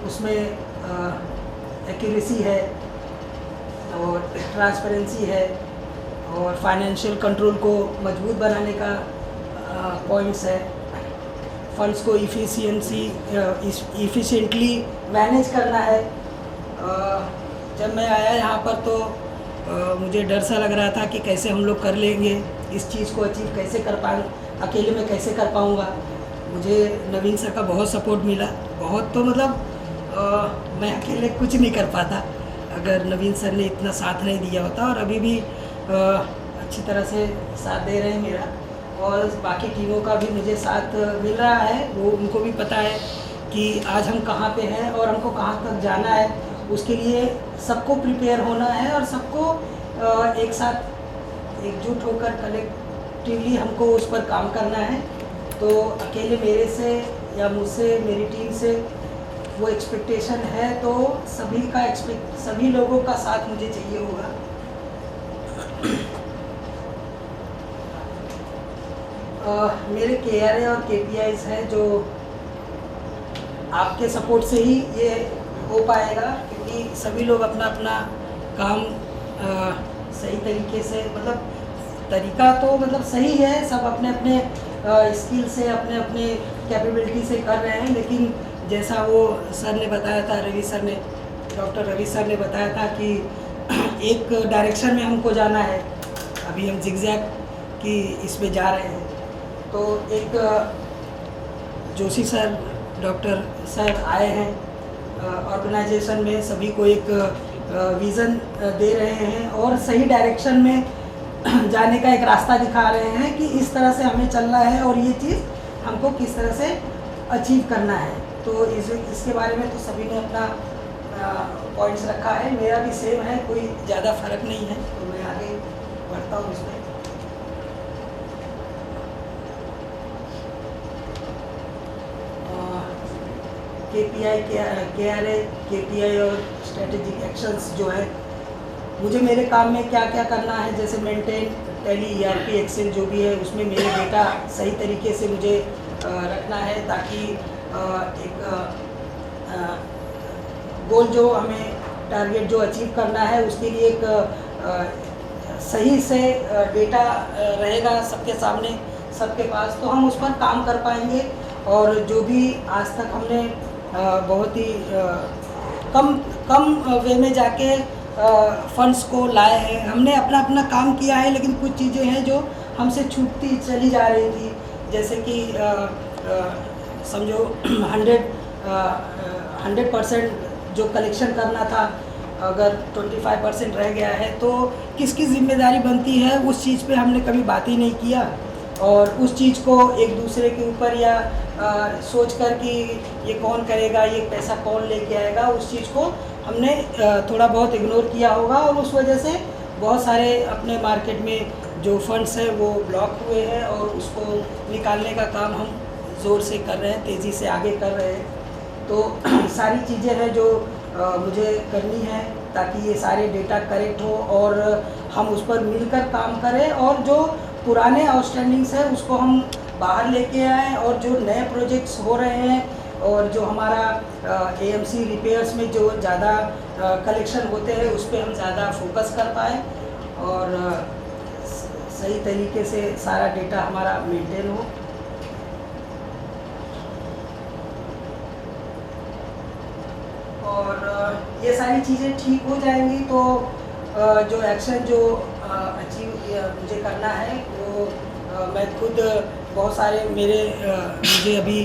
उसमें एक्यूरेसी है और ट्रांसपेरेंसी है और फाइनेंशियल कंट्रोल को मजबूत बनाने का पॉइंट्स है। फंड्स को इफ़िशिएंटली मैनेज करना है। जब मैं आया यहाँ पर तो मुझे डर सा लग रहा था कि कैसे हम लोग कर लेंगे, इस चीज़ को अचीव कैसे कर पाएँ, अकेले में कैसे कर पाऊँगा। मुझे नवीन सर का बहुत सपोर्ट मिला, बहुत, तो मतलब मैं अकेले कुछ नहीं कर पाता अगर नवीन सर ने इतना साथ नहीं दिया होता। और अभी भी अच्छी तरह से साथ दे रहे हैं मेरा, और बाकी टीमों का भी मुझे साथ मिल रहा है। वो उनको भी पता है कि आज हम कहाँ पे हैं और हमको कहाँ तक जाना है। उसके लिए सबको प्रिपेयर होना है और सबको एक साथ एकजुट होकर कलेक्टिवली हमको उस पर काम करना है। तो अकेले मेरे से या मुझसे, मेरी टीम से वो एक्सपेक्टेशन है, तो सभी लोगों का साथ मुझे चाहिए होगा। मेरे KRA और KPIs हैं जो आपके सपोर्ट से ही ये हो पाएगा, क्योंकि सभी लोग अपना अपना काम सही तरीके से, मतलब तरीका तो मतलब सही है, सब अपने अपने स्किल से, अपने अपने कैपेबिलिटी से कर रहे हैं। लेकिन जैसा वो सर ने बताया था, डॉक्टर रवि सर ने बताया था कि एक डायरेक्शन में हमको जाना है, अभी हम जिगजैग की इसमें जा रहे हैं। तो एक जोशी सर, डॉक्टर सर आए हैं ऑर्गेनाइजेशन में, सभी को एक विज़न दे रहे हैं और सही डायरेक्शन में जाने का एक रास्ता दिखा रहे हैं कि इस तरह से हमें चलना है और ये चीज़ हमको किस तरह से अचीव करना है। तो इसके बारे में तो सभी ने अपना पॉइंट्स रखा है, मेरा भी सेम है, कोई ज़्यादा फर्क नहीं है। तो मैं आगे बढ़ता हूँ इसमें। KPI, KRA, KPI और स्ट्रेटेजिक एक्शंस जो है, मुझे मेरे काम में क्या क्या करना है, जैसे मेंटेन, टैली, ERP, एक्सेल जो भी है, उसमें मेरे डेटा सही तरीके से मुझे रखना है, ताकि एक गोल जो हमें टारगेट जो अचीव करना है उसके लिए एक सही से डेटा रहेगा सबके सामने, सबके पास, तो हम उस पर काम कर पाएंगे। और जो भी आज तक हमने बहुत ही कम वे में जाके फंड्स को लाए हैं, हमने अपना अपना काम किया है, लेकिन कुछ चीज़ें हैं जो हमसे छूटती चली जा रही थी। जैसे कि समझो 100% जो कलेक्शन करना था, अगर 25% रह गया है तो किसकी जिम्मेदारी बनती है, उस चीज़ पे हमने कभी बात ही नहीं किया। और उस चीज़ को एक दूसरे के ऊपर या सोच कर कि ये कौन करेगा, ये पैसा कौन लेके आएगा, उस चीज़ को हमने थोड़ा बहुत इग्नोर किया होगा और उस वजह से बहुत सारे अपने मार्केट में जो फंड्स हैं वो ब्लॉक हुए हैं और उसको निकालने का काम हम ज़ोर से कर रहे हैं, तेज़ी से आगे कर रहे हैं। तो सारी चीज़ें हैं जो मुझे करनी है ताकि ये सारे डेटा करेक्ट हो और हम उस पर मिलकर काम करें और जो पुराने आउटस्टैंडिंग्स हैं उसको हम बाहर लेके आएँ और जो नए प्रोजेक्ट्स हो रहे हैं और जो हमारा एएमसी रिपेयर्स में जो ज़्यादा कलेक्शन होते हैं उस पर हम ज़्यादा फोकस कर पाएँ और सही तरीके से सारा डेटा हमारा मेंटेन हो। और ये सारी चीज़ें ठीक हो जाएंगी तो जो एक्शन जो अचीव मुझे करना है वो मैं खुद बहुत सारे मुझे अभी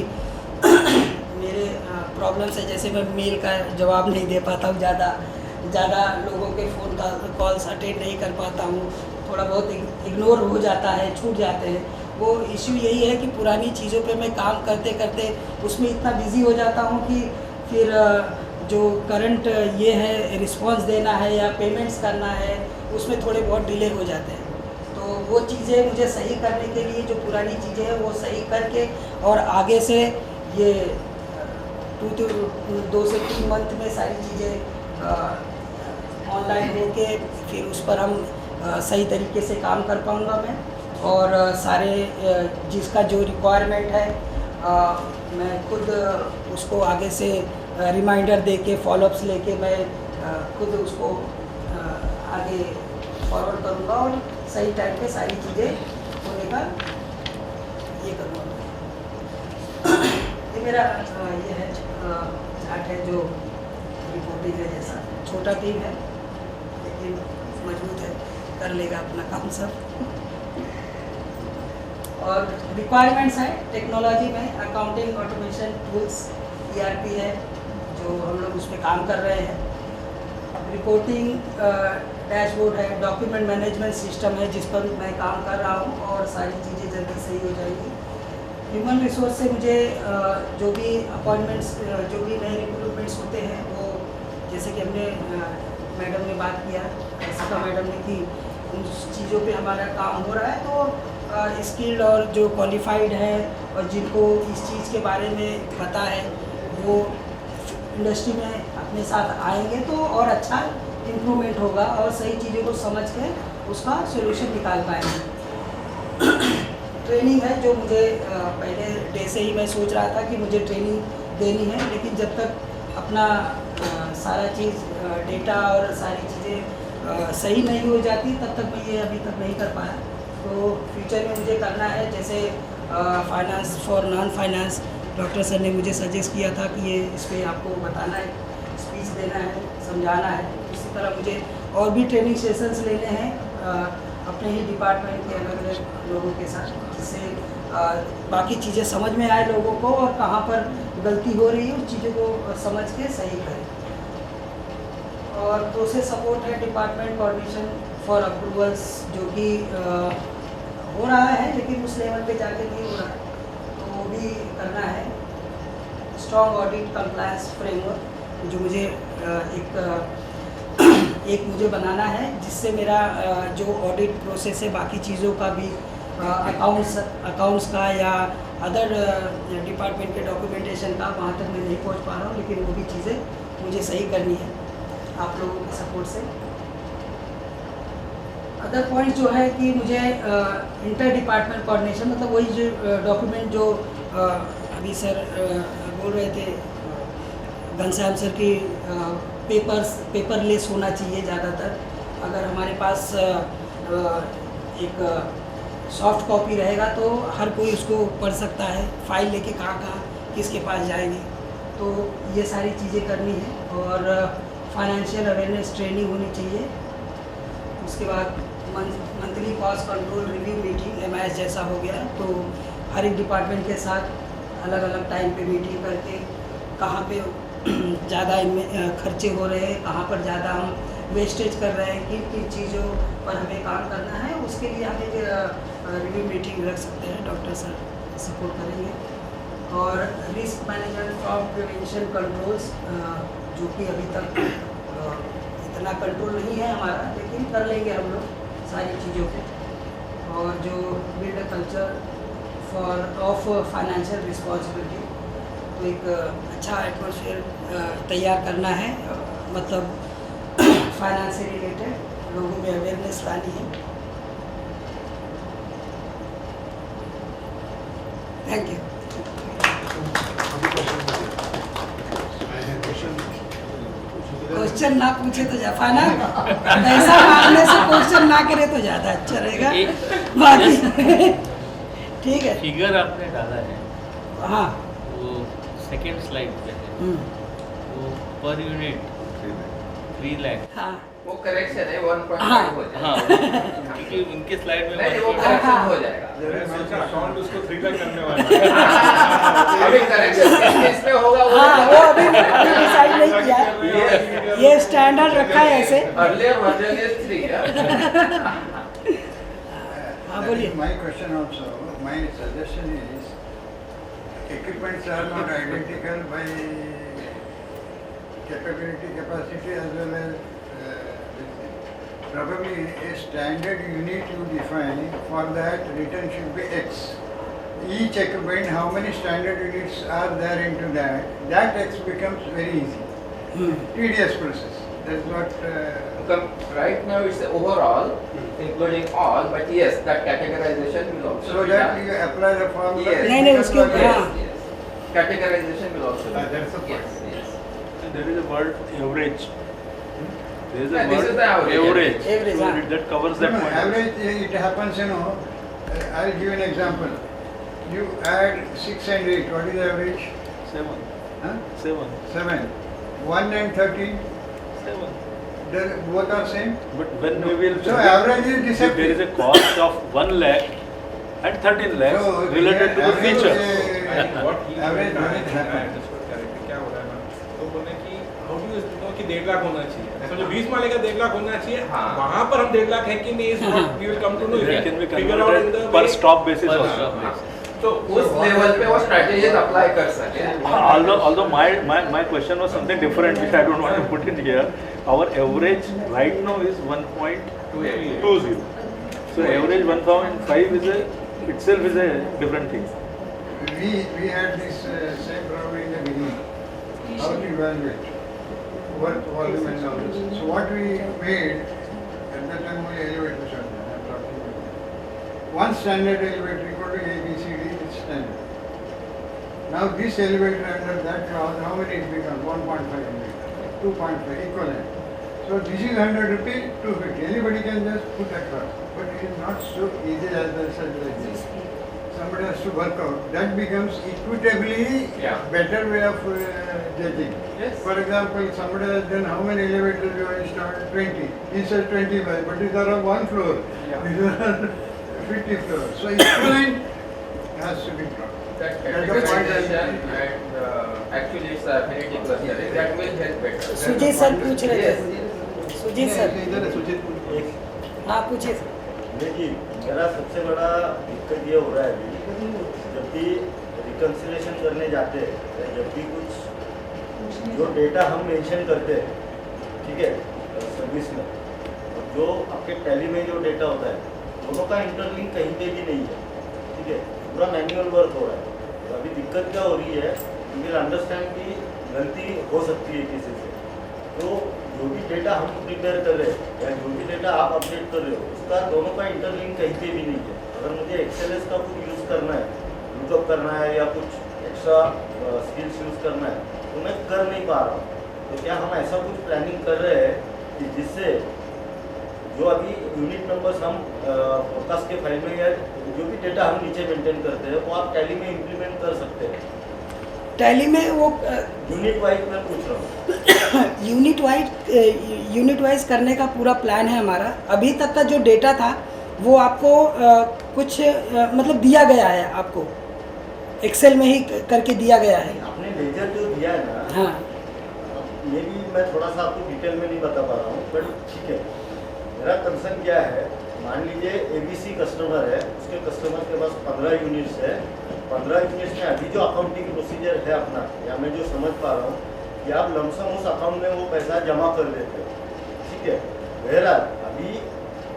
मेरे प्रॉब्लम्स है, जैसे मैं मेल का जवाब नहीं दे पाता हूँ, ज़्यादा लोगों के फ़ोन कॉल्स अटेंड नहीं कर पाता हूँ, थोड़ा बहुत इग्नोर हो जाता है, छूट जाते हैं। वो इश्यू यही है कि पुरानी चीज़ों पे मैं काम करते करते उसमें इतना बिज़ी हो जाता हूँ कि फिर जो करंट ये है रिस्पांस देना है या पेमेंट्स करना है उसमें थोड़े बहुत डिले हो जाते हैं। तो वो चीज़ें मुझे सही करने के लिए जो पुरानी चीज़ें हैं वो सही करके और आगे से ये 2 से 3 मंथ में सारी चीज़ें ऑनलाइन होके फिर उस पर हम सही तरीके से काम कर पाऊँगा मैं और सारे जिसका जो रिक्वायरमेंट है मैं खुद उसको आगे से रिमाइंडर दे के फॉलोअप्स लेके मैं खुद उसको आगे फॉरवर्ड करूँगा और सही टाइम पे सारी चीज़ें होने का ये करूँगा। ये मेरा ये है चार्ट है जो रिपोर्टिंग है, जैसा छोटा टीम है लेकिन मजबूत है, कर लेगा अपना काम सब। और रिक्वायरमेंट्स है टेक्नोलॉजी में अकाउंटिंग ऑटोमेशन टूल्स ERP है जो हम लोग उस पर काम कर रहे हैं। रिपोर्टिंग डैशबोर्ड है, डॉक्यूमेंट मैनेजमेंट सिस्टम है जिस पर मैं काम कर रहा हूँ और सारी चीज़ें जल्दी सही हो जाएंगी। ह्यूमन रिसोर्स से मुझे जो भी अपॉइंटमेंट्स जो भी नए रिक्रूटमेंट्स होते हैं वो जैसे कि हमने मैडम ने बात किया, ऐसा मैडम ने कि उन चीज़ों पे हमारा काम हो रहा है तो स्किल्ड और जो क्वालिफाइड है और जिनको इस चीज़ के बारे में पता है वो इंडस्ट्री में अपने साथ आएंगे तो और अच्छा इम्प्रूवमेंट होगा और सही चीज़ों को समझ के उसका सोल्यूशन निकाल पाएंगे। ट्रेनिंग है जो मुझे पहले डे से ही मैं सोच रहा था कि मुझे ट्रेनिंग देनी है, लेकिन जब तक अपना सारा चीज़ डेटा और सारी चीज़ें सही नहीं हो जाती तब तक मैं ये अभी तक नहीं कर पाया। तो फ्यूचर में मुझे करना है, जैसे finance for non finance doctor sir ने मुझे सजेस्ट किया था कि ये इस पर आपको बताना है, स्पीच देना है, समझाना है। इसी तरह मुझे और भी ट्रेनिंग सेशंस लेने हैं अपने ही डिपार्टमेंट के अलग अलग लोगों के साथ, जिससे बाकी चीज़ें समझ में आए लोगों को और कहाँ पर गलती हो रही है उस चीज़ों को समझ के सही करें। और प्रोसेस सपोर्ट है, डिपार्टमेंट कोऑर्डिनेशन फॉर अप्रूवल्स जो कि हो रहा है लेकिन उस लेवल पे जाके नहीं हो रहा है तो वो भी करना है। स्ट्रॉन्ग ऑडिट कंप्लायंस फ्रेमवर्क जो मुझे एक मुझे बनाना है जिससे मेरा जो ऑडिट प्रोसेस है बाकी चीज़ों का भी अकाउंट्स का या अदर डिपार्टमेंट के डॉक्यूमेंटेशन का वहाँ तक मैं नहीं पहुँच पा रहा हूँ, लेकिन वो भी चीज़ें मुझे सही करनी है आप लोगों के सपोर्ट से। अदर पॉइंट जो है कि मुझे इंटर डिपार्टमेंट कोऑर्डिनेशन, मतलब वही जो डॉक्यूमेंट जो अभी सर बोल रहे थे घनश्याम सर की पेपरलेस होना चाहिए ज़्यादातर। अगर हमारे पास एक सॉफ्ट कॉपी रहेगा तो हर कोई उसको पढ़ सकता है, फाइल लेके कहाँ किसके पास जाएंगे, तो ये सारी चीज़ें करनी है। और फाइनेंशियल अवेयरनेस ट्रेनिंग होनी चाहिए। उसके बाद monthly cost control review meeting MIS जैसा हो गया, तो हर एक डिपार्टमेंट के साथ अलग अलग टाइम पे मीटिंग करके कहाँ पे ज़्यादा खर्चे हो रहे हैं, कहाँ पर ज़्यादा हम वेस्टेज कर रहे हैं, किन किन चीज़ों पर हमें काम करना है, उसके लिए हमें रिव्यू मीटिंग रख सकते हैं, डॉक्टर सर सपोर्ट करेंगे। और risk management from prevention controls, जो कि अभी तक इतना कंट्रोल नहीं है हमारा, लेकिन कर लेंगे हम लोग सारी चीज़ों को। और जो build culture for of financial responsibility, तो एक अच्छा एटमॉस्फेयर तैयार करना है, मतलब फाइनेंस से रिलेटेड लोगों में अवेयरनेस लानी है। Thank you. क्वेश्चन ना पूछे तो जा फाइनल, पैसा मांगने से क्वेश्चन ना करे तो ज़्यादा अच्छा रहेगा। बाकी ठीक है। फिगर आपने डाला है, हाँ, वो सेकेंड स्लाइड पे है, वो पर यूनिट 3 लाख। हाँ, वो करेक्शन है 1.5 हाँ, हो जाएगा। हाँ, क्योंकि उनके स्लाइड में नहीं, वो करेक्शन हो जाएगा। अकाउंट उसको 3 लाख करने वाला अभी करेक्शन किस में होगा वो हाँ, वो अभी डिसाइड नहीं किया, ये स्टैंडर्ड रखा है ऐसे। Earlier version is 3। हाँ, बोलिए। My question also, my suggestion is, equipments are not identical by capability, capacity as well as this thing. Probably a standard unit you define, for that return should be X. Each equipment, how many standard units are there into that X becomes very easy. Tedious process. That's what... right now it's overall, including all, but yes, that categorization will also So be that done. you apply the formula. Yes. नहीं, नहीं, उसके ऊपर, Yes, हाँ। yes. Categorization will also be done. That's the point. Yes, yes. There is a word average. There is a Yeah, this word is the average. Average, So हाँ। that covers No, that no, point. average, it happens, I'll give you an example. You add 6 and 8, what is the average? 7. Huh? 7. 7. 1 and 13, 7. both are same? But when we will So average is deceptive. there is a cost of 1 lakh and 13 lakhs So, related to the average, features. What he Average I knowledge happens. understood correctly, क्या हो रहा है ना, तो बोलने की how do you know कि 1.5 लाख होना चाहिए, समझो 20 माले का 1.5 लाख होना चाहिए, हाँ। वहाँ पर हम 1.5 लाख है कि नहीं, is what we will come to know. That can be Figure out in the converted per way- stop basis Per also. stop basis. तो उस लेवल पे वो स्ट्रेटेजीज अप्लाई कर सके। Although my question was something different, which I don't want to put it here. Our average right now is 1.20. So average 1.5 is itself is a different thing. We had this same problem in the beginning. How to evaluate work volume and all this. So what we made, at that time only elevators are there, I'm talking about. One standard elevator equal to A, B, C, D is standard. Now this elevator under that clause, how many it becomes? 1.5 meter, 2.5 equivalent. So this is 100 rupees, 250. Anybody can just put across. But it is not so easy as I said like this. Somebody has to work out. That becomes equitably better way of judging. Yes. For example, somebody has done how many elevators you have installed? 20. He said 25, but these are on one floor. These are on 50 floors. So equivalent has to be brought. That That's the point I categorization and actually it's a affinity clustering that will help better. Sujit sir पूछ रहे Yes, थे। yes. Sujit sir, इधर है सुजीत। हाँ पूछिए। देखिए, मेरा सबसे बड़ा दिक्कत ये हो रहा है अभी, जब भी रिकन्सिलेशन करने जाते हैं या जब भी कुछ जो डेटा हम मेंशन करते हैं, ठीक है, सर्विस में, जो आपके टैली में जो डेटा होता है, दोनों का इंटरलिंक कहीं पे भी नहीं है, ठीक है, पूरा मैनुअल वर्क हो रहा है। तो अभी दिक्कत क्या हो रही है, यू विल अंडरस्टैंड कि गलती हो सकती है किसी से, तो जो भी डेटा हम प्रिपेयर कर रहे हैं या जो भी डेटा आप अपडेट कर रहे हो, उसका दोनों का इंटरलिंक कहीं पे भी नहीं है। अगर मुझे एक्सेलएस का कुछ यूज़ करना है, लुकअप करना है या कुछ एक्स्ट्रा स्किल्स यूज़ करना है, तो मैं कर नहीं पा रहा हूँ। तो क्या हम ऐसा कुछ प्लानिंग कर रहे हैं कि जिससे जो अभी यूनिट नंबर्स हम फोरकास्ट के फाइल में या जो भी डेटा हम नीचे मेंटेन करते हैं, वो आप टैली में इम्प्लीमेंट कर सकते हैं? टैली में वो यूनिट वाइज मैं पूछ रहा हूँ। यूनिट वाइज करने का पूरा प्लान है हमारा। अभी तक का जो डेटा था वो आपको कुछ मतलब दिया गया है, आपको एक्सेल में ही करके दिया गया है। आपने लेजर जो दिया है ना, हाँ, ये भी मैं थोड़ा सा आपको डिटेल में नहीं बता पा रहा हूँ, बट ठीक है। मेरा कंसर्न क्या है मान लीजिए ABC कस्टमर है, उसके कस्टमर के पास 15 यूनिट्स है, 15 यूनिट्स में अभी जो अकाउंटिंग प्रोसीजर है अपना, या मैं जो समझ पा रहा हूँ कि आप लमसम उस अकाउंट में वो पैसा जमा कर देते हो, ठीक है। बहरहाल अभी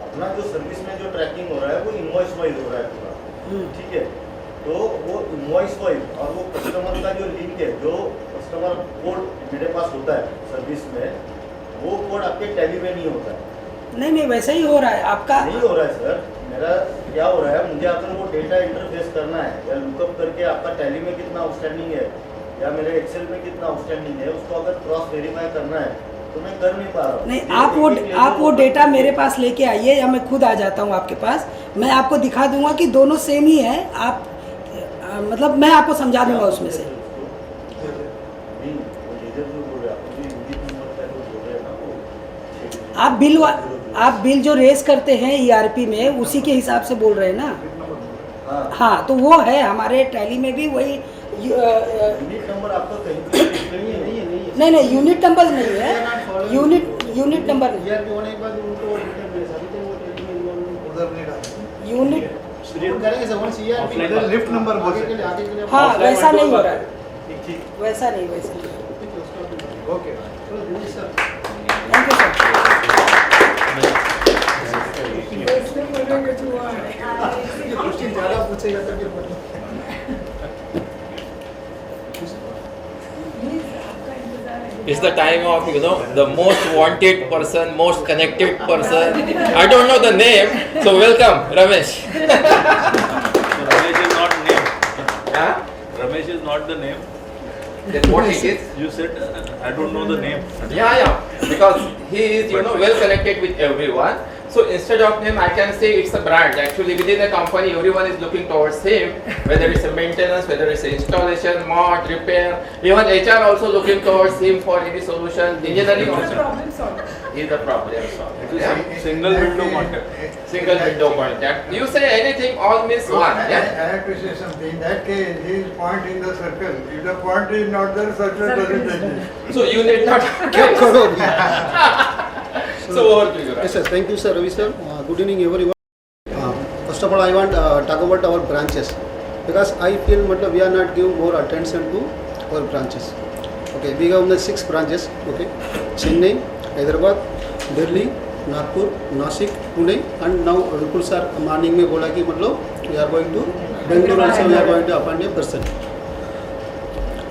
अपना जो सर्विस में जो ट्रैकिंग हो रहा है वो इनवॉइस वाइज हो रहा है पूरा, ठीक है। तो वो इनवॉइस वाइज और वो कस्टमर का जो लिंक है, जो कस्टमर कोड मेरे पास होता है सर्विस में, वो कोड आपके टैली में नहीं होता है। नहीं वैसा ही हो रहा है आपका। नहीं हो रहा है सर, मेरा क्या हो रहा है, मुझे अगर वो डेटा इंटरफेस करना है या लुकअप करके आपका टैली में कितना आउटस्टैंडिंग है या मेरे एक्सेल में कितना आउटस्टैंडिंग है, उसको अगर क्रॉस वेरीफाई करना है तो मैं कर नहीं पा रहा हूँ। नहीं, आप वो डेटा मेरे पास लेके आइए या मैं खुद आ जाता हूँ आपके पास, मैं आपको दिखा दूंगा कि दोनों सेम ही है। आप मतलब मैं आपको समझा दूंगा उसमें से। आप बिल जो रेस करते हैं ERP में, उसी के हिसाब से बोल रहे हैं ना। हाँ तो वो है हमारे टैली में भी वही। यूनिट नंबर आपका कहीं नहीं यूनिट नंबर नहीं है, यूनिट नंबर नहीं, यूनिट लिफ्ट नंबर हाँ वैसा नहीं हो रहा है, वैसा नहीं। Okay, thank you sir. ज़्यादा पूछेगा तो फिर It's the time of, the most wanted person, most connected person. I don't know the name, so welcome, Ramesh. Ramesh is not name. Huh? Ramesh is not the name. Then what it is? You said I don't know the name. Yeah, because he is, well connected with everyone. So instead of him, I can say it's a brand. Actually, within a company, everyone is looking towards him, whether it's a maintenance, whether it's a installation, mod, repair. Even HR also looking towards him for any solution. Engineering also. He's the problem solver. Yeah? Single window contact. Single window contact. You say anything, all means one. I have to say something. In that case, he is point in the circle. If the point is not there, circle doesn't exist. So you need not. So over to you. Yes, sir. Thank you, sir. Ravi, sir. Good evening, everyone. First of all, I want to talk about our branches because I feel we are not giving more attention to our branches. Okay, we have 6 branches. Okay, Chennai, Hyderabad, Delhi, Nagpur, Nasik, Pune, and now Vipul sir morning में बोला कि we are going to Bangalore also we are going to appoint a person.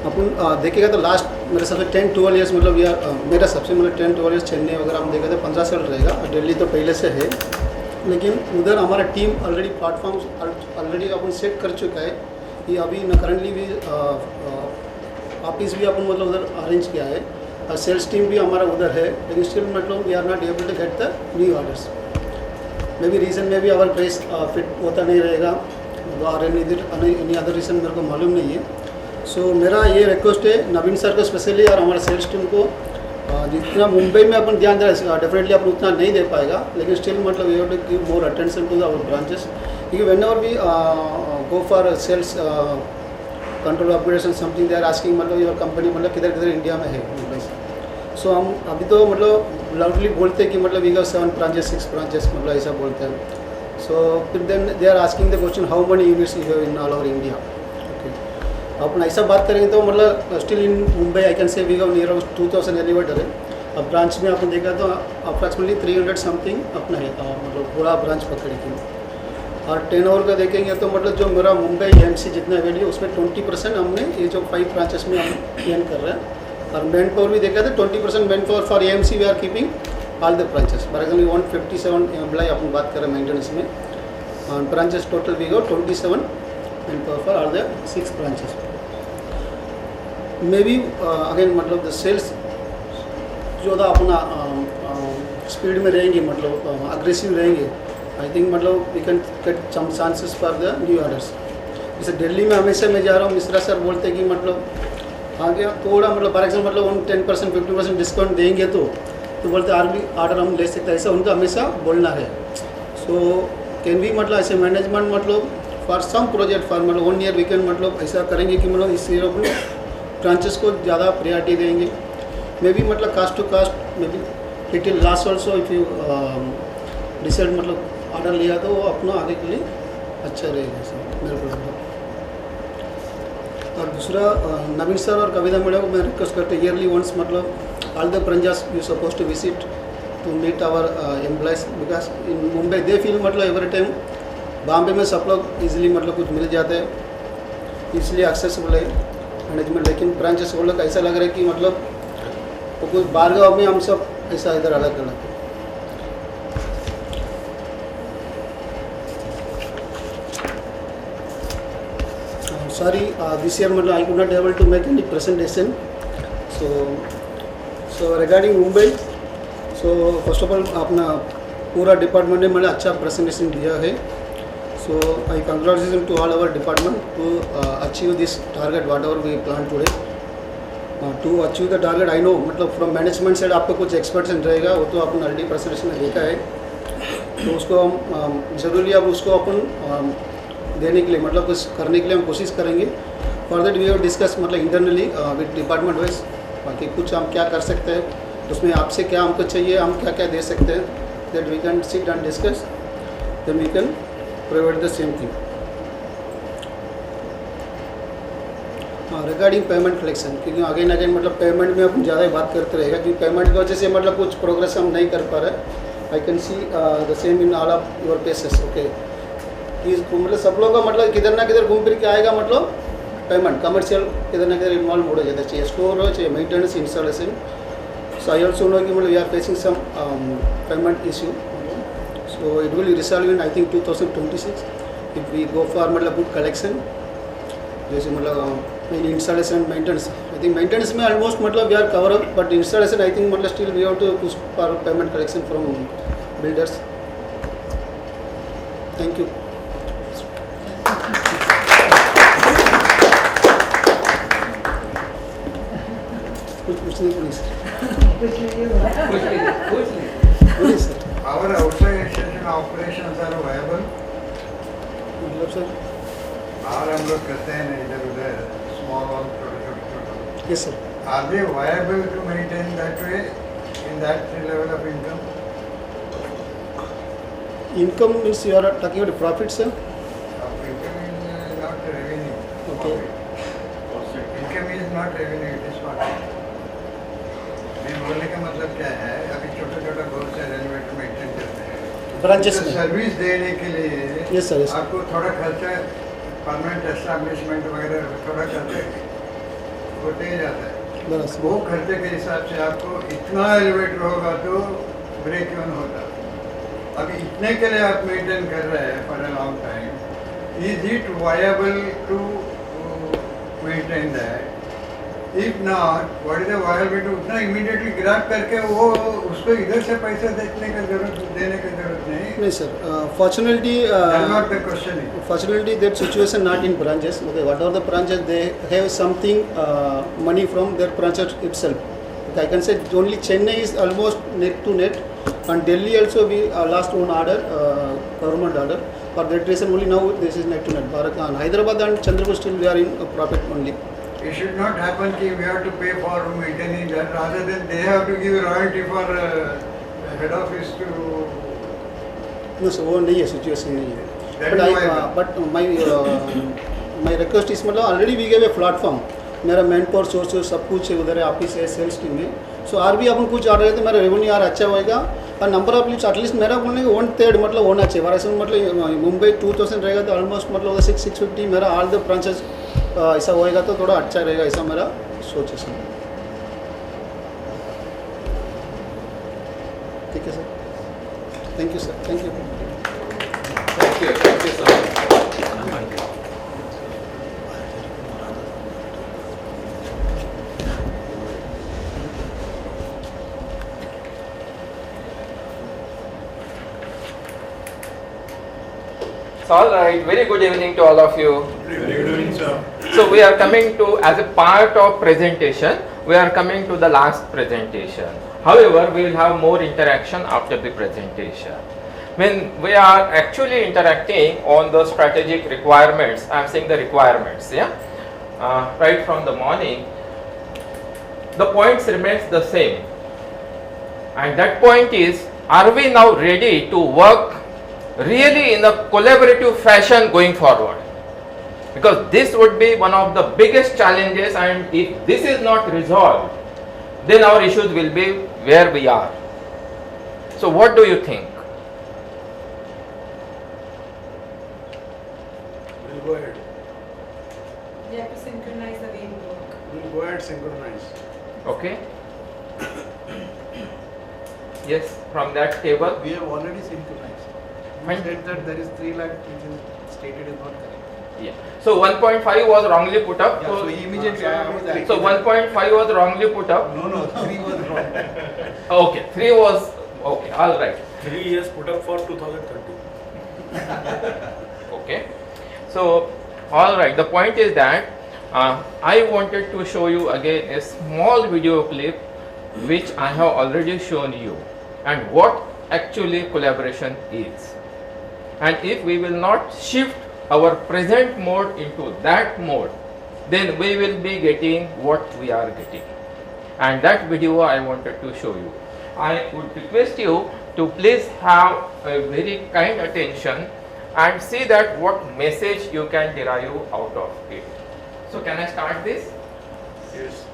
अपन देखेगा तो last मेरे सबसे 10-12 years मेरा सबसे 10-12 years Chennai वगैरह हम देखा तो 15 साल रहेगा। दिल्ली तो पहले से है, लेकिन उधर हमारा टीम ऑलरेडी प्लेटफॉर्म्स ऑलरेडी अपन सेट कर चुका है कि अभी करंटली भी ऑफिस भी अपन उधर अरेंज किया है और सेल्स टीम भी हमारा उधर है, लेकिन still we are not able to get the new orders. Maybe reason में भी अवर प्राइस फिट होता नहीं रहेगा और एनी अदर रीज़न मेरे को मालूम नहीं है। सो मेरा ये रिक्वेस्ट है नवीन सर को स्पेशली और हमारे सेल्स टीम को, जितना मुंबई में अपन ध्यान दे रहे हैं डेफिनेटली अपन उतना नहीं दे पाएगा, लेकिन still we have to give more attention to our branches, क्योंकि whenever we go for sales control upgradation something they are asking your company किधर किधर इंडिया में है मुंबई से। सो हम अभी तो लाउडली बोलते हैं कि वी हैव 7 ब्रांचेस 6 ब्रांचेस ऐसा बोलते हैं। सो फिर then they are asking the question how many units you have in all over India. अपन ऐसा बात करेंगे तो still in Mumbai I can say we have near about 2000 elevator है। अब ब्रांच में अपन देखा तो अप्रॉक्सीमेटली 300 समथिंग अपना है, पूरा ब्रांच पकड़ के। और 10 ओवर का देखेंगे तो जो मेरा मुंबई एमसी जितना वैल्यू उसमें 20% हमने ये जो 5 ब्रांचेस में हम गेन कर रहे हैं। और मैन पावर भी देखा तो 20% man power for MC we are keeping all the branches. For example 157 employ अपन बात करें मेंटेनेंस में, और branches total we go 27 man power for all the 6 branches. Maybe again the sales जो था अपना स्पीड में रहेंगे, अग्रेसिव रहेंगे। I think we can get some chances for the new orders. जैसे दिल्ली में हमेशा मैं जा रहा हूँ, मिश्रा सर बोलते हैं कि आगे थोड़ा फॉर एग्जाम्पल 10% 50% डिस्काउंट देंगे तो बोलते ऑर्डर हम ले सकते हैं, ऐसा उनका हमेशा बोलना है। सो कैन वी ऐसे management for some project for 1 year we can ऐसा करेंगे कि इस ईयर ब्रांचेस को ज़्यादा प्रायोरिटी देंगे। Maybe cost to cost maybe little loss also if you decide order लिया तो वो अपना आगे के लिए अच्छा रहेगा सर मेरे को लगता है। और दूसरा नवीन सर और कविता मैडम को मैं रिक्वेस्ट करते ईयरली वंस मतलब all the branches you suppose to visit to meet our employees because in Mumbai they feel मतलब एवरी टाइम बॉम्बे में सब लोग इजीली मतलब कुछ मिल जाते हैं इसलिए एक्सेसिबल है मैनेजमेंट, लेकिन ब्रांचेस वो लोग ऐसा लग रहा है कि मतलब वो कुछ बारगांव में हम सब ऐसा इधर अलग अलग। Sorry, this year I could not able to make any presentation. So regarding Mumbai, so first of all अपना पूरा डिपार्टमेंट ने मैंने अच्छा प्रेजेंटेशन दिया है. So I congratulations to all our department to achieve this target whatever we planned today. To achieve the target I know मतलब from management side आपको कुछ एक्सपेक्टेशन रहेगा वो तो अपन ऑलरेडी प्रेजेंटेशन में देखा है, तो उसको हम जरूरी अब उसको अपन देने के लिए मतलब कुछ करने के लिए हम कोशिश करेंगे. For that we have discuss मतलब इंटरनली विद डिपार्टमेंट वाइज बाकी कुछ हम क्या कर सकते हैं उसमें आपसे क्या हमको चाहिए हम क्या क्या दे सकते हैं that we can sit and discuss then we can provide the same thing. Regarding payment collection क्योंकि अगेन अगेन मतलब पेमेंट में अपन ज़्यादा बात करते रहेगा क्योंकि पेमेंट की वजह से मतलब कुछ प्रोग्रेस हम नहीं कर पा रहे. I can see the same in all of your places. Okay मतलब सब लोगों का मतलब किधर ना किधर घूम फिर के आएगा मतलब पेमेंट कमर्शियल किधर ना किधर इन्वॉल्व हो जाता है, चाहिए स्टोर हो चाहे maintenance installation. So I also know कि मतलब we are facing some payment issue. So it will resolve in I think 2026 if we go for मतलब गुड कलेक्शन. जैसे मतलब in installation maintenance I think maintenance में almost मतलब we are cover up but installation I think मतलब still we have to push for payment collection from builders. Thank you. Our outside extension operations are viable. मतलब sir और हम लोग करते हैं इधर उधर small और छोटे. Yes sir. Are they viable to maintain that way in that level of income? Income means you are talking about profit, sir? Income is not revenue. Okay. Income is not revenue, it is profit. मैं बोलने का मतलब क्या है अभी छोटा छोटा बहुत से एलिवेटर मेंटेन करते हैं ब्रांचेस में सर्विस देने के लिए. Yes sir. Yes. आपको थोड़ा खर्चा परमानेंट एस्टैब्लिशमेंट वगैरह थोड़ा खर्चा होते ही जाता है. वो खर्चे के हिसाब से आपको इतना एलिवेटर होगा तो ब्रेक इवन होता. अभी इतने के लिए आप मेंटेन कर रहे हैं for a long time. Is it viable to maintain that? If not what is the viability? उतना इमीडिएटली ग्रैब करके वो उसको इधर से पैसे देने की जरूरत नहीं sir. Fortunately not the question. Fortunately that situation not in branches. Okay, whatever the branches they have something money from their branches itself. Okay, I can say only Chennai is almost net to net and Delhi also we last one order government order. For that reason only now this is net to net. Bharat, Hyderabad and Chandrapur still we are in profit only. It should not happen that we have to pay for maintaining that rather than they have to give royalty for head office to. No, so वो नहीं है situation नहीं है. But my request is मतलब already we gave a platform. मेरा man power source सब कुछ है उधर है ऑफिस है सेल्स टीम में. सो आर भी अपन कुछ ऑर्डर है तो मेरा रेवेन्यू यार अच्छा होएगा और नंबर ऑफ लीड्स एटलीस्ट मेरा बोलने का 1/3 मतलब होना चाहिए. वैसे मतलब मुंबई 2000 रहेगा तो ऑलमोस्ट मतलब 650 मेरा ऑल द ब्रांचेस ऐसा होएगा तो थोड़ा अच्छा रहेगा ऐसा मेरा सोच है सर. ठीक है sir. Thank you sir. Thank you. Thank you so much. All right, very good evening to all of you. Very good evening, sir. So we are coming to, as a part of presentation, we are coming to the last presentation. However, we will have more interaction after the presentation. When we are actually interacting on the strategic requirements, I am saying the requirements, yeah, right from the morning, the points remains the same. And that point is, are we now ready to work really in a collaborative fashion going forward. Because this would be one of the biggest challenges, and if this is not resolved, then our issues will be where we are. So what do you think? We'll go ahead. We have to synchronize the way we work. We'll go ahead synchronize. Okay. Yes, from that table. We have already synchronized. You said that there is 3 lakh which is stated is not correct. Yeah. So 1.5 was wrongly put up. Yeah, so immediately I was acting. So 1.5 was wrongly put up. No, 3 was wrong. Okay, 3 was okay. All right. 3 years put up for 2030. Okay. So all right. The point is that I wanted to show you again a small video clip which I have already shown you, and what actually collaboration is. And if we will not shift our present mode into that mode, then we will be getting what we are getting. And that video I wanted to show you. I would request you to please have a very kind attention and see that what message you can derive out of it. So can I start this? Yes.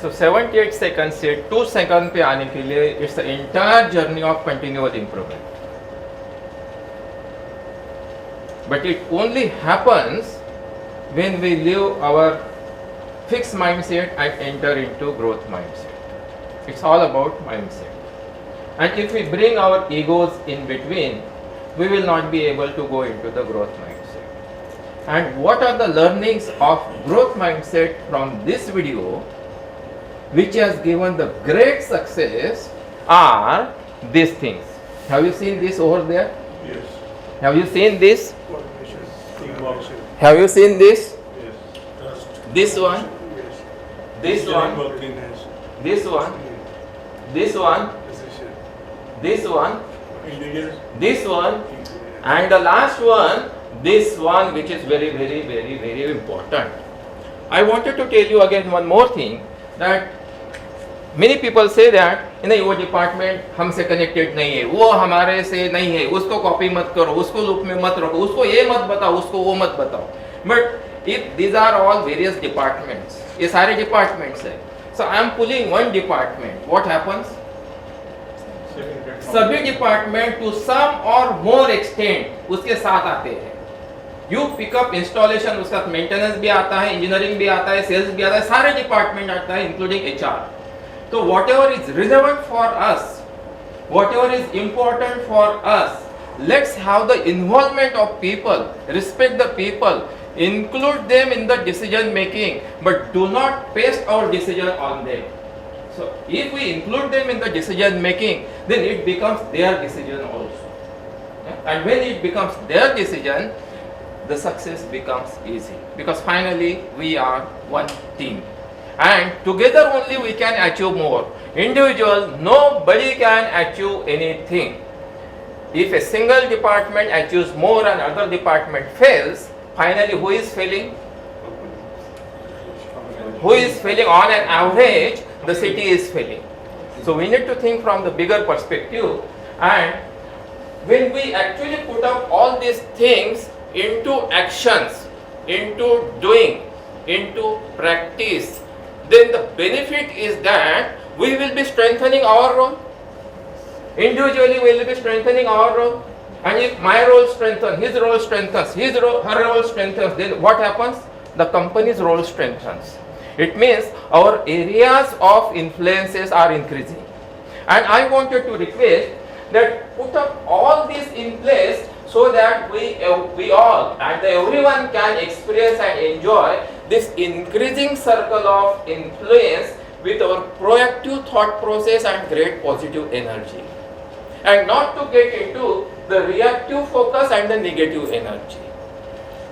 So 78 second से 2 second पे आने के लिए its entire journey of continual improvement. But it only happens when we leave our fixed mindset and enter into growth mindset. It's all about mindset. And if we bring our egos in between, we will not be able to go into the growth mindset. And what are the learnings of growth mindset from this video, which has given the great success, are these things. Have you seen this over there? Yes. Have you seen this? Teamwork. Have you seen this? Yes. Trust. This one? Yes. This one? Worthiness. This one? This one? Decision. This one? Intelligence. This one? And the last one, this one which is very, very, very, very important. I wanted to tell you again one more thing, that many people say that नहीं वो department हमसे connected नहीं है, वो हमारे से नहीं है, उसको कॉपी मत करो, उसको लूप में मत रखो, उसको ये मत बताओ, उसको वो मत बताओ. But if these are all various departments, ये सारे डिपार्टमेंट्स है, so I am pulling one department, what happens? सभी डिपार्टमेंट टू सम और मोर एक्सटेंट उसके साथ आते हैं. यू पिकअप इंस्टॉलेशन, उसका मेंटेनेंस भी आता है, इंजीनियरिंग भी आता है, सेल्स भी आता है, सारे डिपार्टमेंट आता है इंक्लूडिंग HR. तो whatever is relevant for us, whatever is important for us, let's have the involvement of people, respect the people, include them in the decision making, but do not paste our decision on them. So if we include them in the decision making, then it becomes their decision also. And when it becomes their decision, the success becomes easy, because finally we are one team. And together only we can achieve more. Individual, nobody can achieve anything. If a single department achieves more and other department fails, finally who is failing? Who is failing? On an average, the city is failing. So we need to think from the bigger perspective, and when we actually put up all these things into actions, into doing, into practice, then the benefit is that we will be strengthening our role. Individually we will be strengthening our role, and if my role strengthens, his role strengthens, her role strengthens, then what happens? The company's role strengthens. It means our areas of influences are increasing. And I wanted to request that put up all this in place so that we all and everyone can experience and enjoy this increasing circle of influence with our proactive thought process and great positive energy, and not to get into the reactive focus and the negative energy.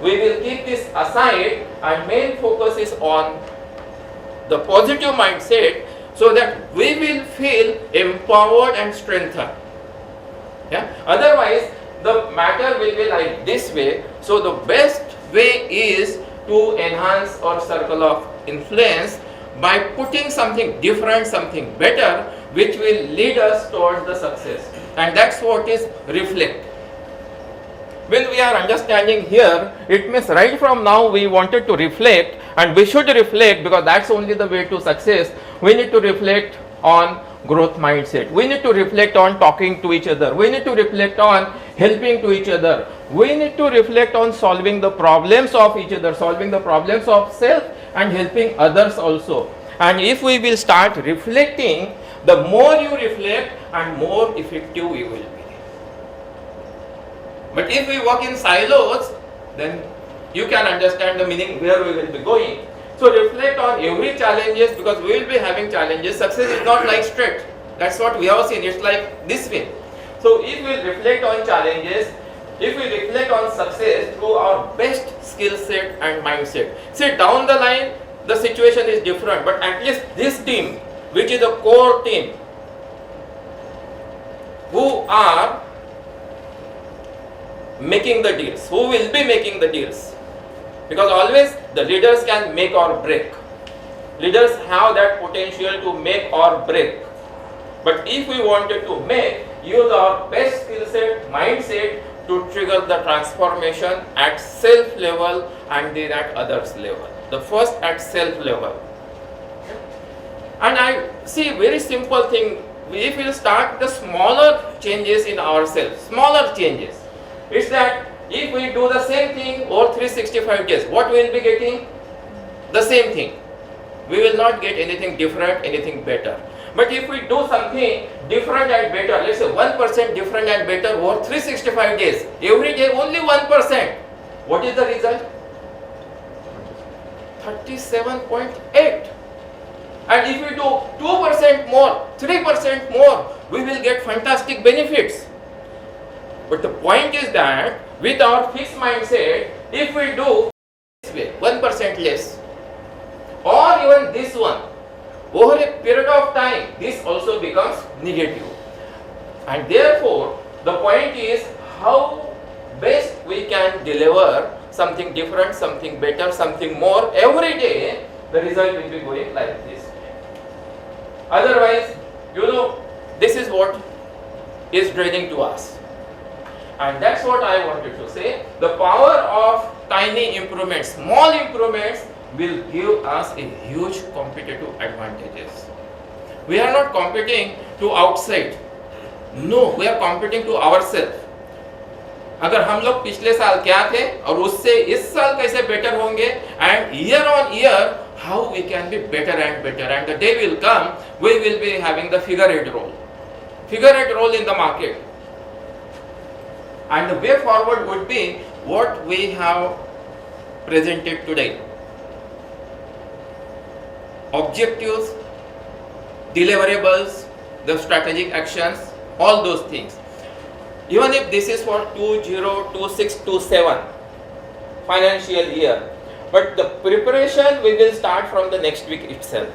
We will keep this aside, and main focus is on the positive mindset, so that we will feel empowered and strengthened. Yeah? Otherwise the matter will be like this way. So the best way is to enhance our circle of influence by putting something different, something better, which will lead us towards the success. And that's what is reflect. When we are understanding here, it means right from now we wanted to reflect, and we should reflect, because that's only the way to success. We need to reflect on growth mindset. We need to reflect on talking to each other. We need to reflect on helping to each other. We need to reflect on solving the problems of each other, solving the problems of self, and helping others also. And if we will start reflecting, the more you reflect and more effective we will be. But if we work in silos, then you can understand the meaning where we will be going. So reflect on every challenges, because we will be having challenges. Success is not like straight. That's what we have seen. It's like this way. So if we reflect on challenges, if we reflect on success through our best skill set and mindset. See, down the line, the situation is different, but at least this team, which is a core team, who are making the deals, who will be making the deals. Because always the leaders can make or break. Leaders have that potential to make or break. But if we wanted to make, use our best skill set, mindset to trigger the transformation at self level and then at others level. The first at self level. And I see very simple thing. If we start the smaller changes in ourselves, smaller changes, it's that if we do the same thing over 365 days, what we will be getting? The same thing. We will not get anything different, anything better. But if we do something different and better, let's say 1% different and better over 365 days, every day only 1%, what is the result? 37.8. And if we do 2% more, 3% more, we will get fantastic benefits. But the point is that with our fixed mindset, if we do this way, 1% less, or even this one, over a period of time, this also becomes negative. And therefore, the point is how best we can deliver something different, something better, something more every day, the result will be going like this. Otherwise, this is what is draining to us. And that's what I wanted to say. The power of tiny improvements, small improvements will give us a huge competitive advantages. We are not competing to outside. No, we are competing to ourselves. अगर हम लोग पिछले साल क्या थे और उससे इस साल कैसे बेटर होंगे, and year on year how we can be better and better, and the day will come we will be having the figurehead role in the market, and the way forward would be what we have presented today. Objectives, deliverables, the strategic actions, all those things. Even if this is for 2026-27 financial year, but the preparation we will start from the next week itself.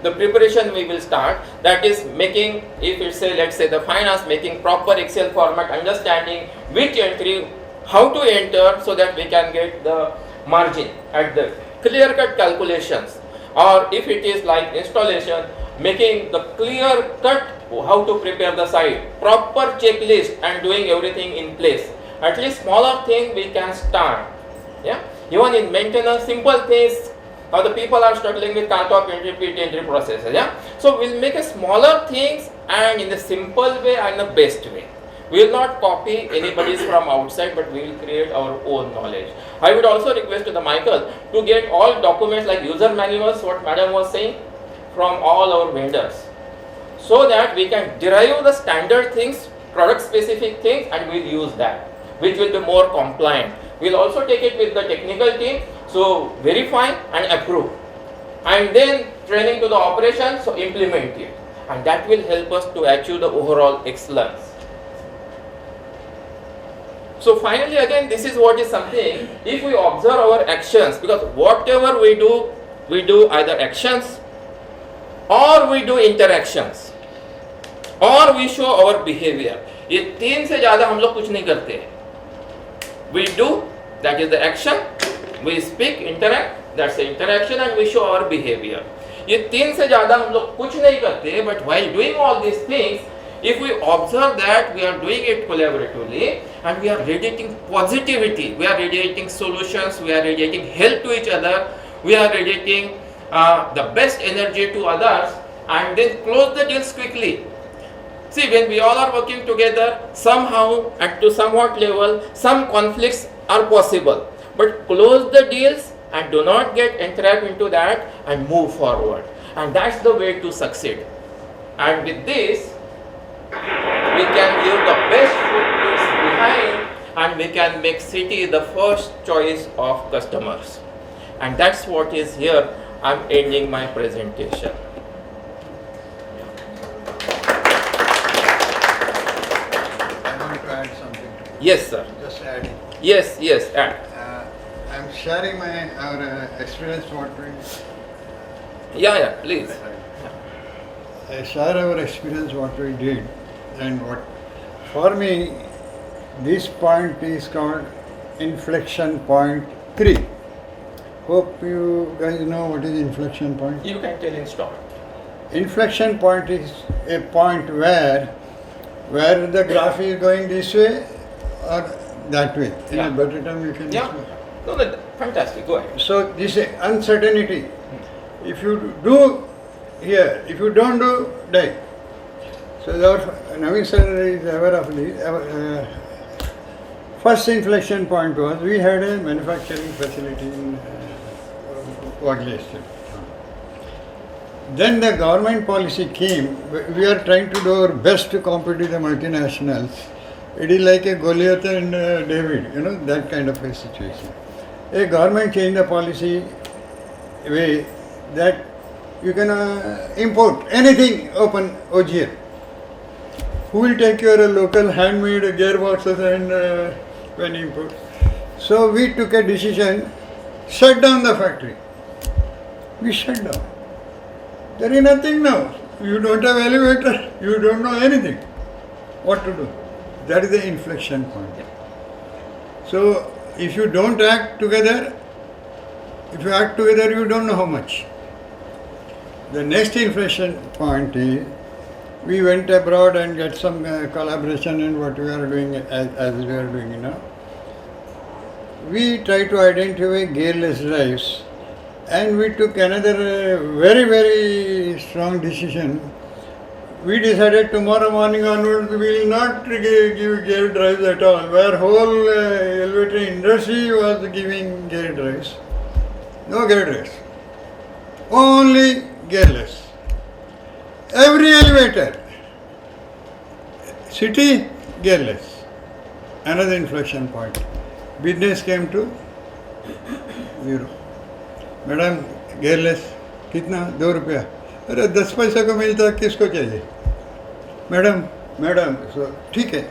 The preparation we will start, that is making, if it's a, let's say the finance, making proper Excel format, understanding which entry, how to enter so that we can get the margin at the clear-cut calculations. Or if it is like installation, making the clear-cut how to prepare the site, proper checklist and doing everything in place. At least smaller thing we can start. Yeah. Even in maintenance, simple things, the people are struggling with cut-off entry, pit entry processes. Yeah. So we'll make a smaller things and in a simple way and the best way. We will not copy anybody's from outside, but we will create our own knowledge. I would also request to the Michael to get all documents like user manuals, what Madam was saying, from all our vendors, so that we can derive the standard things, product specific things, and we'll use that, which will be more compliant. We'll also take it with the technical team, so verify and approve, and then training to the operation, so implement it, and that will help us to achieve the overall excellence. So finally, again, this is what is something, if we observe our actions, because whatever we do either actions or we do interactions or we show our behavior. ये तीन से ज़्यादा हम लोग कुछ नहीं करते. We do, that is the action. We speak, interact, that's the interaction, and we show our behavior. ये तीन से ज़्यादा हम लोग कुछ नहीं करते. But while doing all these things, if we observe that we are doing it collaboratively and we are radiating positivity, we are radiating solutions, we are radiating help to each other, we are radiating the best energy to others, and then close the deals quickly. See, when we all are working together, somehow at to somewhat level, some conflicts are possible, but close the deals and do not get entrapped into that and move forward, and that's the way to succeed. And with this, we can leave the best footprints behind and we can make city the first choice of customers. And that's what is here. I'm ending my presentation. I want to add something. Yes, sir. Just adding. Yes, add. I'm sharing our experience what we. Yeah, please. I share our experience what we did, and what for me this point is called inflection point 3. Hope you guys know what is inflection point. You can tell in short. Inflection point is a point where the graph is going this way or that way. In a better term you can explain. No, fantastic. Go ahead. So this is uncertainty. If you do here, if you don't do, die. So Naveen sir is aware of this. First inflection point was we had a manufacturing facility in Wagley Estate. Then the government policy came. We are trying to do our best to compete with the multinationals. It is like a Goliath and David, that kind of a situation. A government changed the policy way that you can import anything open OGM. Who will take your local handmade gearboxes and when import? So we took a decision, shut down the factory. We shut down. There is nothing now. You don't have elevator, you don't know anything. What to do? That is the inflection point. So if you don't act together, if you act together, you don't know how much. The next inflection point is we went abroad and get some collaboration in what we are doing as we are doing now. We try to identify gearless drives, and we took another very strong decision. We decided tomorrow morning onwards we will not give gear drives at all, where whole elevator industry was giving gear drives. No gear drives. Only gearless. Every elevator. City, gearless. Another inflection point. Business came to 0. Madam gearless कितना 2 रुपया अरे 10 पैसा को मिलता किसको चाहिए madam so ठीक है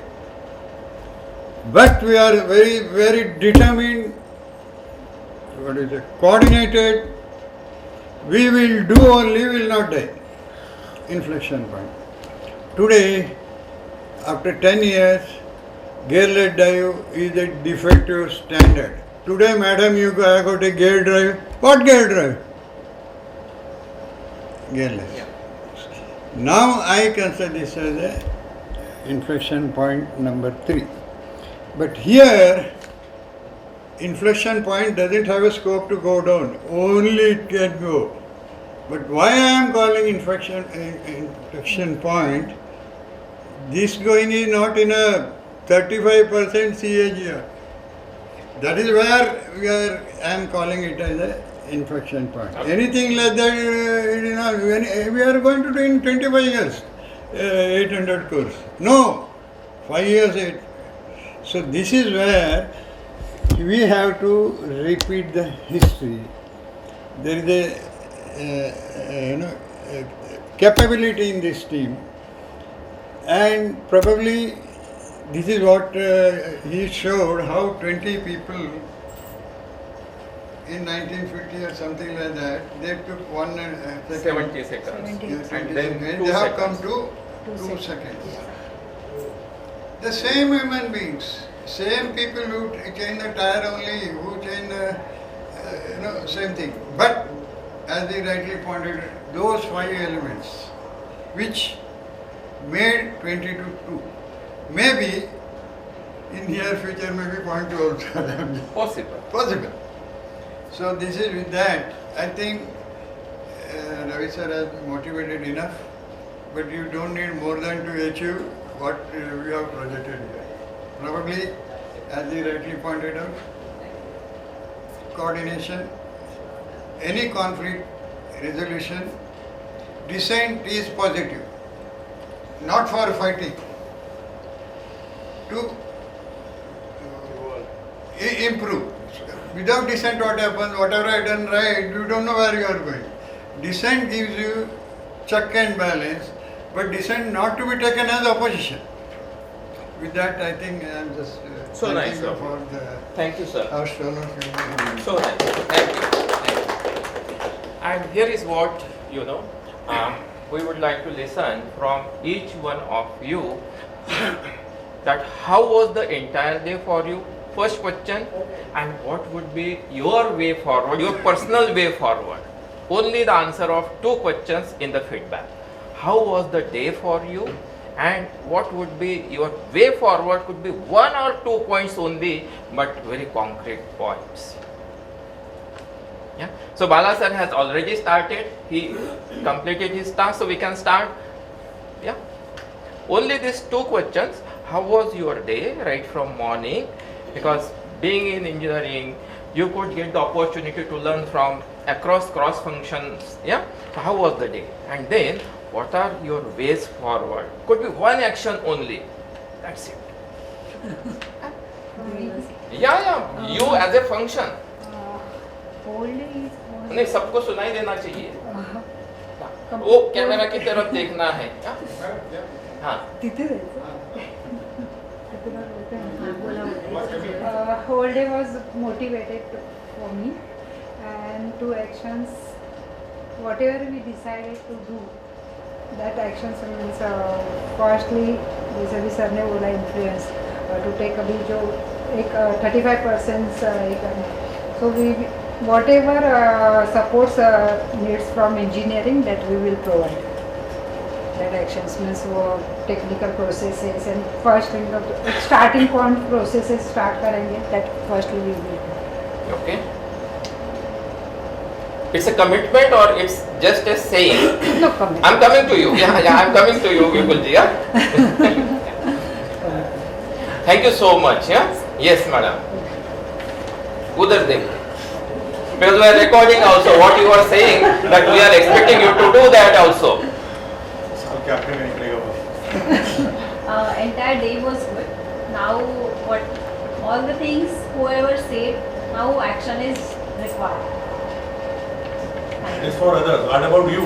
but we are very determined, what is it, coordinated. We will do only, will not die. Inflection point. Today, after 10 years, gearless drive is a defective standard. Today, madam, you got a gear drive. What gear drive? Gearless. Yeah. Now I consider this as a inflection point number 3. But here, inflection point doesn't have a scope to go down. Only it can go. But why I am calling inflection point? This going is not in a 35% CAGR. That is where I am calling it as a inflection point. Anything like that, we are going to do in 25 years, 800 crores. No, 5 years, 8. So this is where we have to repeat the history. There is a capability in this team, and probably this is what he showed, how 20 people in 1950 or something like that, they took 1 second. 70 seconds. And then they have come to 2 seconds. The same human beings, same people who change the tire only, who change the, same thing. But as he rightly pointed, those 5 elements which made 20 to 2, maybe in near future maybe 0.2 also. Possible. So this is with that. I think Ravi sir has motivated enough, but you don't need more than to achieve what we have projected here. Probably, as he rightly pointed out, coordination, any conflict resolution, dissent is positive, not for fighting, to improve. Without dissent, what happens? Whatever I done right, you don't know where you are going. Dissent gives you check and balance, but dissent not to be taken as opposition. With that, I think I am just so nice, sir. For the thank you, sir. House donor. So nice. Thank you. And here is what we would like to listen from each one of you. That how was the entire day for you? First question, and what would be your way forward, your personal way forward? Only the answer of 2 questions in the feedback. How was the day for you? And what would be your way forward? Could be 1 or 2 points only, but very concrete points. Yeah. So Bala sir has already started. He completed his task, so we can start. Yeah. Only these 2 questions. How was your day right from morning? Because being in engineering, you could get the opportunity to learn from across cross functions. Yeah. So how was the day? And then what are your ways forward? Could be 1 action only. That's it. Yeah. You as a function. नहीं, सबको सुनाई देना चाहिए. वो camera की तरफ देखना है. हाँ. Whole day was motivated for me, and 2 actions, whatever we decided to do, that actions means firstly, जैसे भी सर ने बोला influence, to take अभी जो एक 35% so we whatever supports needs from engineering that we will provide. That actions means technical processes and first starting point processes start करेंगे that first we will do. Okay. It's a commitment or it's just a saying? No commitment. I'm coming to you. Yeah, I'm coming to you, Vipulji. Yeah. Thank you so much. Yeah. Yes, madam. Udhar dekh. Because we are recording also what you are saying, that we are expecting you to do that also. Entire day was good. Now what all the things whoever said, now action is required. It is for others. What about you?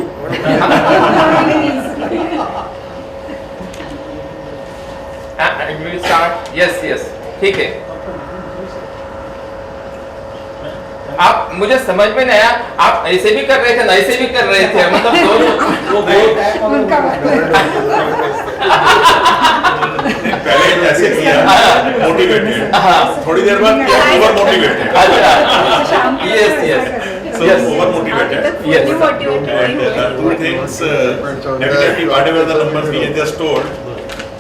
And we will start. Yes, yes. ठीक है. आप मुझे समझ में नहीं आया, आप ऐसे भी कर रहे थे ना ऐसे भी कर रहे थे, मतलब दोनों पहले ऐसे किया मोटिवेटेड, थोड़ी देर बाद किया ओवर मोटिवेटेड. अच्छा. Yes, yes. So over motivated. Yes. And two things. Definitely, whatever the numbers we just told,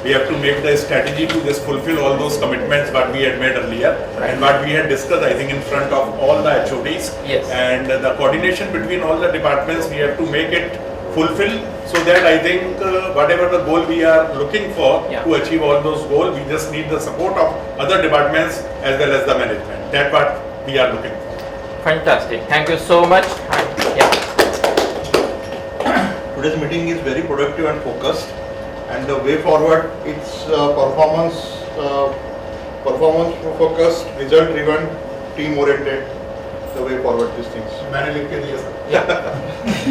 we have to make the strategy to just fulfill all those commitments what we had made earlier and what we had discussed, I think, in front of all the HODs. Yes. And the coordination between all the departments, we have to make it fulfill so that I think whatever the goal we are looking for to achieve all those goals, we just need the support of other departments as well as the management. That's what we are looking for. Fantastic. Thank you so much. Yeah. Today's meeting is very productive and focused, and the way forward, it's performance focused, result driven, team oriented. The way forward, these things. मैंने लिख के दिया sir. Yeah.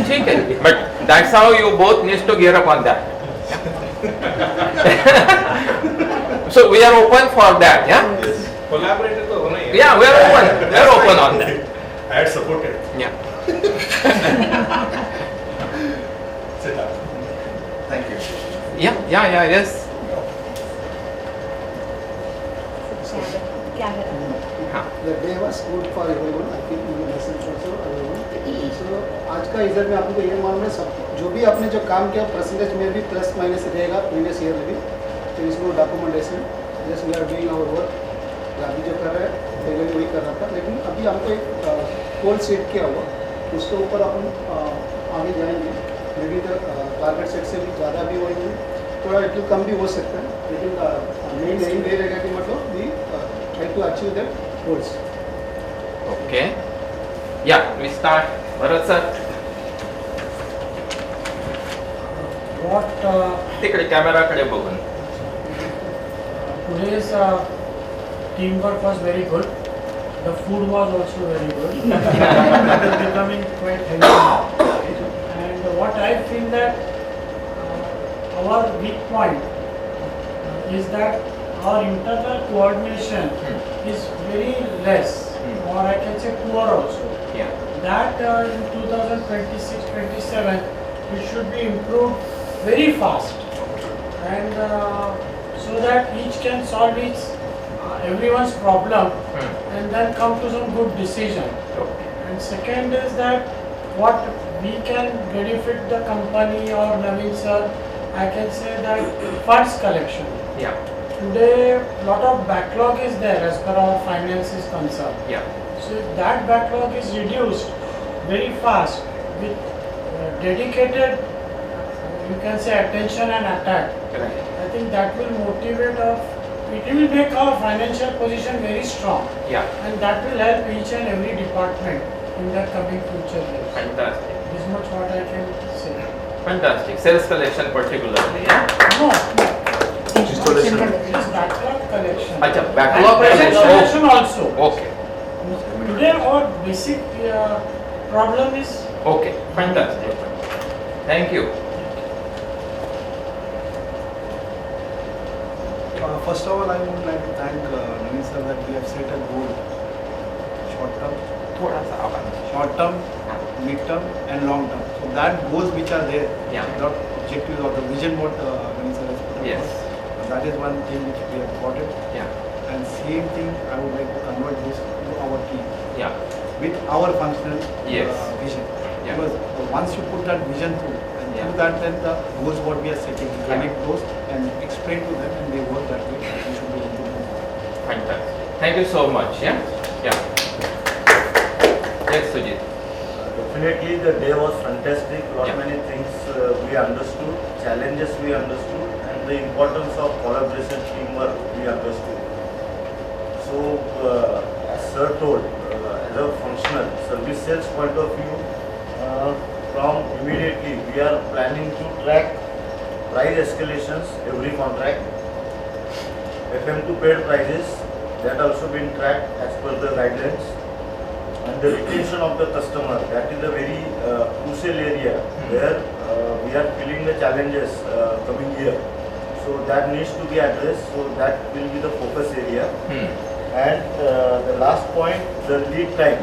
ठीक है. But that's how you both need to gear up on that. So we are open for that. Yeah. Yes. Collaborator तो होना ही है. Yeah, we are open. We are open on that. I had supported. Yeah. Sit up. Thank you. Yeah, yes. The day was good for everyone. I think in essence also everyone. So आज का result में आपको ये मालूम है सब जो भी आपने जो काम किया परसेंटेज में भी प्लस माइनस रहेगा प्रीवियस ईयर में भी. तो इसको documentation just we are doing our work. अभी जो कर रहे हैं पहले वही कर रहा था, लेकिन अभी हमको एक गोल सेट किया हुआ, उसके ऊपर अपन आगे जाएंगे. मे बी टारगेट सेट से भी ज़्यादा भी होएंगे, थोड़ा इट कम भी हो सकता है, लेकिन मेन एम ये रहेगा कि मतलब we try to achieve that goals. Okay. Yeah, we start. Bharat sir. What तिकडे कॅमेरा कडे बघून. today's teamwork was very good. The food was also very good. It is becoming quite healthy. And what I feel that our weak point is that our internal coordination is very less, or I can say poor also. Yeah. That in 2026-27 it should be improved very fast, and so that each can solve everyone's problem and then come to some good decision. And second is that what we can benefit the company or Naveen sir, I can say that funds collection. Yeah. Today, lot of backlog is there as per our finance is concerned. Yeah. So if that backlog is reduced very fast with dedicated, you can say attention and attack. Correct. I think that will motivate us. It will make our financial position very strong. Yeah. And that will help each and every department in the coming future years. Fantastic. This is much what I can say. Fantastic. Sales collection particularly. Yeah. No. Installation. It is backlog collection. अच्छा, backlog and present collection. collection also. Okay. Today our basic problem is. Okay. Fantastic. Thank you. First of all, I would like to thank Naveen sir that we have set a goal, short term, short term, mid term, and long term. So that goals which are there, the objectives or the vision what Naveen sir has put. Yes. That is one thing which we have got it. Yeah. and same thing I would like to convert this to our team. Yeah. With our functional Yes. vision. Yeah. Because once you put that vision through, and Yeah. through that then the goals what we are setting, we connect those and explain to them and they work that way. We should be able to move forward. Fantastic. Thank you so much. Yeah. Yeah. Yes, Sujit. Definitely the day was fantastic. Lot Yeah. many things we understood, challenges we understood, and the importance of collaboration, teamwork we understood. So, as Sir told, as a functional service sales point of view, from immediately we are planning to track price escalations every contract, FM to paid prices that also been tracked as per the guidelines, and the retention of the customer, that is a very crucial area where we are feeling the challenges coming here. So that needs to be addressed, so that will be the focus area. And the last point, the lead time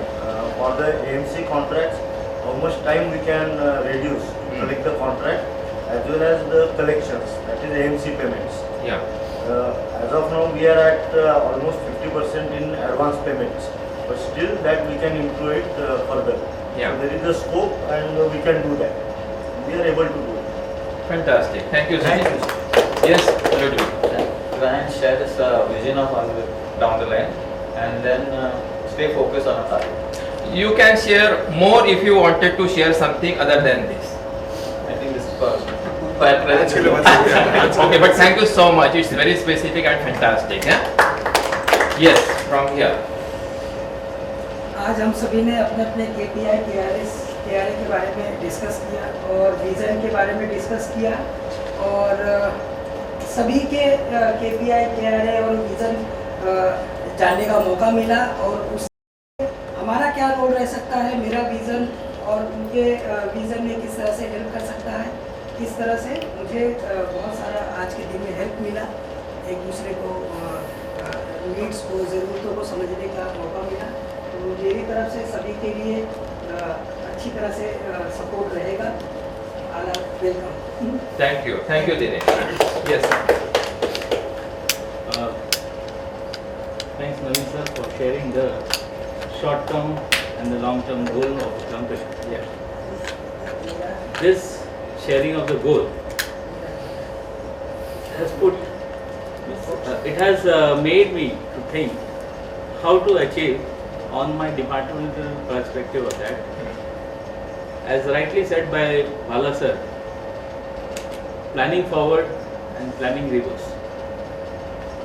for the AMC contracts, how much time we can reduce to collect the contract, as well as the collections, that is AMC payments. Yeah. As of now, we are at almost 50% in advance payments, but still that we can improve it further. Yeah. So there is a scope and we can do that. We are able to do it. Fantastic. Thank you, Sujit. Yes, Ludwig. Try and share this vision of us down the line, and then stay focused on a target. You can share more if you wanted to share something other than this. I think this is quite present. Okay, but thank you so much. It's very specific and fantastic. Yeah? Yes, from here. आज हम सभी ने अपने अपने KPI, KRA के बारे में discuss किया और विज़न के बारे में डिस्कस किया और सभी के KPI, KRA और विज़न जानने का मौका मिला और उस हमारा क्या रोल रह सकता है, मेरा विज़न और उनके विज़न में किस तरह से हेल्प कर सकता है, किस तरह से मुझे बहुत सारा आज के दिन में हेल्प मिला, एक दूसरे को नीड्स को, ज़रूरतों को समझने का मौका मिला। तो मेरी तरफ से सभी के लिए अच्छी तरह से सपोर्ट रहेगा। Welcome. Thank you, Dinesh. Yes. Thanks, Naveen sir, for sharing the short-term and the long-term goal of the company. Yeah. This sharing of the goal has it has made me to think how to achieve on my departmental perspective of that. As rightly said by Bala sir, planning forward and planning reverse.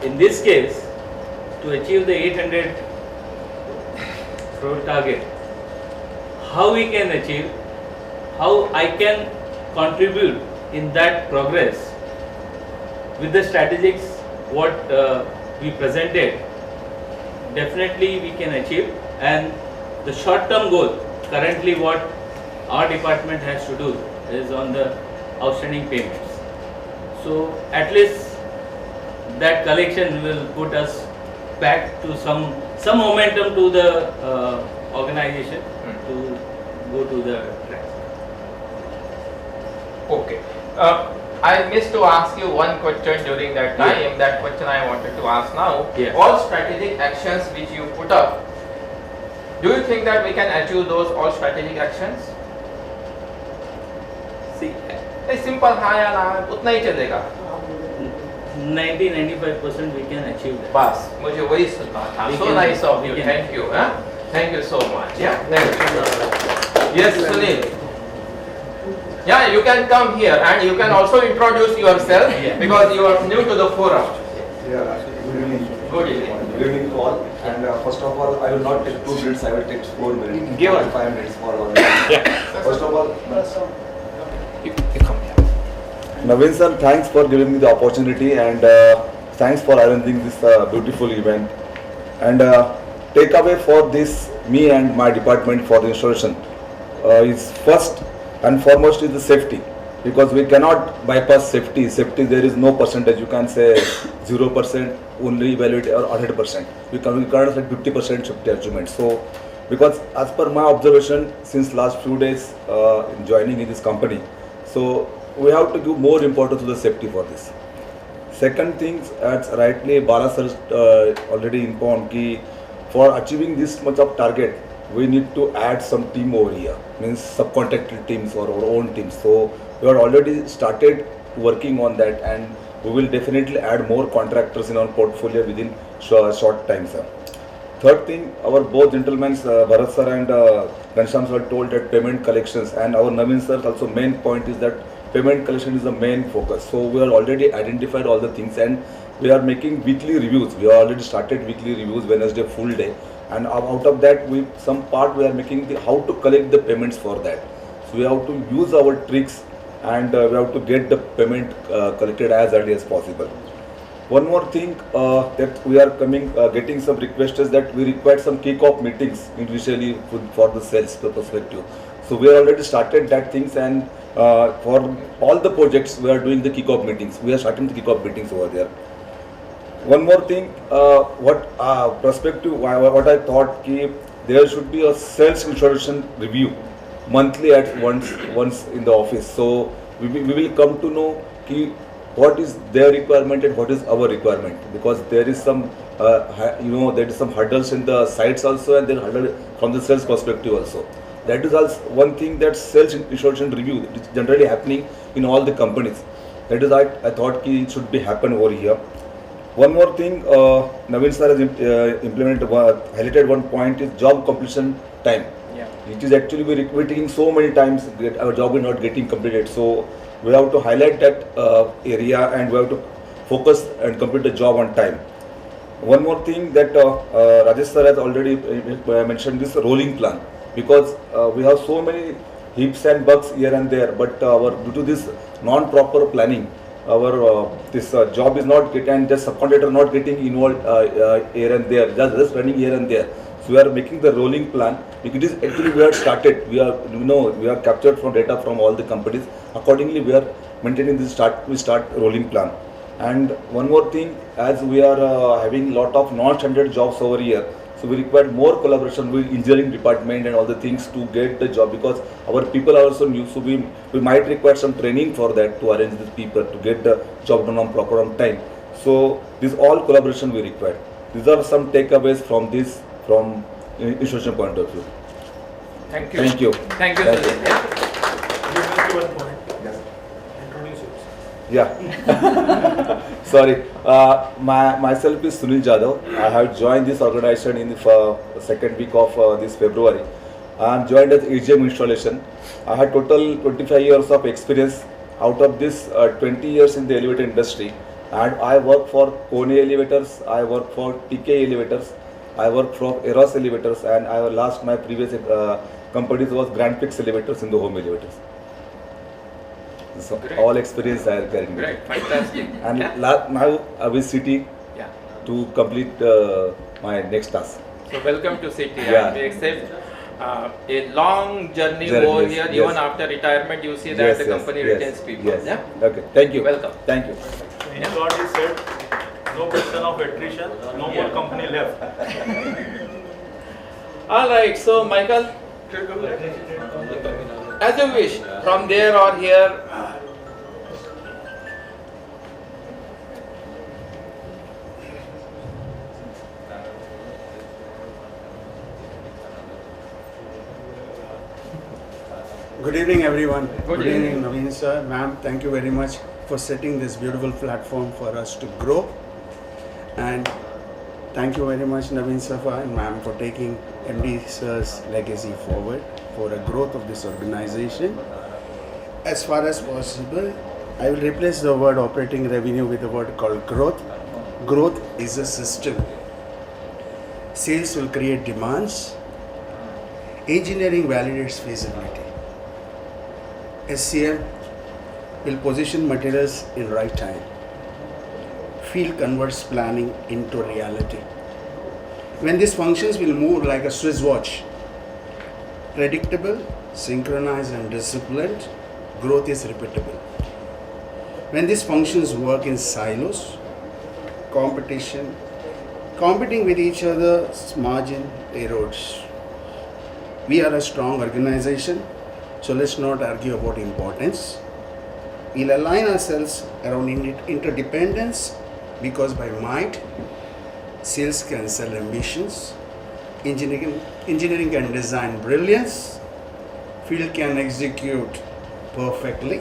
In this case, to achieve the 800 crore target, how we can achieve, how I can contribute in that progress with the strategies what we presented, definitely we can achieve. And the short-term goal, currently what our department has to do is on the outstanding payments. So at least that collection will put us back to some momentum to the organization to go to the track. Okay. I missed to ask you one question during that time. Yeah. That question I wanted to ask now. Yes. All strategic actions which you put up, do you think that we can achieve those all strategic actions? See, simple हाँ या ना उतना ही चलेगा। 90-95% we can achieve that. बस मुझे वही सुनना था। We So can- nice of you. we can- Thank you. Huh? Thank you so much. Yeah. Thank you. Yes, Sunil. Yeah, you can come here and you can also introduce yourself because you are new to the forum. Yeah, good evening. Good evening. Good evening to all. And first of all, I will not take 2 minutes, I will take 4 minutes. Give us 5 minutes for all. First of all, you come here. Naveen sir, thanks for giving me the opportunity and thanks for arranging this beautiful event. And takeaway for this, me and my department for the installation is first and foremost is the safety, because we cannot bypass safety. Safety, there is no percentage. You can say 0%, only evaluate or 100%. We cannot say 50% safety achievement. So, because as per my observation since last few days joining in this company, so we have to give more importance to the safety for this. Second thing, as rightly Bala sir already informed, ki for achieving this much of target, we need to add some team over here, means subcontracted teams or our own teams. So we are already started working on that, and we will definitely add more contractors in our portfolio within short time, sir. Third thing, our both gentlemen, Bharat sir and Ghanshyam sir told that payment collections, and our Naveen sir also main point is that payment collection is the main focus. So we are already identified all the things, and we are making weekly reviews. We are already started weekly reviews, Wednesday full day, and out of that some part we are making how to collect the payments for that. So we have to use our tricks, and we have to get the payment collected as early as possible. One more thing that we are getting some requests is that we require some kick-off meetings initially for the sales perspective. So we are already started that things, and for all the projects we are doing the kick-off meetings. We are starting the kick-off meetings over there. One more thing, what I thought ki there should be a sales introduction review monthly at once in the office. So we will come to know ki what is their requirement and what is our requirement, because there is some there is some hurdles in the sites also, and then hurdle from the sales perspective also. That is also one thing, that sales introduction review is generally happening in all the companies. That is I thought ki it should be happen over here. One more thing, Naveen sir has highlighted one point, is job completion time. Yeah. It is actually we're taking so many times that our job is not getting completed. So we have to highlight that area, and we have to focus and complete the job on time. One more thing that Rajesh sir has already mentioned, this rolling plan, because we have so many hips and bugs here and there, but due to this non-proper planning, our this job is not getting, and just subcontractor not getting involved here and there, just running here and there. So we are making the rolling plan. It is actually we have started. We are captured from data from all the companies. Accordingly, we are maintaining this start rolling plan. And one more thing, as we are having lot of non-standard jobs over here, so we require more collaboration with engineering department and all the things to get the job, because our people are also new. So we might require some training for that, to arrange the people to get the job done on proper on time. So this all collaboration we require. These are some takeaways from this, from institution point of view. Thank you. Thank you. Thank you, Sujit. Yeah. Sorry. Myself is Sunil Jadhav. I have joined this organization in the second week of this February. I am joined as AGM installation. I had total 25 years of experience. Out of this, 20 years in the elevator industry. And I work for Kone Elevators, I work for TK Elevators, I work for Eros Elevators, and my previous companies was Grand Fix Elevators in the home elevators. So all experience I am carrying. Great, fantastic. And now I will city to complete my next task. So welcome to city. Yeah. And we accept a long journey over yes, here. yes. Even after retirement, you see that Yes, the yes, company yes, retains people. yes. Yeah. Okay. Thank you. Welcome. Thank you. In short, he said, no question of attrition, no more company left. All right. So Michael, as you wish, from there or here. Good evening, everyone. Good evening, Naveen sir, ma'am. Thank you very much for setting this beautiful platform for us to grow. And thank you very much, Naveen sir and ma'am, for taking MD sir's legacy forward for the growth of this organization. As far as possible, I will replace the word operating revenue with the word called growth. Growth is a system. Sales will create demands. Engineering validates feasibility. SCM will position materials in right time. Field converts planning into reality. When these functions will move like a Swiss watch, predictable, synchronized and disciplined, growth is repeatable. When these functions work in silos, competing with each other's margin erodes. We are a strong organization, so let's not argue about importance. We'll align ourselves around interdependence, because by might, sales can sell ambitions, engineering can design brilliance, field can execute perfectly,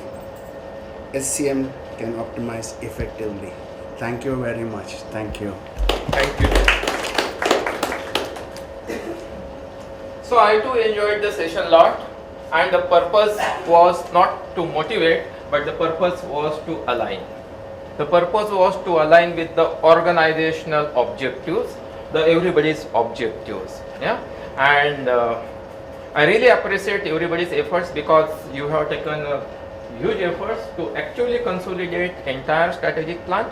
SCM can optimize effectively. Thank you very much. Thank you. Thank you. So I too enjoyed the session a lot, and the purpose was not to motivate, but the purpose was to align. The purpose was to align with the organizational objectives, everybody's objectives. Yeah, and I really appreciate everybody's efforts, because you have taken huge efforts to actually consolidate entire strategic plan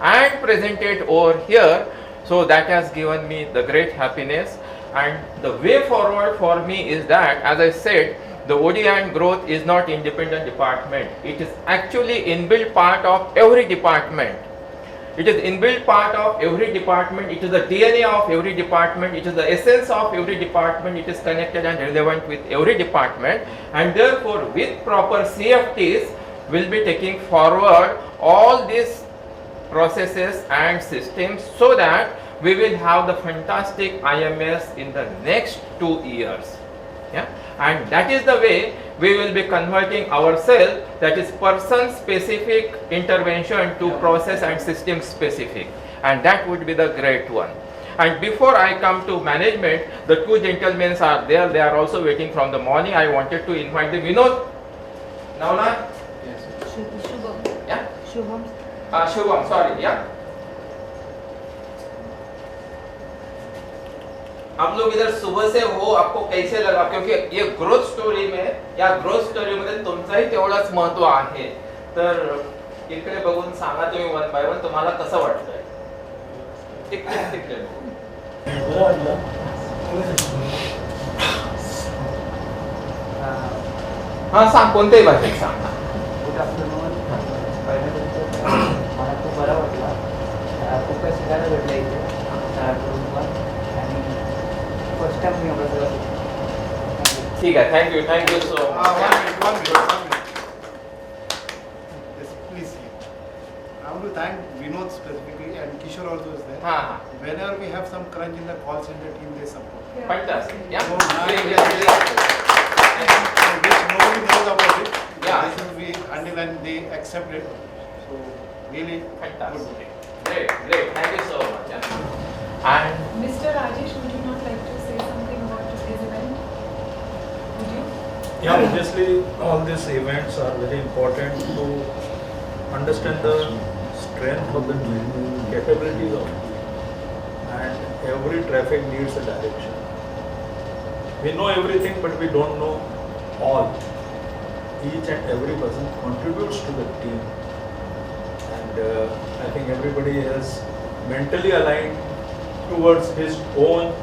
and present it over here. So that has given me the great happiness, and the way forward for me is that, as I said, the ODI and growth is not independent department. It is actually inbuilt part of every department. It is inbuilt part of every department. It is the DNA of every department. It is the essence of every department. It is connected and relevant with every department, and therefore with proper CFTs will be taking forward all these processes and systems, so that we will have the fantastic IMS in the next 2 years. Yeah, and that is the way we will be converting ourselves, that is person specific intervention to process and system specific, and that would be the great one. And before I come to management, the two gentlemen are there. They are also waiting from the morning. I wanted to invite them. Vinod, Navna, Yes. Shubham. Yeah, Shubham. Shubham, sorry, yeah. आप लोग इधर सुबह से हो, आपको कैसे लगा? क्योंकि ये ग्रोथ स्टोरी में या ग्रोथ स्टोरी मध्ये तुमचाही तेवढाच महत्त्व आहे. तर इकडे बघून सांगा तुम्ही वन बाय वन तुम्हाला कसं वाटतंय. तिकडे हा सांग, कोणत्याही भाषेत सांग. Good afternoon. मला खूप बरं वाटलं. खूप काही शिकायला भेटलं इथे आणि फर्स्ट टाइम मी एवढं सगळं. ठीक आहे, thank you so much. Please, I want to thank Vinod specifically, and Kishore also is there. Whenever we have some crunch in the call center team, they support. Fantastic. Yeah. So which nobody knows about it. Yeah. This will be handled and they accept it. So really fantastic. Great. Thank you so much. Yeah. And Mr. Rajesh, would you not like to say something about today's event? Would you? Yeah, obviously all these events are very important to understand the strength of the team, capabilities of the team, and every traffic needs a direction. We know everything, but we don't know all. Each and every person contributes to the team, and I think everybody is mentally aligned towards his own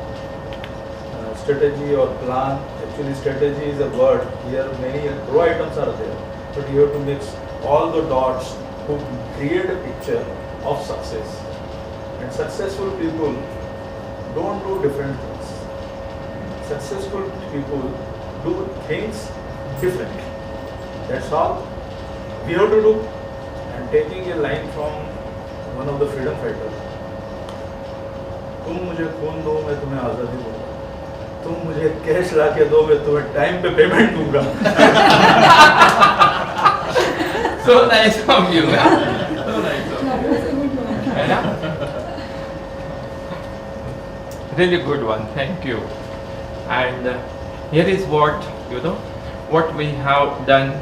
strategy or plan. Actually, strategy is a word. Here many pro items are there, but you have to mix all the dots to create a picture of success. And successful people don't do different things. Successful people do things differently. That's all we have to do. And taking a line from one of the freedom fighters, तुम मुझे खून दो, मैं तुम्हें आज़ादी दूंगा. तुम मुझे कैश ला के दो, मैं तुम्हें टाइम पे पेमेंट दूंगा. So nice of you. So nice of you. Really good one. Thank you. And here is what we have done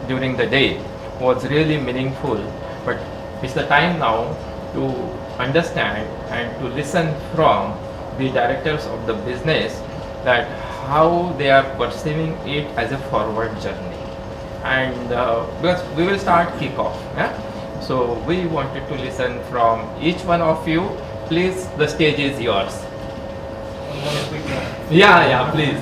during the day was really meaningful. But it's the time now to understand and to listen from the directors of the business that how they are perceiving it as a forward journey. And because we will start kickoff, yeah? So we wanted to listen from each one of you. Please, the stage is yours. Yeah, please.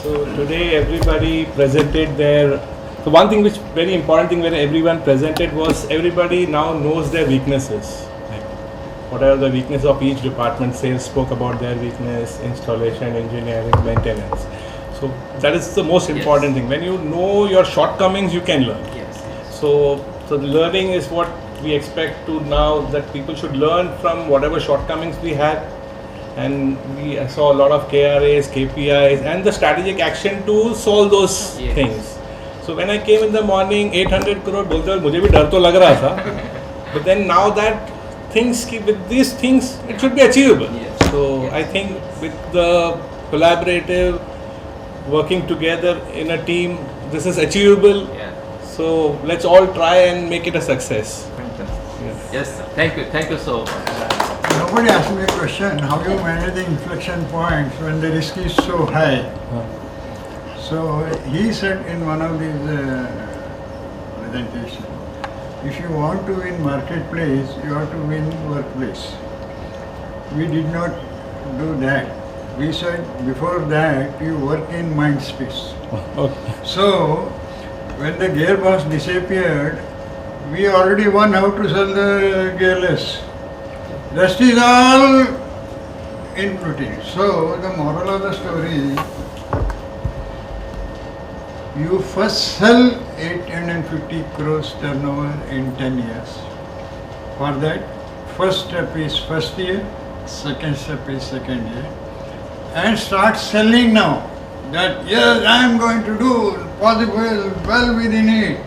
So today everybody presented their. So one thing which very important thing where everyone presented was everybody now knows their weaknesses. Like what are the weaknesses of each department? Sales spoke about their weakness, installation, engineering, maintenance. So that is the most important thing. When you know your shortcomings, you can learn. Yes. So the learning is what we expect to now, that people should learn from whatever shortcomings we had, and we saw a lot of KRAs, KPIs, and the strategic action to solve those things. So when I came in the morning, 800 crore बोलते हुए मुझे भी डर तो लग रहा था, but then now that things with these things it should be achievable. So I think with the collaborative working together in a team, this is achievable. So let's all try and make it a success. Yes, sir. Thank you so much. Nobody asked me a question, how you manage the inflection points when the risk is so high. So he said in one of these presentations, if you want to win marketplace, you have to win workplace. We did not do that. We said before that you work in mind space. So when the gearbox disappeared, we already won how to sell the gearless. Rest is all in routine. So the moral of the story, you first sell 850 crores turnover in 10 years. For that, first step is first year, second step is second year, and start selling now. That yes, I am going to do possible, well within it.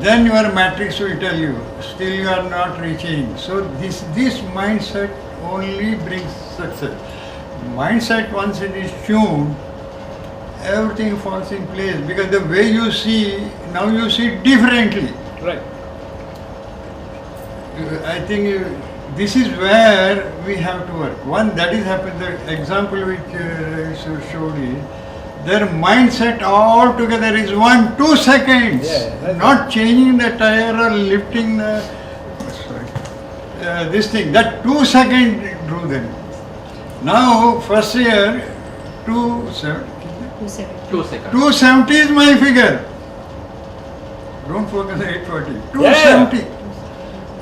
Then your matrix will tell you, still you are not reaching. So this mindset only brings success. Mindset, once it is tuned, everything falls in place, because the way you see, now you see differently. Right. I think this is where we have to work. One, that is happened, the example which showed is, their mindset altogether is 1-2 seconds. Not changing the tire or lifting the, this thing, that 2 seconds drew them. Now, first year, 270 is my figure. Don't focus on 840. 270.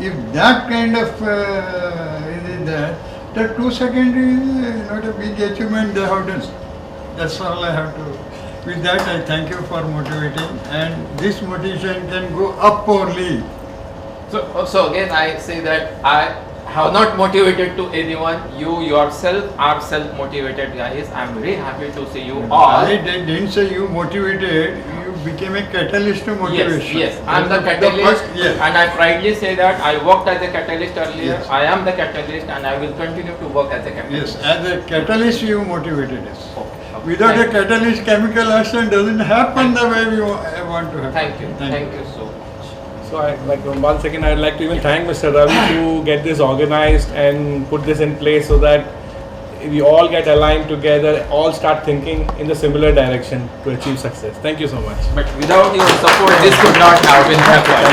If that kind of is there, the 2 seconds is not a big achievement they have done. That's all I have to. With that, I thank you for motivating, and this motivation can go up only. So again, I say that I have not motivated to anyone. You yourself are self-motivated guys. I'm very happy to see you all. I didn't say you motivated. You became a catalyst to motivation. Yes, I'm the catalyst, and I proudly say that I worked as a catalyst earlier. Yes. I am the catalyst, and I will continue to work as a catalyst. Yes, as a catalyst you motivated us. Without a catalyst, chemical action doesn't happen the way we want to happen. Thank you so much. So I like 1 second, I'd like to even thank Mr. Ravi to get this organized and put this in place so that we all get aligned together, all start thinking in the similar direction to achieve success. Thank you so much. But without your support, this could not have been happened.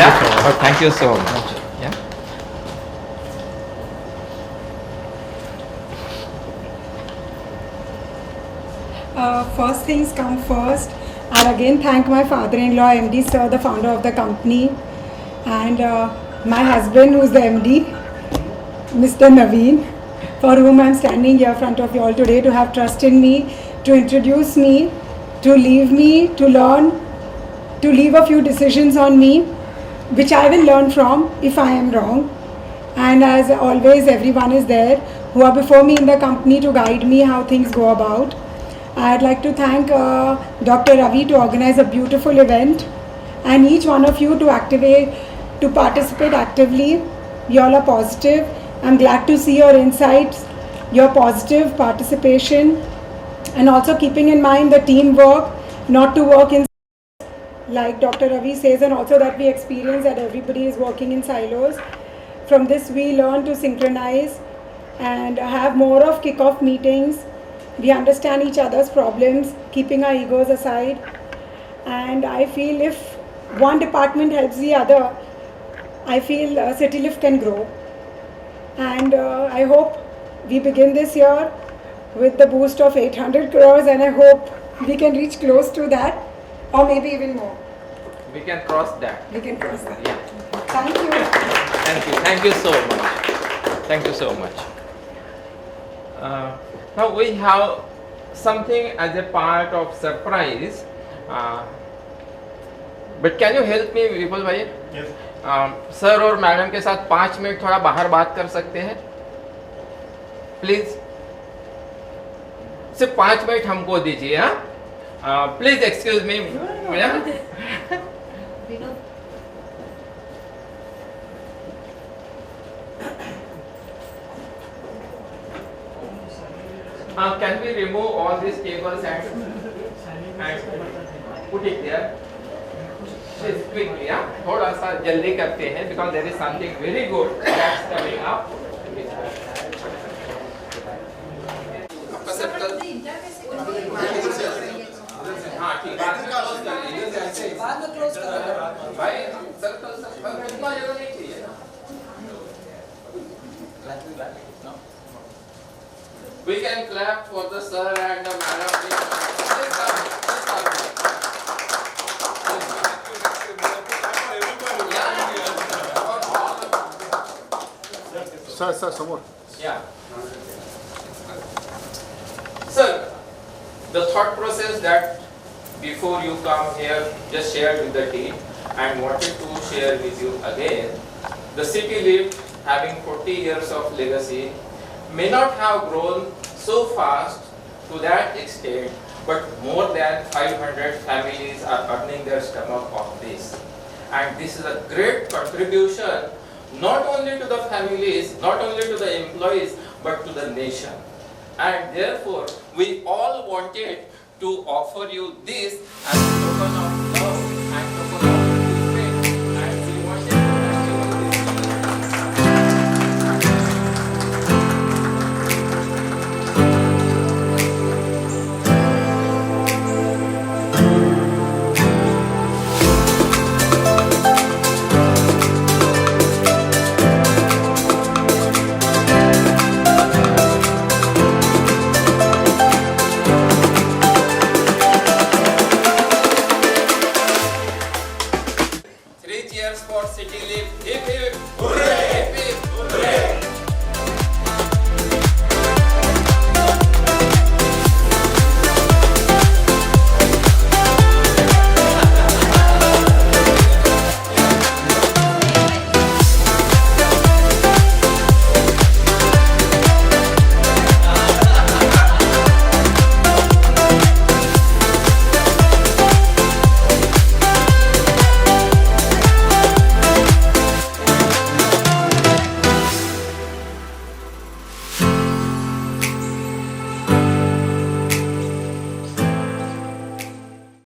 Thank you so much. Yeah. First things come first. I'll again thank my father-in-law, MD sir, the founder of the company, and my husband, who's the MD, Mr. Naveen, for whom I'm standing here in front of you all today, to have trust in me, to introduce me, to learn, to leave a few decisions on me, which I will learn from if I am wrong. And as always, everyone is there who are before me in the company to guide me how things go about. I'd like to thank Dr. Ravi to organize a beautiful event, and each one of you to participate actively. You all are positive. I'm glad to see your insights, your positive participation, and also keeping in mind the teamwork, not to work in, like Dr. Ravi says, and also that we experience that everybody is working in silos. From this we learn to synchronize and have more of kick-off meetings. We understand each other's problems, keeping our egos aside. And I feel if one department helps the other, I feel CityLift can grow. And I hope we begin this year with the boost of 800 crores, and I hope we can reach close to that, or maybe even more. We can cross that. We can cross that. Yeah. Thank you. Thank you so much. Thank you so much. Now we have something as a part of surprise. But can you help me, विपुल भाई? Yes. Sir और madam के साथ 5 minute थोड़ा बाहर बात कर सकते हैं प्लीज? सिर्फ 5 मिनट हमको दीजिए. हाँ, please excuse me. Can we remove all these cables and put it there? Just quickly, थोड़ा सा जल्दी करते हैं because there is something very good that's coming up. आपका सर्कल हाँ ठीक बाद में क्लोज कर लीजिए. बाद में क्लोज कर भाई सर्कल उतना जगह नहीं चाहिए ना. We can clap for the sir and the madam. Sir, some more. Yeah. Sir, the thought process that before you come here just shared with the team and wanted to share with you again. The city lift, having 40 years of legacy, may not have grown so fast to that extent, but more than 500 families are earning their stomach of this. And this is a great contribution not only to the families, not only to the employees, but to the nation. And therefore, we all wanted to offer you this as a token of love and token of respect. And we wanted to Cheers for City Lift. Hip hip. Hooray! Hip hip. Hooray!